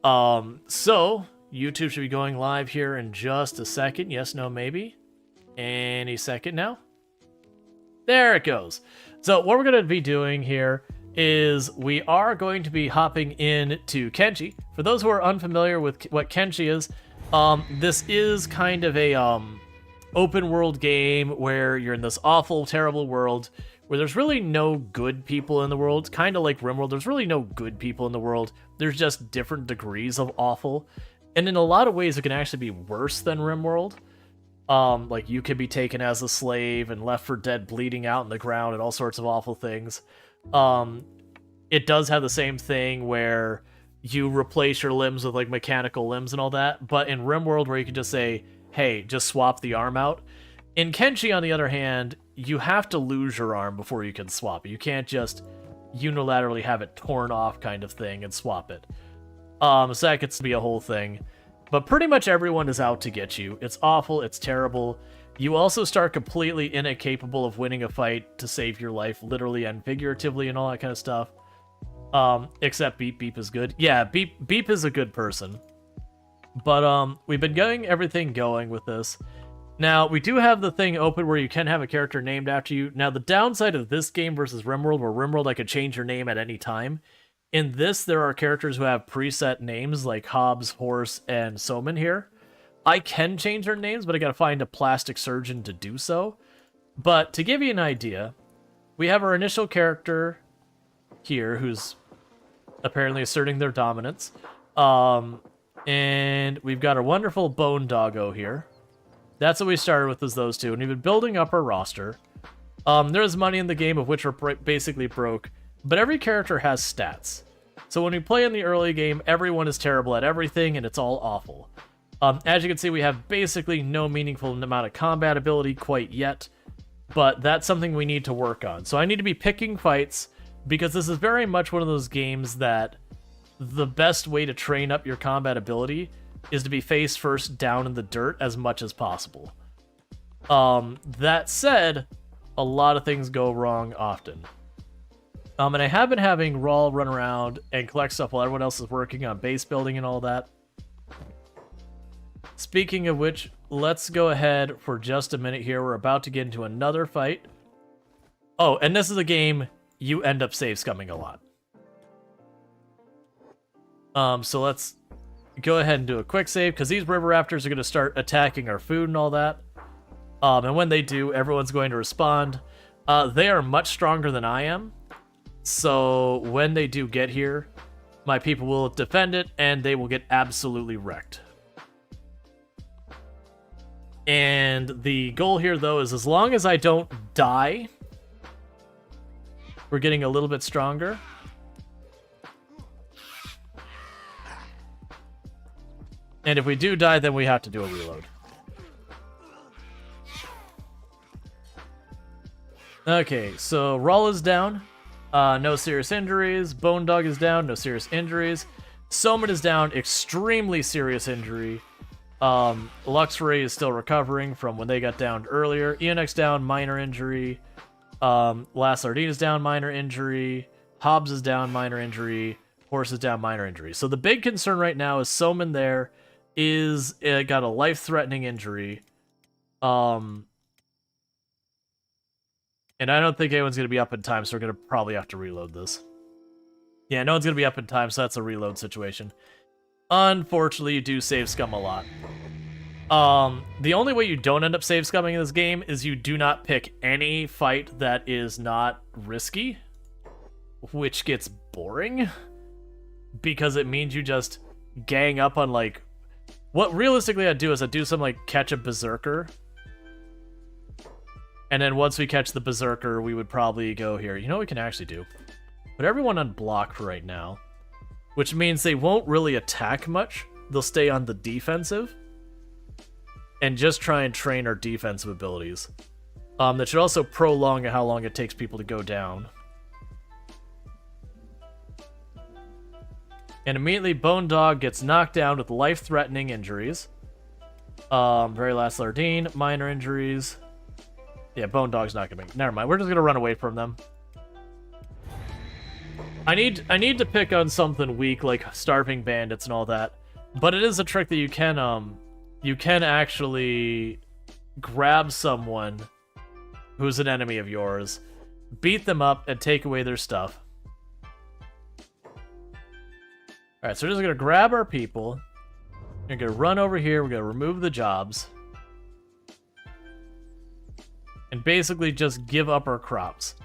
So YouTube should be going live here in just a second. Yes, no, maybe. Any second now. There it goes. So what we're going to be doing here is we are going to be hopping into Kenshi. For those who are unfamiliar with what Kenshi is, this is kind of a open world game where you're in this awful, terrible world where there's really no good people in the world. Kind of like RimWorld, there's really no good people in the world. There's just different degrees of awful. And in a lot of ways, it can actually be worse than RimWorld. Like you could be taken as a slave and left for dead bleeding out in the ground and all sorts of awful things. It does have the same thing where you replace your limbs with like mechanical limbs and all that, but in RimWorld where you can just say, hey, just swap the arm out. In Kenshi, on the other hand, you have to lose your arm before you can swap it. You can't just unilaterally have it torn off kind of thing and swap it. So that gets to be a whole thing. But pretty much everyone is out to get you. It's awful, it's terrible. You also start completely incapable of winning a fight to save your life, literally and figuratively and all that kind of stuff. Except Beep. Beep is good. Yeah, Beep is a good person. But we've been getting everything going with this. Now, we do have the thing open where you can have a character named after you. Now, the downside of this game versus RimWorld, where RimWorld I could change your name at any time. In this, there are characters who have preset names like Hobbs, Horse, and Soman here. I can change their names, but I gotta find a plastic surgeon to do so. But to give you an idea, we have our initial character here who's apparently asserting their dominance. And we've got our wonderful Bone Doggo here. That's what we started with, is those two. And we've been building up our roster. There's money in the game of which we're basically broke. But every character has stats. So when we play in the early game, everyone is terrible at everything, and it's all awful. As you can see, we have basically no meaningful amount of combat ability quite yet. But that's something we need to work on. So I need to be picking fights, because this is very much one of those games that the best way to train up your combat ability is to be face first down in the dirt as much as possible. That said, a lot of things go wrong often. And I have been having Rual run around and collect stuff while everyone else is working on base building and all that. Speaking of which, let's go ahead for just a minute here. We're about to get into another fight. Oh, and this is a game you end up save scumming a lot. So let's go ahead and do a quick save, because these river raptors are going to start attacking our food and all that. And when they do, everyone's going to respond. They are much stronger than I am. So when they do get here, my people will defend it, and they will get absolutely wrecked. And the goal here, though, is as long as I don't die, we're getting a little bit stronger. And if we do die, then we have to do a reload. Okay, so Rual is down. No serious injuries. Bone Dog is down. No serious injuries. Soman is down. Extremely serious injury. Luxray is still recovering from when they got downed earlier. ENX down. Minor injury. Last Sardine is down. Minor injury. Hobbs is down. Minor injury. Horse is down. Minor injury. So the big concern right now is Soman there is got a life-threatening injury. And I don't think anyone's going to be up in time, so we're going to probably have to reload this. Yeah, no one's going to be up in time, so that's a reload situation. Unfortunately, you do save scum a lot. The only way you don't end up save scumming in this game is you do not pick any fight that is not risky, which gets boring, because it means you just gang up on, like... What realistically I'd do is I'd do something like catch a berserker. And then once we catch the berserker, we would probably go here. You know what we can actually do? Put everyone on block for right now. Which means they won't really attack much. They'll stay on the defensive. And just try and train our defensive abilities. That should also prolong how long it takes people to go down. And immediately Bone Dog gets knocked down with life-threatening injuries. Very last Lardine, minor injuries. Yeah, Bone Dog's not gonna make... Never mind, we're just gonna run away from them. I need to pick on something weak like starving bandits and all that. But it is a trick that you can actually grab someone who's an enemy of yours, beat them up, and take away their stuff. Alright, so we're just gonna grab our people. We're gonna run over here, we're gonna remove the jobs. And basically just give up our crops.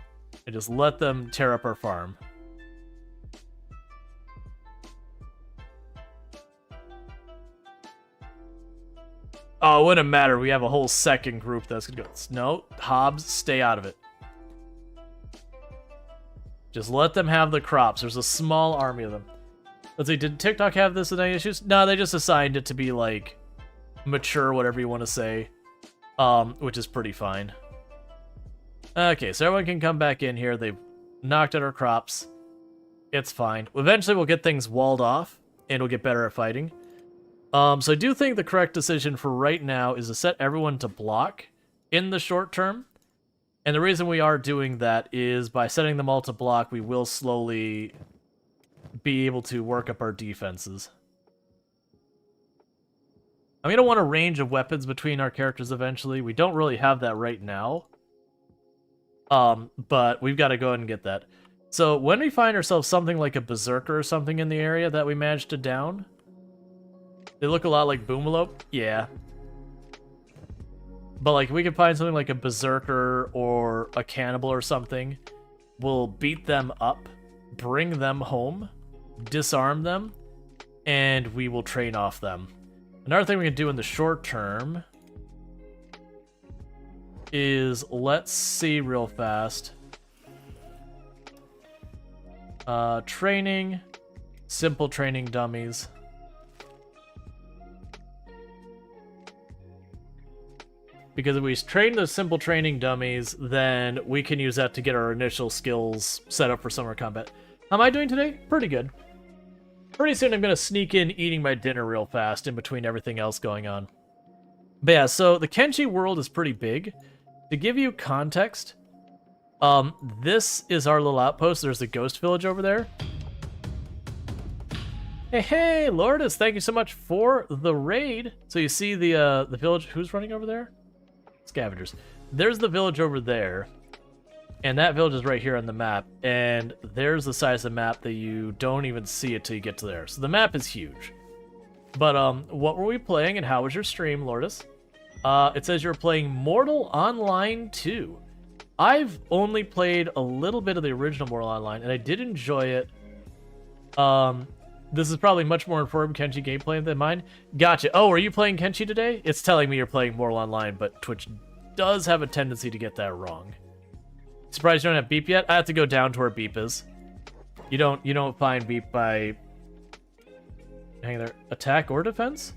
And just let them tear up our farm. Oh, it wouldn't matter. We have a whole second group that's gonna go. No, Hobbs, stay out of it. Just let them have the crops. There's a small army of them. Let's see, did TikTok have this with any issues? No, they just assigned it to be, like, mature, whatever you want to say. Which is pretty fine. Okay, so everyone can come back in here. They've knocked out our crops. It's fine. Eventually we'll get things walled off, and we'll get better at fighting. So I do think the correct decision for right now is to set everyone to block in the short term. And the reason we are doing that is by setting them all to block, we will slowly be able to work up our defenses. I'm going to want a range of weapons between our characters eventually. We don't really have that right now. But we've got to go ahead and get that. So when we find ourselves something like a berserker or something in the area that we managed to down, they look a lot like Boomalope? Yeah. But, like, if we can find something like a berserker or a cannibal or something, we'll beat them up, bring them home, disarm them, and we will train off them. Another thing we can do in the short term is, let's see real fast. Training, simple training dummies. Because if we train the simple training dummies, then we can use that to get our initial skills set up for summer combat. How am I doing today? Pretty good. Pretty soon I'm going to sneak in eating my dinner real fast in between everything else going on. But yeah, so the Kenshi world is pretty big. To give you context, this is our little outpost. There's a ghost village over there. Hey, Lourdes, thank you so much for the raid. So you see the village. Who's running over there? Scavengers. There's the village over there, and that village is right here on the map, and there's the size of the map that you don't even see it till you get to there. So the map is huge. But what were we playing, and how was your stream, Lourdes? It says you're playing Mortal Online 2. I've only played a little bit of the original Mortal Online, and I did enjoy it. This is probably much more informed Kenshi gameplay than mine. Gotcha. Oh, are you playing Kenshi today? It's telling me you're playing Mortal Online, but Twitch does have a tendency to get that wrong. Surprised you don't have beep yet? I have to go down to where beep is. You don't find beep by hang there. Attack or defense?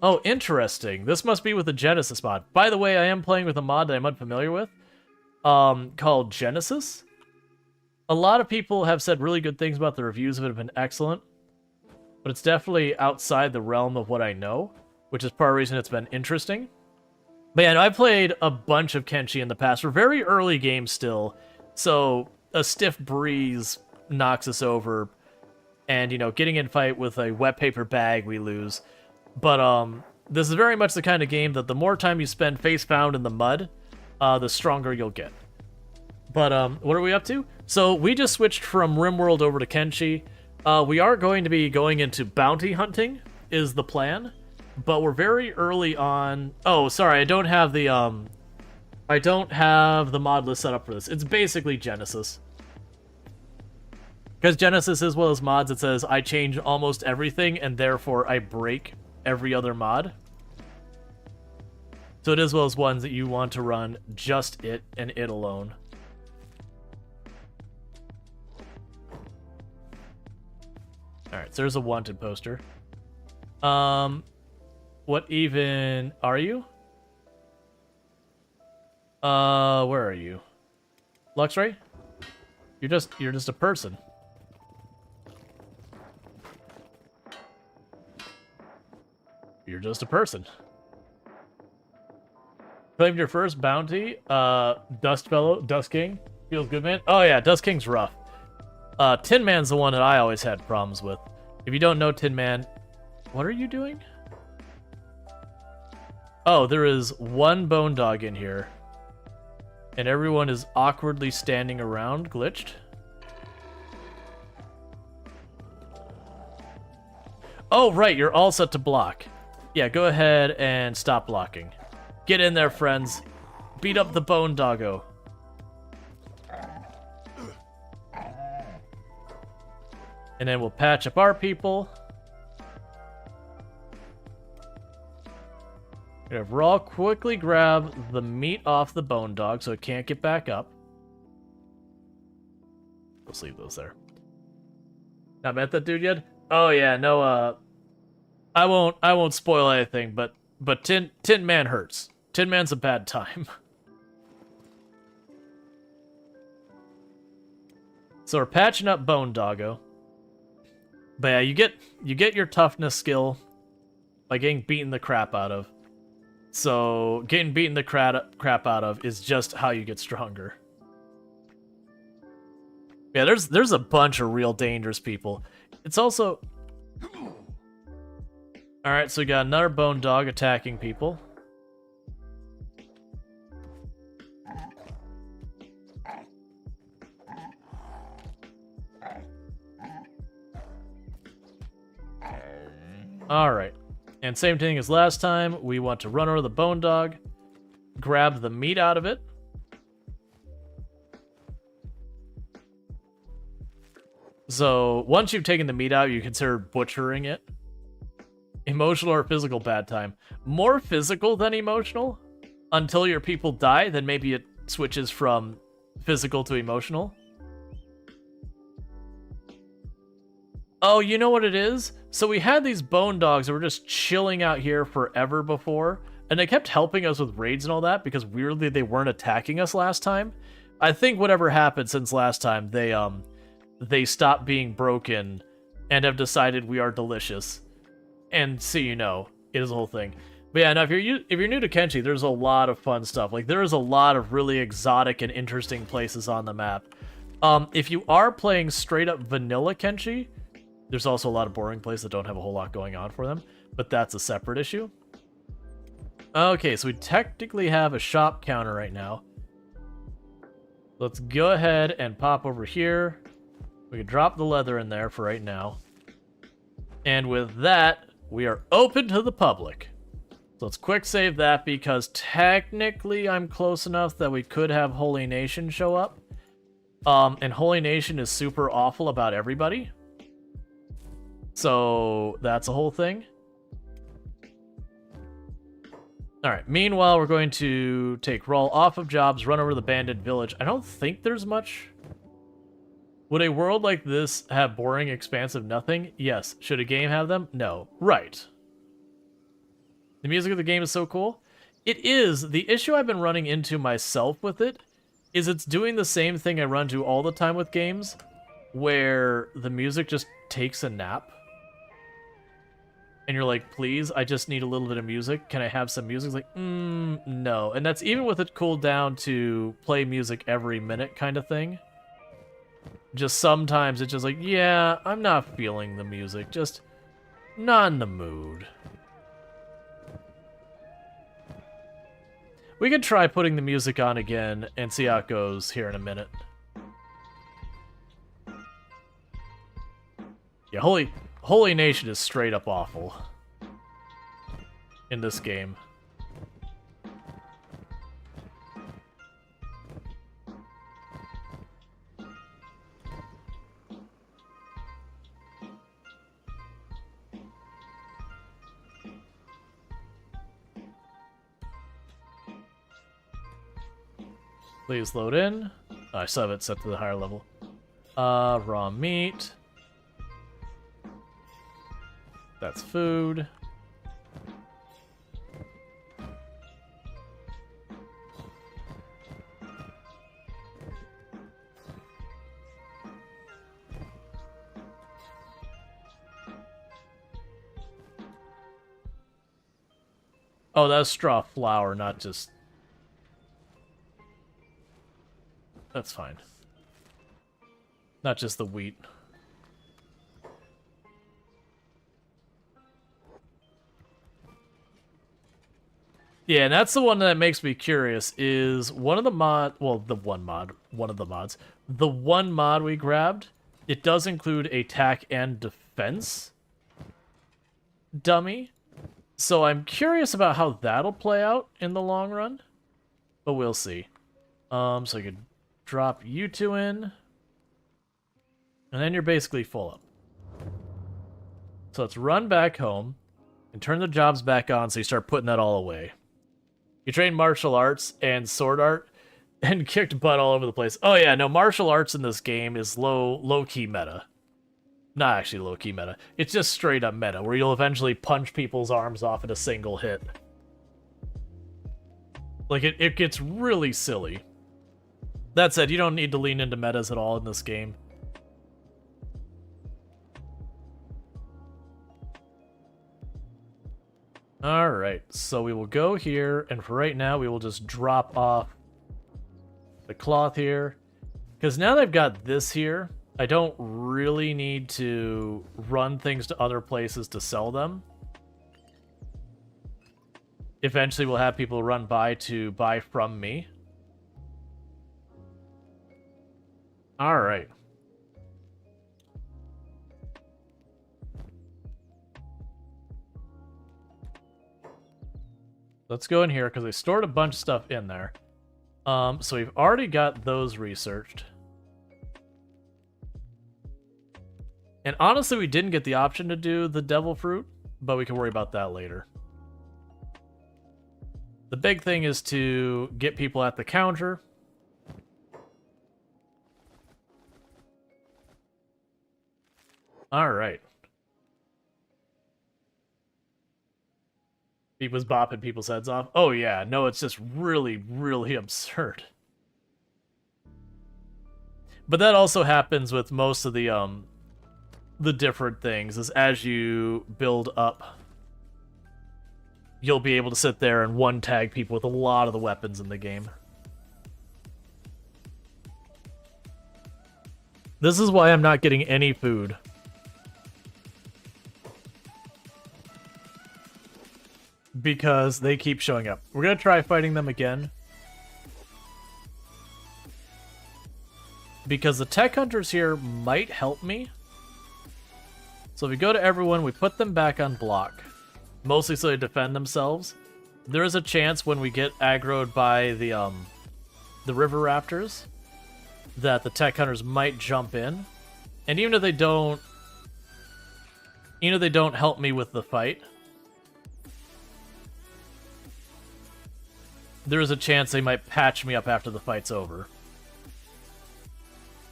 Oh, interesting. This must be with the Genesis mod. By the way, I am playing with a mod that I'm unfamiliar with, called Genesis. A lot of people have said really good things about the reviews of it, have been excellent, but it's definitely outside the realm of what I know, which is part of the reason it's been interesting. But yeah, no, I've played a bunch of Kenshi in the past. We're very early games still, so a stiff breeze knocks us over, and, you know, getting in fight with a wet paper bag, we lose. But this is very much the kind of game that the more time you spend face bound in the mud, the stronger you'll get. But what are we up to? So we just switched from RimWorld over to Kenshi. We are going to be going into bounty hunting, is the plan. But we're very early on. Oh, sorry, I don't have the mod list set up for this. It's basically Genesis. Because Genesis, as well as mods, it says I change almost everything, and therefore I break every other mod. So it is well as ones that you want to run just it and it alone. Alright, so there's a wanted poster. What even are you? Where are you? Luxray? You're just a person. You're just a person. Claimed your first bounty. Dust Fellow, Dust King. Feels good, man. Oh yeah, Dust King's rough. Tin Man's the one that I always had problems with. If you don't know Tin Man, what are you doing? Oh, there is one bone dog in here. And everyone is awkwardly standing around, glitched. Oh, right, you're all set to block. Yeah, go ahead and stop blocking. Get in there, friends. Beat up the bone doggo. And then we'll patch up our people. Gonna Rual quickly grab the meat off the bone dog so it can't get back up. Let's leave those there. Not met that dude yet? Oh yeah, no. I won't spoil anything, but Tin Man hurts. Tin Man's a bad time. So we're patching up Bone Doggo. But yeah, you get your toughness skill by getting beaten the crap out of. So getting beaten the crap out of is just how you get stronger. Yeah, there's a bunch of real dangerous people. It's also... Alright, so we got another bone dog attacking people. Alright. And same thing as last time, we want to run over the bone dog, grab the meat out of it. So, once you've taken the meat out, you consider butchering it. Emotional or physical bad time. More physical than emotional. Until your people die, then maybe it switches from physical to emotional. Oh, you know what it is? So we had these bone dogs that were just chilling out here forever before, and they kept helping us with raids and all that, because weirdly they weren't attacking us last time. I think whatever happened since last time, they stopped being broken and have decided we are delicious. And so you know, it is a whole thing. But yeah, now if you're new to Kenshi, there's a lot of fun stuff. Like, there is a lot of really exotic and interesting places on the map. If you are playing straight up vanilla Kenshi, there's also a lot of boring places that don't have a whole lot going on for them, but that's a separate issue. Okay, so we technically have a shop counter right now. Let's go ahead and pop over here. We can drop the leather in there for right now. And with that, we are open to the public. So let's quick save that, because technically I'm close enough that we could have Holy Nation show up. And Holy Nation is super awful about everybody. So that's a whole thing. Alright, meanwhile, we're going to take Rual off of jobs, run over the bandit village. I don't think there's much. Would a world like this have boring, expansive nothing? Yes. Should a game have them? No. Right. The music of the game is so cool. It is. The issue I've been running into myself with it is it's doing the same thing I run to all the time with games, where the music just takes a nap. And you're like, please, I just need a little bit of music. Can I have some music? It's like, no. And that's even with it cooled down to play music every minute kind of thing. Just sometimes it's just like, yeah, I'm not feeling the music. Just not in the mood. We could try putting the music on again and see how it goes here in a minute. Yeah, Holy Nation is straight up awful in this game. Please load in. Oh, I still have it set to the higher level. Raw meat. That's food. Oh, that's straw flour, not just... That's fine. not just the wheat. Yeah, and that's the one that makes me curious, is one of the mod we grabbed, it does include attack and defense dummy. So I'm curious about how that'll play out in the long run, but we'll see. So I could drop you two in, and then you're basically full up. So let's run back home and turn the jobs back on so you start putting that all away. You trained martial arts and sword art and kicked butt all over the place. Oh yeah, no, martial arts in this game is low-key meta. Not actually low-key meta. It's just straight-up meta, where you'll eventually punch people's arms off in a single hit. Like, it gets really silly. That said, you don't need to lean into metas at all in this game. Alright, so we will go here, and for right now, we will just drop off the cloth here. Because now they've got this here, I don't really need to run things to other places to sell them. Eventually, we'll have people run by to buy from me. Alright. Let's go in here, because I stored a bunch of stuff in there. So we've already got those researched. And honestly, we didn't get the option to do the devil fruit, but we can worry about that later. The big thing is to get people at the counter. Alright. He was bopping people's heads off. Oh yeah, no, it's just really, really absurd. But that also happens with most of the different things, is as you build up, you'll be able to sit there and one-tag people with a lot of the weapons in the game. This is why I'm not getting any food. Because they keep showing up. We're gonna try fighting them again. Because the tech hunters here might help me. So if we go to everyone, we put them back on block. Mostly so they defend themselves. There is a chance when we get aggroed by the river raptors that the tech hunters might jump in. And even if they don't help me with the fight, there is a chance they might patch me up after the fight's over.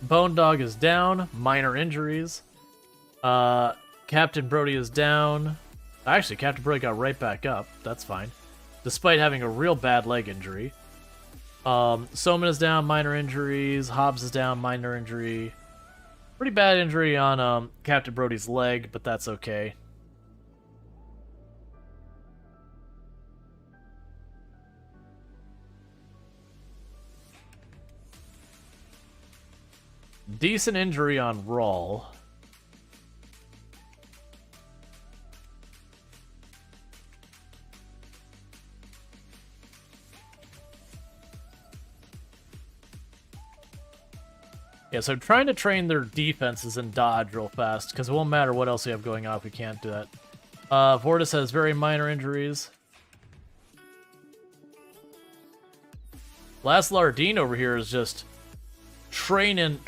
Bone Dog is down. Minor injuries. Captain Brody is down. Actually, Captain Brody got right back up. That's fine. Despite having a real bad leg injury. Soman is down. Minor injuries. Hobbs is down. Minor injury. Pretty bad injury on Captain Brody's leg, but that's okay. Decent injury on Rual. Yeah, so I'm trying to train their defenses and dodge real fast, because it won't matter what else we have going on if we can't do that. Vortis has very minor injuries. Last Lardine over here is just training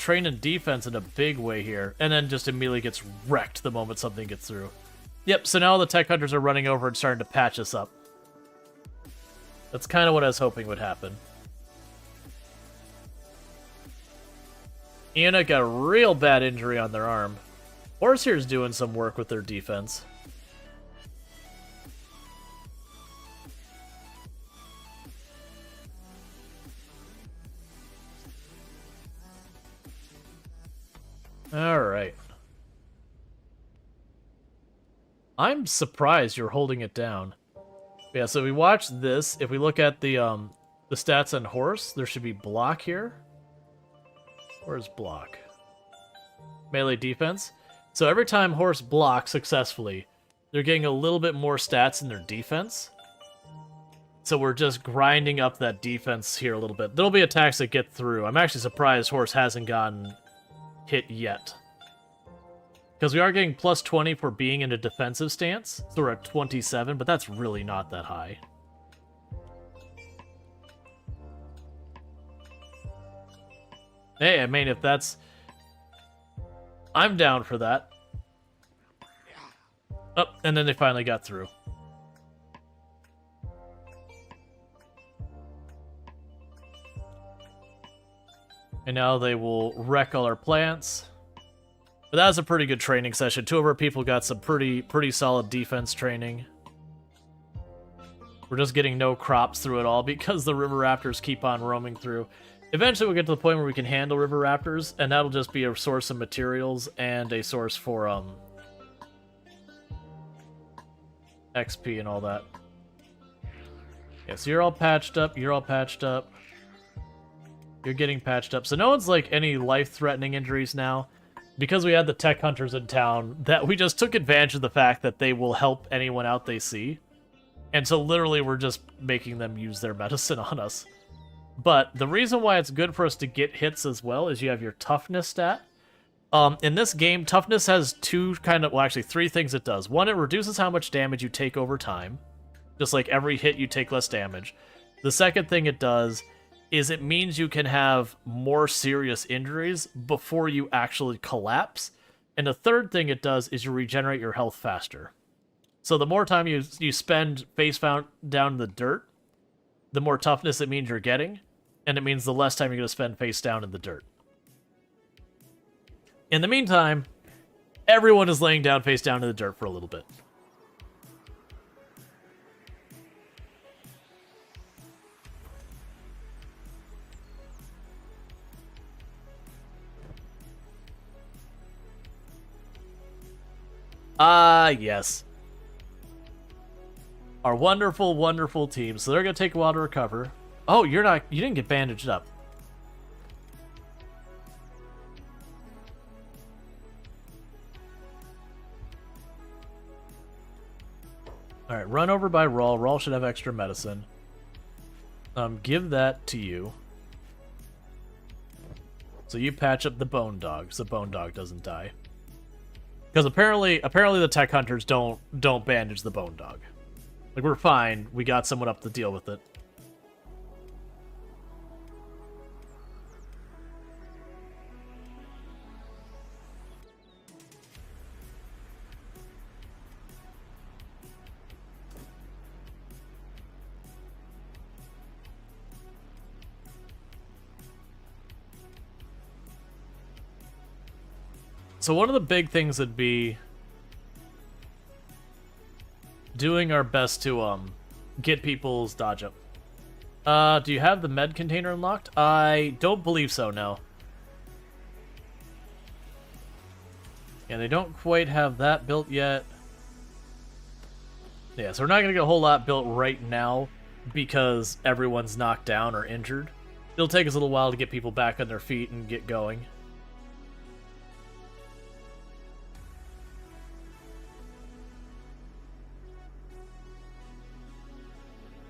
defense in a big way here, and then just immediately gets wrecked the moment something gets through. Yep, so now the tech hunters are running over and starting to patch us up. That's kind of what I was hoping would happen. Iana got a real bad injury on their arm. Horsehere's doing some work with their defense. Alright. I'm surprised you're holding it down. Yeah, so we watch this. If we look at the stats on horse, there should be block here. Where's block? melee defense. So every time horse blocks successfully, they're getting a little bit more stats in their defense. So we're just grinding up that defense here a little bit. There'll be attacks that get through. I'm actually surprised horse hasn't gotten hit yet. Because we are getting plus 20 for being in a defensive stance. So we're at 27, but that's really not that high. Hey, I mean, if that's... I'm down for that. Oh, and then they finally got through. And now they will wreck all our plants. But that was a pretty good training session. 2 of our people got some pretty solid defense training. We're just getting no crops through it all because the river raptors keep on roaming through. Eventually we'll get to the point where we can handle river raptors, and that'll just be a source of materials and a source for XP and all that. Yeah, so you're all patched up, you're all patched up. You're getting patched up. So no one's like any life-threatening injuries now. Because we had the tech hunters in town, that we just took advantage of the fact that they will help anyone out they see. And so literally we're just making them use their medicine on us. But the reason why it's good for us to get hits as well is you have your toughness stat. In this game, toughness has 3 things it does. 1, it reduces how much damage you take over time. Just like every hit you take less damage. The second thing it does is it means you can have more serious injuries before you actually collapse. And the third thing it does is you regenerate your health faster. So the more time you spend face down in the dirt, the more toughness it means you're getting, and it means the less time you're going to spend face down in the dirt. In the meantime, everyone is laying down face down in the dirt for a little bit. Ah, yes. Our wonderful, wonderful team. So they're going to take a while to recover. Oh, you didn't get bandaged up. Alright, run over by Rual. Rual should have extra medicine. Give that to you. So you patch up the bone dog, so the bone dog doesn't die. Because apparently the tech hunters don't bandage the bone dog. Like, we're fine. We got someone up to deal with it. So one of the big things would be doing our best to get people's dodge up. Do you have the med container unlocked? I don't believe so, no. Yeah, they don't quite have that built yet. Yeah, so we're not going to get a whole lot built right now because everyone's knocked down or injured. It'll take us a little while to get people back on their feet and get going.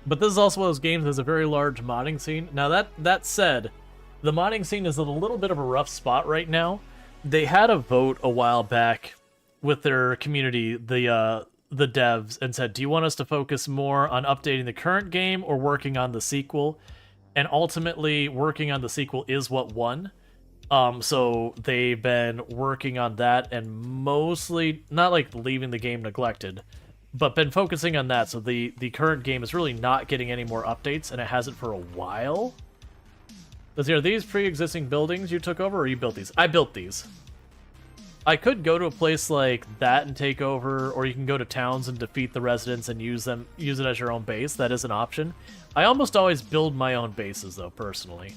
But this is also one of those games that has a very large modding scene. Now, that said, the modding scene is in a little bit of a rough spot right now. They had a vote a while back with their community, the devs, and said, do you want us to focus more on updating the current game or working on the sequel? And ultimately, working on the sequel is what won. So they've been working on that and mostly, not like leaving the game neglected, but been focusing on that. So the current game is really not getting any more updates, and it hasn't for a while. Are these pre-existing buildings you took over, or you built these? I built these. I could go to a place like that and take over, or you can go to towns and defeat the residents and use it as your own base. That is an option. I almost always build my own bases, though, personally.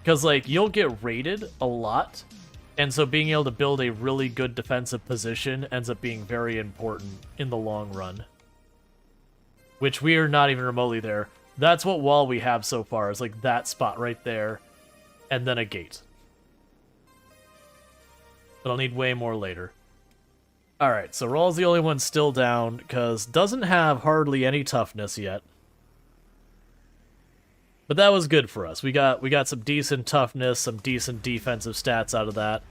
Because, like, you'll get raided a lot, and so being able to build a really good defensive position ends up being very important in the long run. Which we are not even remotely there. That's what wall we have so far, is like that spot right there, and then a gate. but I'll need way more later. Alright, so Rual's the only one still down, because doesn't have hardly any toughness yet. But that was good for us. We got some decent toughness, some decent defensive stats out of that.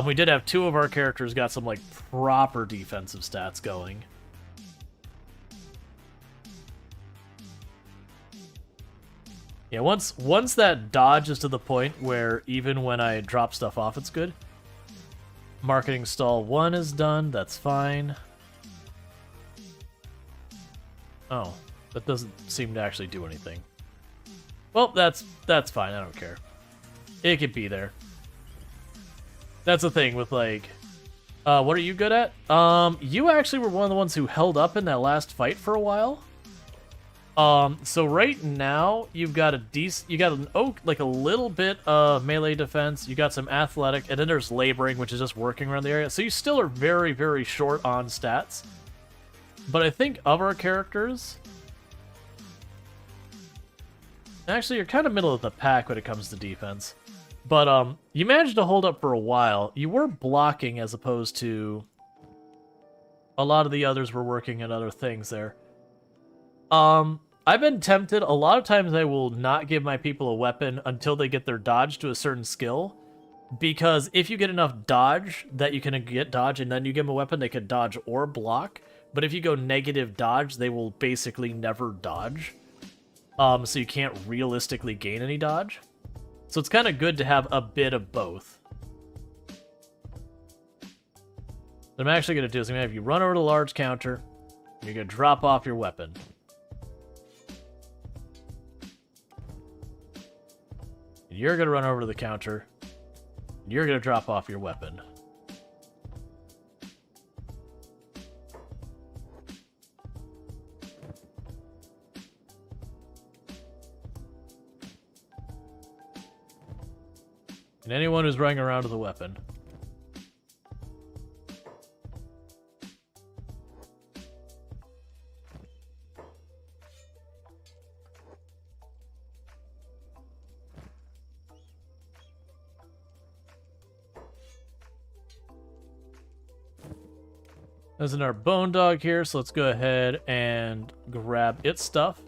We did have 2 of our characters got some, like, proper defensive stats going. Yeah, once that dodge is to the point where even when I drop stuff off, it's good. Marketing stall 1 is done. That's fine. Oh, that doesn't seem to actually do anything. Well, that's fine. I don't care. It could be there. That's the thing with, like, what are you good at? You actually were one of the ones who held up in that last fight for a while. So right now you've got like a little bit of melee defense. You got some athletic, and then there's laboring, which is just working around the area. So you still are very, very short on stats. But I think of our characters, actually you're kind of middle of the pack when it comes to defense. But you managed to hold up for a while. You were blocking as opposed to a lot of the others were working at other things there. I've been tempted. A lot of times I will not give my people a weapon until they get their dodge to a certain skill. Because if you get enough dodge that you can get dodge and then you give them a weapon, they can dodge or block. But if you go negative dodge, they will basically never dodge. So you can't realistically gain any dodge. So it's kind of good to have a bit of both. What I'm actually going to do is I'm going to have you run over to the large counter. You're going to drop off your weapon. And you're going to run over to the counter. And you're going to drop off your weapon. And anyone who's running around with a weapon. There's our bone dog here, so let's go ahead and grab its stuff.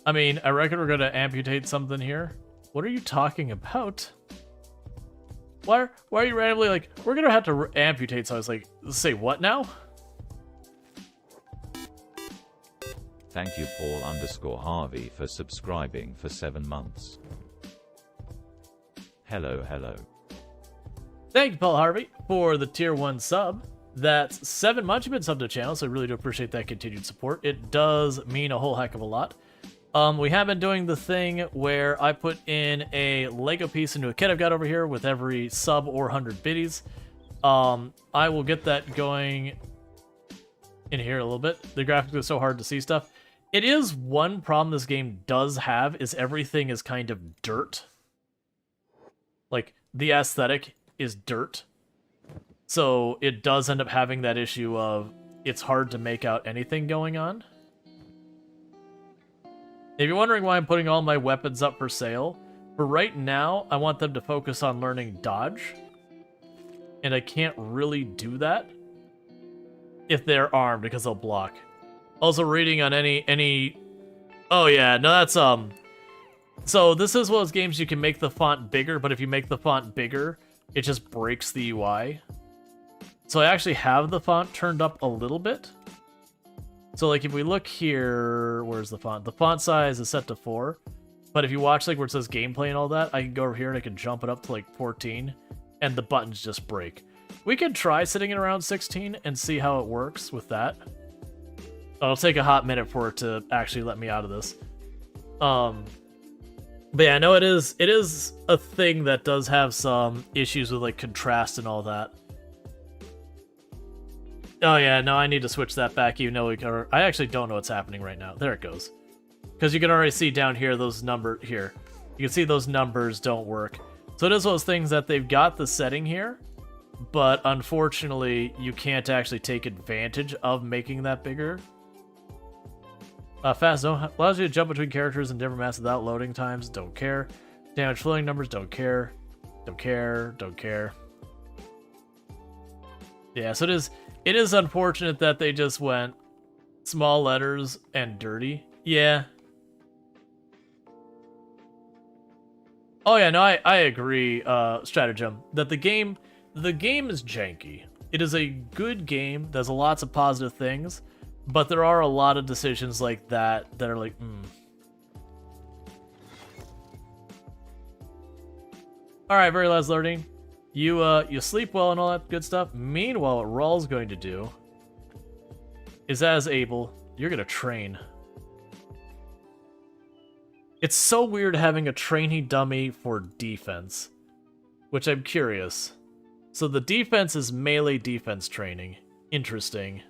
I mean, I reckon we're going to amputate something here. What are you talking about? Why are you randomly like, we're going to have to amputate? So I was like, say what now? Thank you Paul_Harvey for subscribing for 7 months. Hello, hello. Thank you, Paul Harvey, for the tier 1 sub. That's 7 months you've been subbed to the channel, so I really do appreciate that continued support. It does mean a whole heck of a lot. We have been doing the thing where I put in a Lego piece into a kit I've got over here with every sub or 100 biddies. I will get that going in here a little bit. The graphics are so hard to see stuff. It is one problem this game does have, is everything is kind of dirt. Like, the aesthetic is dirt. So it does end up having that issue of it's hard to make out anything going on. If you're wondering why I'm putting all my weapons up for sale, for right now, I want them to focus on learning dodge. And I can't really do that if they're armed, because they'll block. Also reading on any... Oh yeah, no, that's, So this is one of those games you can make the font bigger, but if you make the font bigger, it just breaks the UI. So I actually have the font turned up a little bit. So like if we look here, where's the font? The font size is set to 4. But if you watch like where it says gameplay and all that, I can go over here and I can jump it up to like 14. And the buttons just break. We could try sitting it around 16 and see how it works with that. It'll take a hot minute for it to actually let me out of this. But yeah, no, it is a thing that does have some issues with like contrast and all that. Oh yeah, no, I need to switch that back. You know, I actually don't know what's happening right now. There it goes. Because you can already see down here those numbers here. You can see those numbers don't work. So it is one of those things that they've got the setting here, but unfortunately you can't actually take advantage of making that bigger. Fast zone allows you to jump between characters in different maps without loading times. Don't care. Damage flowing numbers, don't care. Don't care, don't care. Yeah, so it is unfortunate that they just went small letters and dirty. Yeah. Oh yeah, no, I agree, Stratagem, that the game is janky. It is a good game, there's lots of positive things, but there are a lot of decisions like that that are like, Alright, very last learning. You sleep well and all that good stuff. Meanwhile, what Rual's going to do is, as Abel, you're gonna train. It's so weird having a trainee dummy for defense, which I'm curious. So the defense is melee defense training. Interesting.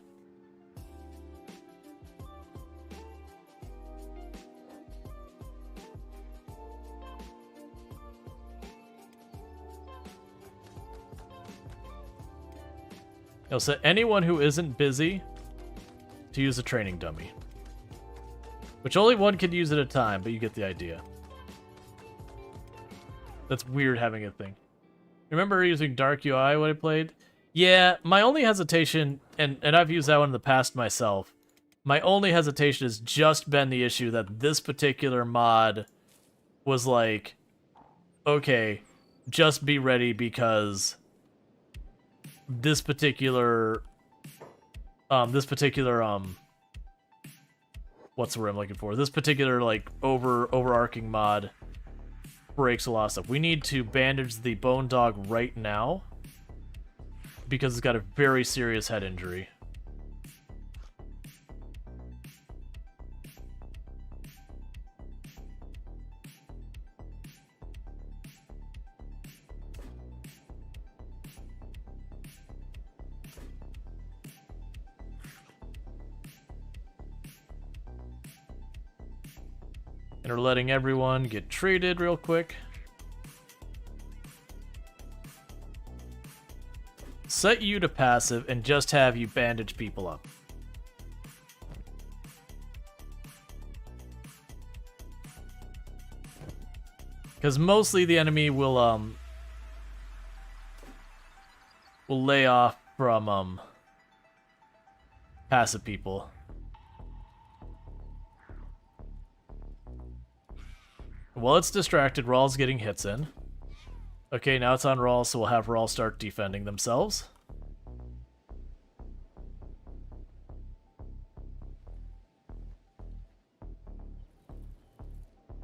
It'll set anyone who isn't busy to use a training dummy. Which only one can use at a time, but you get the idea. That's weird having a thing. Remember using Dark UI when I played? Yeah, my only hesitation, and I've used that one in the past myself, my only hesitation has just been the issue that this particular mod was like, okay, just be ready because this particular what's the word I'm looking for? This particular, like, overarching mod breaks a lot of stuff. We need to bandage the bone dog right now because it's got a very serious head injury. And we're letting everyone get treated real quick. Set you to passive and just have you bandage people up. Because mostly the enemy will lay off from passive people. While it's distracted, Rual's getting hits in. Okay, now it's on Rual, so we'll have Rual start defending themselves.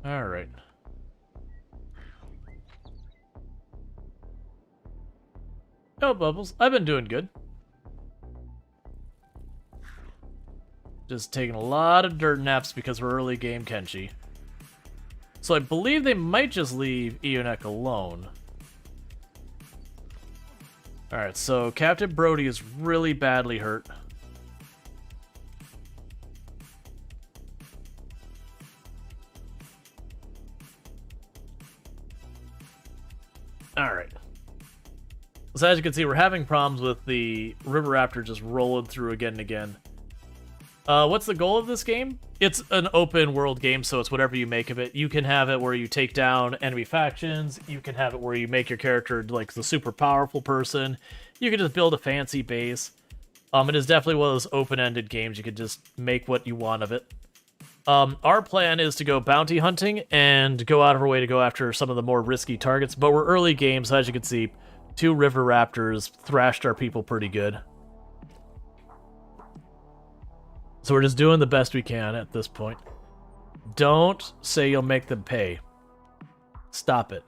Alright. Oh, Bubbles. I've been doing good. Just taking a lot of dirt naps because we're early game Kenshi. So I believe they might just leave Ionek alone. Alright, so Captain Brody is really badly hurt. Alright. So as you can see, we're having problems with the River Raptor just rolling through again and again. What's the goal of this game? It's an open world game, so it's whatever you make of it. You can have it where you take down enemy factions. You can have it where you make your character like the super powerful person. You can just build a fancy base. It is definitely one of those open-ended games. You can just make what you want of it. Our plan is to go bounty hunting and go out of our way to go after some of the more risky targets, but we're early game, so as you can see, 2 River Raptors thrashed our people pretty good. So we're just doing the best we can at this point. Don't say you'll make them pay. Stop it.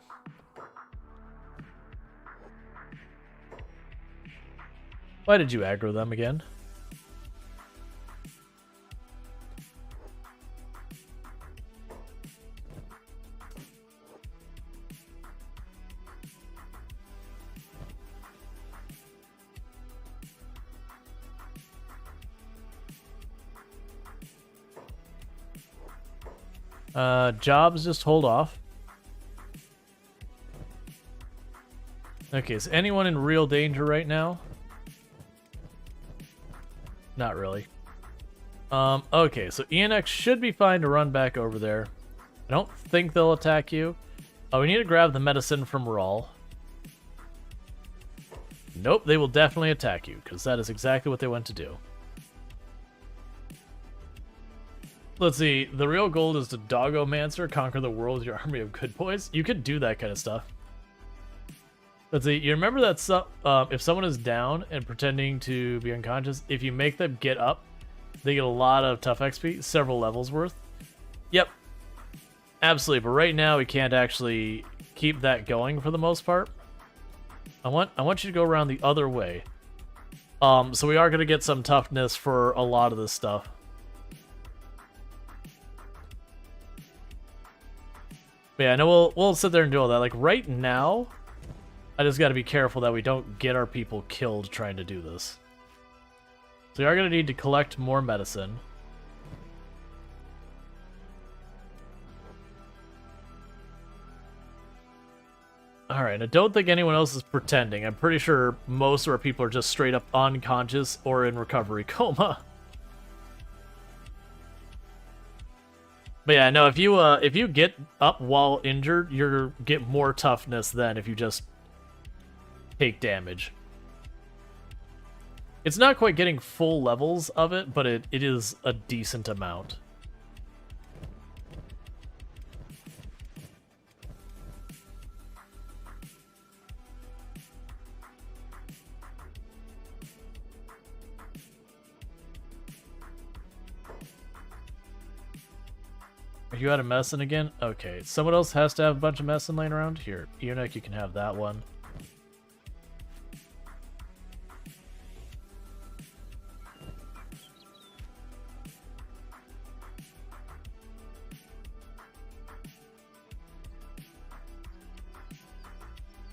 Why did you aggro them again? Jobs, just hold off. Okay, is anyone in real danger right now? Not really. Okay, so ENX should be fine to run back over there. I don't think they'll attack you. Oh, we need to grab the medicine from Rual. Nope, they will definitely attack you, because that is exactly what they went to do. Let's see, the real goal is to Doggomancer, conquer the world with your army of good boys. You could do that kind of stuff. Let's see, you remember that if someone is down and pretending to be unconscious, if you make them get up, they get a lot of tough XP, several levels worth. Yep, absolutely, but right now we can't actually keep that going for the most part. I want you to go around the other way. So we are going to get some toughness for a lot of this stuff. But yeah, I know we'll sit there and do all that. Like right now, I just got to be careful that we don't get our people killed trying to do this. So we are going to need to collect more medicine. Alright, I don't think anyone else is pretending. I'm pretty sure most of our people are just straight up unconscious or in recovery coma. But yeah, no, if you get up while injured, you get more toughness than if you just take damage. It's not quite getting full levels of it, but it is a decent amount. Are you out of medicine again? Okay, someone else has to have a bunch of medicine laying around. Here, Eunuch, you can have that one.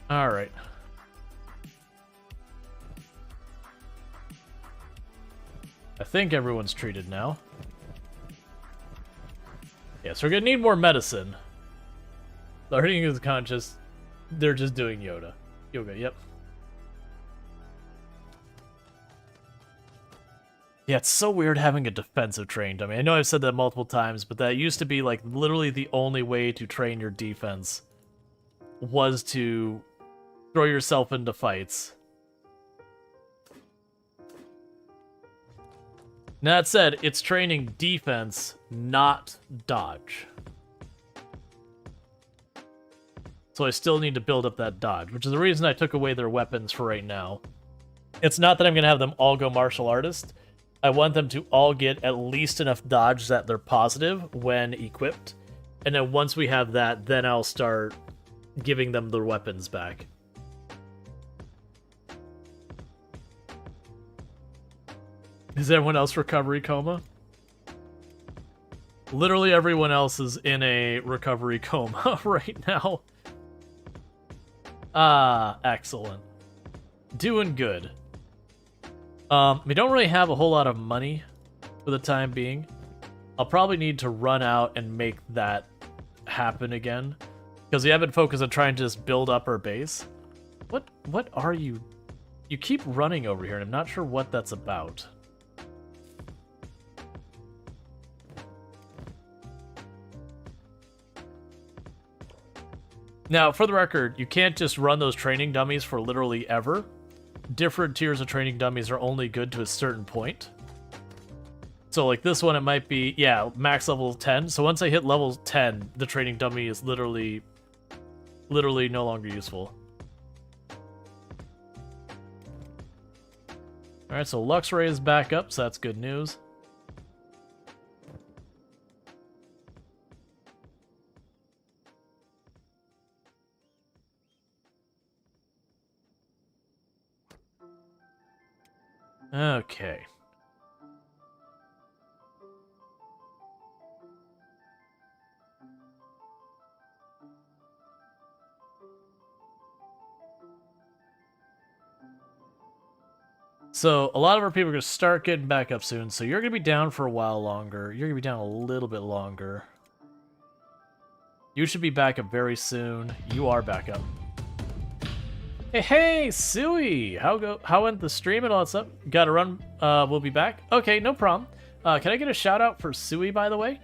Alright. I think everyone's treated now. Yeah, so we're gonna need more medicine. Learning is conscious. They're just doing Yoga, yep. Yeah, it's so weird having a defensive trained dummy. I know I've said that multiple times, but that used to be like literally the only way to train your defense was to throw yourself into fights. Now, that said, it's training defense, not dodge. So I still need to build up that dodge, which is the reason I took away their weapons for right now. It's not that I'm going to have them all go martial artist. I want them to all get at least enough dodge that they're positive when equipped. And then once we have that, then I'll start giving them their weapons back. Is everyone else recovery coma? Literally everyone else is in a recovery coma right now. Ah, excellent. Doing good. We don't really have a whole lot of money for the time being. I'll probably need to run out and make that happen again. Because we have been focused on trying to just build up our base. What are you? You keep running over here and I'm not sure what that's about. Now, for the record, you can't just run those training dummies for literally ever. Different tiers of training dummies are only good to a certain point. So, like this one, it might be, yeah, max level 10. So once I hit level 10, the training dummy is literally no longer useful. Alright, so Luxray is back up, so that's good news. Okay. So, a lot of our people are going to start getting back up soon, so you're going to be down for a while longer. You're going to be down a little bit longer. You should be back up very soon. You are back up. Hey, Suey! How went the stream and all that stuff? Gotta run, we'll be back? Okay, no problem. Can I get a shout out for Suey, by the way?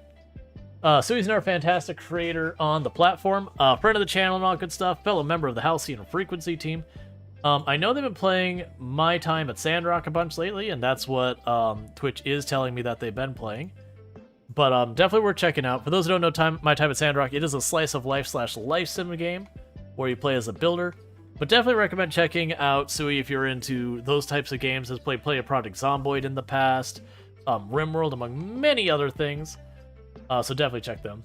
Sui's another fantastic creator on the platform, friend of the channel and all good stuff, fellow member of the Halcyon Frequency team. I know they've been playing My Time at Sandrock a bunch lately, and that's what Twitch is telling me that they've been playing. But definitely worth checking out. For those who don't know My Time at Sandrock, it is a slice of life / life sim game where you play as a builder. But definitely recommend checking out Sui if you're into those types of games. Has played of Project Zomboid in the past, RimWorld, among many other things. So definitely check them.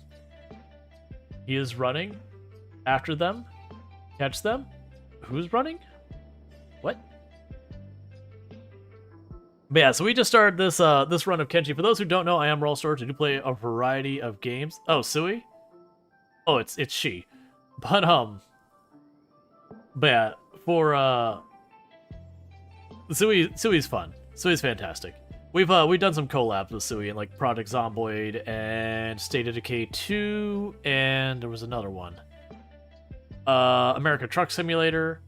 He is running after them. Catch them. Who's running? What? But yeah, so we just started this this run of Kenshi. For those who don't know, I am Rual Storge. I do play a variety of games. Oh, Sui? Oh, it's she. But yeah, for Sui's fun. Sui's fantastic. We've done some collabs with Sui in like Project Zomboid and State of Decay 2, and there was another one. American Truck Simulator,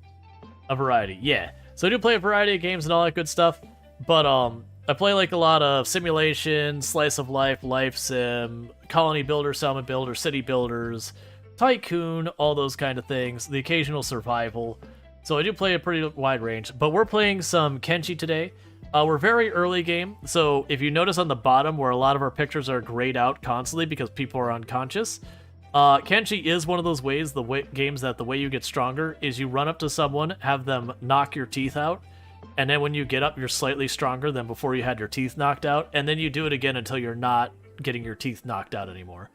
a variety. Yeah. So I do play a variety of games and all that good stuff, but I play like a lot of simulation, slice of life, life sim, colony builder, settlement builder, city builders, tycoon, all those kind of things, the occasional survival. So I do play a pretty wide range, but we're playing some Kenshi today. We're very early game, so if you notice on the bottom where a lot of our pictures are grayed out constantly because people are unconscious, Kenshi is one of those ways, games that the way you get stronger is you run up to someone, have them knock your teeth out, and then when you get up, you're slightly stronger than before you had your teeth knocked out, and then you do it again until you're not getting your teeth knocked out anymore.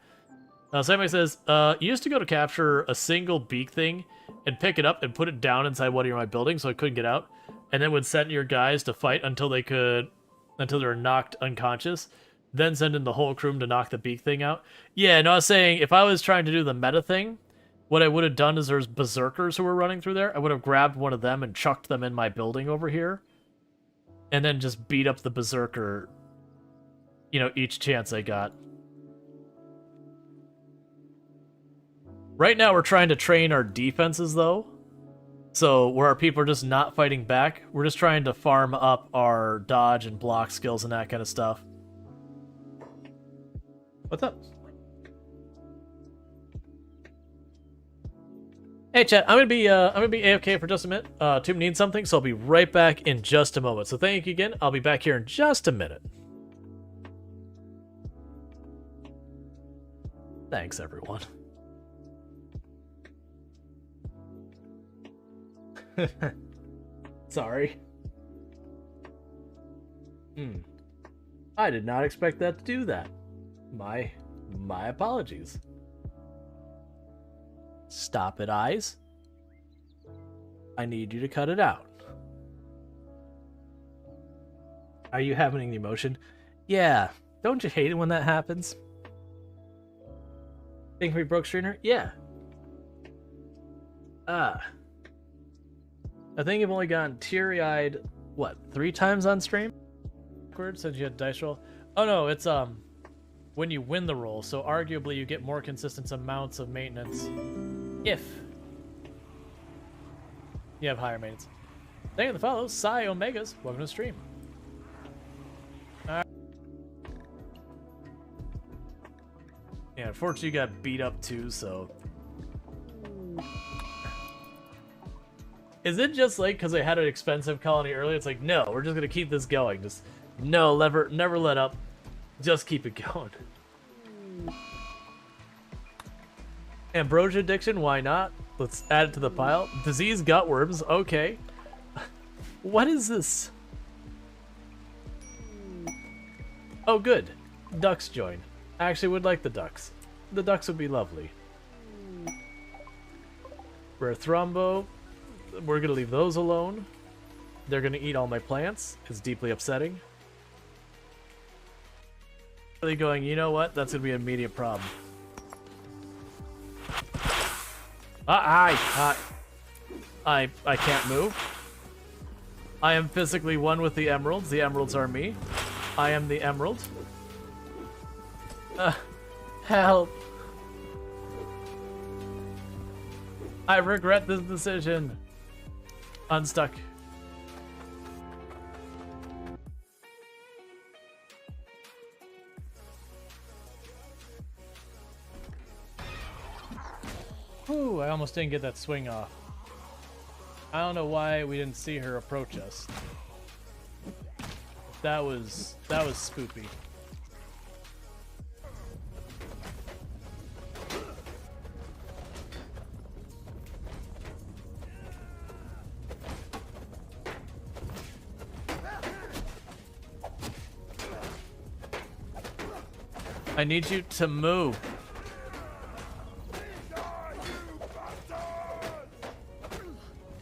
Somebody says, you used to go to capture a single beak thing and pick it up and put it down inside one of my buildings so I couldn't get out, and then would send your guys to fight until they were knocked unconscious, then send in the whole crew to knock the beak thing out. Yeah, no, I was saying, if I was trying to do the meta thing, what I would have done is there's berserkers who were running through there. I would have grabbed one of them and chucked them in my building over here, and then just beat up the berserker, each chance I got. Right now, we're trying to train our defenses, though. So, where our people are just not fighting back, we're just trying to farm up our dodge and block skills and that kind of stuff. What's up? Hey, chat. I'm gonna be AFK for just a minute. Tomb needs something, so I'll be right back in just a moment. So thank you again. I'll be back here in just a minute. Thanks, everyone. Sorry. I did not expect that to do that. My apologies. Stop it, eyes. I need you to cut it out. Are you having an emotion? Yeah. Don't you hate it when that happens? Think we broke Strainer? Yeah. I think you've only gotten teary-eyed, 3 times on stream? Since you had dice roll? Oh no, it's when you win the roll, so arguably you get more consistent amounts of maintenance if you have higher maintenance. Thank you for the follow, Psy Omegas. Welcome to the stream. Alright. Yeah, unfortunately you got beat up too, so... Is it just like because I had an expensive colony earlier? It's like, no, we're just gonna keep this going. Just no, never let up. Just keep it going. Ambrosia addiction, why not? Let's add it to the pile. Disease gutworms, okay. What is this? Oh, good. Ducks join. I actually would like the ducks. The ducks would be lovely. Rare thrombo. We're gonna leave those alone. They're gonna eat all my plants. It's deeply upsetting. Really going, you know what? That's gonna be an immediate problem. I can't move. I am physically one with the emeralds. The emeralds are me. I am the emerald. Help. I regret this decision. Unstuck. almost didn't get that swing off. I don't know why we didn't see her approach us. That was spoopy. I need you to move.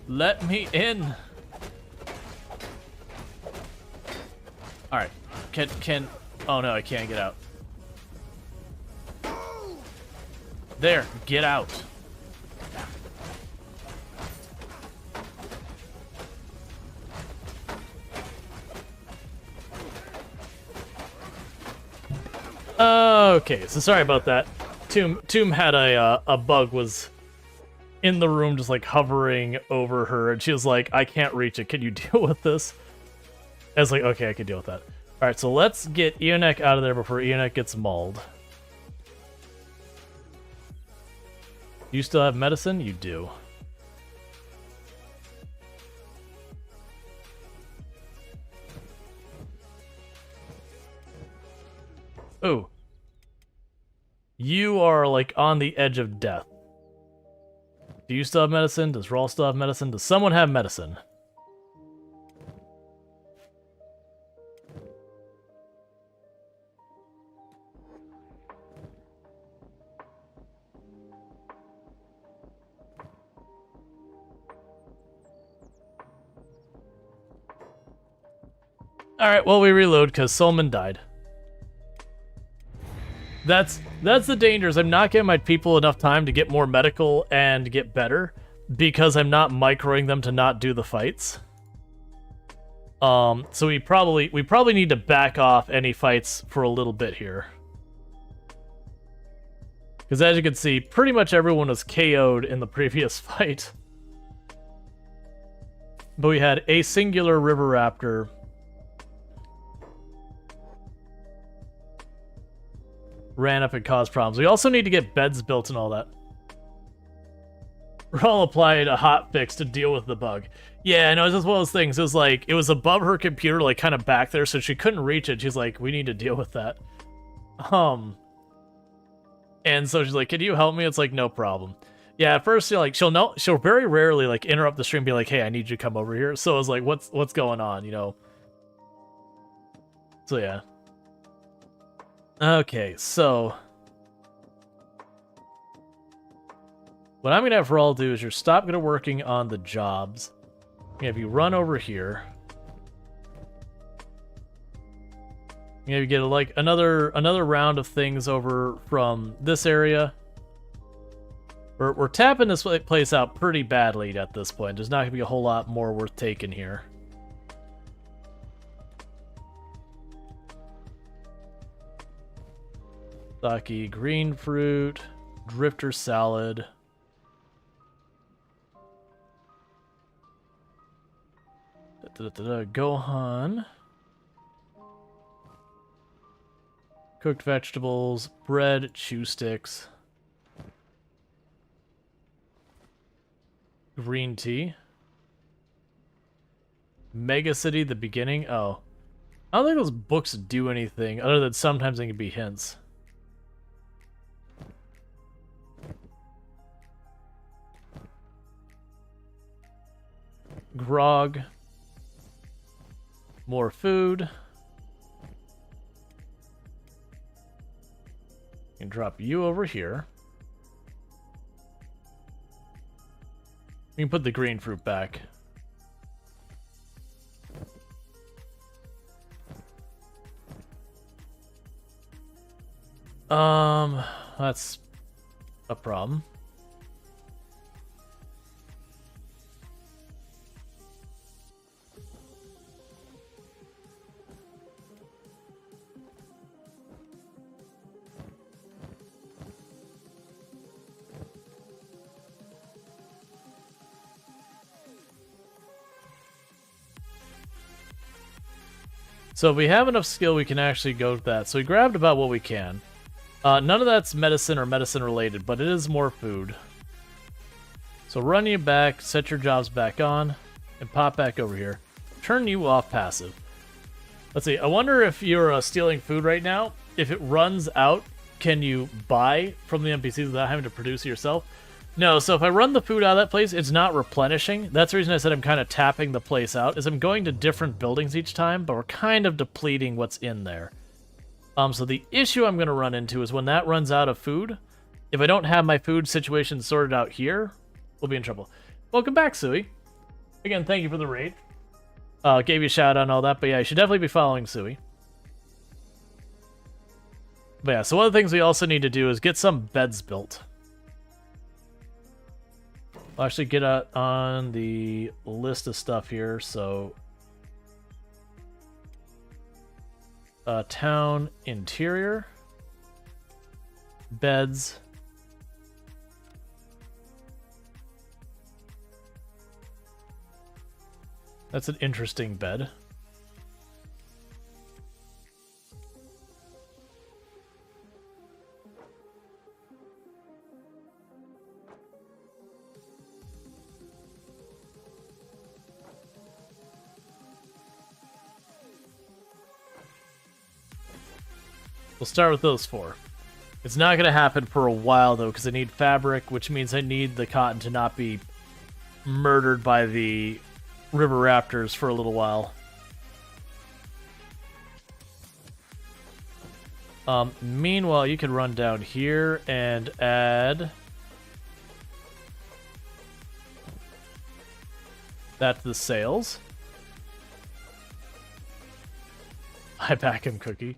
Let me in. All right. Can oh no, I can't get out. There, get out. Okay, so sorry about that. Tomb had a bug was in the room just like hovering over her, and she was like, I can't reach it. Can you deal with this? I was like, okay, I can deal with that. Alright, so let's get Ionek out of there before Ionek gets mauled. You still have medicine? You do. Ooh. You are like on the edge of death. Do you still have medicine? Does Rual still have medicine? Does someone have medicine? Alright, well, we reload because Solomon died. That's the dangers. I'm not giving my people enough time to get more medical and get better because I'm not microing them to not do the fights. So we probably need to back off any fights for a little bit here. Because as you can see, pretty much everyone was KO'd in the previous fight. But we had a singular River Raptor. Ran up and caused problems. We also need to get beds built and all that. Rual applied a hot fix to deal with the bug. Yeah, no, it's just one of those things. It was like, it was above her computer, like kind of back there, so she couldn't reach it. She's like, we need to deal with that. And so she's like, can you help me? It's like, no problem. Yeah, at first, like, she'll very rarely like interrupt the stream and be like, hey, I need you to come over here. So I was like, what's going on, you know? So yeah. Okay, so what I'm gonna have Rual do is you're stop working on the jobs. If you run over here, you get like another round of things over from this area. We're tapping this place out pretty badly at this point. There's not gonna be a whole lot more worth taking here. Sake, green fruit, drifter salad. Gohan. Cooked vegetables, bread, chew sticks. Green tea. Mega City, the beginning. Oh. I don't think those books do anything other than sometimes they can be hints. Grog. More food. And drop you over here. We can put the green fruit back. That's a problem. So if we have enough skill, we can actually go with that. So we grabbed about what we can. None of that's medicine or medicine related, but it is more food. So run you back, set your jobs back on, and pop back over here. Turn you off passive. Let's see, I wonder if you're stealing food right now. If it runs out, can you buy from the NPCs without having to produce it yourself? No, so if I run the food out of that place, it's not replenishing. That's the reason I said I'm kind of tapping the place out, is I'm going to different buildings each time, but we're kind of depleting what's in there. So the issue I'm going to run into is when that runs out of food, if I don't have my food situation sorted out here, we'll be in trouble. Welcome back, Sui. Again, thank you for the raid. Gave you a shout out and all that, but yeah, you should definitely be following Sui. But yeah, so one of the things we also need to do is get some beds built. I'll actually get on the list of stuff here, so... town interior. Beds. That's an interesting bed. We'll start with those 4. It's not going to happen for a while, though, because I need fabric, which means I need the cotton to not be murdered by the river raptors for a little while. Meanwhile, you can run down here and add that to the sails. I back him, Cookie.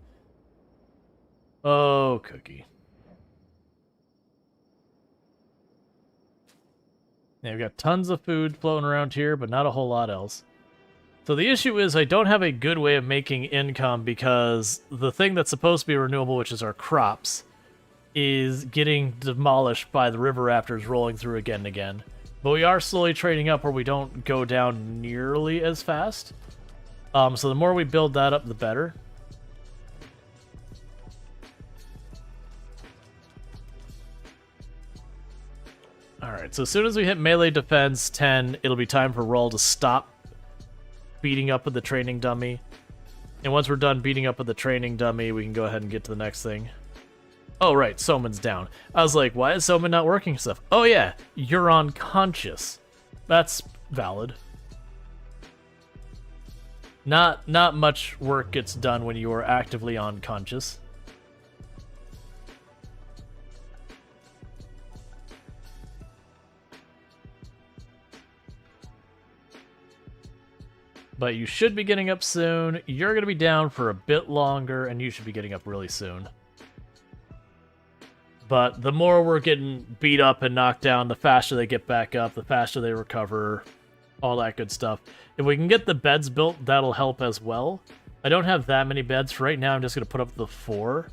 Oh, Cookie. Yeah, we've got tons of food floating around here, but not a whole lot else. So the issue is I don't have a good way of making income because the thing that's supposed to be renewable, which is our crops, is getting demolished by the river raptors rolling through again and again. But we are slowly trading up where we don't go down nearly as fast. So the more we build that up, the better. Alright, so as soon as we hit melee defense 10, it'll be time for Rual to stop beating up with the training dummy. And once we're done beating up with the training dummy, we can go ahead and get to the next thing. Oh, right, Soman's down. I was like, why is Soman not working stuff? Oh, yeah, you're unconscious. That's valid. Not much work gets done when you are actively unconscious. But you should be getting up soon. You're going to be down for a bit longer, and you should be getting up really soon. But the more we're getting beat up and knocked down, the faster they get back up, the faster they recover, all that good stuff. If we can get the beds built, that'll help as well. I don't have that many beds. For right now, I'm just going to put up the 4.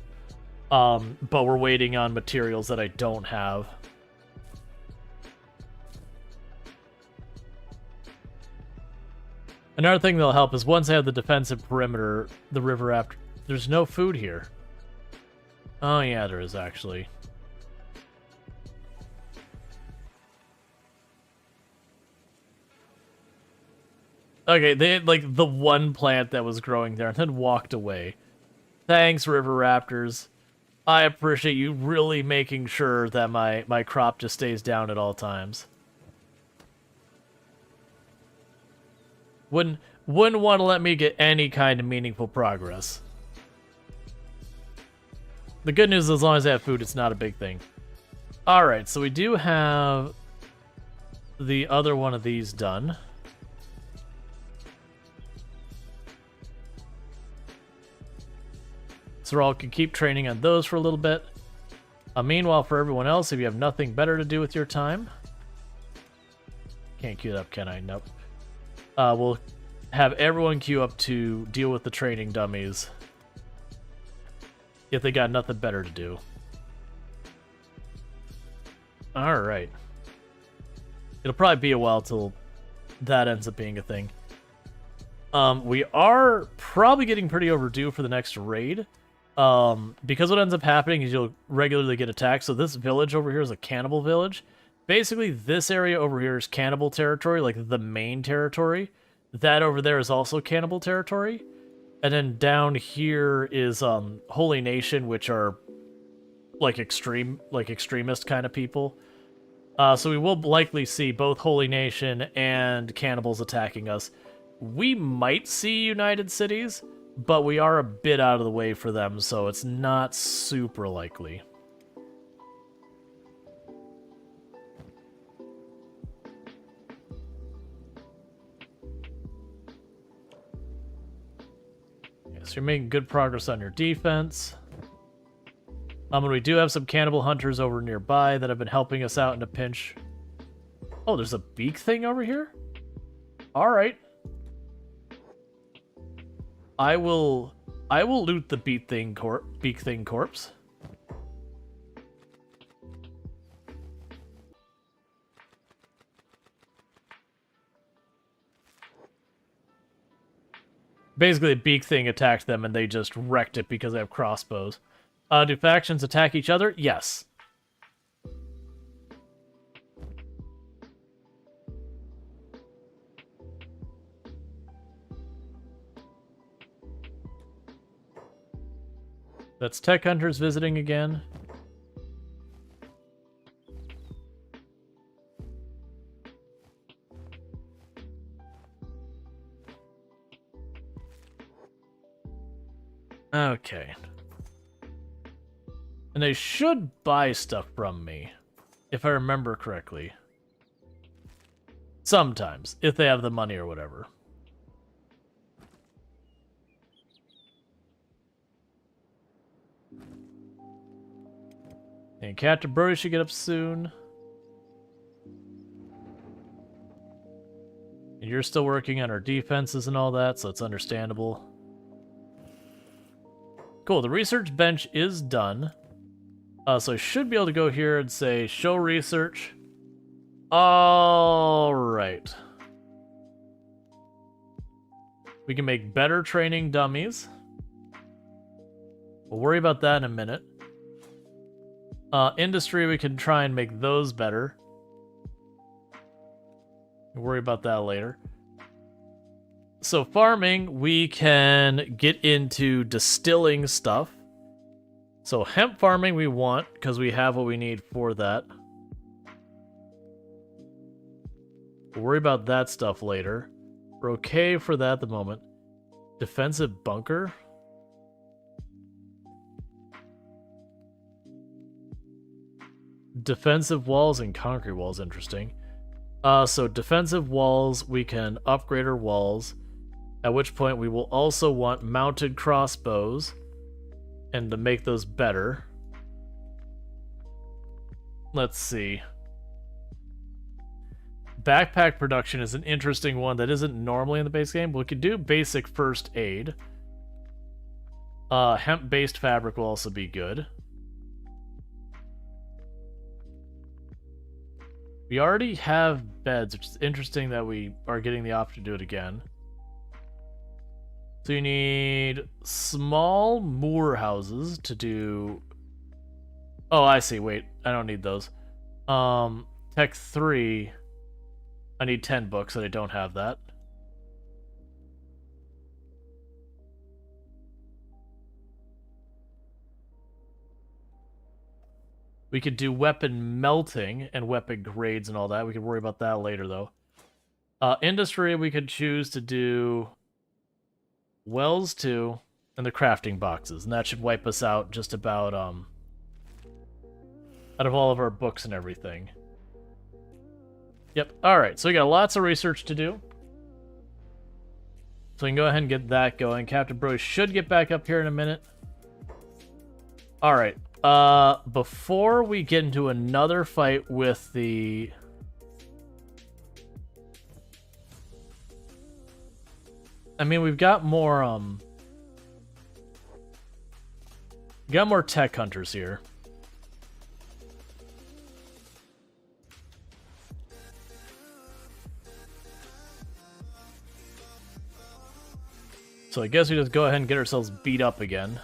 But we're waiting on materials that I don't have. Another thing that'll help is once I have the defensive perimeter, the river after... There's no food here. Oh yeah, there is actually. Okay, they had like the one plant that was growing there and then walked away. Thanks, river raptors. I appreciate you really making sure that my crop just stays down at all times. Wouldn't want to let me get any kind of meaningful progress. The good news is as long as I have food, it's not a big thing. Alright, so we do have the other one of these done. So Rual can keep training on those for a little bit. Meanwhile, for everyone else, if you have nothing better to do with your time... Can't queue it up, can I? Nope. We'll have everyone queue up to deal with the training dummies if they got nothing better to do. Alright. It'll probably be a while till that ends up being a thing. We are probably getting pretty overdue for the next raid. Because what ends up happening is you'll regularly get attacked. So this village over here is a cannibal village. basically this area over here is cannibal territory, like the main territory. That over there is also cannibal territory. And then down here is Holy Nation, which are like extremist kind of people. So we will likely see both Holy Nation and cannibals attacking us. We might see United Cities, but we are a bit out of the way for them, so it's not super likely. So you're making good progress on your defense. And we do have some cannibal hunters over nearby that have been helping us out in a pinch. Oh, there's a beak thing over here? Alright. I will loot the beak thing corpse. Basically, a beak thing attacked them and they just wrecked it because they have crossbows. Do factions attack each other? Yes. That's tech hunters visiting again. Okay. And they should buy stuff from me, if I remember correctly. Sometimes, if they have the money or whatever. And Captain Brody should get up soon. And you're still working on our defenses and all that, so it's understandable. Cool, the research bench is done. So I should be able to go here and say, show research. Alright. We can make better training dummies. We'll worry about that in a minute. Industry, we can try and make those better. We'll worry about that later. So farming, we can get into distilling stuff. So hemp farming we want, because we have what we need for that. We'll worry about that stuff later. We're okay for that at the moment. Defensive bunker? Defensive walls and concrete walls, interesting. So defensive walls, we can upgrade our walls. At which point we will also want mounted crossbows. And to make those better. Let's see. Backpack production is an interesting one that isn't normally in the base game. We could do basic first aid. Hemp-based fabric will also be good. We already have beds, which is interesting that we are getting the option to do it again. So you need small moor houses to do... Oh, I see. Wait, I don't need those. Tech 3. I need 10 books, and I don't have that. We could do weapon melting and weapon grades and all that. We could worry about that later, though. Industry, we could choose to do wells 2 and the crafting boxes, and that should wipe us out just about out of all of our books and everything. Yep. Alright, so we got lots of research to do. So we can go ahead and get that going. Captain Bro should get back up here in a minute. Alright. Before we get into another fight with the... I mean, we've got more, got more tech hunters here. So I guess we just go ahead and get ourselves beat up again.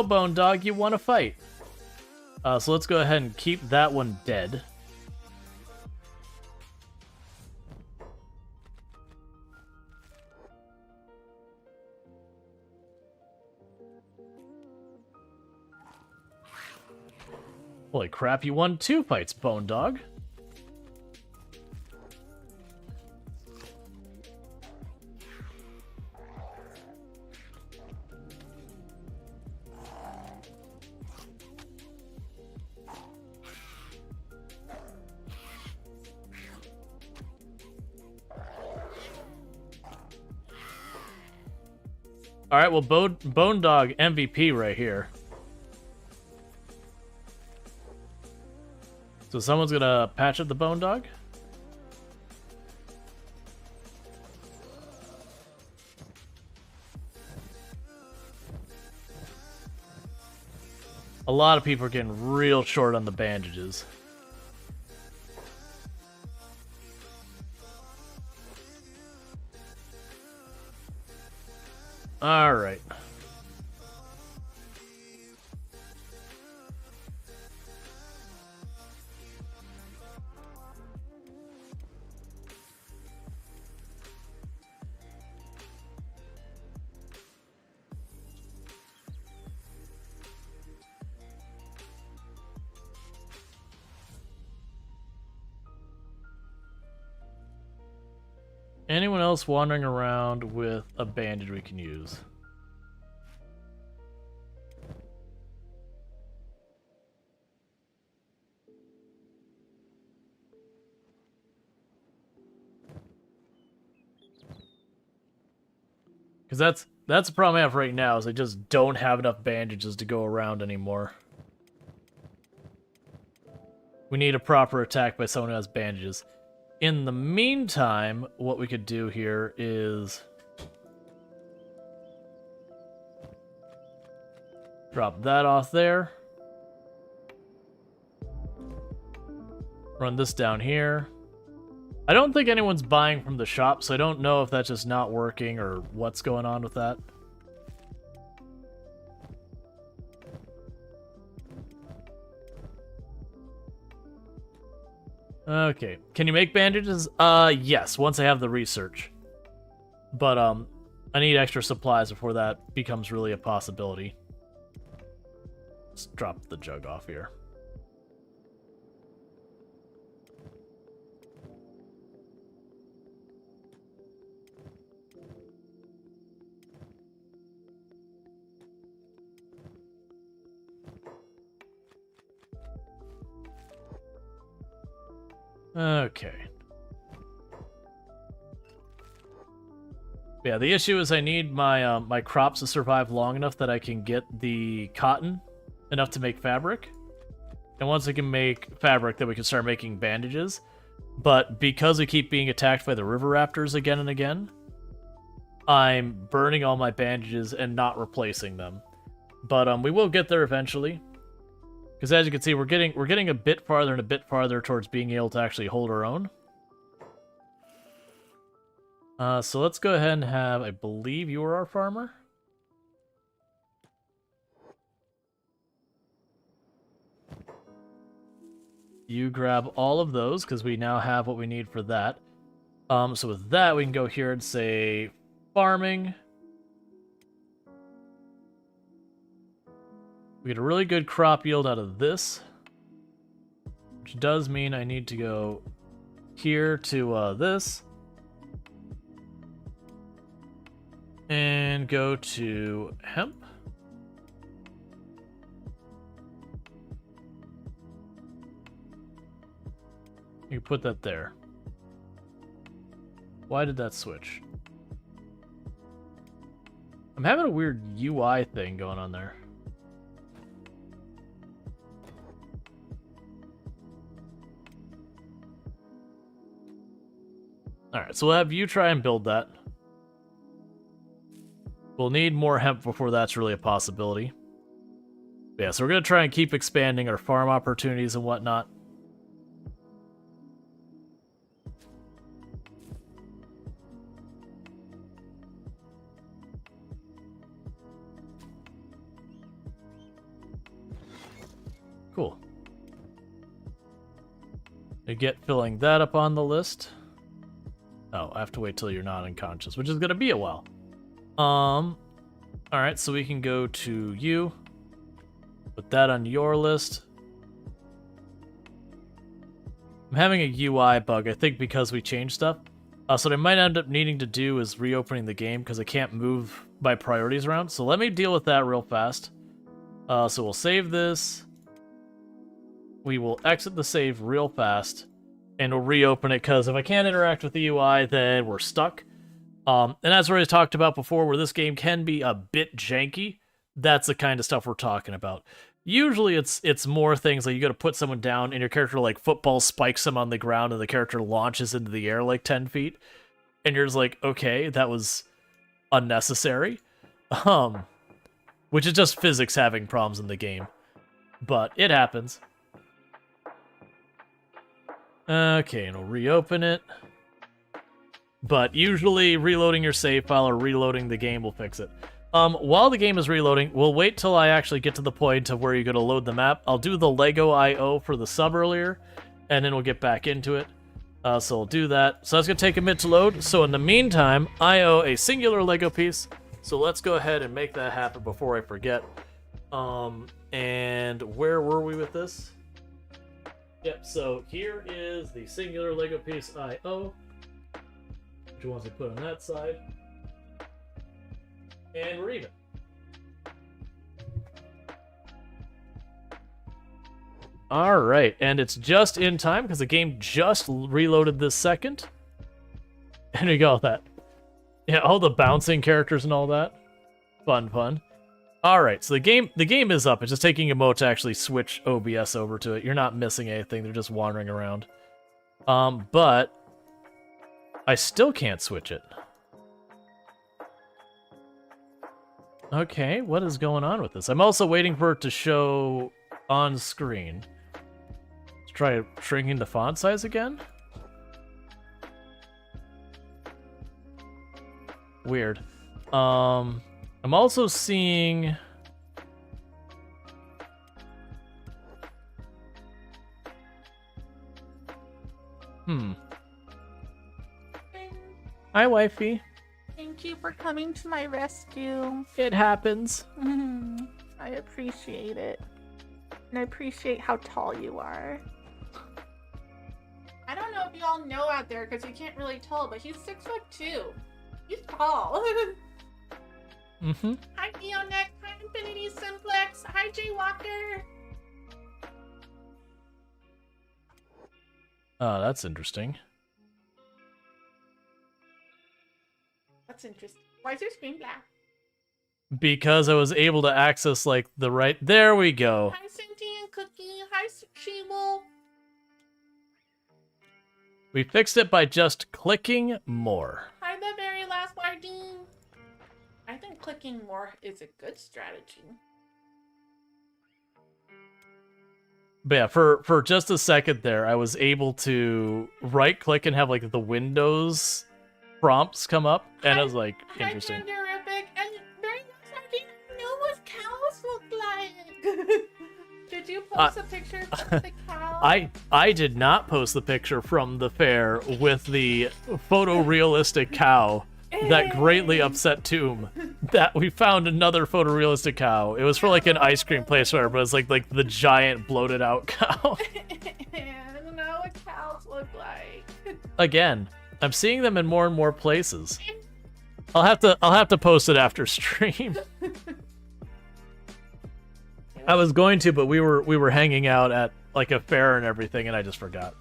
go, Bone Dog. You want to fight. So let's go ahead and keep that one dead. Holy crap, you won 2 fights, Bone Dog. Alright, well, Bone Dog MVP right here. So someone's gonna patch up the Bone Dog? A lot of people are getting real short on the bandages. Alright. Anyone else wandering around with a bandage we can use? Because that's the problem I have right now, is I just don't have enough bandages to go around anymore. We need a proper attack by someone who has bandages. In the meantime, what we could do here is drop that off there. Run this down here. I don't think anyone's buying from the shop, so I don't know if that's just not working or what's going on with that. Okay. Can you make bandages? Yes, once I have the research. But, I need extra supplies before that becomes really a possibility. Let's drop the jug off here. Okay. Yeah, the issue is I need my my crops to survive long enough that I can get the cotton enough to make fabric. And once I can make fabric, then we can start making bandages. But because we keep being attacked by the river raptors again and again, I'm burning all my bandages and not replacing them. But we will get there eventually. Because as you can see, we're getting a bit farther and a bit farther towards being able to actually hold our own. So let's go ahead and have, I believe you are our farmer. You grab all of those, because we now have what we need for that. So with that, we can go here and say farming. We get a really good crop yield out of this, which does mean I need to go here to this, and go to hemp. You can put that there. Why did that switch? I'm having a weird UI thing going on there. Alright, so we'll have you try and build that. We'll need more hemp before that's really a possibility. But yeah, so we're going to try and keep expanding our farm opportunities and whatnot. Cool. You get filling that up on the list. Oh, I have to wait till you're not unconscious, which is gonna be a while. Alright, so we can go to you. Put that on your list. I'm having a UI bug, I think because we changed stuff. So what I might end up needing to do is reopening the game because I can't move my priorities around. So let me deal with that real fast. So we'll save this. We will exit the save real fast. And we'll reopen it because if I can't interact with the UI, then we're stuck. And as we already talked about before, where this game can be a bit janky, that's the kind of stuff we're talking about. Usually it's more things like you got to put someone down and your character like football spikes them on the ground and the character launches into the air like 10 feet. And you're just like, okay, that was unnecessary. Which is just physics having problems in the game. But it happens. Okay, and we'll reopen it. But usually reloading your save file or reloading the game will fix it. While the game is reloading, we'll wait till I actually get to the point of where you're going to load the map. I'll do the Lego I.O. for the sub earlier, and then we'll get back into it. So we'll do that. So that's going to take a minute to load. So in the meantime, I owe a singular Lego piece. So let's go ahead and make that happen before I forget. And where were we with this? Yep, so here is the singular Lego piece I.O. which ones we put on that side. And we're even. Alright, and it's just in time because the game just reloaded this second. And we got that. Yeah, all the bouncing characters and all that. Fun. Alright, so the game is up. It's just taking a moment to actually switch OBS over to it. You're not missing anything, they're just wandering around. But I still can't switch it. Okay, what is going on with this? I'm also waiting for it to show on screen. Let's try shrinking the font size again. Weird. I'm also seeing... Hi, wifey. Thank you for coming to my rescue. It happens. I appreciate it. And I appreciate how tall you are. I don't know if you all know out there because you can't really tell, but he's 6'2". He's tall. Hi, Neoneck. Hi, Infinity Simplex. Hi, Jay Walker. Oh, that's interesting. That's interesting. Why is your screen black? Because I was able to access, like, the right... There we go. Hi, Sentient Cookie. Hi, Sheeble. We fixed it by just clicking more. Hi, the very last Wardine. I think clicking more is a good strategy. But yeah, for just a second there, I was able to right-click and have, like, the Windows prompts come up, and I was like, interesting. Hi, Terrific, and very nice, I didn't know what cows look like. Did you post a picture of the cow? I did not post the picture from the fair with the photorealistic cow that greatly upset Tomb. That we found another photorealistic cow. It was for like an ice cream place where, but it's like the giant bloated out cow. I don't know what cows look like. Again, I'm seeing them in more and more places. I'll have to post it after stream. I was going to, but we were hanging out at like a fair and everything, and I just forgot.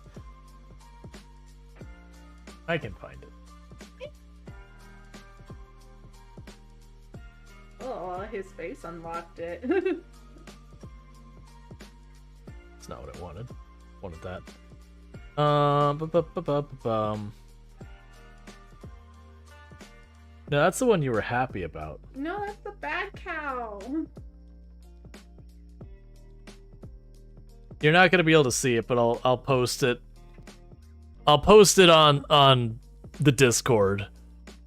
I can find it. Oh, his face unlocked it. It's not what I wanted. Wanted that. No, that's the one you were happy about. No, that's the bad cow. You're not gonna be able to see it, but I'll post it. I'll post it on the Discord.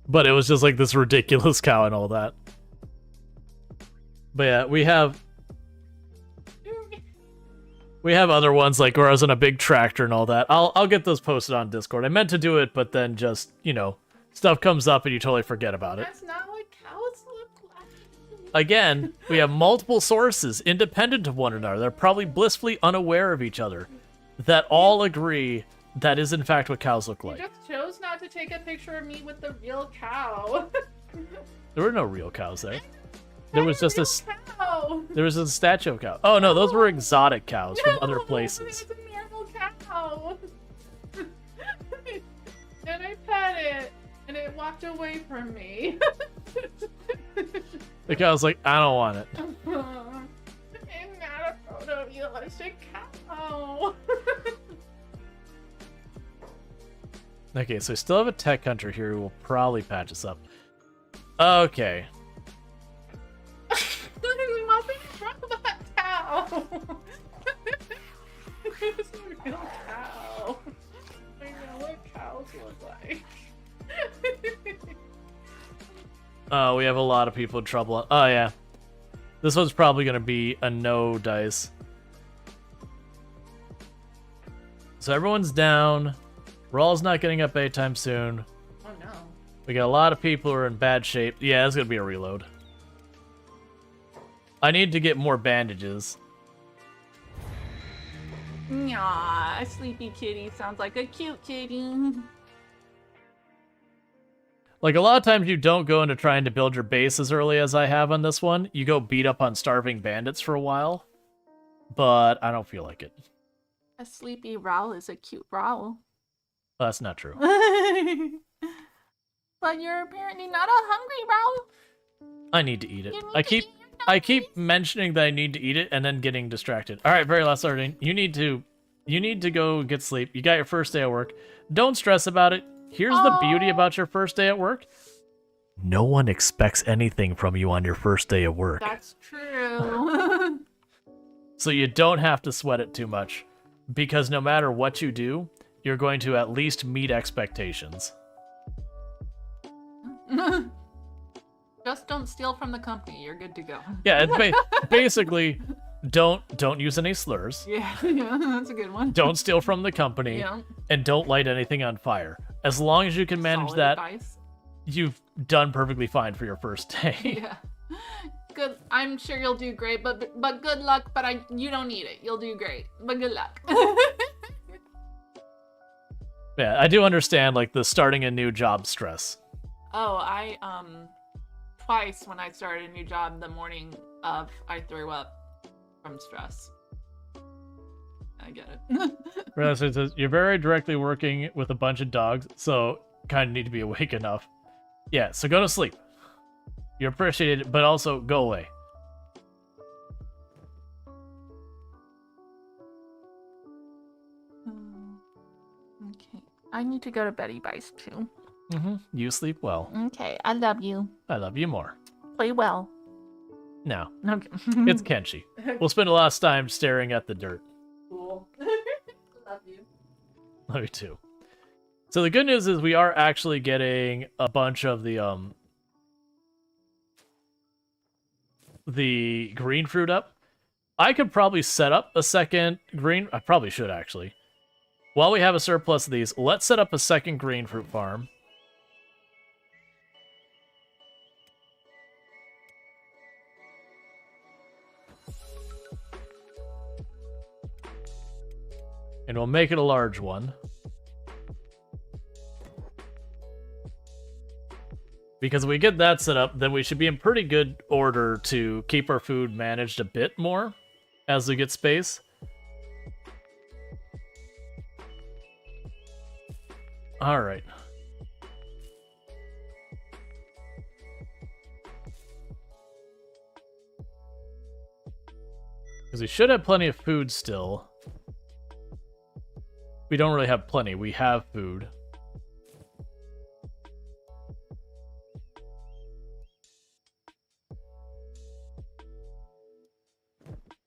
But it was just like this ridiculous cow and all that. But yeah, we have We have other ones like where I was in a big tractor and all that. I'll get those posted on Discord. I meant to do it, but then just, you know, stuff comes up and you totally forget about it. That's not what cows look like. Again, we have multiple sources independent of one another. They're probably blissfully unaware of each other that all agree that is in fact what cows look You like. just chose not to take a picture of me with the real cow. There were no real cows there. There was just a cow. there was a statue of a cow. Oh no, those were exotic cows from other No, places. It's a normal cow. And I pet it, and it walked away from me. The cow's like, I don't want it. I'm not a photorealistic cow. Okay, so we still have a tech hunter here who will probably patch us up. Okay. We must be from that cow. It's a real cow. I know what cows look like. Oh, we have a lot of people in trouble. Oh, yeah. This one's probably going to be a no dice. So everyone's down. Rual's not getting up anytime soon. Oh no. We got a lot of people who are in bad shape. Yeah, it's going to be a reload. I need to get more bandages. Nyah, a sleepy kitty sounds like a cute kitty. Like, a lot of times you don't go into trying to build your base as early as I have on this one. You go beat up on starving bandits for a while. But I don't feel like it. A sleepy Rual is a cute Rual. That's not true. But you're apparently not a hungry Rual. I need to eat it. You need I to keep eat your I keep mentioning that I need to eat it and then getting distracted. All right, very last learning. You need to go get sleep. You got your first day at work. Don't stress about it. Here's the beauty about your first day at work. No one expects anything from you on your first day at work. That's true. So you don't have to sweat it too much, because no matter what you do, you're going to at least meet expectations. Just don't steal from the company. You're good to go. Yeah, it's basically don't use any slurs. Yeah, that's a good one. Don't steal from the company, Yeah. and don't light anything on fire. As long as you can manage Solid that, advice. you've done perfectly fine for your first day. Yeah. Good. I'm sure you'll do great, but good luck. But you don't need it. You'll do great, but good luck. Yeah, I do understand like the starting a new job stress. Oh, I twice when I started a new job, the morning of, I threw up from stress. I get it. Right, so it says, you're very directly working with a bunch of dogs, so kind of need to be awake enough. Yeah, so go to sleep. You're appreciated, but also go away. Okay. I need to go to Betty Bice too. You sleep well. Okay. I love you. I love you more. Play well. No, Okay. it's Kenshi. We'll spend a lot of time staring at the dirt. Cool. Love you. Love you too. So the good news is we are actually getting a bunch of the green fruit up. I could probably set up a second green. I probably should actually. While we have a surplus of these, let's set up a second green fruit farm. And we'll make it a large one. Because if we get that set up, then we should be in pretty good order to keep our food managed a bit more as we get space. All right. Because we should have plenty of food still. We don't really have plenty. We have food.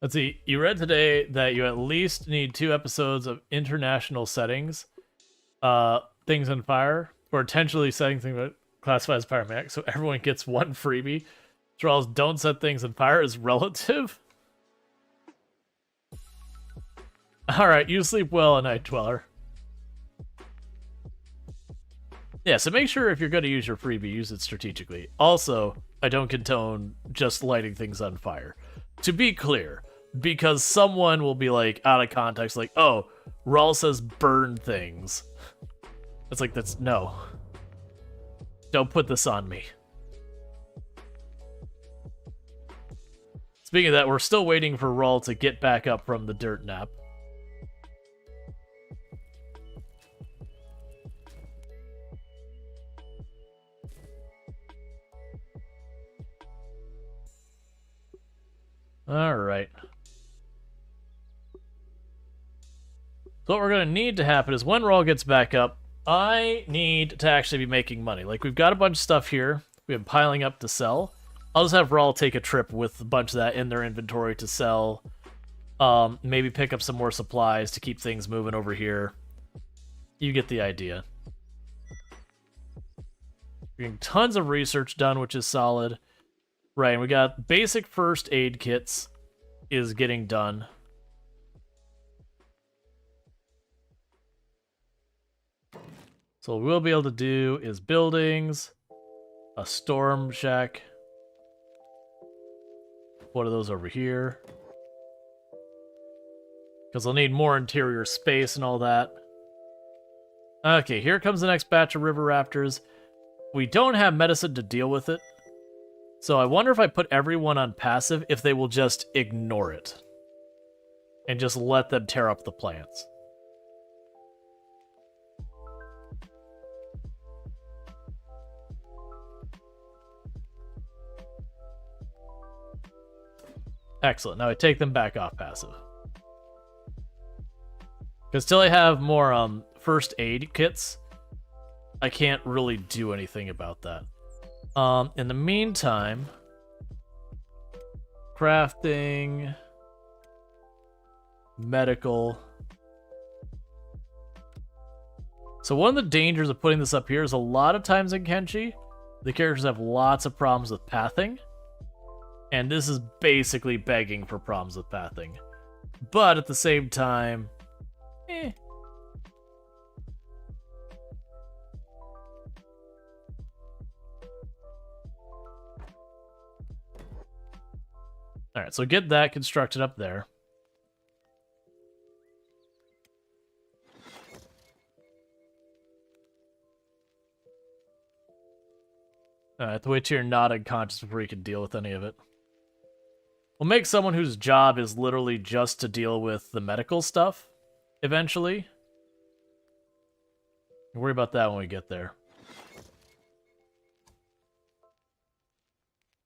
Let's see. You read today that you at least need 2 episodes of international settings, things on fire, or potentially setting things that classify as pyromaniac, so everyone gets 1 freebie. Charles, don't set things on fire is relative. Alright, you sleep well, Night Dweller. Yeah, so make sure if you're going to use your freebie, use it strategically. Also, I don't condone just lighting things on fire. To be clear, because someone will be like, out of context, like, oh, Rual says burn things. It's like, no. Don't put this on me. Speaking of that, we're still waiting for Rual to get back up from the dirt nap. Alright. So what we're going to need to happen is when Rual gets back up, I need to actually be making money. Like, we've got a bunch of stuff here. We've been piling up to sell. I'll just have Rual take a trip with a bunch of that in their inventory to sell. Maybe pick up some more supplies to keep things moving over here. You get the idea. We're getting tons of research done, which is solid. Right, and we got basic first aid kits is getting done. So what we'll be able to do is buildings, a storm shack. One of those over here. Because I'll need more interior space and all that. Okay, here comes the next batch of river raptors. We don't have medicine to deal with it. So I wonder if I put everyone on passive, if they will just ignore it. And just let them tear up the plants. Excellent. Now I take them back off passive. Because till I have more first aid kits, I can't really do anything about that. In the meantime, crafting, medical. So one of the dangers of putting this up here is a lot of times in Kenshi, the characters have lots of problems with pathing. And this is basically begging for problems with pathing. But at the same time, Alright, so get that constructed up there. Alright, I have to wait till you're not unconscious before you can deal with any of it. We'll make someone whose job is literally just to deal with the medical stuff, eventually. We'll worry about that when we get there.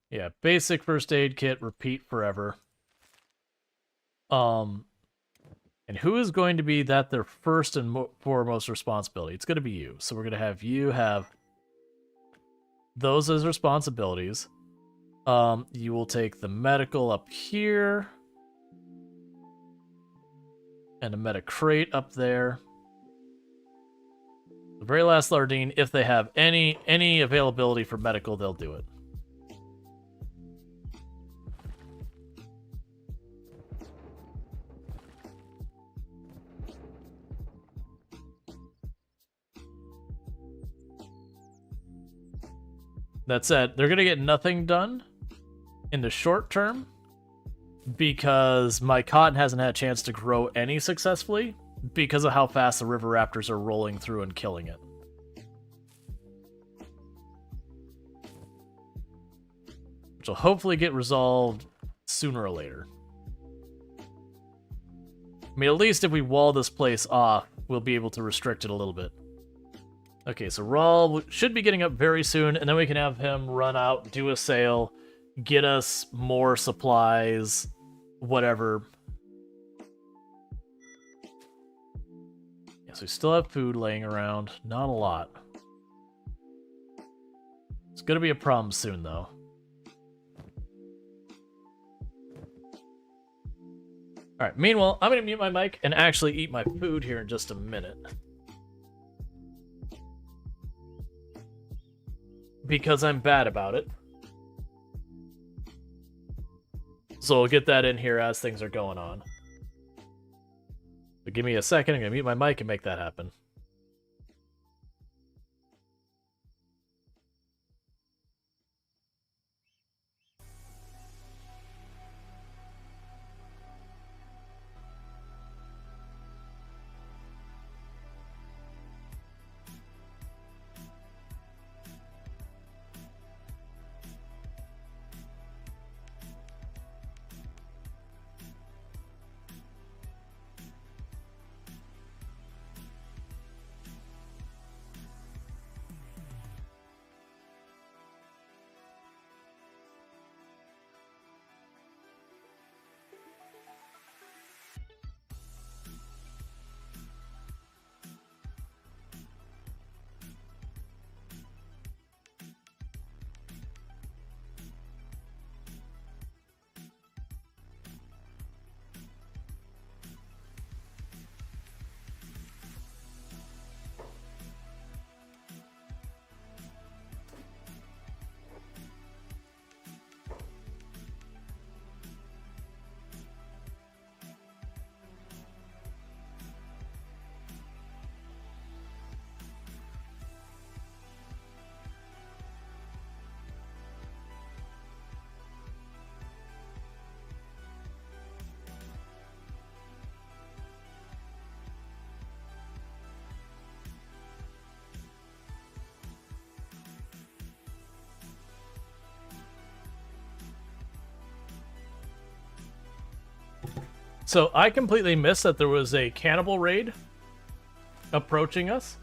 Yeah, basic first aid kit, repeat forever. And who is going to be their first and foremost responsibility? It's going to be you. So we're going to have you have those as responsibilities. You will take the medical up here. And a meta crate up there. The very last Lardine, if they have any availability for medical, they'll do it. That said, they're going to get nothing done in the short term because my cotton hasn't had a chance to grow any successfully because of how fast the river raptors are rolling through and killing it. Which will hopefully get resolved sooner or later. I mean, at least if we wall this place off, we'll be able to restrict it a little bit. Okay, so Rual should be getting up very soon, and then we can have him run out, do a sale, get us more supplies, whatever. Yes, we still have food laying around. Not a lot. It's going to be a problem soon, though. Alright, meanwhile, I'm going to mute my mic and actually eat my food here in just a minute. Because I'm bad about it. So we'll get that in here as things are going on. But give me a second, I'm going to mute my mic and make that happen. So I completely missed that there was a cannibal raid approaching us.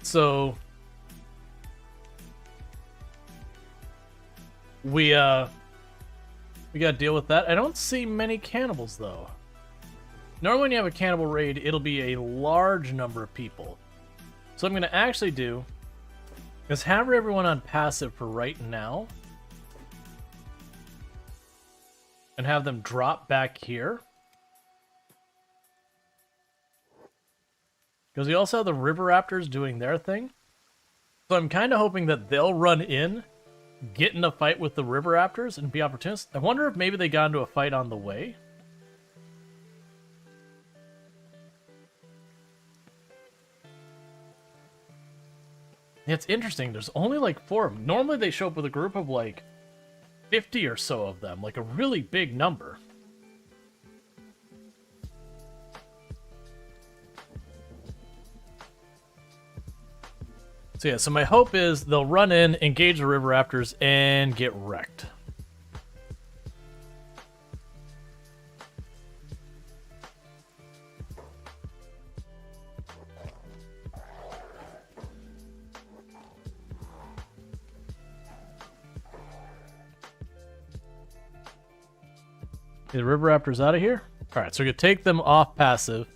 So we gotta deal with that. I don't see many cannibals though. Normally when you have a cannibal raid, it'll be a large number of people. So what I'm gonna actually do is have everyone on passive for right now. And have them drop back here. Because we also have the River Raptors doing their thing. So I'm kind of hoping that they'll run in, get in a fight with the River Raptors, and be opportunists. I wonder if maybe they got into a fight on the way. Yeah, it's interesting. There's only like 4 of them. Normally they show up with a group of like 50 or so of them, like a really big number. So yeah, so my hope is they'll run in, engage the River Raptors, and get wrecked. Get the River Raptors out of here. Alright, so we're going to take them off passive.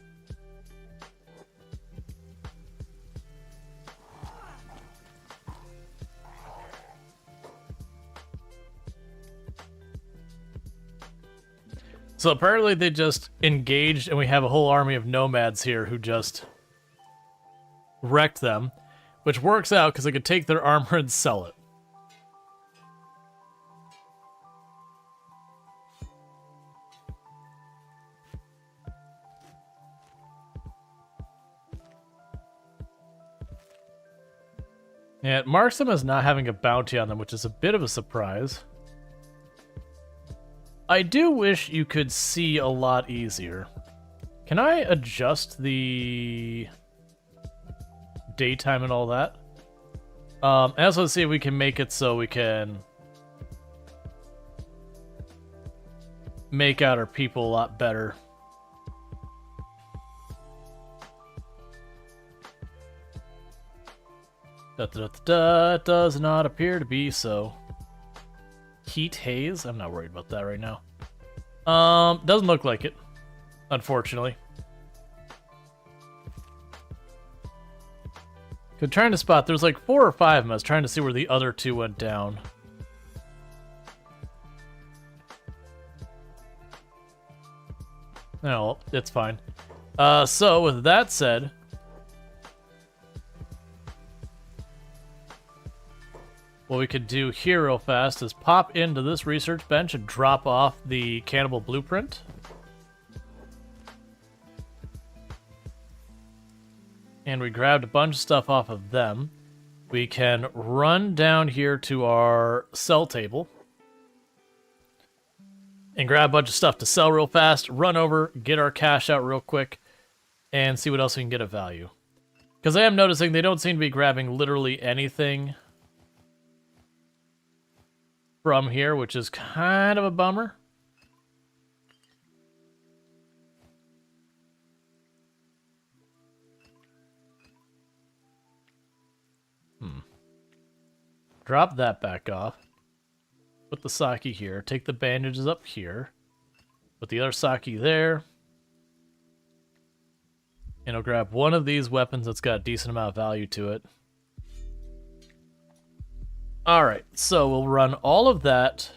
So apparently they just engaged and we have a whole army of nomads here who just wrecked them. Which works out because they could take their armor and sell it. Yeah, it marks them as not having a bounty on them, which is a bit of a surprise. I do wish you could see a lot easier. Can I adjust the daytime and all that? As let's see if we can make it so we can make out our people a lot better. It does not appear to be so. Heat haze? I'm not worried about that right now. Doesn't look like it, unfortunately. Good, trying to spot. There's like 4 or 5 of them. I was trying to see where the other 2 went down. No, it's fine. So with that said, what we could do here real fast is pop into this research bench and drop off the cannibal blueprint. And we grabbed a bunch of stuff off of them. We can run down here to our sell table and grab a bunch of stuff to sell real fast, run over, get our cash out real quick, and see what else we can get of value. Because I am noticing they don't seem to be grabbing literally anything from here, which is kind of a bummer. Drop that back off. Put the sake here. Take the bandages up here. Put the other sake there. And I'll grab one of these weapons that's got a decent amount of value to it. Alright, so we'll run all of that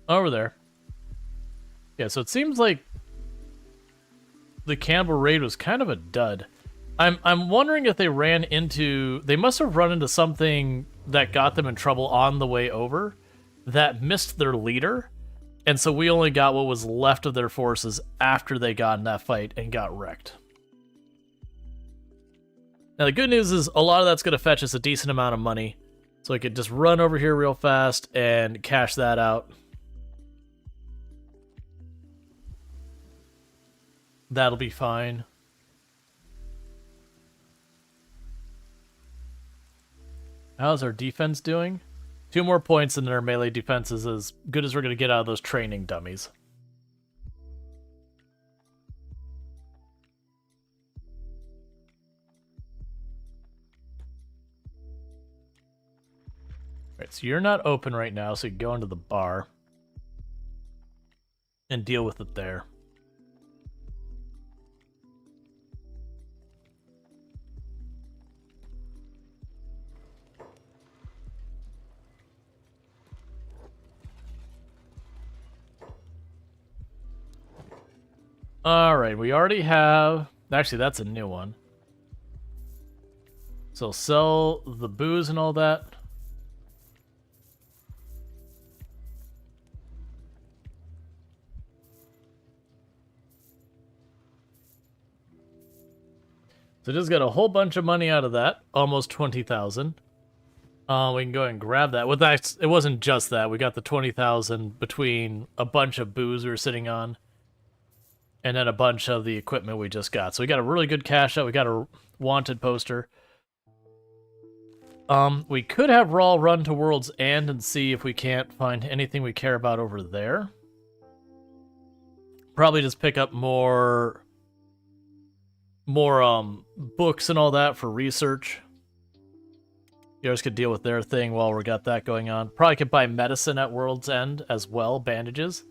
over there. Yeah, so it seems like the cannibal raid was kind of a dud. I'm wondering if they ran into... They must have run into something that got them in trouble on the way over that missed their leader. And so we only got what was left of their forces after they got in that fight and got wrecked. Now the good news is a lot of that's going to fetch us a decent amount of money. So I could just run over here real fast and cash that out. That'll be fine. How's our defense doing? 2 more points and then our melee defense is as good as we're going to get out of those training dummies. Alright, so you're not open right now, so you can go into the bar and deal with it there. Alright, we already have... Actually, that's a new one. So sell the booze and all that. So just got a whole bunch of money out of that. Almost 20,000. We can go ahead and grab that. Well, it wasn't just that. We got the 20,000 between a bunch of booze we were sitting on. And then a bunch of the equipment we just got. So we got a really good cash out. We got a wanted poster. We could have Rual run to World's End and see if we can't find anything we care about over there. Probably just pick up more books and all that for research. You guys could deal with their thing while we got that going on. Probably could buy medicine at World's End as well, bandages.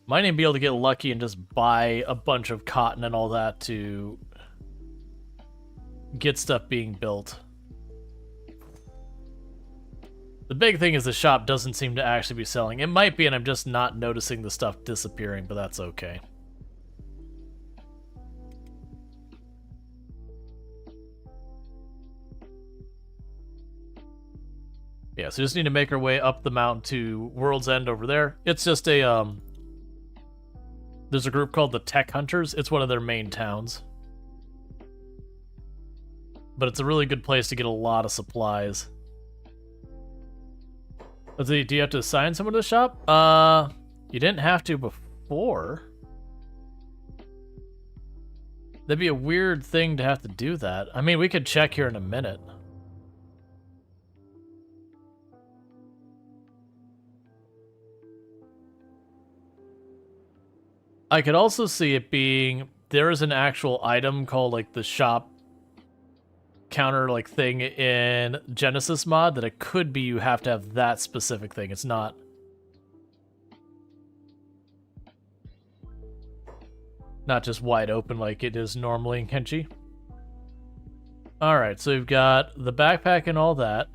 Might even be able to get lucky and just buy a bunch of cotton and all that to get stuff being built. The big thing is the shop doesn't seem to actually be selling. It might be, and I'm just not noticing the stuff disappearing, but that's okay. Yeah, so just need to make our way up the mountain to World's End over there. It's just a, there's a group called the Tech Hunters. It's one of their main towns. But it's a really good place to get a lot of supplies. Let's see, do you have to assign someone to the shop? You didn't have to before. That'd be a weird thing to have to do that. I mean, we could check here in a minute. I could also see it being, there is an actual item called like the shop counter like thing in Genesis mod that it could be you have to have that specific thing. It's not. Not just wide open like it is normally in Kenshi. Alright, so we've got the backpack and all that.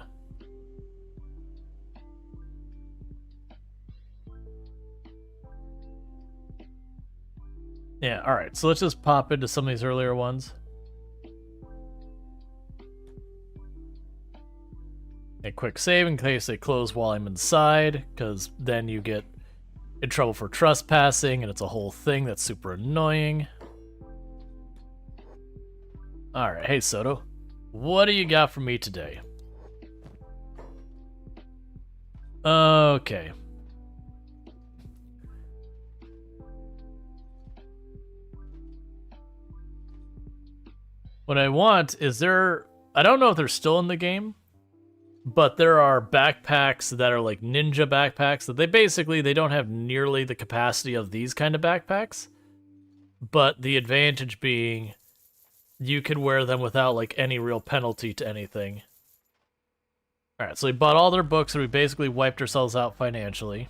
Yeah, alright, so let's just pop into some of these earlier ones. A quick save in case they close while I'm inside, because then you get in trouble for trespassing, and it's a whole thing that's super annoying. Alright, hey Soto. What do you got for me today? Okay. What I want is I don't know if they're still in the game, but there are backpacks that are like ninja backpacks that they don't have nearly the capacity of these kind of backpacks. But the advantage being you could wear them without like any real penalty to anything. Alright, so we bought all their books and we basically wiped ourselves out financially.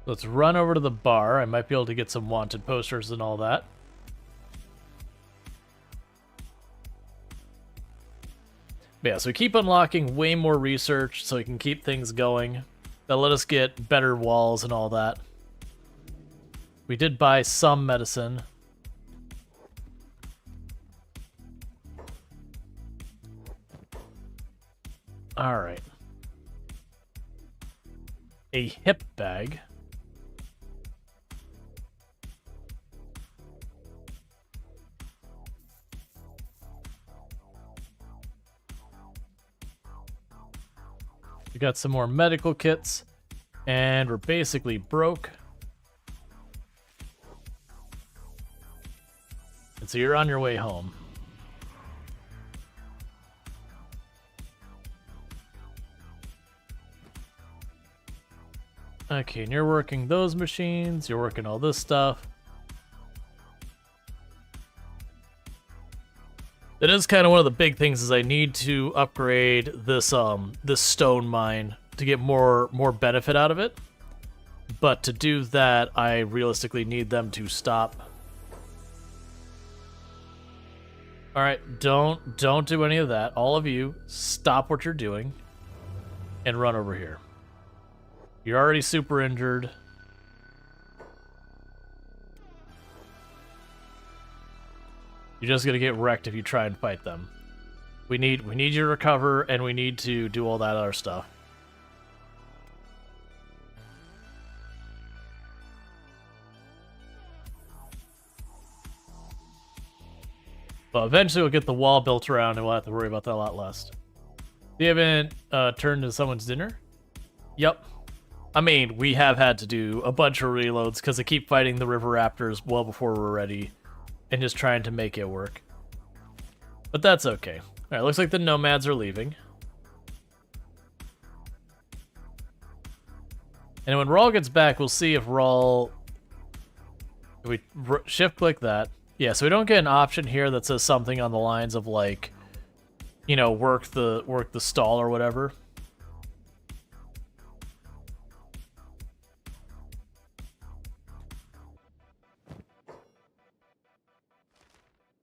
Let's run over to the bar. I might be able to get some wanted posters and all that. But yeah, so we keep unlocking way more research so we can keep things going. That'll let us get better walls and all that. We did buy some medicine. Alright. A hip bag. We got some more medical kits, and we're basically broke. And so you're on your way home. Okay, and you're working those machines, you're working all this stuff. That is kind of one of the big things is I need to upgrade this this stone mine to get more benefit out of it. But to do that, I realistically need them to stop. All right, don't do any of that. All of you, stop what you're doing and run over here. You're already super injured. You're just gonna get wrecked if you try and fight them. We need you to recover, and we need to do all that other stuff. But eventually we'll get the wall built around, and we'll have to worry about that a lot less. You haven't turned to someone's dinner? Yep. I mean, we have had to do a bunch of reloads because they keep fighting the river raptors well before we're ready. And just trying to make it work. But that's okay. Alright, looks like the nomads are leaving. And when Rual gets back, we'll see if Rual... If we shift-click that. Yeah, so we don't get an option here that says something on the lines of, like, you know, work the stall or whatever.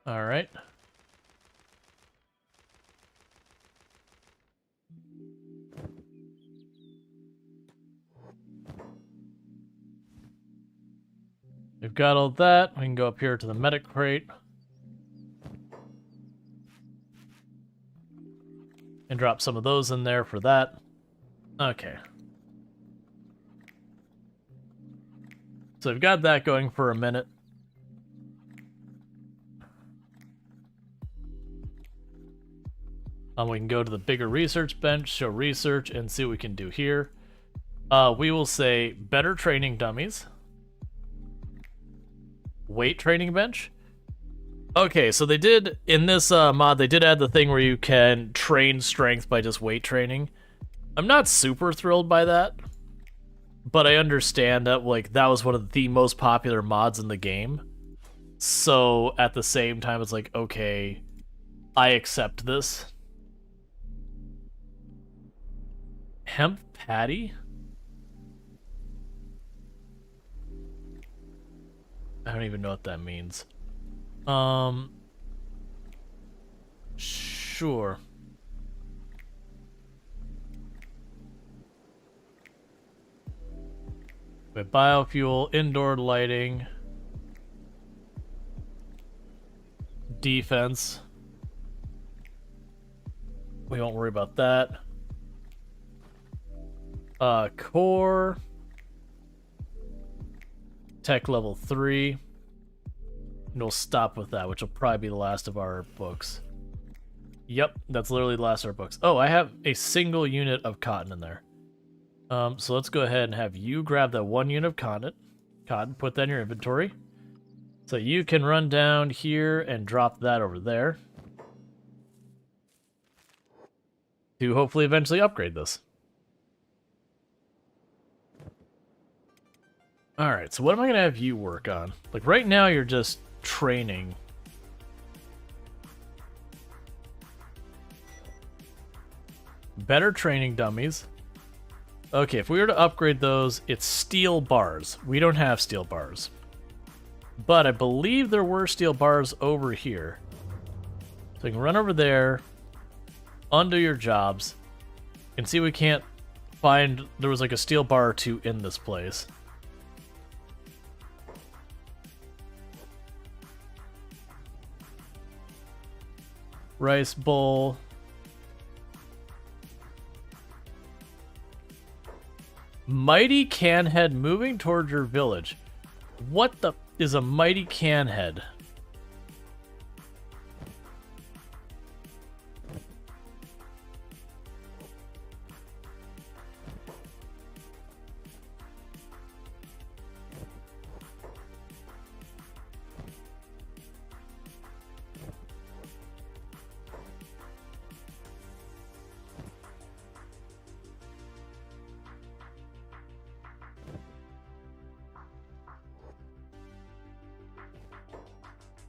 All right. We've got all that. We can go up here to the medic crate. And drop some of those in there for that. Okay. So we've got that going for a minute. We can go to the bigger research bench, show research, and see what we can do here. We will say better training dummies. Weight training bench. Okay, so they did, in this mod, they did add the thing where you can train strength by just weight training. I'm not super thrilled by that, but I understand that, like, that was one of the most popular mods in the game. So, at the same time, it's like, okay, I accept this. Hemp patty? I don't even know what that means. Sure. With biofuel, indoor lighting, defense. We won't worry about that. Core. Tech level 3. And we'll stop with that, which will probably be the last of our books. Yep, that's literally the last of our books. Oh, I have a single unit of cotton in there. So let's go ahead and have you grab that 1 unit of cotton, put that in your inventory. So you can run down here and drop that over there. To hopefully eventually upgrade this. Alright, so what am I going to have you work on? Like, right now you're just training. Better training dummies. Okay, if we were to upgrade those, it's steel bars. We don't have steel bars. But I believe there were steel bars over here. So you can run over there, undo your jobs, and see if we can't find... There was like a steel bar or 2 in this place. Rice bowl. Mighty Canhead moving towards your village. What the is a mighty Canhead?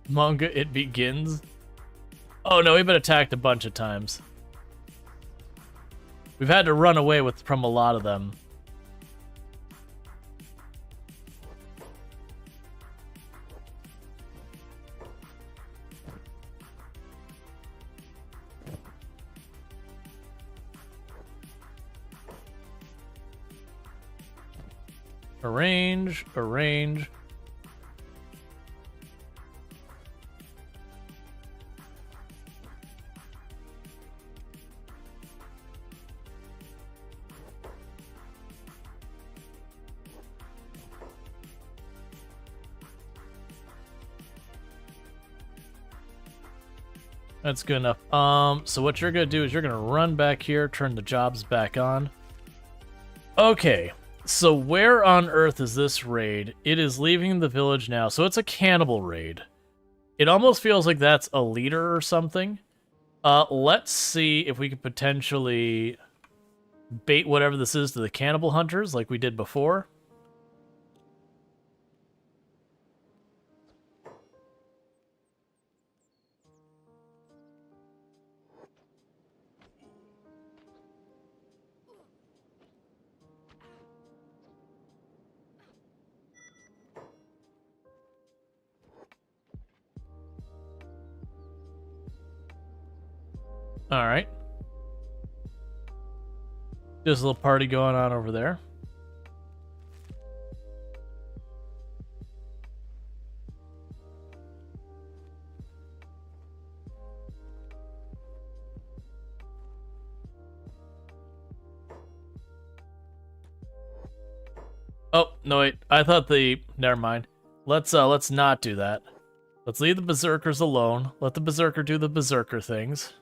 Manga, it begins. Oh no, we've been attacked a bunch of times. We've had to run away from a lot of them. Arrange. That's good enough. So what you're gonna do is you're gonna run back here, turn the jobs back on. Okay, so where on earth is this raid? It is leaving the village now, so it's a cannibal raid. It almost feels like that's a leader or something. Let's see if we can potentially bait whatever this is to the cannibal hunters like we did before. Alright. There's a little party going on over there. Oh, no wait. I thought never mind. Let's not do that. Let's leave the berserkers alone. Let the berserker do the berserker things.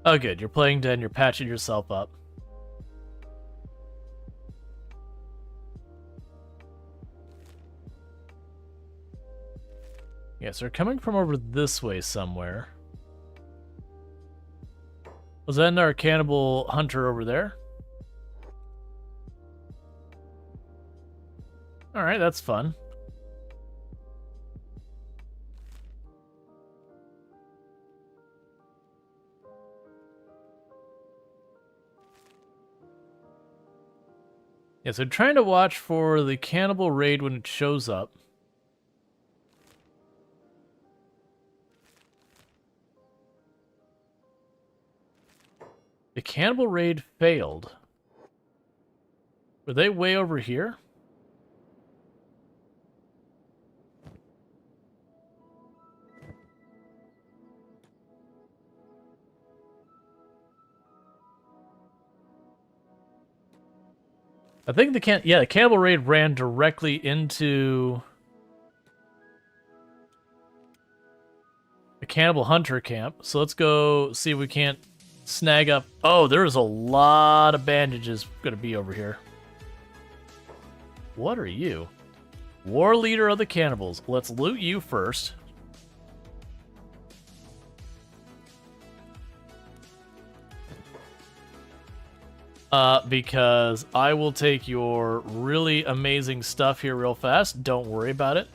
Oh, good. You're playing dead and you're patching yourself up. Yes, they're coming from over this way somewhere. Was that our cannibal hunter over there? Alright, that's fun. Yeah, so trying to watch for the cannibal raid when it shows up. The cannibal raid failed. Were they way over here? I think the cannibal raid ran directly into the cannibal hunter camp. So let's go see if we can't snag up. Oh, there's a lot of bandages gonna be over here. What are you? War leader of the cannibals. Let's loot you first. Because I will take your really amazing stuff here real fast. Don't worry about it.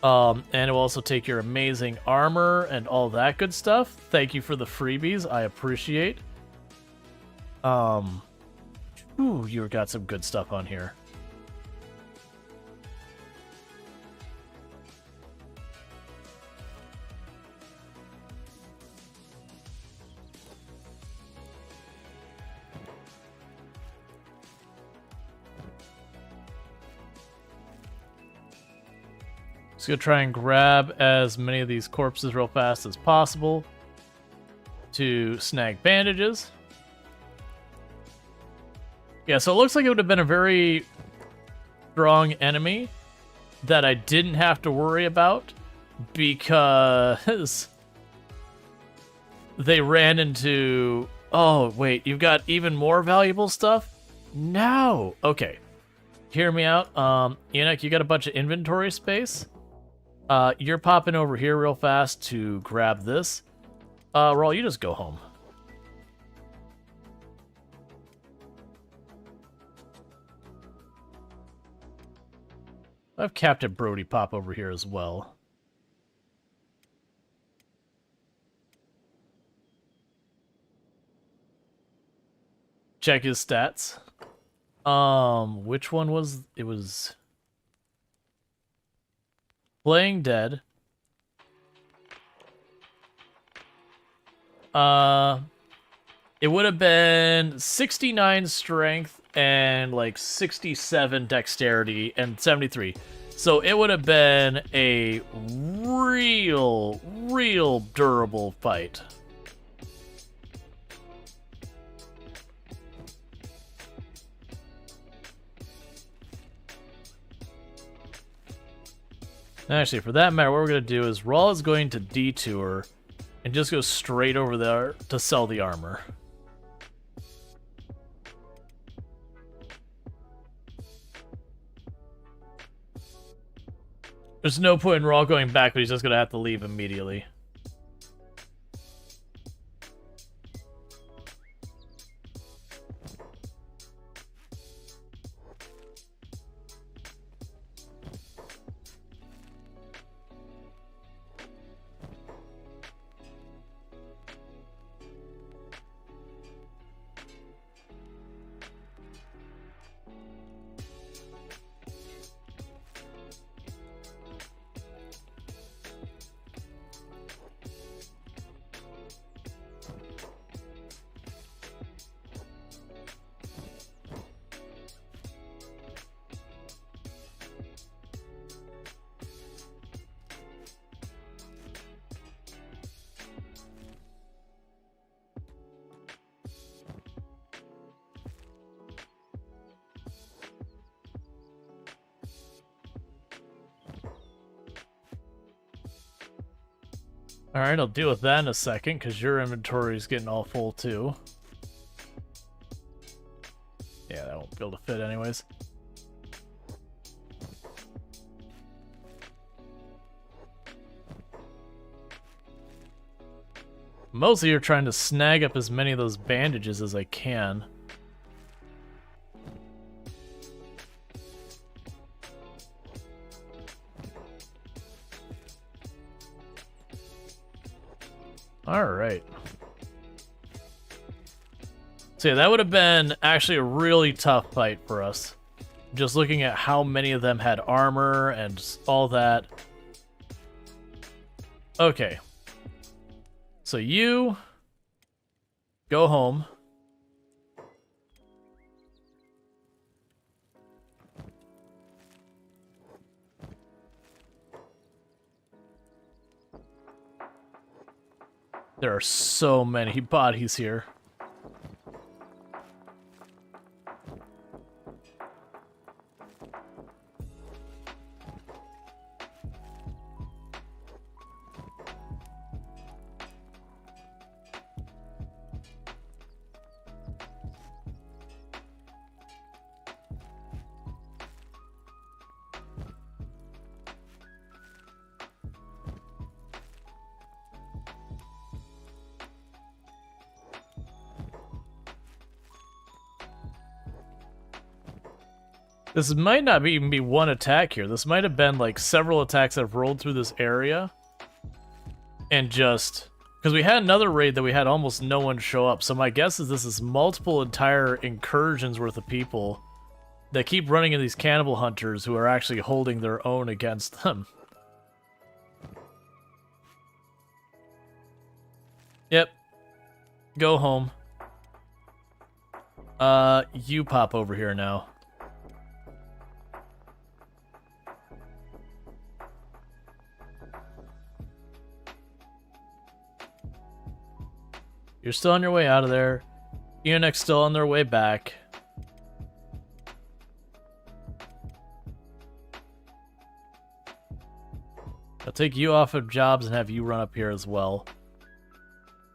And it will also take your amazing armor and all that good stuff. Thank you for the freebies. I appreciate. Ooh, you got some good stuff on here. Just gonna try and grab as many of these corpses real fast as possible to snag bandages. Yeah, so it looks like it would have been a very strong enemy that I didn't have to worry about because they ran into... Oh, wait, you've got even more valuable stuff? No! Okay. Hear me out. Enoch, you got a bunch of inventory space? You're popping over here real fast to grab this. Rual, you just go home. I have Captain Brody pop over here as well. Check his stats. Which one was... It was... Playing dead. It would have been 69 strength and like 67 dexterity and 73. So it would have been a real durable fight. Actually, for that matter, what we're going to do is Rual is going to detour and just go straight over there to sell the armor. There's no point in Rual going back, but he's just going to have to leave immediately. Alright, I'll deal with that in a second, because your inventory is getting all full too. Yeah, that won't be able to fit anyways. Mostly you're trying to snag up as many of those bandages as I can. Alright. So yeah, that would have been actually a really tough fight for us. Just looking at how many of them had armor and all that. Okay. So you go home. There are so many bodies here. This might not even be one attack here. This might have been like several attacks that have rolled through this area. And just... Because we had another raid that we had almost no one show up. So my guess is this is multiple entire incursions worth of people that keep running into these cannibal hunters who are actually holding their own against them. Yep. Go home. You pop over here now. You're still on your way out of there. Unix still on their way back. I'll take you off of jobs and have you run up here as well.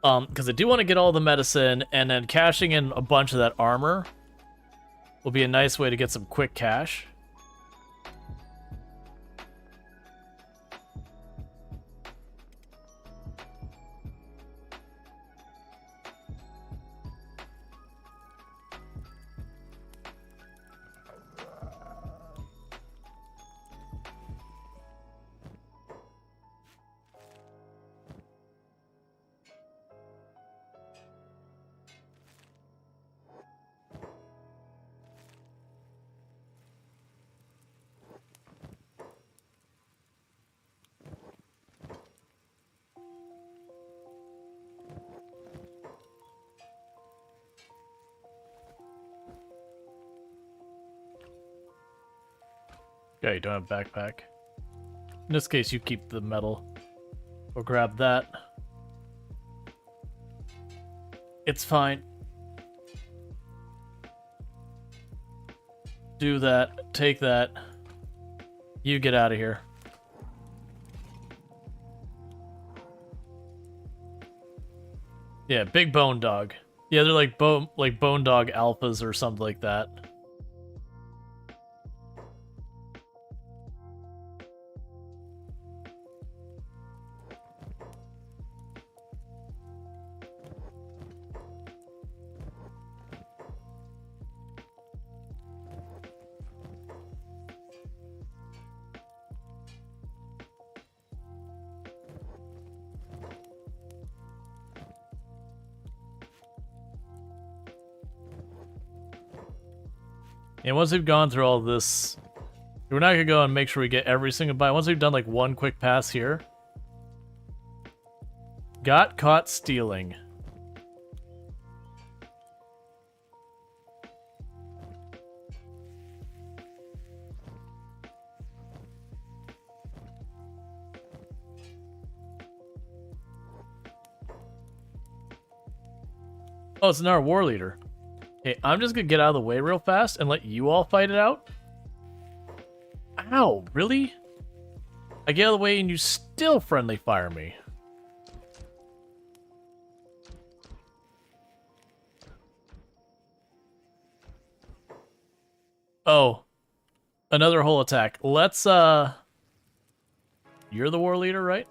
Because I do want to get all the medicine, and then cashing in a bunch of that armor will be a nice way to get some quick cash. Yeah, you don't have a backpack. In this case, you keep the metal. Or grab that. It's fine. Do that. Take that. You get out of here. Yeah, big bone dog. Yeah, they're like bone dog alphas or something like that. And once we've gone through all this, we're not gonna go and make sure we get every single buy. Once we've done like one quick pass here. Got caught stealing. Oh, it's another war leader. Hey, I'm just gonna get out of the way real fast and let you all fight it out. Ow, really? I get out of the way and you still friendly fire me. Oh, another whole attack. Let's, you're the war leader, right?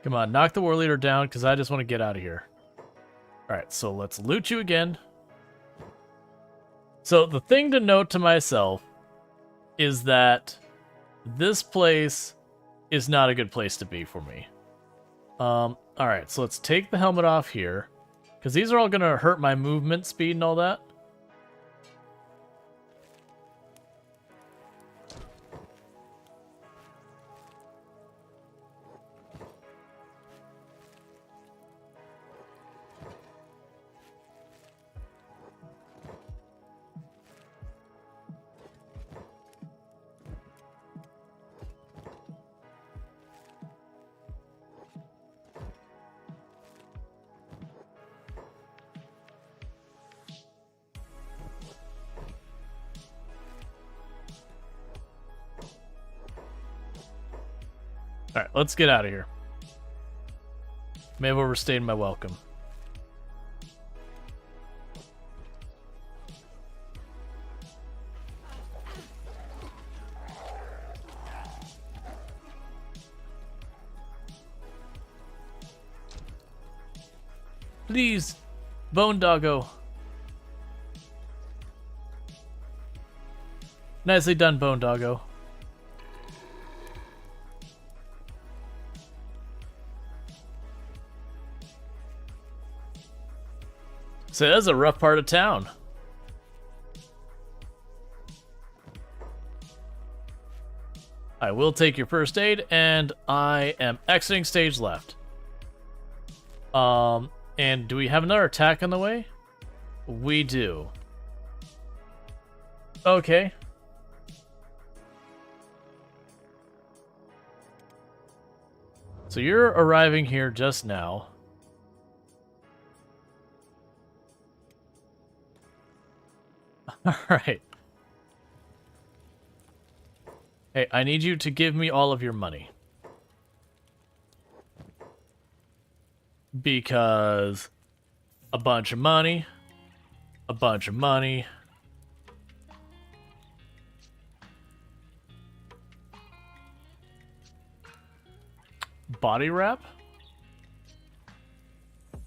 Come on, knock the war leader down, because I just want to get out of here. Alright, so let's loot you again. So the thing to note to myself is that this place is not a good place to be for me. Alright, so let's take the helmet off here, because these are all going to hurt my movement speed and all that. Alright, let's get out of here. May have overstayed my welcome. Please, Bone Doggo. Nicely done, Bone Doggo. So that's a rough part of town. I will take your first aid, and I am exiting stage left. And do we have another attack on the way? We do. Okay. So you're arriving here just now. Alright. Hey, I need you to give me all of your money. Because a bunch of money, a bunch of money. Body wrap? I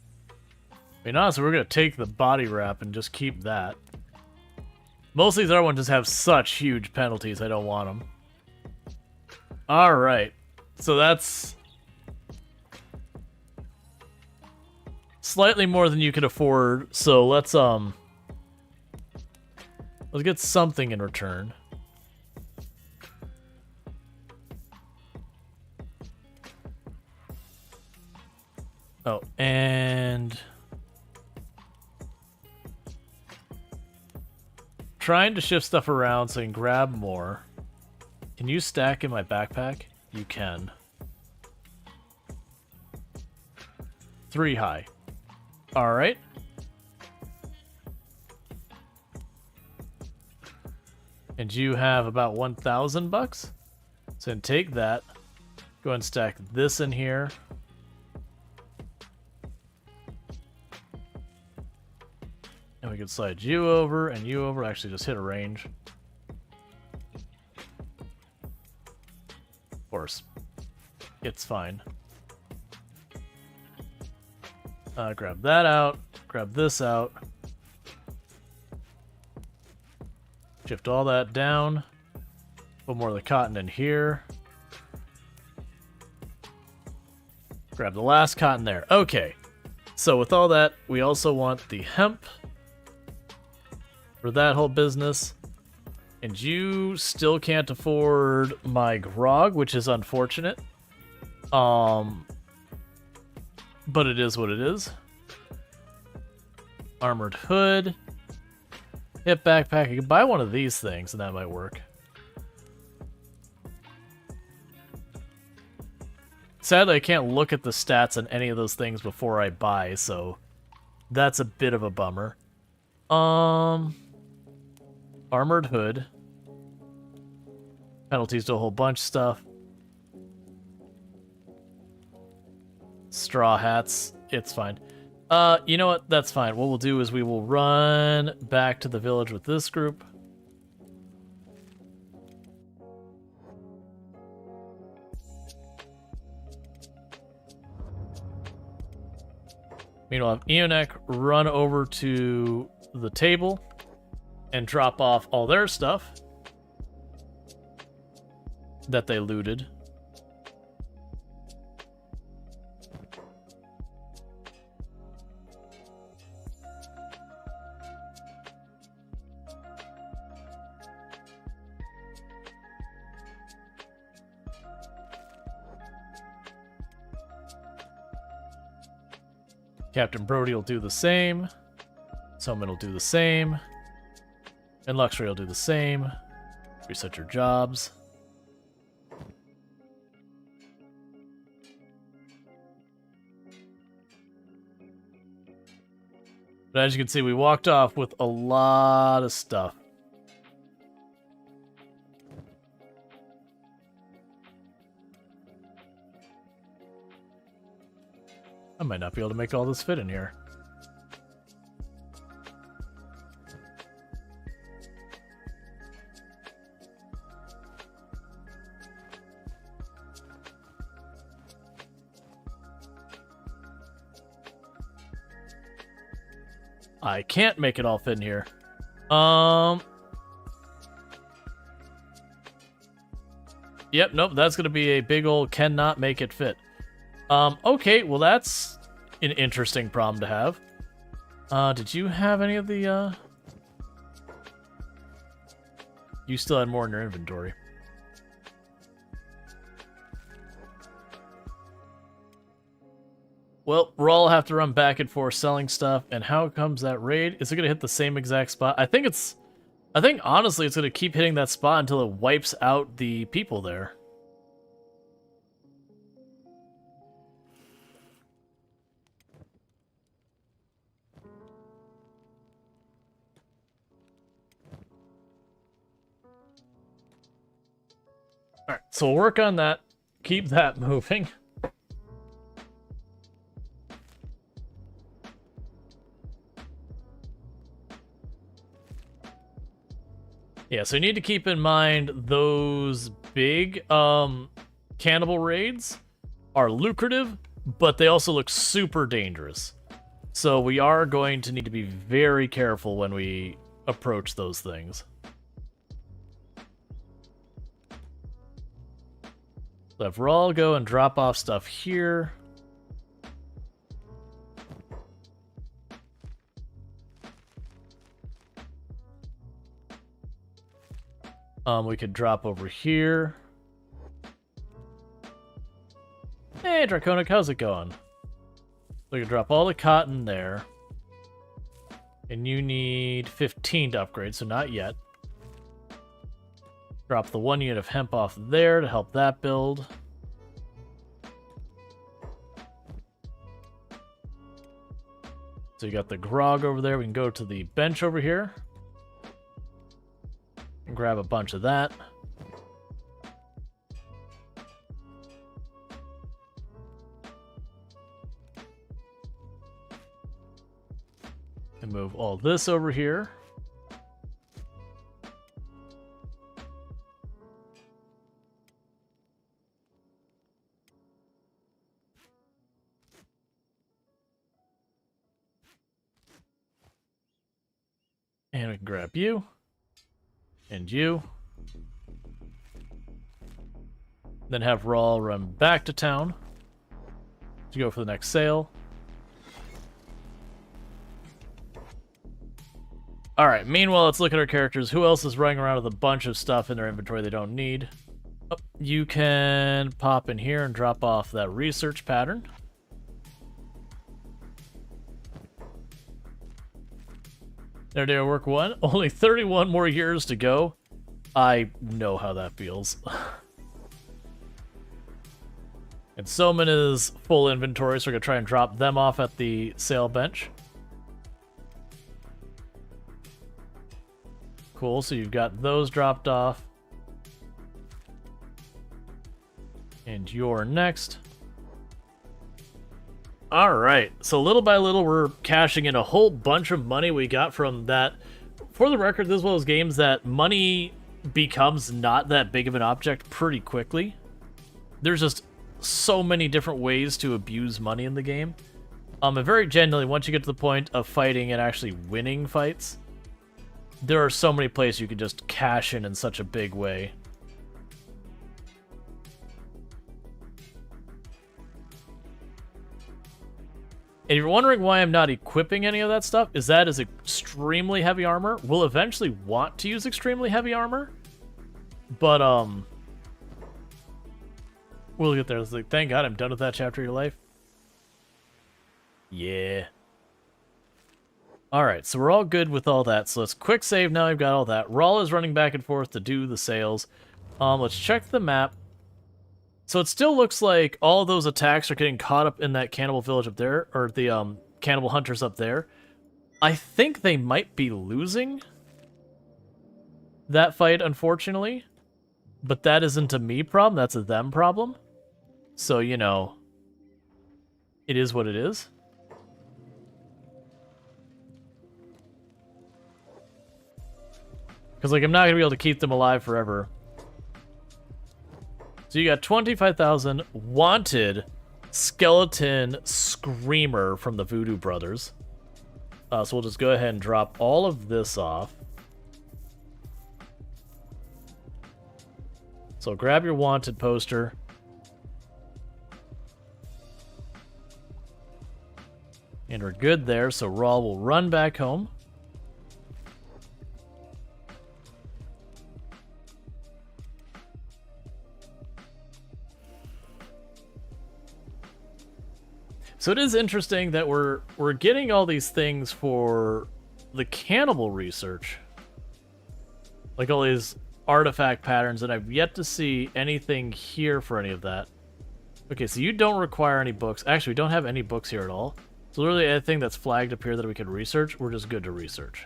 mean, honestly, we're going to take the body wrap and just keep that. Most of these other ones just have such huge penalties, I don't want them. Alright. So that's slightly more than you can afford, so let's get something in return. Oh, and trying to shift stuff around so I can grab more. Can you stack in my backpack? You can. 3 high. Alright. And you have about 1,000 bucks? So then take that. Go ahead and stack this in here. And we can slide you over and you over. Actually, just hit a range. Of course. It's fine. Grab that out. Grab this out. Shift all that down. Put more of the cotton in here. Grab the last cotton there. Okay. So with all that, we also want the hemp for that whole business. And you still can't afford my grog, which is unfortunate. But it is what it is. Armored hood. Hip backpack. You can buy one of these things and that might work. Sadly, I can't look at the stats on any of those things before I buy, so that's a bit of a bummer. Armored hood. Penalties to a whole bunch of stuff. Straw hats. It's fine. You know what? That's fine. What we'll do is we will run back to the village with this group. Meanwhile, have Eonek run over to the table and drop off all their stuff that they looted. Captain Brody will do the same. Soman will do the same. And Luxury will do the same. Reset your jobs. But as you can see, we walked off with a lot of stuff. I might not be able to make all this fit in here. I can't make it all fit in here. Yep, nope, that's gonna be a big old cannot make it fit. Okay, well that's an interesting problem to have. Did you have any of the, You still had more in your inventory. Well, Rual have to run back and forth selling stuff, and how comes that raid? Is it gonna hit the same exact spot? I think honestly it's gonna keep hitting that spot until it wipes out the people there. Alright, so we'll work on that. Keep that moving. Yeah, so you need to keep in mind those big cannibal raids are lucrative, but they also look super dangerous. So we are going to need to be very careful when we approach those things. So have Rual go and drop off stuff here. We could drop over here. Hey, Draconic, how's it going? We could drop all the cotton there. And you need 15 to upgrade, so not yet. Drop the 1 unit of hemp off there to help that build. So you got the grog over there. We can go to the bench over here. And grab a bunch of that. And move all this over here. And we can grab you. And you. Then have Rual run back to town to go for the next sale. Alright, meanwhile, let's look at our characters. Who else is running around with a bunch of stuff in their inventory they don't need? Oh, you can pop in here and drop off that research pattern. There, did I work one? Only 31 more years to go. I know how that feels. And Soman is full inventory, so we're going to try and drop them off at the sale bench. Cool, so you've got those dropped off. And you're next. Alright, so little by little we're cashing in a whole bunch of money we got from that. For the record, this is one of those games that money becomes not that big of an object pretty quickly. There's just so many different ways to abuse money in the game. And very genuinely, once you get to the point of fighting and actually winning fights, there are so many places you can just cash in such a big way. And if you're wondering why I'm not equipping any of that stuff, is that is extremely heavy armor. We'll eventually want to use extremely heavy armor, but we'll get there. It's like, thank God I'm done with that chapter of your life. Yeah. Alright, so we're all good with all that. So let's quick save now we've got all that. Rual is running back and forth to do the sales. Let's check the map. So it still looks like all of those attacks are getting caught up in that cannibal village up there, or the cannibal hunters up there. I think they might be losing that fight, unfortunately. But that isn't a me problem, that's a them problem. So, you know, it is what it is. Because, like, I'm not going to be able to keep them alive forever. So you got 25,000 wanted skeleton screamer from the Voodoo Brothers. So we'll just go ahead and drop all of this off. So grab your wanted poster. And we're good there, so Rual will run back home. So it is interesting that we're getting all these things for the cannibal research. Like all these artifact patterns, and I've yet to see anything here for any of that. Okay, so you don't require any books. Actually, we don't have any books here at all. So literally anything that's flagged up here that we could research, we're just good to research.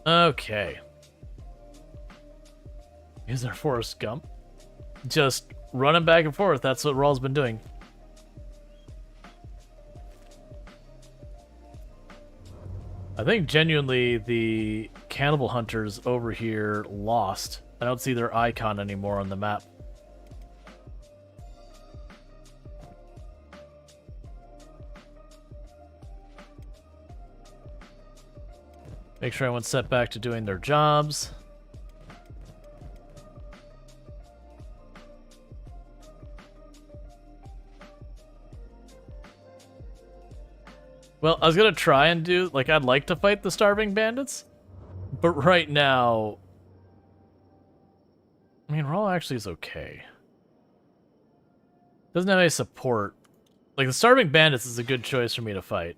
Okay. Is there Forrest Gump? Just running back and forth. That's what Rual's been doing. I think genuinely the cannibal hunters over here lost. I don't see their icon anymore on the map. Make sure everyone's set back to doing their jobs. Well, I was gonna try and do, like, I'd like to fight the starving bandits, but right now, I mean, Rual actually is okay. Doesn't have any support. Like, the starving bandits is a good choice for me to fight.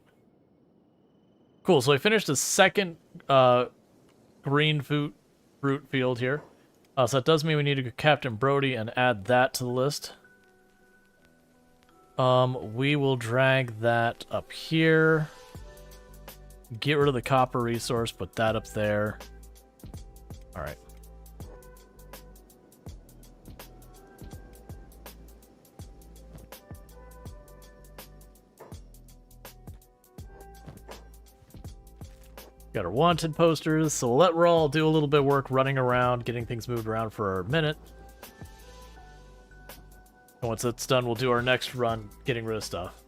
Cool, so I finished the second green fruit field here. So that does mean we need to go Captain Brody and add that to the list. We will drag that up here. Get rid of the copper resource, put that up there. Alright. Got our wanted posters, so we'll let Rual do a little bit of work running around, getting things moved around for a minute. And once that's done, we'll do our next run, getting rid of stuff.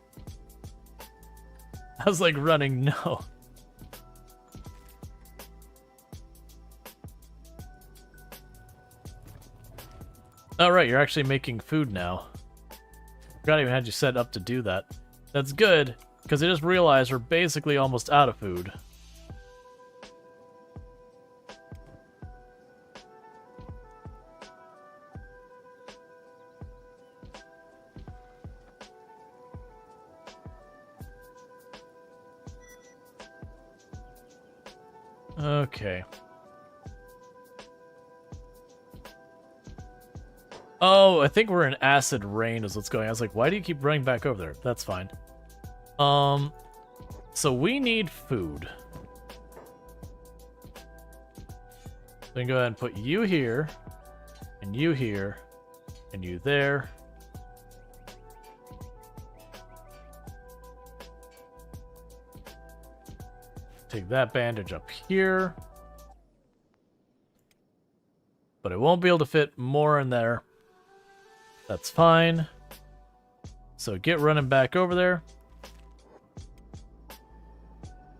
I was like running, no. Oh, right, you're actually making food now. Forgot I even had you set up to do that. That's good, because I just realized we're basically almost out of food. Okay. Oh, I think we're in acid rain is what's going on. I was like, why do you keep running back over there? That's fine. So we need food. Then go ahead and put you here, and you there. Take that bandage up here. But it won't be able to fit more in there. That's fine. So get running back over there.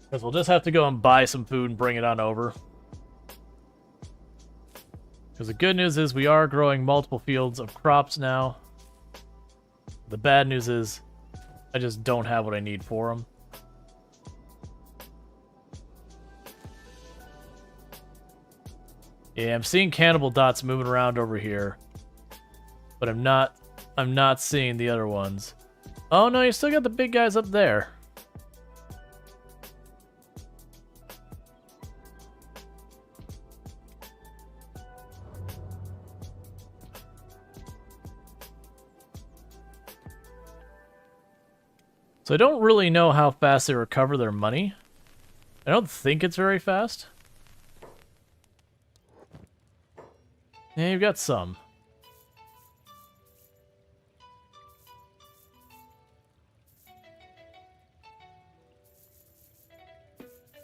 Because we'll just have to go and buy some food and bring it on over. Because the good news is we are growing multiple fields of crops now. The bad news is I just don't have what I need for them. Yeah, I'm seeing cannibal dots moving around over here. But I'm not seeing the other ones. Oh no, you still got the big guys up there. So I don't really know how fast they recover their money. I don't think it's very fast. Yeah, you've got some.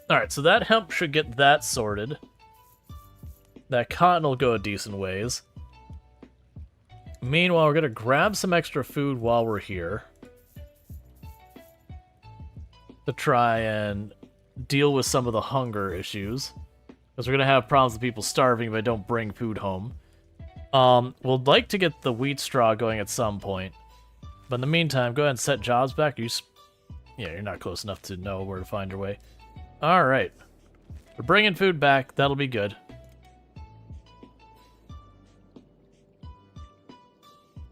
Alright, so that hemp should get that sorted. That cotton will go a decent ways. Meanwhile, we're going to grab some extra food while we're here to try and deal with some of the hunger issues. Because we're going to have problems with people starving if I don't bring food home. We'll like to get the wheat straw going at some point. But in the meantime, go ahead and set jobs back. Yeah, you're not close enough to know where to find your way. Alright. We're bringing food back. That'll be good.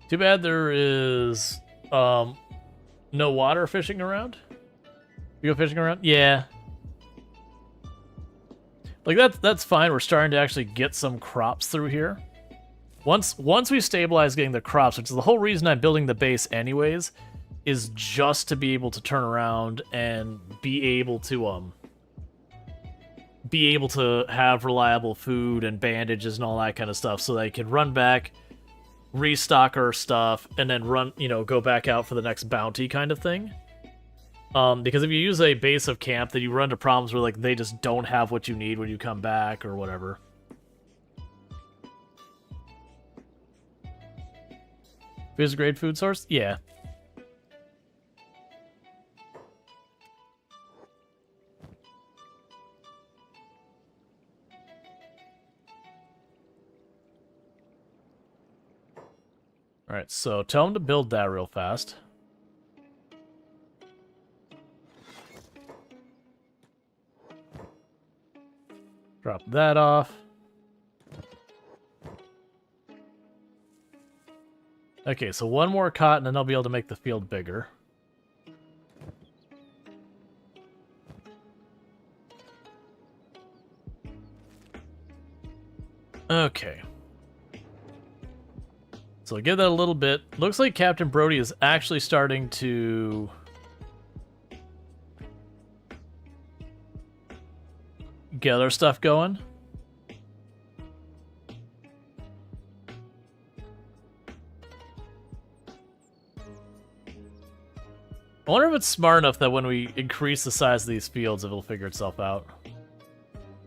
Too bad there is no water fishing around. You go fishing around? Yeah. Like that's fine. We're starting to actually get some crops through here. Once we stabilize getting the crops, which is the whole reason I'm building the base anyways, is just to be able to turn around and be able to have reliable food and bandages and all that kind of stuff, so they can run back, restock our stuff, and then go back out for the next bounty kind of thing. Because if you use a base of camp, then you run into problems where like they just don't have what you need when you come back or whatever. Is a great food source? Yeah. Alright, so tell them to build that real fast. Drop that off. Okay, so one more cotton and I'll be able to make the field bigger. Okay. So I'll give that a little bit. Looks like Captain Brody is actually starting to get other stuff going. I wonder if it's smart enough that when we increase the size of these fields, it'll figure itself out.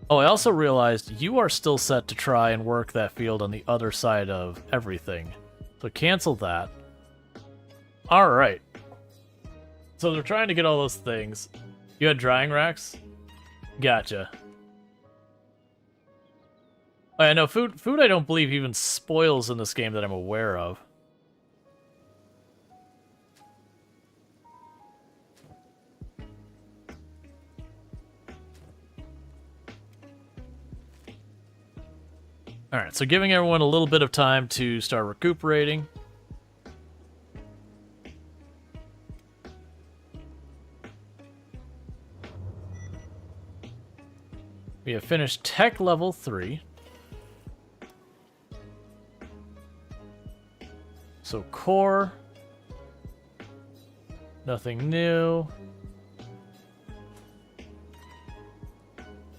Oh, I also realized you are still set to try and work that field on the other side of everything. So cancel that. Alright. So they're trying to get all those things. You had drying racks? Gotcha. Oh, yeah, no, food I don't believe even spoils in this game that I'm aware of. Alright, so giving everyone a little bit of time to start recuperating. We have finished tech level 3. So core. Nothing new.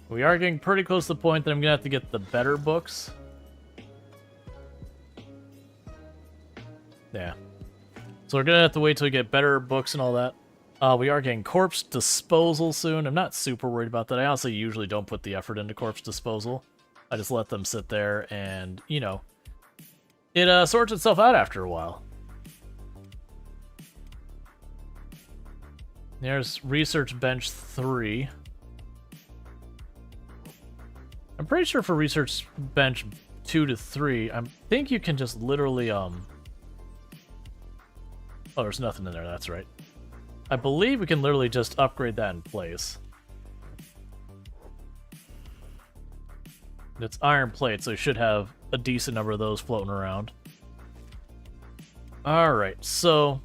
We are getting pretty close to the point that I'm going to have to get the better books. Yeah. So we're going to have to wait till we get better books and all that. We are getting corpse disposal soon. I'm not super worried about that. I honestly usually don't put the effort into corpse disposal. I just let them sit there and, you know, it sorts itself out after a while. There's research bench 3. I'm pretty sure for research bench 2 to 3, I think you can just literally, Oh, there's nothing in there, that's right. I believe we can literally just upgrade that in place. It's iron plate, so you should have a decent number of those floating around. Alright, so...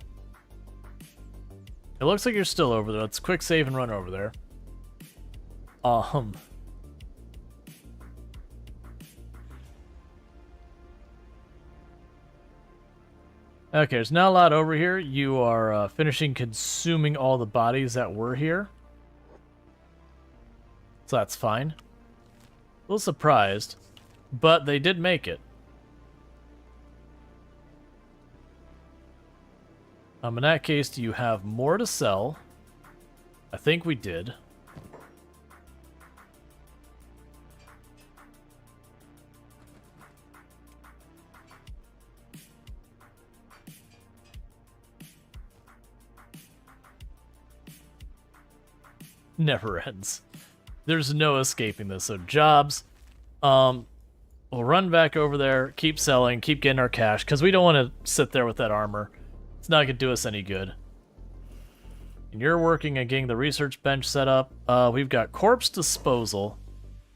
it looks like you're still over there. Let's quick save and run over there. Okay, there's not a lot over here. You are finishing consuming all the bodies that were here. So that's fine. A little surprised, but they did make it. In that case, do you have more to sell? I think we did. never ends. There's no escaping this. So jobs, we'll run back over there, keep selling, keep getting our cash, because we don't want to sit there with that armor. It's not going to do us any good. And you're working on getting the research bench set up. We've got corpse disposal.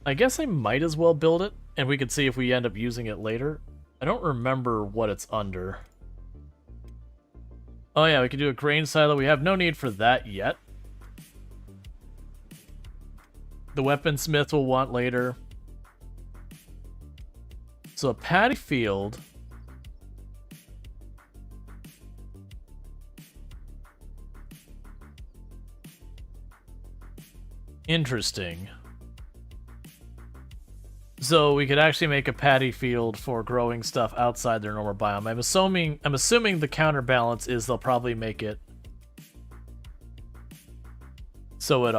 I guess I might as well build it, and we could see if we end up using it later. I don't remember what it's under. Oh yeah, we could do a grain silo. We have no need for that yet. The weaponsmith we'll want later. So a paddy field. Interesting. So we could actually make a paddy field for growing stuff outside their normal biome. I'm assuming the counterbalance is they'll probably make it so it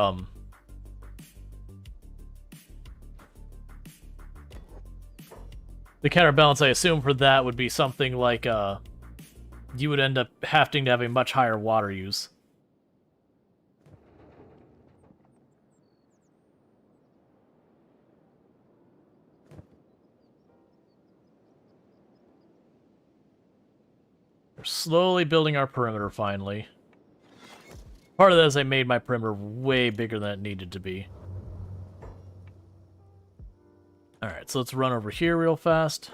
the counterbalance I assume for that would be something like you would end up having to have a much higher water use. We're slowly building our perimeter finally. Part of that is I made my perimeter way bigger than it needed to be. Alright, so let's run over here real fast.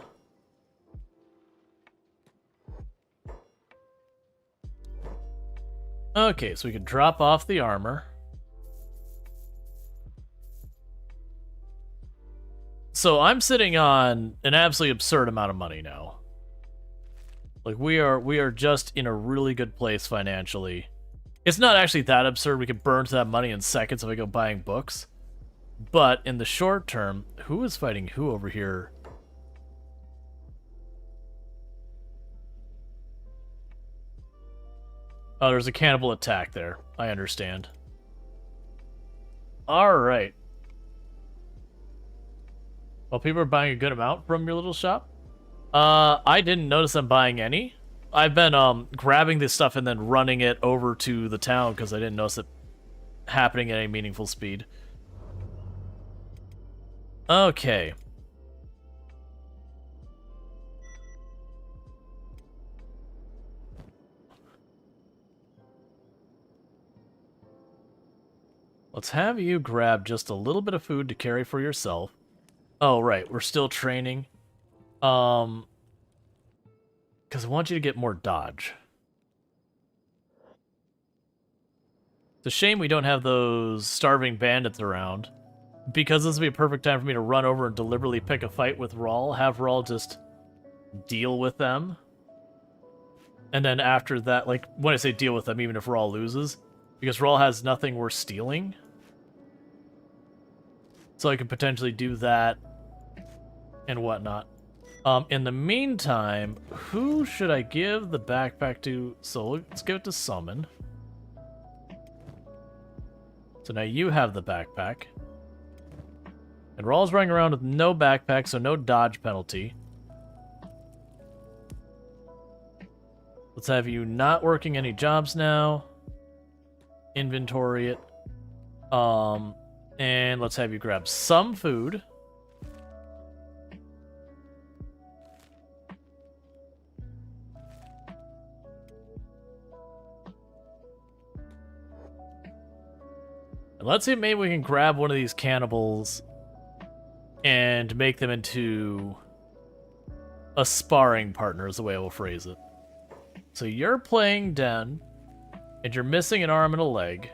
Okay, so we can drop off the armor. So I'm sitting on an absolutely absurd amount of money now. Like we are just in a really good place financially. It's not actually that absurd. We could burn to that money in seconds if we go buying books. But in the short term, who is fighting who over here? Oh, there's a cannibal attack there. I understand. Alright. Well, people are buying a good amount from your little shop. I didn't notice them buying any. I've been grabbing this stuff and then running it over to the town because I didn't notice it happening at any meaningful speed. Okay. Let's have you grab just a little bit of food to carry for yourself. Oh, right. We're still training. Because I want you to get more dodge. It's a shame we don't have those starving bandits around. Because this would be a perfect time for me to run over and deliberately pick a fight with Rual. Have Rual just deal with them. And then after that, like, when I say deal with them, even if Rual loses. Because Rual has nothing worth stealing. So I could potentially do that. And whatnot. In the meantime, who should I give the backpack to? So let's give it to Summon. So now you have the backpack. And Rual's running around with no backpack, so no dodge penalty. Let's have you not working any jobs now. Inventory it. And let's have you grab some food. And let's see if maybe we can grab one of these cannibals and make them into a sparring partner is the way I will phrase it. So you're playing Den, and you're missing an arm and a leg.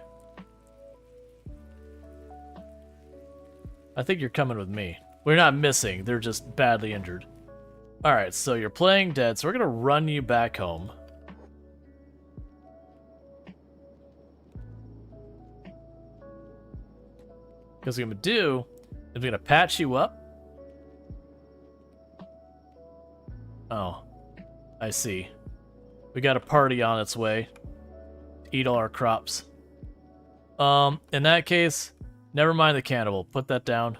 I think you're coming with me. We're not missing, they're just badly injured. Alright, so you're playing dead, so we're gonna run you back home. Because what I'm gonna do is I'm gonna patch you up. Oh, I see. We got a party on its way. Eat all our crops. In that case, never mind the cannibal. Put that down.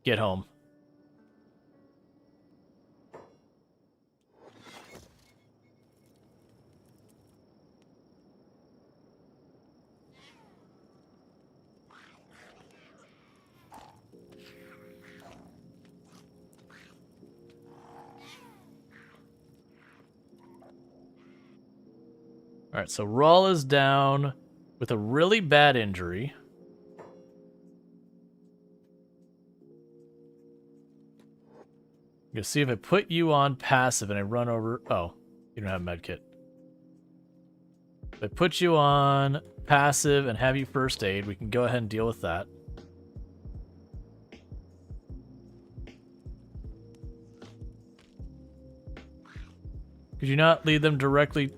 Get home. Alright, so Rual is down with a really bad injury. I'm gonna see if I put you on passive and I run over... Oh, you don't have a medkit. If I put you on passive and have you first aid, we can go ahead and deal with that. Could you not lead them directly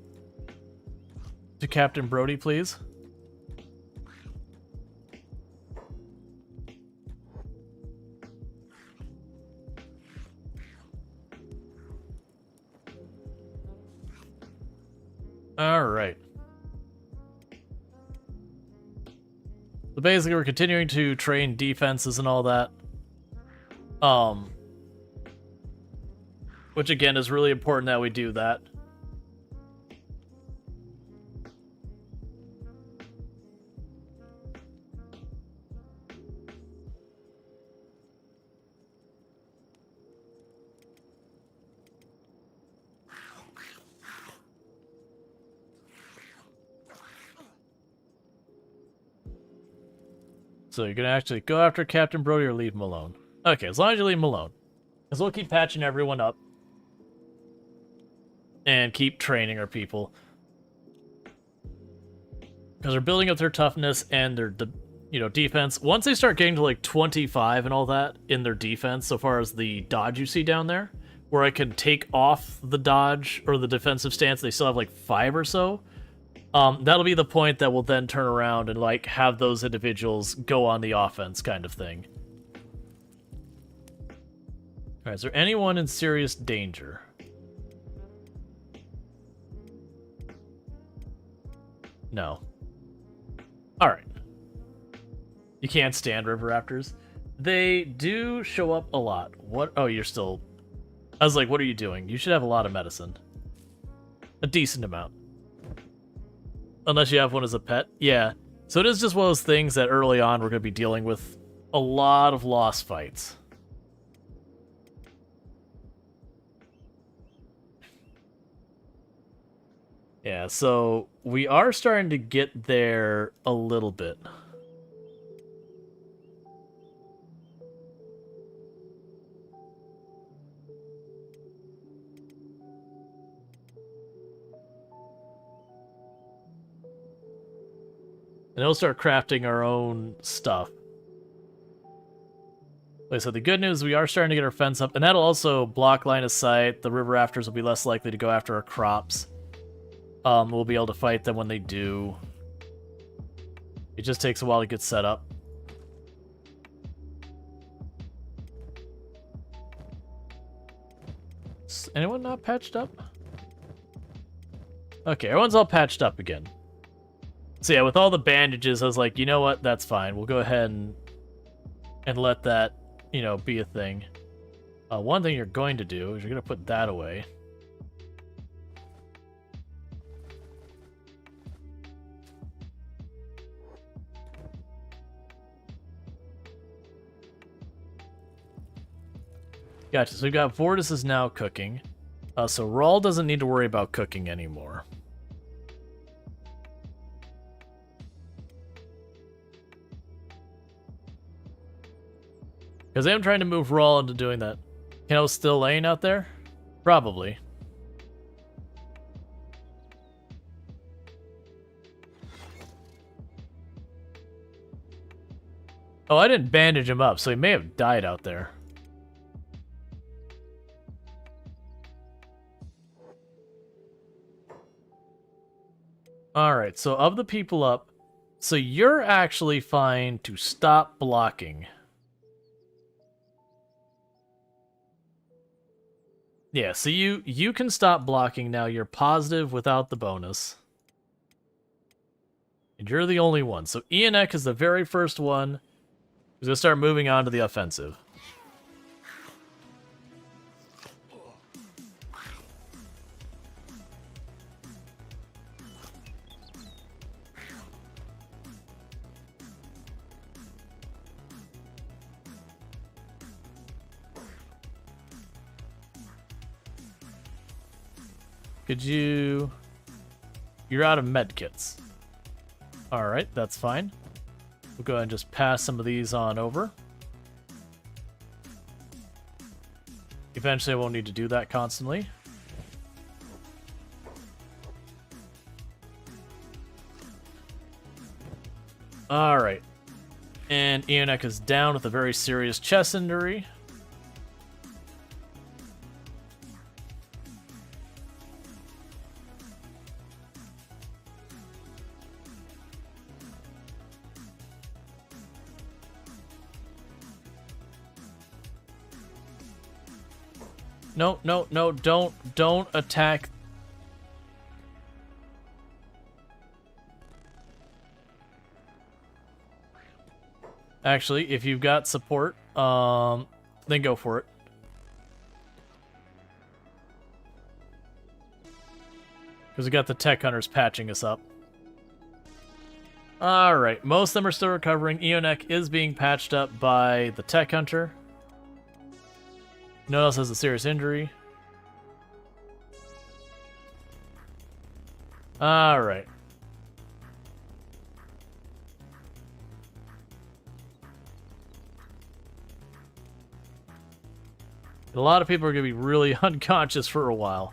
to Captain Brody, please? All right. So basically, we're continuing to train defenses and all that. Which again is really important that we do that. So you're gonna actually go after Captain Brody or leave him alone? Okay, as long as you leave him alone. Because we'll keep patching everyone up. And keep training our people. Because they're building up their toughness and their defense. Once they start getting to like 25 and all that in their defense, so far as the dodge you see down there, where I can take off the dodge or the defensive stance, they still have like 5 or so. That'll be the point that will then turn around and like have those individuals go on the offense kind of thing. Alright, is there anyone in serious danger? No. Alright. You can't stand river raptors. They do show up a lot. What? Oh, you're still... I was like, what are you doing? You should have a lot of medicine. A decent amount. Unless you have one as a pet. Yeah. So it is just one of those things that early on we're going to be dealing with a lot of lost fights. Yeah, so we are starting to get there a little bit. And we'll start crafting our own stuff. Like I said, the good news is we are starting to get our fence up, and that'll also block line of sight. The river rafters will be less likely to go after our crops. We'll be able to fight them when they do. It just takes a while to get set up. Is anyone not patched up? Okay, everyone's all patched up again. So yeah, with all the bandages, I was like, you know what? That's fine. We'll go ahead and let that, be a thing. One thing you're going to do is you're going to put that away. Gotcha. So we've got Vortis is now cooking. So Rual doesn't need to worry about cooking anymore. Because I am trying to move Rual into doing that. Keno's still laying out there? Probably. Oh, I didn't bandage him up, so he may have died out there. Alright, so of the people up, so you're actually fine to stop blocking. Yeah, so you can stop blocking now. You're positive without the bonus. And you're the only one. So Ionek is the very first one who's going to start moving on to the offensive. Could you... you're out of medkits. Alright, that's fine. We'll go ahead and just pass some of these on over. Eventually I won't need to do that constantly. Alright. And Ionek is down with a very serious chest injury. No, no, no, don't attack. Actually, if you've got support, then go for it. Because we got the tech hunters patching us up. Alright, most of them are still recovering. Ionek is being patched up by the tech hunter. No one else has a serious injury. Alright. A lot of people are going to be really unconscious for a while.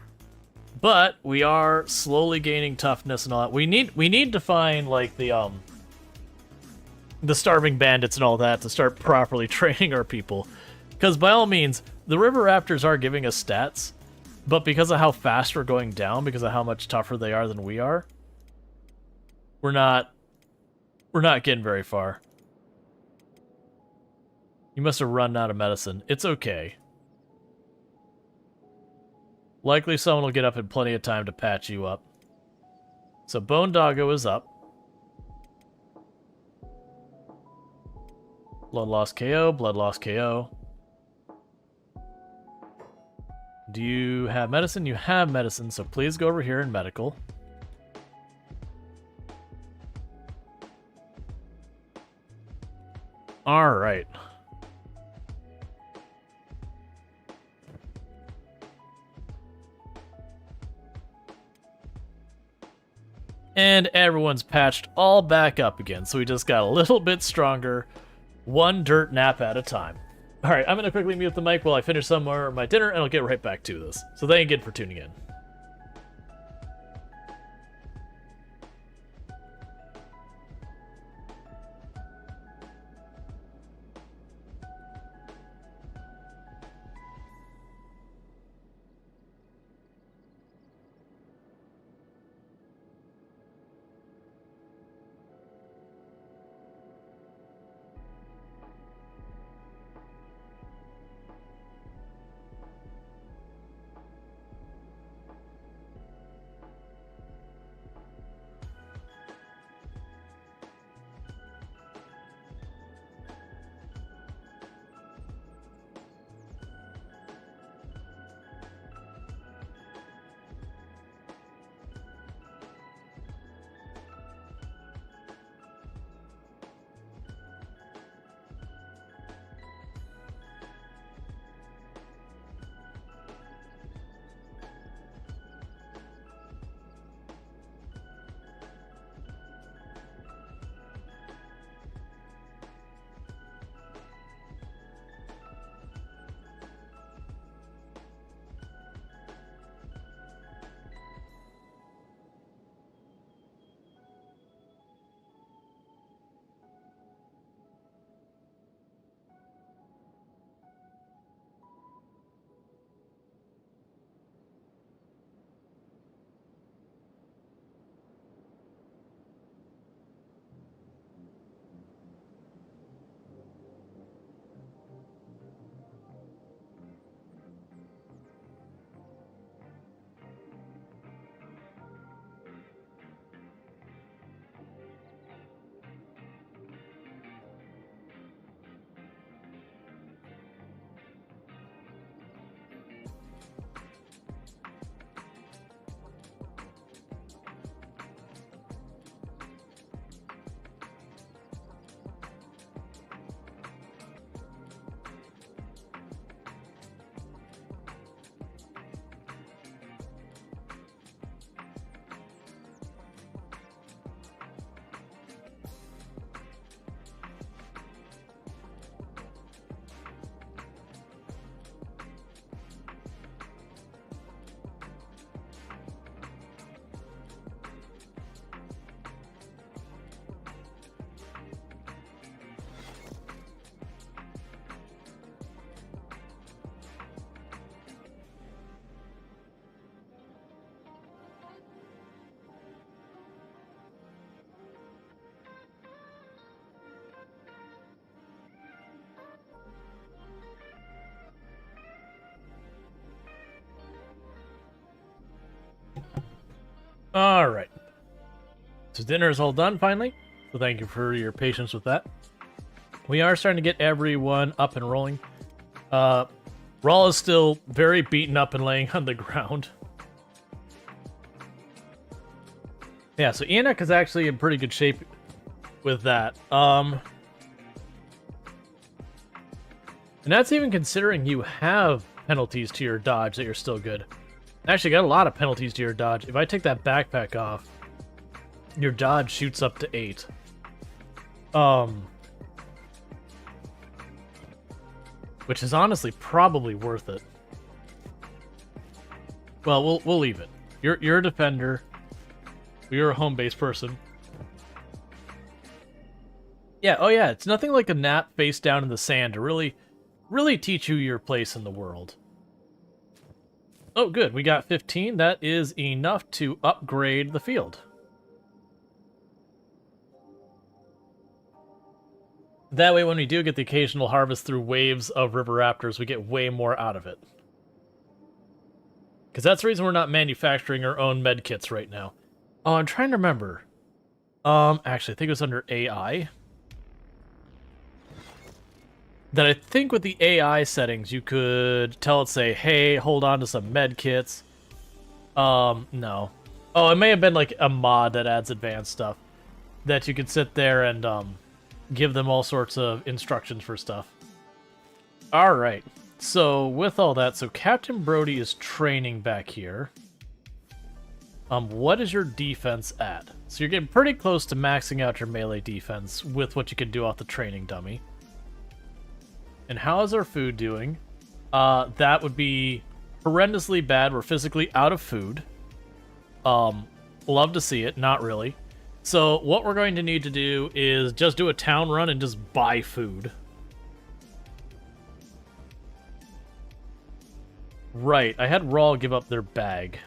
But we are slowly gaining toughness and all that. We need to find like the starving bandits and all that to start properly training our people. Because by all means, the river raptors are giving us stats, but because of how fast we're going down, because of how much tougher they are than we are, we're not getting very far. You must have run out of medicine. It's okay. Likely someone will get up in plenty of time to patch you up. So Bone Doggo is up. Blood loss KO, blood loss KO. Do you have medicine? You have medicine, so please go over here in medical. Alright. And everyone's patched all back up again, so we just got a little bit stronger, one dirt nap at a time. Alright, I'm going to quickly mute the mic while I finish some more of my dinner, and I'll get right back to this. So thank you again for tuning in. Alright. So dinner is all done, finally. So thank you for your patience with that. We are starting to get everyone up and rolling. Rual is still very beaten up and laying on the ground. Yeah, so Enoch is actually in pretty good shape with that. And that's even considering you have penalties to your dodge that you're still good. Actually, got a lot of penalties to your dodge. If I take that backpack off, your dodge shoots up to 8. Which is honestly probably worth it. Well, we'll leave it. You're a defender. You're a home-based person. Yeah, oh yeah, it's nothing like a nap face down in the sand to really teach you your place in the world. Oh, good. We got 15. That is enough to upgrade the field. That way, when we do get the occasional harvest through waves of river raptors, we get way more out of it. Because that's the reason we're not manufacturing our own med kits right now. Oh, I'm trying to remember. Actually, I think it was under AI. That I think with the AI settings, you could tell it, say, hey, hold on to some med kits. No. Oh, it may have been like a mod that adds advanced stuff. That you could sit there and, give them all sorts of instructions for stuff. Alright. So, with all that, so Captain Brody is training back here. What is your defense at? So you're getting pretty close to maxing out your melee defense with what you can do off the training dummy. And how is our food doing? That would be horrendously bad. We're physically out of food. Love to see it. Not really. So what we're going to need to do is just do a town run and just buy food. Right, I had Rual give up their bag.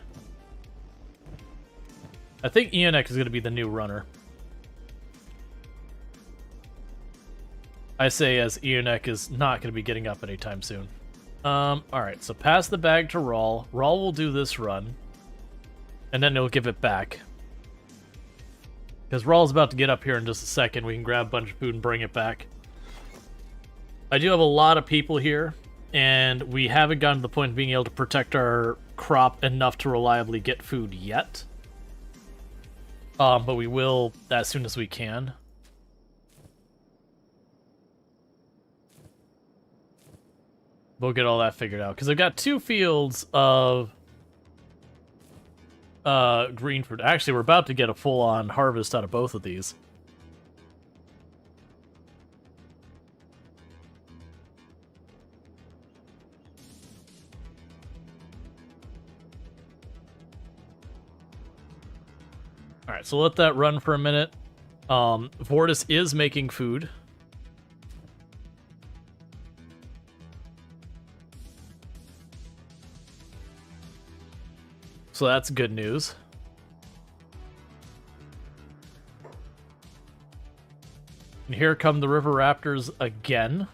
I think Enoch is going to be the new runner. I say as Enoch is not going to be getting up anytime soon. Alright, so pass the bag to Rual. Rual will do this run. And then he'll give it back. Because Rual's about to get up here in just a second. We can grab a bunch of food and bring it back. I do have a lot of people here. And we haven't gotten to the point of being able to protect our crop enough to reliably get food yet. But we will as soon as we can. We'll get all that figured out. Because I've got 2 fields of green fruit. Actually, we're about to get a full-on harvest out of both of these. Alright, so let that run for a minute. Vortis is making food. So that's good news. And here come the river raptors again.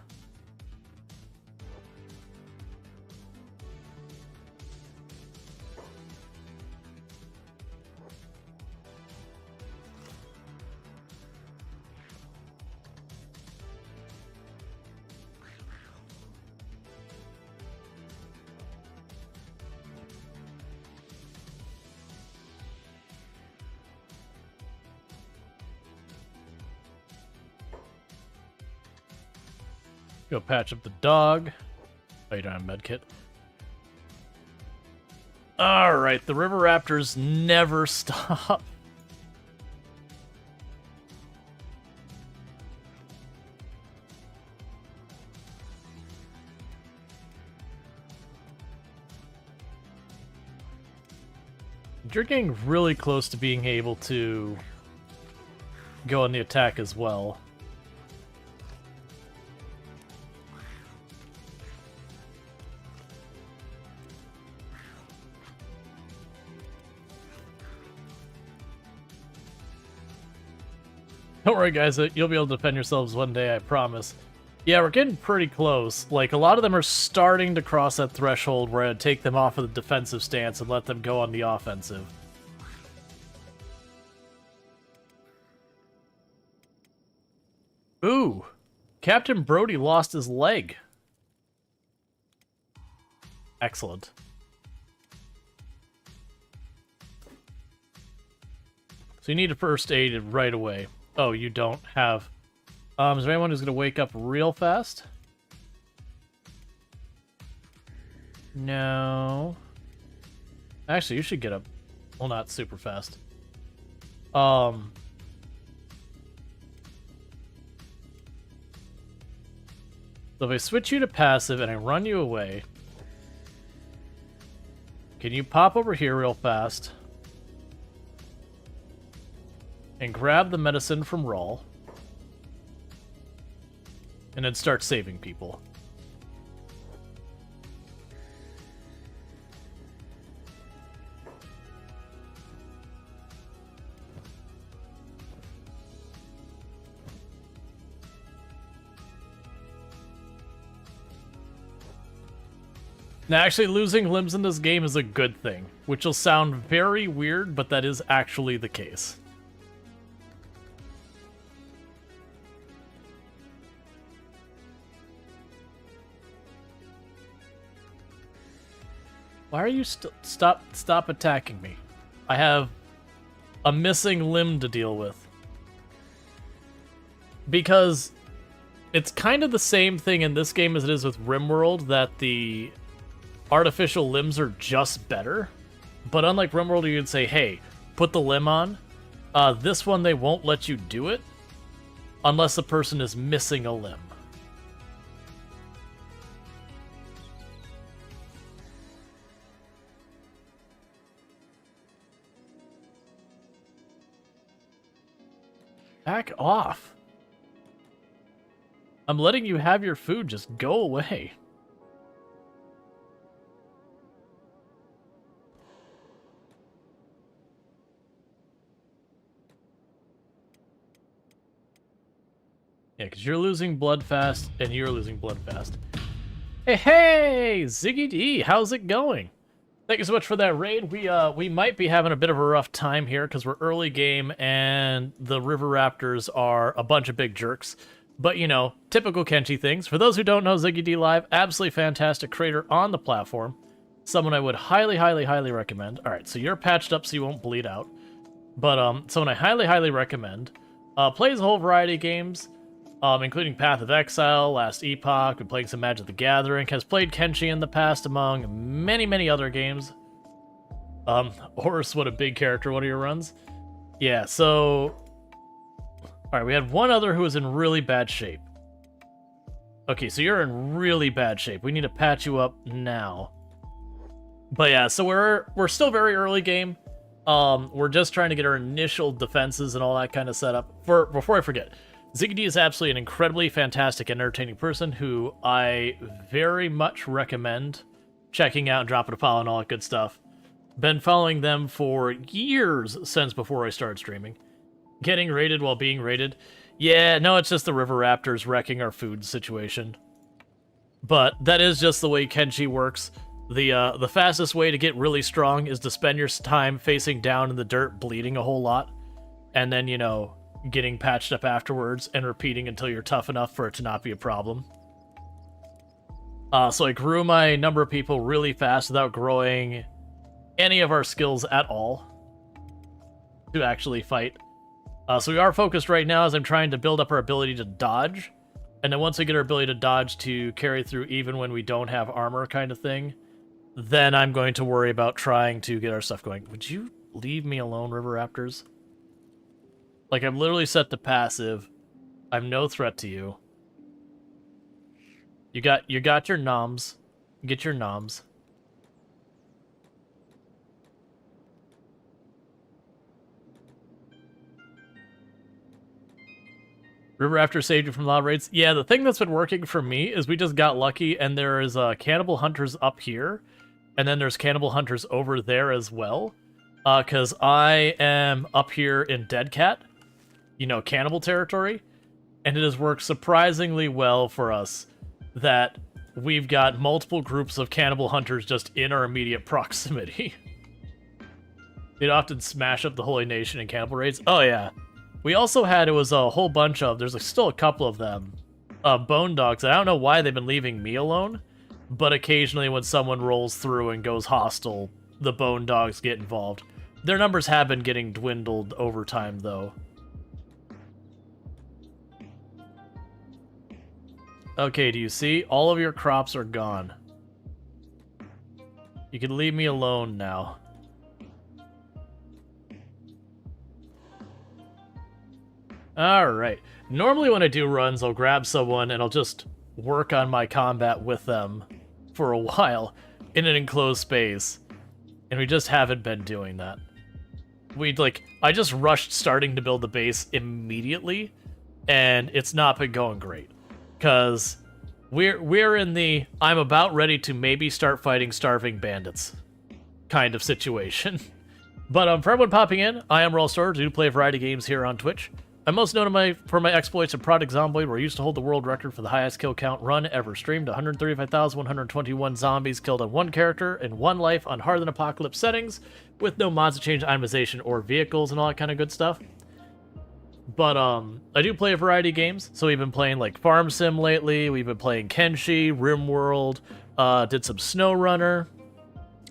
Go patch up the dog. Oh, you don't have a medkit. Alright, the river raptors never stop. You're getting really close to being able to go on the attack as well. Don't worry, guys. You'll be able to defend yourselves one day, I promise. Yeah, we're getting pretty close. Like, a lot of them are starting to cross that threshold where I'd take them off of the defensive stance and let them go on the offensive. Ooh, Captain Brody lost his leg. Excellent. So you need a first aid right away. Oh, you don't have... is there anyone who's going to wake up real fast? No. Actually, you should get up. Well, not super fast. So if I switch you to passive and I run you away, can you pop over here real fast and grab the medicine from Rual and then start saving people? Now, actually, losing limbs in this game is a good thing, which will sound very weird, but that is actually the case. Why are you stop attacking me? I have a missing limb to deal with. Because it's kind of the same thing in this game as it is with RimWorld, that the artificial limbs are just better. But unlike RimWorld, you can say, hey, put the limb on. This one, they won't let you do it unless the person is missing a limb. Back off. I'm letting you have your food, just go away. Yeah, because you're losing blood fast, and you're losing blood fast. Hey, Ziggy D, how's it going? Thank you so much for that raid. We might be having a bit of a rough time here, because we're early game, and the River Raptors are a bunch of big jerks. But, you know, typical Kenshi things. For those who don't know, Ziggy D Live, absolutely fantastic creator on the platform. Someone I would highly, highly, highly recommend. Alright, so you're patched up so you won't bleed out. But, someone I highly, highly recommend. Plays a whole variety of games. Including Path of Exile, Last Epoch, been playing some Magic the Gathering, has played Kenshi in the past among many, many other games. Horus, what a big character, one of your runs. Yeah, so... Alright, we had one other who was in really bad shape. Okay, so you're in really bad shape. We need to patch you up now. But yeah, so we're still very early game. We're just trying to get our initial defenses and all that kind of setup. Before I forget... Ziggy D is absolutely an incredibly fantastic and entertaining person who I very much recommend checking out and dropping a follow and all that good stuff. Been following them for years since before I started streaming. Getting raided while being raided. Yeah, no, it's just the River Raptors wrecking our food situation. But that is just the way Kenshi works. The fastest way to get really strong is to spend your time facing down in the dirt, bleeding a whole lot. And then, you know... getting patched up afterwards and repeating until you're tough enough for it to not be a problem. So I grew my number of people really fast without growing any of our skills at all to actually fight. So we are focused right now as I'm trying to build up our ability to dodge. And then once we get our ability to dodge to carry through even when we don't have armor kind of thing, then I'm going to worry about trying to get our stuff going. Would you leave me alone, River Raptors? Like, I'm literally set to passive. I'm no threat to you. You got your noms. Get your noms. River Raptor saved you from loud raids. Yeah, the thing that's been working for me is we just got lucky, and there is cannibal hunters up here, and then there's cannibal hunters over there as well. Because I am up here in Dead Cat. You know, cannibal territory, and it has worked surprisingly well for us that we've got multiple groups of cannibal hunters just in our immediate proximity. They'd often smash up the Holy Nation in cannibal raids. Oh yeah, We also had, it was a whole bunch of, there's still a couple of them, bone dogs. I don't know why they've been leaving me alone, but occasionally when someone rolls through and goes hostile, the bone dogs get involved. Their numbers have been getting dwindled over time, though. Okay, do you see? All of your crops are gone. You can leave me alone now. Alright. Normally when I do runs, I'll grab someone and I'll just work on my combat with them for a while in an enclosed space. And we just haven't been doing that. I just rushed starting to build the base immediately, and it's not been going great. Because we're in the I'm about ready to maybe start fighting starving bandits kind of situation. But for everyone popping in, I am Rual Storge. I do play a variety of games here on Twitch. I'm most known for my exploits in Project Zomboid, where I used to hold the world record for the highest kill count run ever streamed. 135,121 zombies killed on one character in one life on harder than apocalypse settings, with no mods to change itemization or vehicles and all that kind of good stuff. But I do play a variety of games, so we've been playing like Farm Sim lately, we've been playing Kenshi, RimWorld, did some SnowRunner,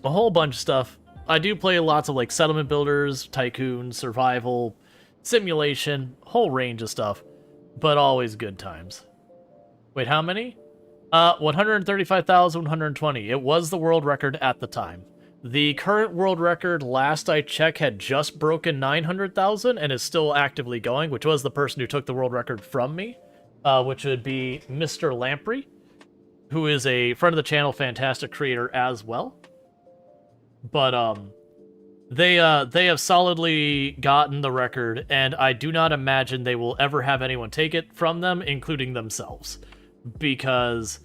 a whole bunch of stuff. I do play lots of like settlement builders, tycoon, survival, simulation, whole range of stuff, but always good times. Wait, how many? 135,120. It was the world record at the time. The current world record, last I checked, had just broken 900,000 and is still actively going, which was the person who took the world record from me, which would be Mr. Lamprey, who is a friend of the channel, fantastic creator as well. But they have solidly gotten the record, and I do not imagine they will ever have anyone take it from them, including themselves. Because,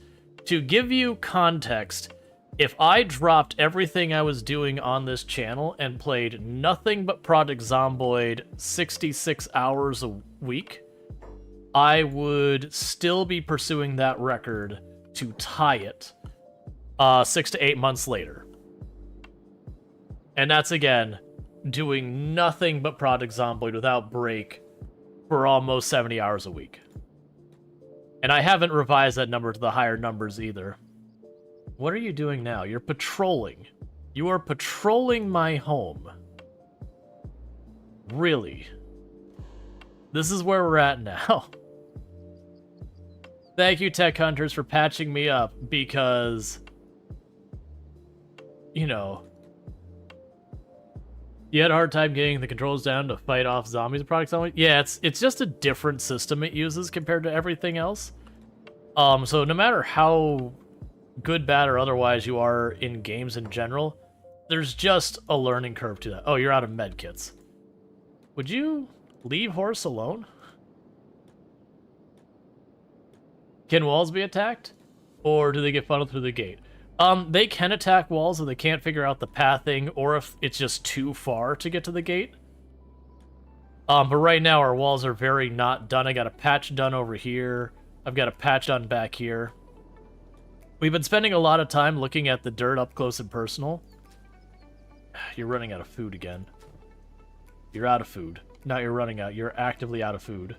to give you context, if I dropped everything I was doing on this channel and played nothing but Project Zomboid 66 hours a week, I would still be pursuing that record to tie it 6 to 8 months later. And that's, again, doing nothing but Project Zomboid without break for almost 70 hours a week. And I haven't revised that number to the higher numbers either. What are you doing now? You're patrolling. You are patrolling my home. Really? This is where we're at now. Thank you, Tech Hunters, for patching me up, because, you know, you had a hard time getting the controls down to fight off zombies in Project Zombie? Yeah, it's just a different system it uses compared to everything else. So no matter how good, bad, or otherwise you are in games in general, there's just a learning curve to that. Oh, you're out of medkits. Would you leave horse alone? Can walls be attacked? Or do they get funneled through the gate? They can attack walls if they can't figure out the pathing, or if it's just too far to get to the gate. But right now our walls are very not done. I got a patch done over here. I've got a patch done back here. We've been spending a lot of time looking at the dirt up close and personal. You're running out of food again. You're out of food. Not you're running out. You're actively out of food.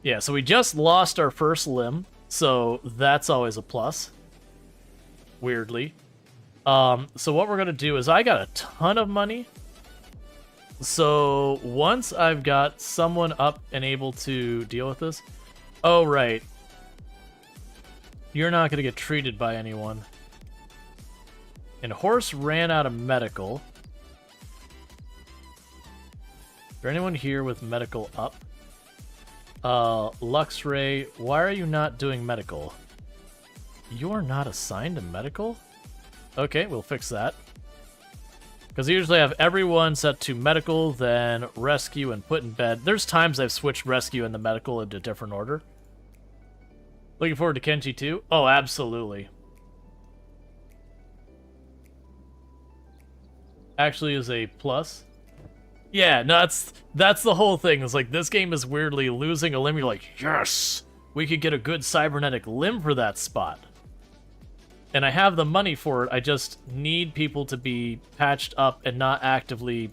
Yeah, so we just lost our first limb. So that's always a plus. Weirdly. So what we're going to do is I got a ton of money. So once I've got someone up and able to deal with this... Oh, right. You're not going to get treated by anyone. And horse ran out of medical. Is there anyone here with medical up? Luxray, why are you not doing medical? You're not assigned to medical? Okay, we'll fix that. Because I usually have everyone set to medical, then rescue, and put in bed. There's times I've switched rescue and the medical into a different order. Looking forward to Kenshi too? Oh, absolutely. Actually is a plus. Yeah, no, that's the whole thing. It's like, this game is weirdly losing a limb. You're like, yes! We could get a good cybernetic limb for that spot. And I have the money for it. I just need people to be patched up and not actively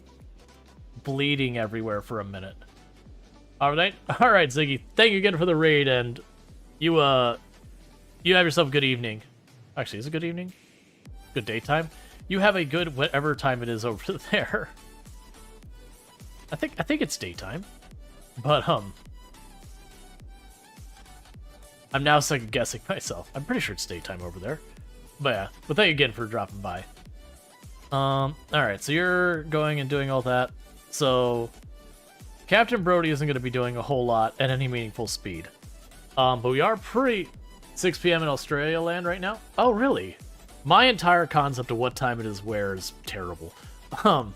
bleeding everywhere for a minute. All right, Ziggy. Thank you again for the raid, and you have yourself a good evening. Actually, is it good evening? Good daytime. You have a good whatever time it is over there. I think it's daytime, but I'm now second guessing myself. I'm pretty sure it's daytime over there. But yeah, but thank you again for dropping by. Alright, so you're going and doing all that. So Captain Brody isn't going to be doing a whole lot at any meaningful speed. But we are 6 p.m. in Australia land right now. Oh, really? My entire concept of what time it is where is terrible. Bone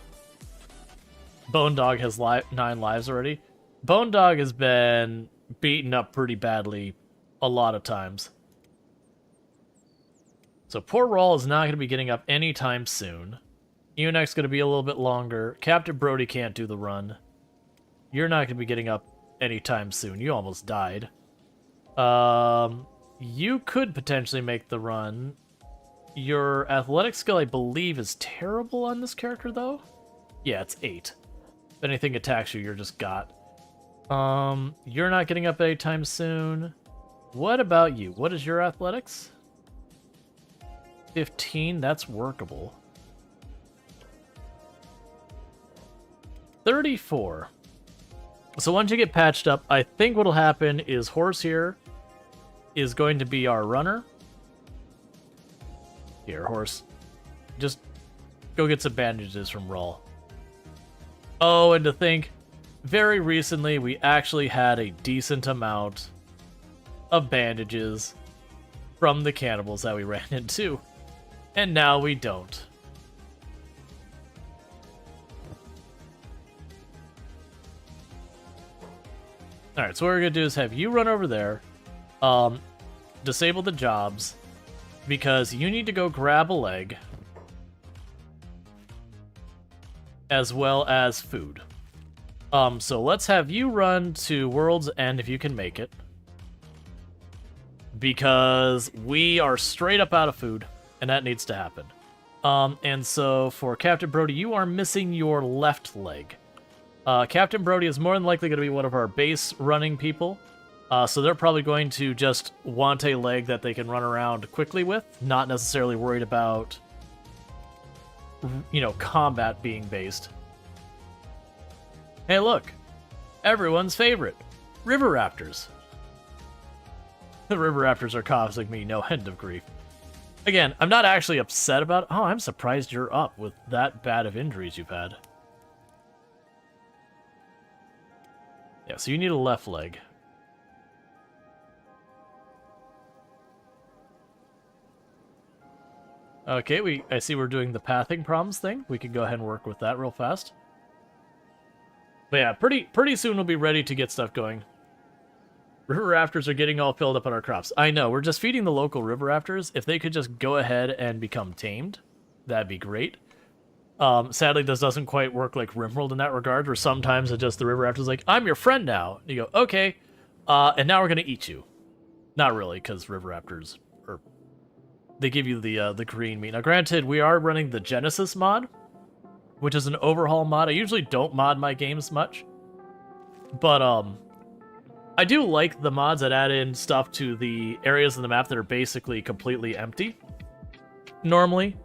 Dog has 9 lives already. Bone Dog has been beaten up pretty badly a lot of times. So poor Rual is not going to be getting up anytime soon. Unex's going to be a little bit longer. Captain Brody can't do the run. You're not going to be getting up anytime soon. You almost died. You could potentially make the run. Your athletic skill, I believe, is terrible on this character, though. Yeah, it's 8. If anything attacks you, you're just got. You're not getting up anytime soon. What about you? What is your athletics? 15, that's workable. 34. So once you get patched up, I think what'll happen is Horse here is going to be our runner. Here, Horse. Just go get some bandages from Rual. Oh, and to think, very recently we actually had a decent amount of bandages from the cannibals that we ran into. And now we don't. Alright, so what we're going to do is have you run over there, disable the jobs, because you need to go grab a leg, as well as food. So let's have you run to World's End if you can make it, because we are straight up out of food. And that needs to happen. And so for Captain Brody, you are missing your left leg. Captain Brody is more than likely going to be one of our base running people. So they're probably going to just want a leg that they can run around quickly with, not necessarily worried about, combat being based. Hey, look. Everyone's favorite. River Raptors. The River Raptors are causing me no end of grief. Again, I'm not actually upset about it. Oh, I'm surprised you're up with that bad of injuries you've had. Yeah, so you need a left leg. Okay, I see we're doing the pathing problems thing. We can go ahead and work with that real fast. But yeah, pretty soon we'll be ready to get stuff going. River Raptors are getting all filled up on our crops. I know, we're just feeding the local River Raptors. If they could just go ahead and become tamed, that'd be great. Sadly, this doesn't quite work like Rimworld in that regard, where sometimes it's just the River Raptors like, I'm your friend now. And you go, okay, and now we're going to eat you. Not really, because River Raptors, they give you the green meat. Now, granted, we are running the Genesis mod, which is an overhaul mod. I usually don't mod my games much, but I do like the mods that add in stuff to the areas of the map that are basically completely empty, normally.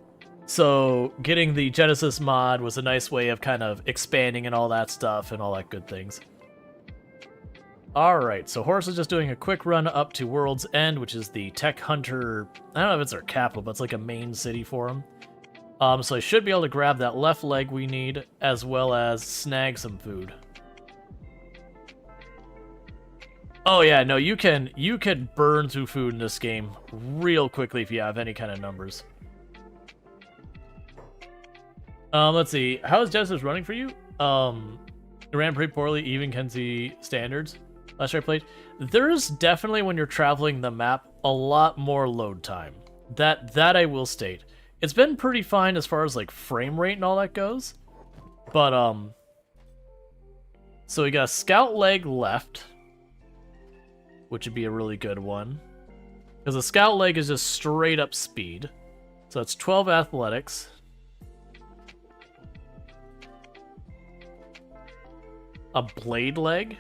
So getting the Genesis mod was a nice way of kind of expanding and all that stuff and all that good things. Alright, so Horse is just doing a quick run up to World's End, which is the Tech Hunter, I don't know if it's their capital, but it's like a main city for them. So I should be able to grab that left leg we need, as well as snag some food. Oh yeah, no, you can burn through food in this game real quickly if you have any kind of numbers. Let's see. How is Genesis running for you? It ran pretty poorly, even Kenshi standards. Last year I played. There's definitely, when you're traveling the map, a lot more load time. That I will state. It's been pretty fine as far as like frame rate and all that goes. But so we got a scout leg left, which would be a really good one. Because a scout leg is just straight up speed. So it's 12 athletics. A blade leg?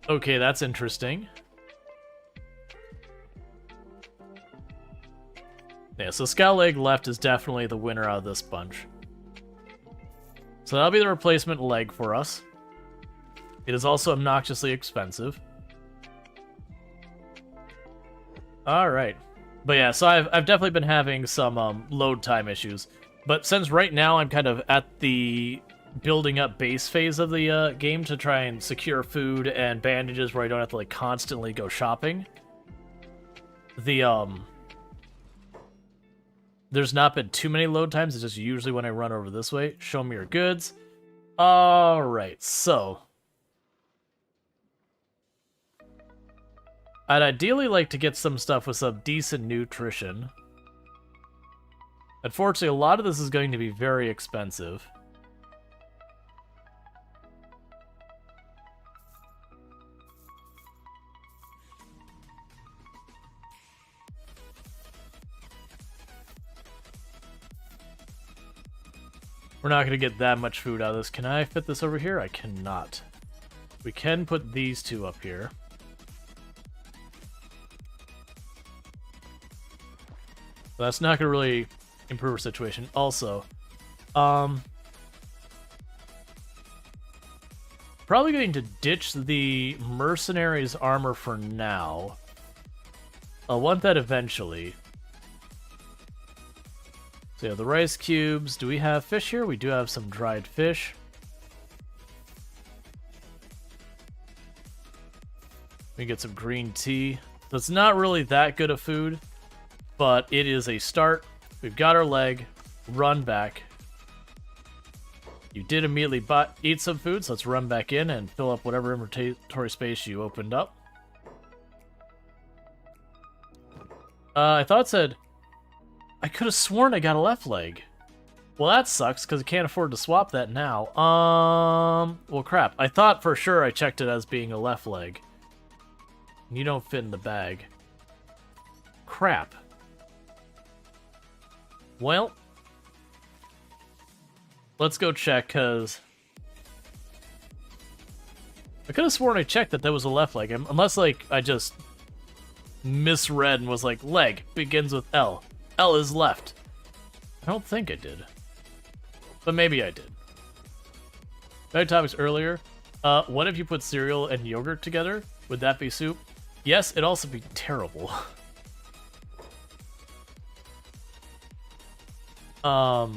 Okay, that's interesting. Yeah, so scout leg left is definitely the winner out of this bunch. So that'll be the replacement leg for us. It is also obnoxiously expensive. Alright. But yeah, so I've definitely been having some load time issues. But since right now I'm kind of at the building up base phase of the game to try and secure food and bandages where I don't have to like constantly go shopping, there's not been too many load times. It's just usually when I run over this way. Show me your goods. Alright, so I'd ideally like to get some stuff with some decent nutrition. Unfortunately, a lot of this is going to be very expensive. We're not going to get that much food out of this. Can I fit this over here? I cannot. We can put these two up here. But that's not going to really improve our situation. Also, probably going to ditch the mercenaries armor for now. I'll want that eventually. So yeah, the rice cubes. Do we have fish here? We do have some dried fish. We can get some green tea. So it's not really that good of food, but it is a start. We've got our leg. Run back. You did immediately eat some food, so let's run back in and fill up whatever inventory space you opened up. I thought it said... I could have sworn I got a left leg. Well, that sucks, because I can't afford to swap that now. Well, crap. I thought for sure I checked it as being a left leg. You don't fit in the bag. Crap. Well, let's go check, because I could have sworn I checked that was a left leg. Unless, like, I just misread and was like, leg begins with L. L is left. I don't think I did. But maybe I did. Bad topics earlier. What if you put cereal and yogurt together? Would that be soup? Yes, it'd also be terrible. So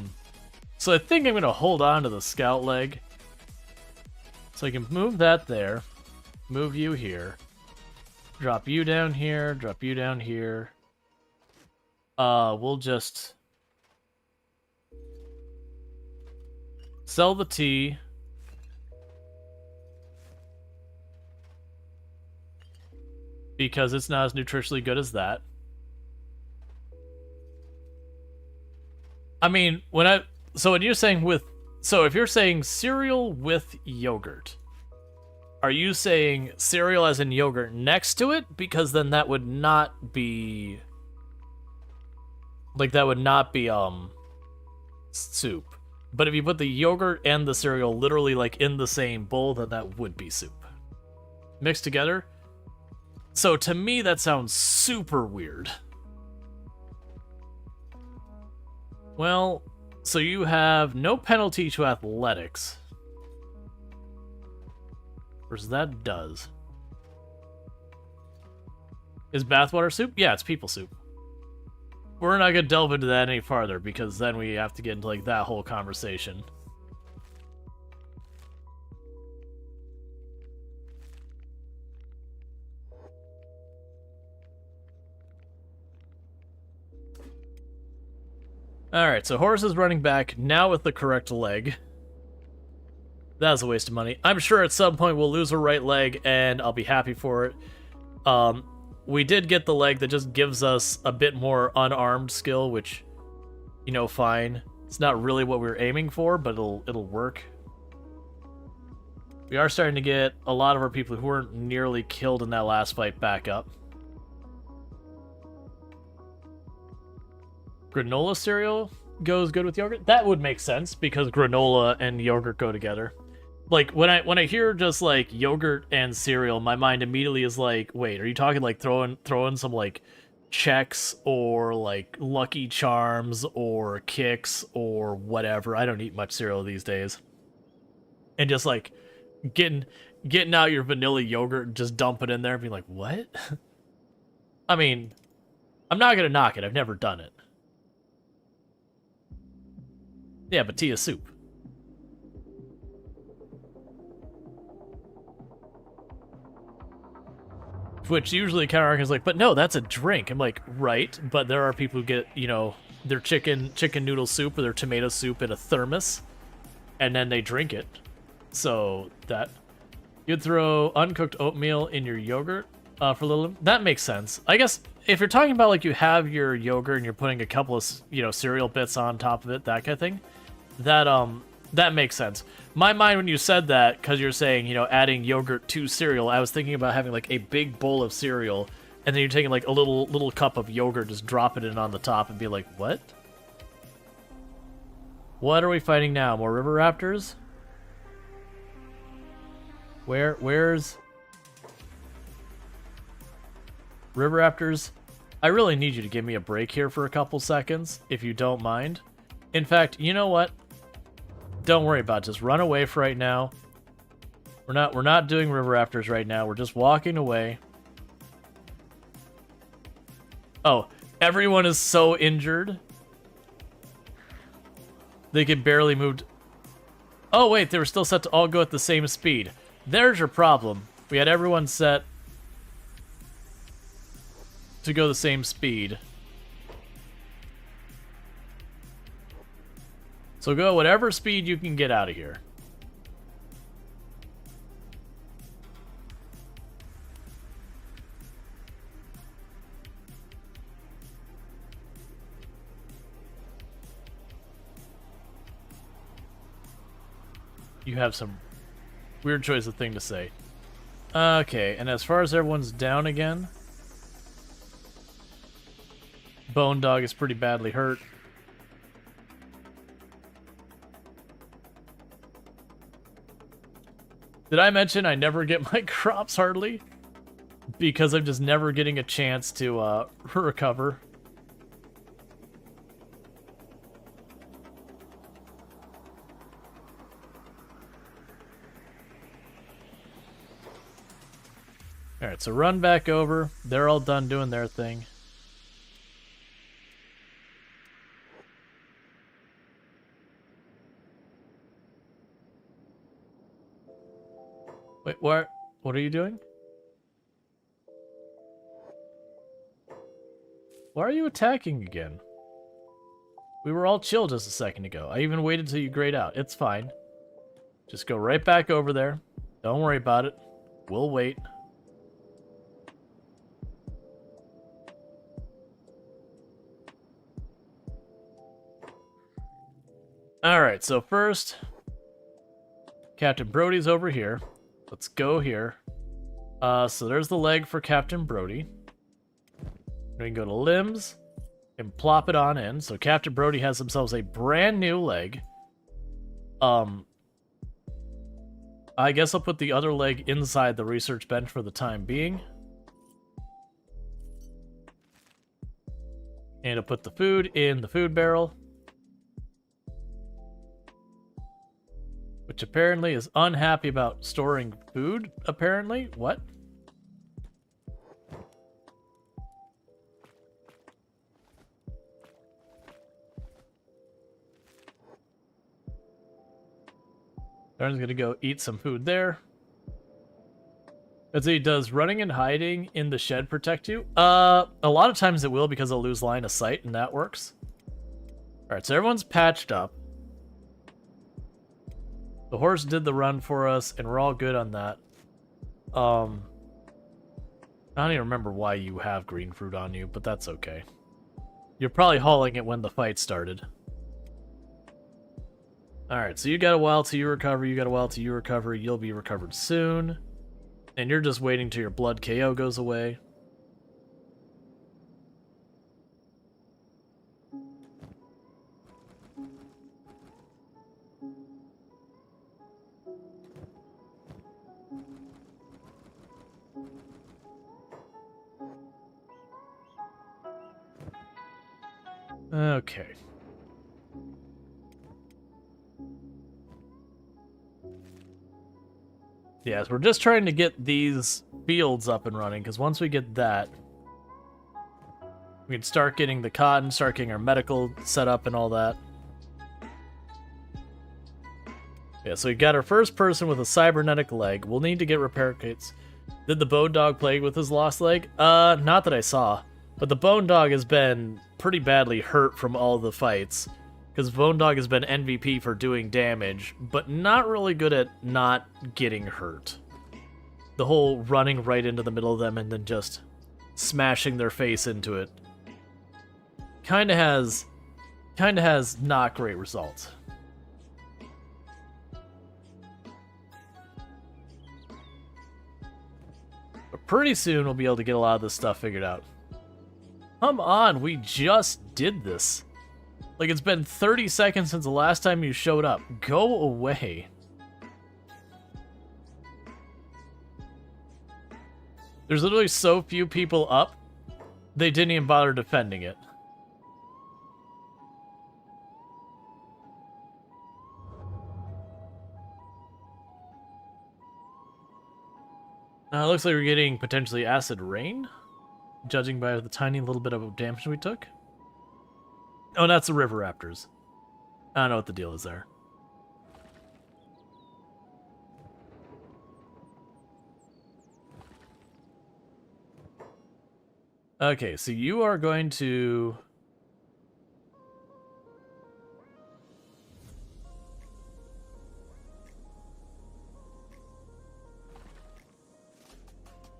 I think I'm going to hold on to the scout leg. So I can move that there. Move you here. Drop you down here. Drop you down here. We'll just sell the tea. Because it's not as nutritionally good as that. I mean, so when you're saying if you're saying cereal with yogurt, are you saying cereal as in yogurt next to it? Because then that would not be... Like, that would not be, soup. But if you put the yogurt and the cereal literally, like, in the same bowl, then that would be soup. Mixed together? So, to me, that sounds super weird. Well, so you have no penalty to athletics. Whereas that does. Is bathwater soup? Yeah, it's people soup. We're not going to delve into that any farther, because then we have to get into, like, that whole conversation. Alright, so Horace is running back, now with the correct leg. That was a waste of money. I'm sure at some point we'll lose a right leg, and I'll be happy for it. We did get the leg that just gives us a bit more unarmed skill, which, you know, fine. It's not really what we were aiming for, but it'll work. We are starting to get a lot of our people who weren't nearly killed in that last fight back up. Granola cereal goes good with yogurt? That would make sense, because granola and yogurt go together. Like when I hear just like yogurt and cereal, my mind immediately is like, wait, are you talking like throwing some like Chex or like Lucky Charms or Kicks or whatever? I don't eat much cereal these days. And just like getting getting out your vanilla yogurt and just dump it in there and be like, what? I mean, I'm not gonna knock it. I've never done it. Yeah, but tea is soup. Which usually counter is like, but no, that's a drink. I'm like, right, but there are people who get, their chicken noodle soup or their tomato soup in a thermos, and then they drink it. So that you'd throw uncooked oatmeal in your yogurt for a little. That makes sense. I guess if you're talking about like you have your yogurt and you're putting a couple of cereal bits on top of it, that kind of thing, that makes sense. My mind when you said that, because you're saying, adding yogurt to cereal, I was thinking about having like a big bowl of cereal, and then you're taking like a little cup of yogurt, just dropping it on the top, and be like, what? What are we fighting now? More river raptors? Where's river raptors? I really need you to give me a break here for a couple seconds, if you don't mind. In fact, you know what? Don't worry about it. Just run away for right now. We're not doing river raptors right now. We're just walking away. Oh, everyone is so injured. They can barely move. Oh wait, they were still set to all go at the same speed. There's your problem. We had everyone set to go the same speed. So go whatever speed you can get out of here. You have some weird choice of thing to say. Okay, and as far as everyone's down again, Bone Dog is pretty badly hurt. Did I mention I never get my crops hardly? Because I'm just never getting a chance to recover. Alright, so run back over. They're all done doing their thing. Wait, what are you doing? Why are you attacking again? We were all chill just a second ago. I even waited till you grayed out. It's fine. Just go right back over there. Don't worry about it. We'll wait. Alright, so first, Captain Brody's over here. Let's go here. So there's the leg for Captain Brody. We can go to limbs and plop it on in. So Captain Brody has themselves a brand new leg. I guess I'll put the other leg inside the research bench for the time being. And I'll put the food in the food barrel. Which apparently is unhappy about storing food, apparently. What? Darren's gonna go eat some food there. Let's see, does running and hiding in the shed protect you? A lot of times it will because I'll lose line of sight, and that works. Alright, so everyone's patched up. The horse did the run for us, and we're all good on that. I don't even remember why you have green fruit on you, but that's okay. You're probably hauling it when the fight started. Alright, so you got a while till you recover, you got a while till you recover, you'll be recovered soon. And you're just waiting till your blood KO goes away. Okay. Yes, we're just trying to get these fields up and running, because once we get that, we can start getting the cotton, start getting our medical set up and all that. Yeah, so we got our first person with a cybernetic leg. We'll need to get repair kits. Did the bone dog plague with his lost leg? Not that I saw. But the bone dog has been pretty badly hurt from all the fights. Because bone dog has been MVP for doing damage, but not really good at not getting hurt. The whole running right into the middle of them and then just smashing their face into it kinda has not great results. But pretty soon we'll be able to get a lot of this stuff figured out. Come on, we just did this. Like, it's been 30 seconds since the last time you showed up. Go away. There's literally so few people up, they didn't even bother defending it. Now it looks like we're getting potentially acid rain, judging by the tiny little bit of damage we took. Oh, that's the river raptors. I don't know what the deal is there. Okay, so you are going to...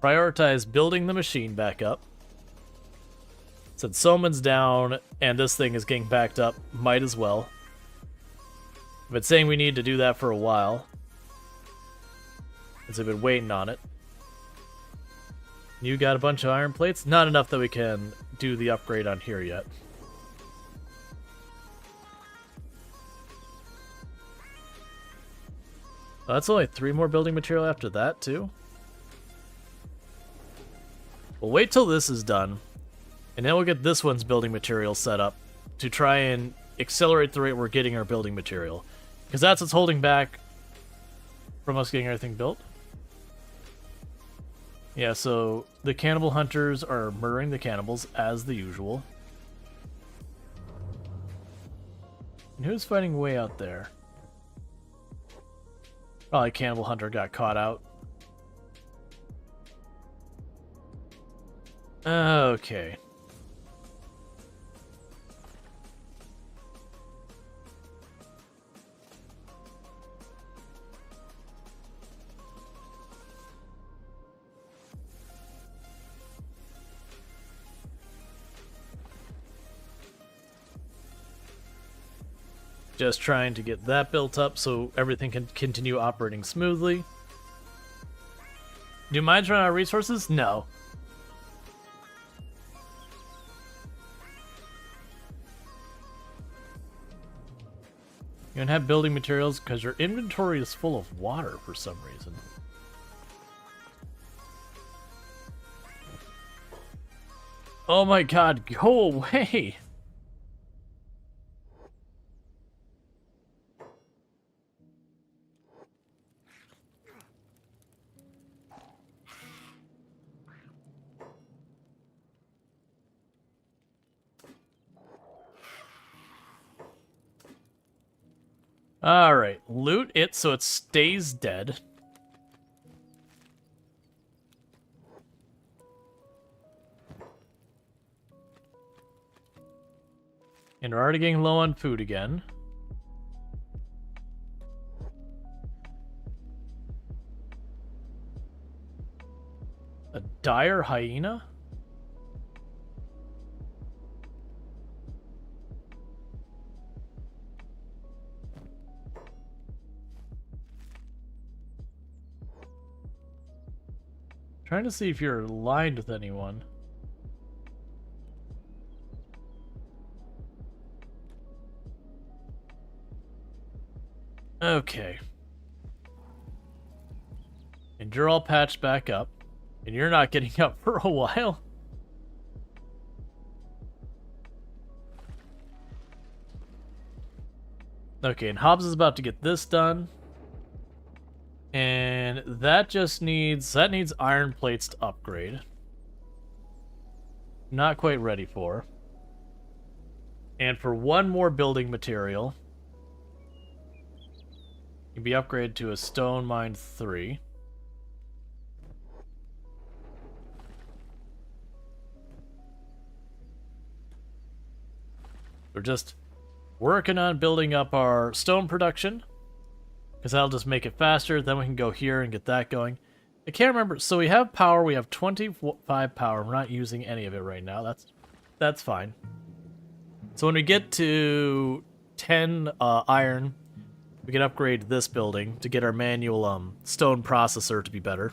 prioritize building the machine back up. Since Soman's down and this thing is getting backed up, might as well. I've been saying we need to do that for a while, since I've been waiting on it. You got a bunch of iron plates? Not enough that we can do the upgrade on here yet. Oh, that's only 3 more building material after that, too? We'll wait till this is done, and then we'll get this one's building material set up to try and accelerate the rate we're getting our building material. Because that's what's holding back from us getting everything built. Yeah, so the cannibal hunters are murdering the cannibals, as the usual. And who's fighting way out there? Probably cannibal hunter got caught out. Okay. Just trying to get that built up so everything can continue operating smoothly. Do mines run out of resources? No. You don't have building materials because your inventory is full of water for some reason. Oh my god, go away! Alright, loot it so it stays dead. And we're already getting low on food again. A dire hyena? Trying to see if you're aligned with anyone. Okay. And you're all patched back up. And you're not getting up for a while. Okay, and Hobbs is about to get this done. And that just needs iron plates to upgrade. Not quite ready for. And for one more building material, can be upgraded to a stone mine 3. We're just working on building up our stone production, because that'll just make it faster. Then we can go here and get that going. I can't remember. So we have power. We have 25 power. We're not using any of it right now. That's fine. So when we get to 10 iron, we can upgrade this building to get our manual stone processor to be better.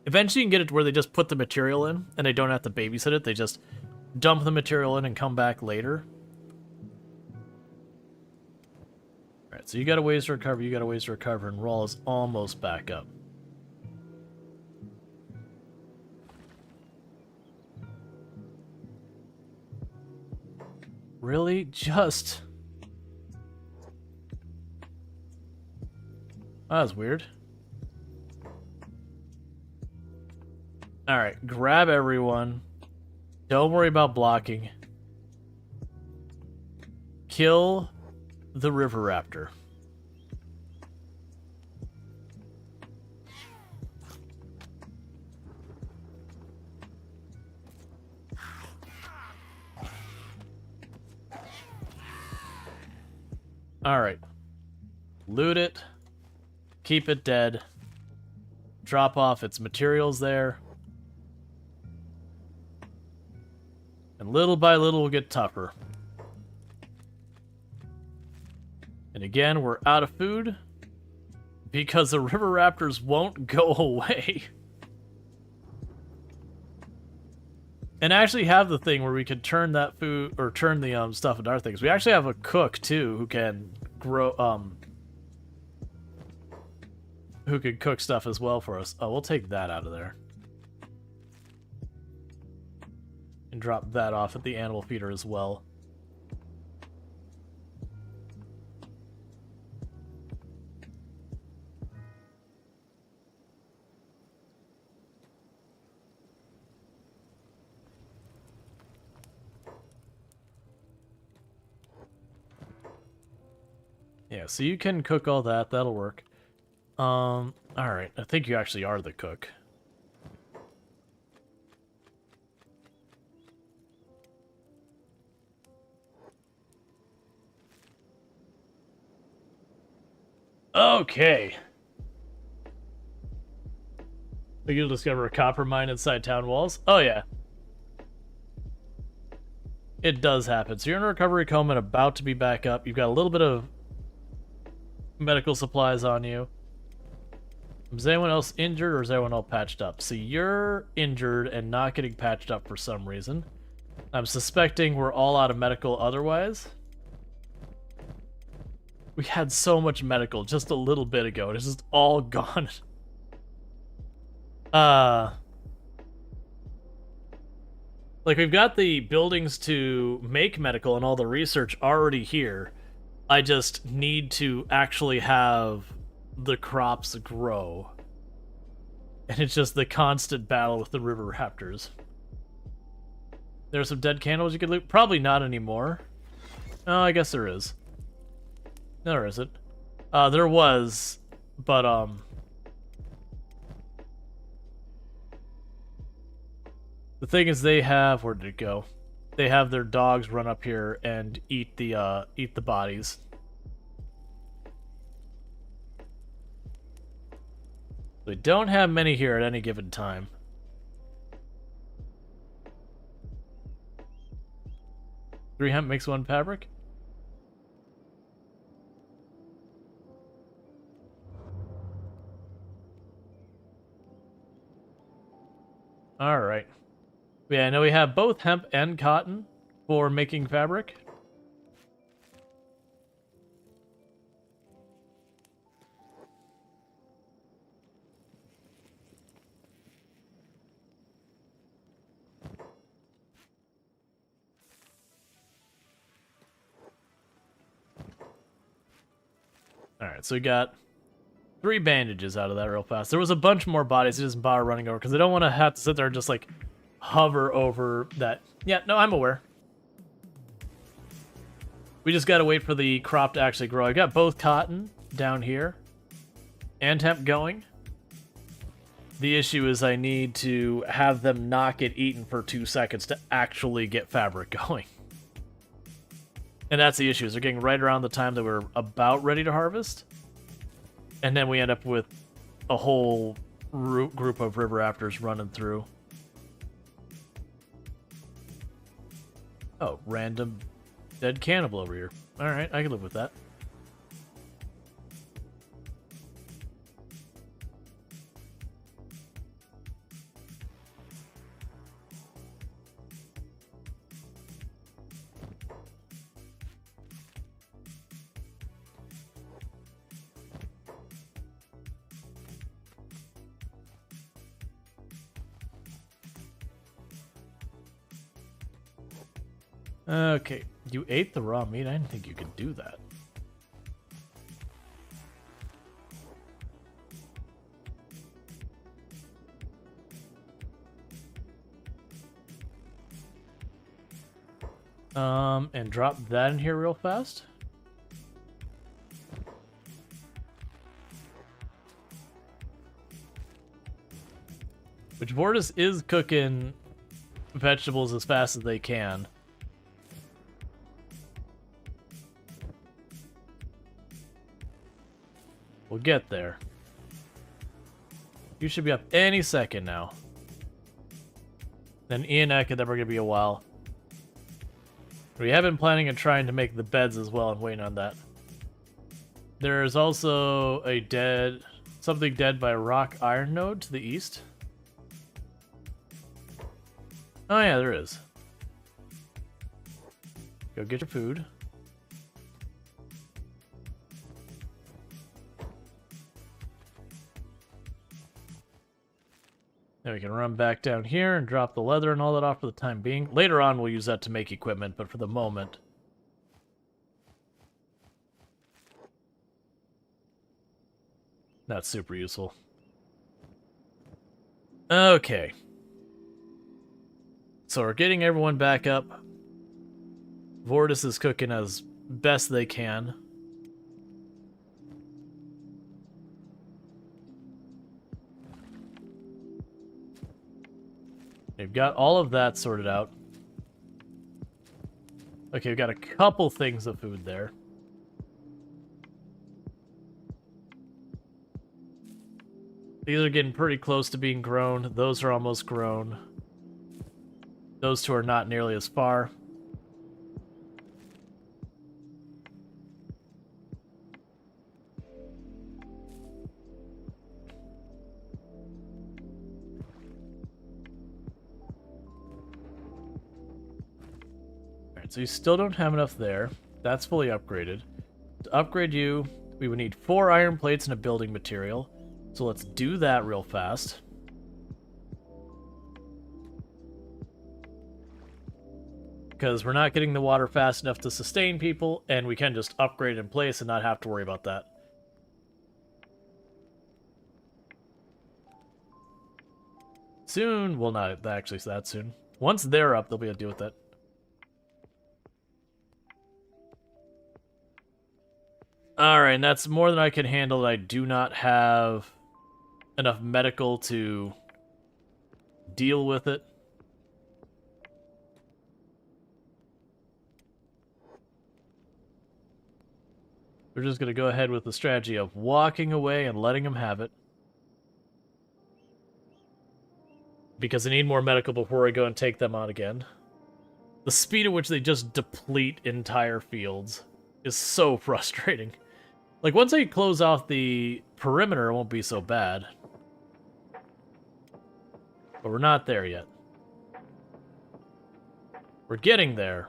Eventually you can get it to where they just put the material in, and they don't have to babysit it. They just dump the material in and come back later. Alright, so you got a ways to recover, you got a ways to recover, and Rual is almost back up. Really? Just... That was weird. Alright, grab everyone. Don't worry about blocking. Kill the river raptor. Alright. Loot it. Keep it dead. Drop off its materials there. And little by little we'll get tougher. And again, we're out of food because the river raptors won't go away. And actually have the thing where we can turn that food, or turn the stuff into our things. We actually have a cook too who can grow who could cook stuff as well for us. Oh, we'll take that out of there. And drop that off at the animal feeder as well. Yeah, so you can cook all that. That'll work. Alright. I think you actually are the cook. Okay. So you'll discover a copper mine inside town walls? Oh, yeah. It does happen. So you're in a recovery coma and about to be back up. You've got a little bit of medical supplies on you. Is anyone else injured or is everyone all patched up? So you're injured and not getting patched up for some reason. I'm suspecting we're all out of medical otherwise. We had so much medical just a little bit ago. It's just all gone. Like, we've got the buildings to make medical and all the research already here. I just need to actually have the crops grow. And it's just the constant battle with the river raptors. There's some dead candles you could loot? Probably not anymore. Oh, I guess there is. No, there isn't. There was, but, the thing is they have... Where did it go? They have their dogs run up here and eat the bodies. We don't have many here at any given time. Three hemp makes one fabric? Alright. Yeah, I know we have both hemp and cotton for making fabric. Alright, so we got 3 bandages out of that real fast. There was a bunch more bodies. It doesn't bother running over because I don't want to have to sit there and just like hover over that. Yeah, no, I'm aware. We just gotta wait for the crop to actually grow. I got both cotton down here and hemp going. The issue is I need to have them not get eaten for 2 seconds to actually get fabric going. And that's the issue, is they're getting right around the time that we're about ready to harvest. And then we end up with a whole group of river raptors running through. Oh, random dead cannibal over here. Alright, I can live with that. Okay, you ate the raw meat? I didn't think you could do that. And drop that in here real fast. Which Vortis is cooking vegetables as fast as they can. We'll get there. You should be up any second now. Then Ian Ek, and then we're going to be a while. We have been planning on trying to make the beds as well and waiting on that. There's also a something dead by Rock Iron Node to the east. Oh yeah, there is. Go get your food. Then we can run back down here and drop the leather and all that off for the time being. Later on, we'll use that to make equipment, but for the moment... not super useful. Okay. So we're getting everyone back up. Vortis is cooking as best they can. We've got all of that sorted out. Okay, we've got a couple things of food there. These are getting pretty close to being grown. Those are almost grown. Those two are not nearly as far. So you still don't have enough there. That's fully upgraded. To upgrade you, we would need 4 iron plates and a building material. So let's do that real fast. Because we're not getting the water fast enough to sustain people, and we can just upgrade in place and not have to worry about that. Soon, well, not actually that soon. Once they're up, they'll be able to deal with that. Alright, and that's more than I can handle. I do not have enough medical to deal with it. We're just going to go ahead with the strategy of walking away and letting them have it. Because I need more medical before I go and take them on again. The speed at which they just deplete entire fields is so frustrating. Like, once I close off the perimeter, it won't be so bad. But we're not there yet. We're getting there.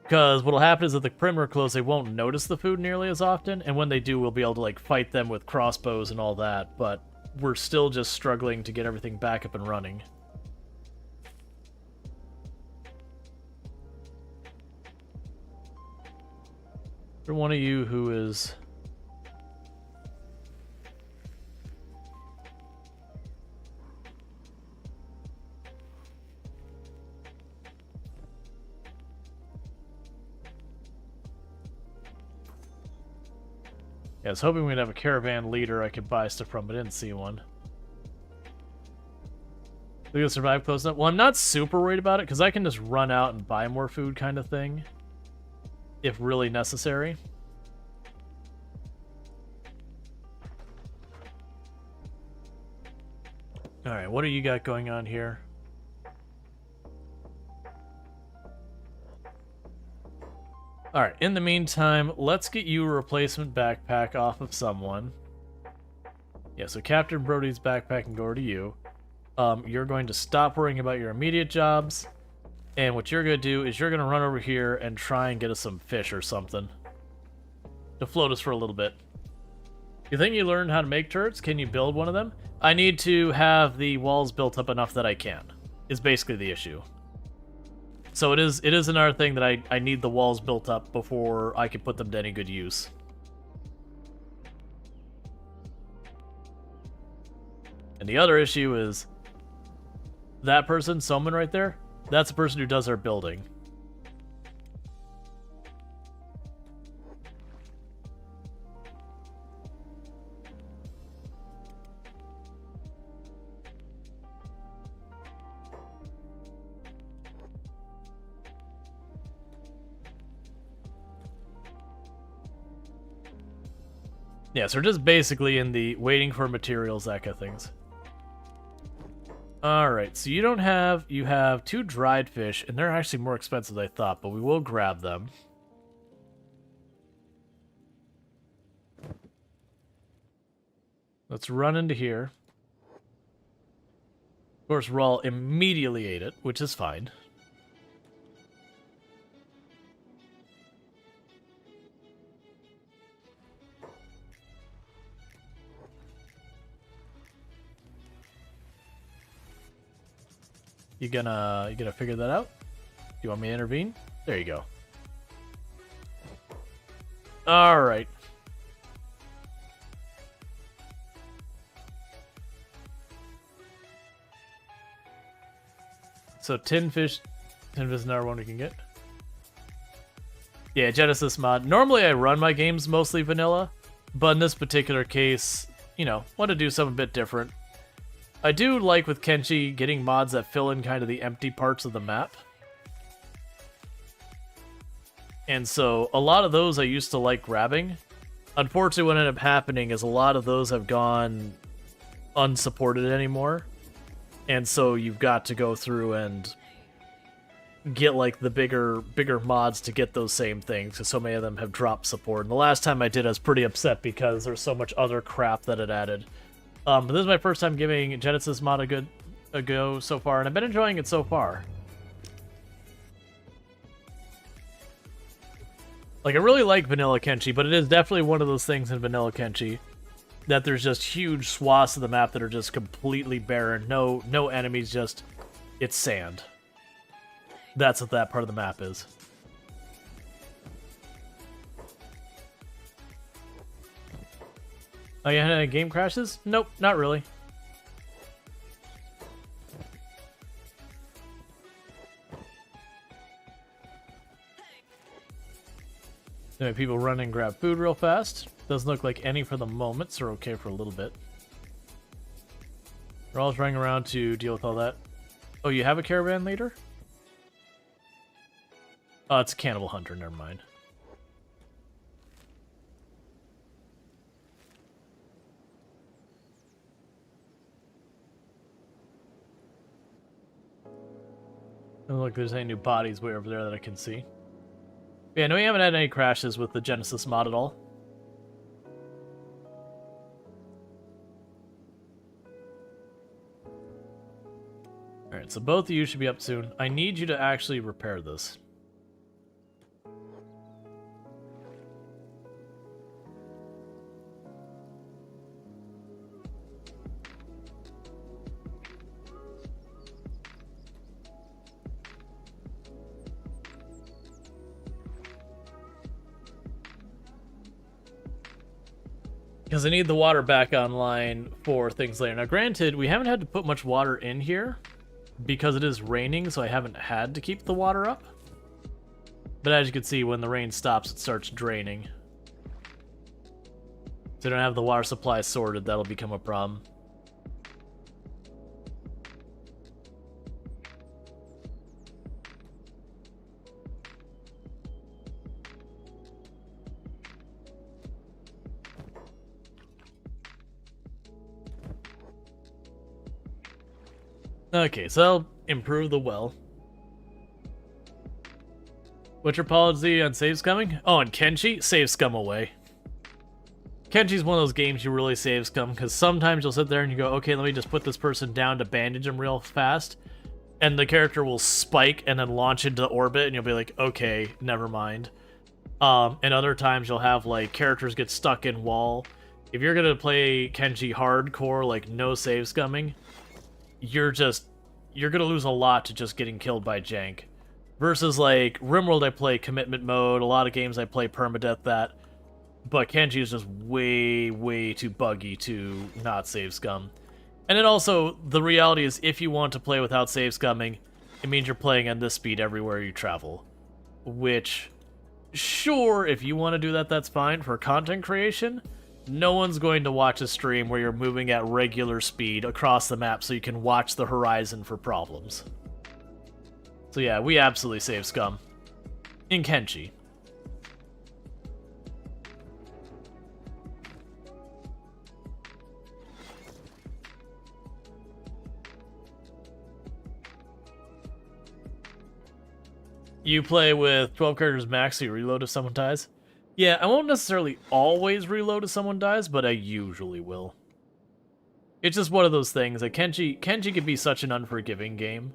Because what'll happen is that the perimeter close, they won't notice the food nearly as often, and when they do, we'll be able to, like, fight them with crossbows and all that, but we're still just struggling to get everything back up and running. For one of you who is... Yeah, I was hoping we'd have a caravan leader I could buy stuff from, but I didn't see one. We can survive close enough. Well, I'm not super worried about it, because I can just run out and buy more food kind of thing. If really necessary. Alright, what do you got going on here? Alright, in the meantime, let's get you a replacement backpack off of someone. Yeah, so Captain Brody's backpack can go over to you. You're going to stop worrying about your immediate jobs. And what you're going to do is you're going to run over here and try and get us some fish or something. To float us for a little bit. You think you learned how to make turrets? Can you build one of them? I need to have the walls built up enough that I can. Is basically the issue. So it is another thing that I need the walls built up before I can put them to any good use. And the other issue is that person, someone right there, that's the person who does our building. Yeah, so we're just basically in the waiting for materials, that kind of things. Alright, so you don't have... You have 2 dried fish, and they're actually more expensive than I thought, but we will grab them. Let's run into here. Of course, Rual immediately ate it, which is fine. You gonna figure that out? You want me to intervene? There you go. All right. So tin fish is another one we can get. Yeah, Genesis mod. Normally I run my games mostly vanilla, but in this particular case, you know, want to do something a bit different. I do like with Kenshi getting mods that fill in kind of the empty parts of the map. And so a lot of those I used to like grabbing. Unfortunately, what ended up happening is a lot of those have gone unsupported anymore. And so you've got to go through and get like the bigger mods to get those same things, because so many of them have dropped support. And the last time I did, I was pretty upset because there's so much other crap that it added. But this is my first time giving Genesis mod a go so far, and I've been enjoying it so far. Like, I really like Vanilla Kenshi, but it is definitely one of those things in Vanilla Kenshi that there's just huge swaths of the map that are just completely barren. No enemies, just... it's sand. That's what that part of the map is. Oh, you had any game crashes? Nope, not really. Anyway, people run and grab food real fast. Doesn't look like any for the moment, so we're okay for a little bit. We're all running around to deal with all that. Oh, you have a caravan leader? Oh, it's a cannibal hunter, never mind. Doesn't look like there's any new bodies way over there that I can see. Yeah, no, we haven't had any crashes with the Genesis mod at all. Alright, so both of you should be up soon. I need you to actually repair this. Because I need the water back online for things later. Now, granted, we haven't had to put much water in here because it is raining, so I haven't had to keep the water up. But as you can see, when the rain stops, it starts draining. So I don't have the water supply sorted, that'll become a problem. Okay, so that'll improve the well. What's your policy on save scumming? Oh, and Kenshi? Save scum away. Kenshi's one of those games you really save scum, because sometimes you'll sit there and you go, okay, let me just put this person down to bandage him real fast, and the character will spike and then launch into orbit, and you'll be like, okay, never mind. And other times you'll have, like, characters get stuck in wall. If you're gonna play Kenshi hardcore, like, no save scumming, you're gonna lose a lot to just getting killed by jank. Versus, like, RimWorld I play commitment mode, a lot of games I play permadeath that, but Kenshi is just way, way too buggy to not save scum. And then also, the reality is, if you want to play without save scumming, it means you're playing on this speed everywhere you travel. Which, sure, if you want to do that, that's fine. For content creation, no one's going to watch a stream where you're moving at regular speed across the map so you can watch the horizon for problems. So yeah, we absolutely save scum. In Kenshi. You play with 12 characters max, so you reload if someone dies? Yeah, I won't necessarily always reload if someone dies, but I usually will. It's just one of those things. Like Kenshi can be such an unforgiving game.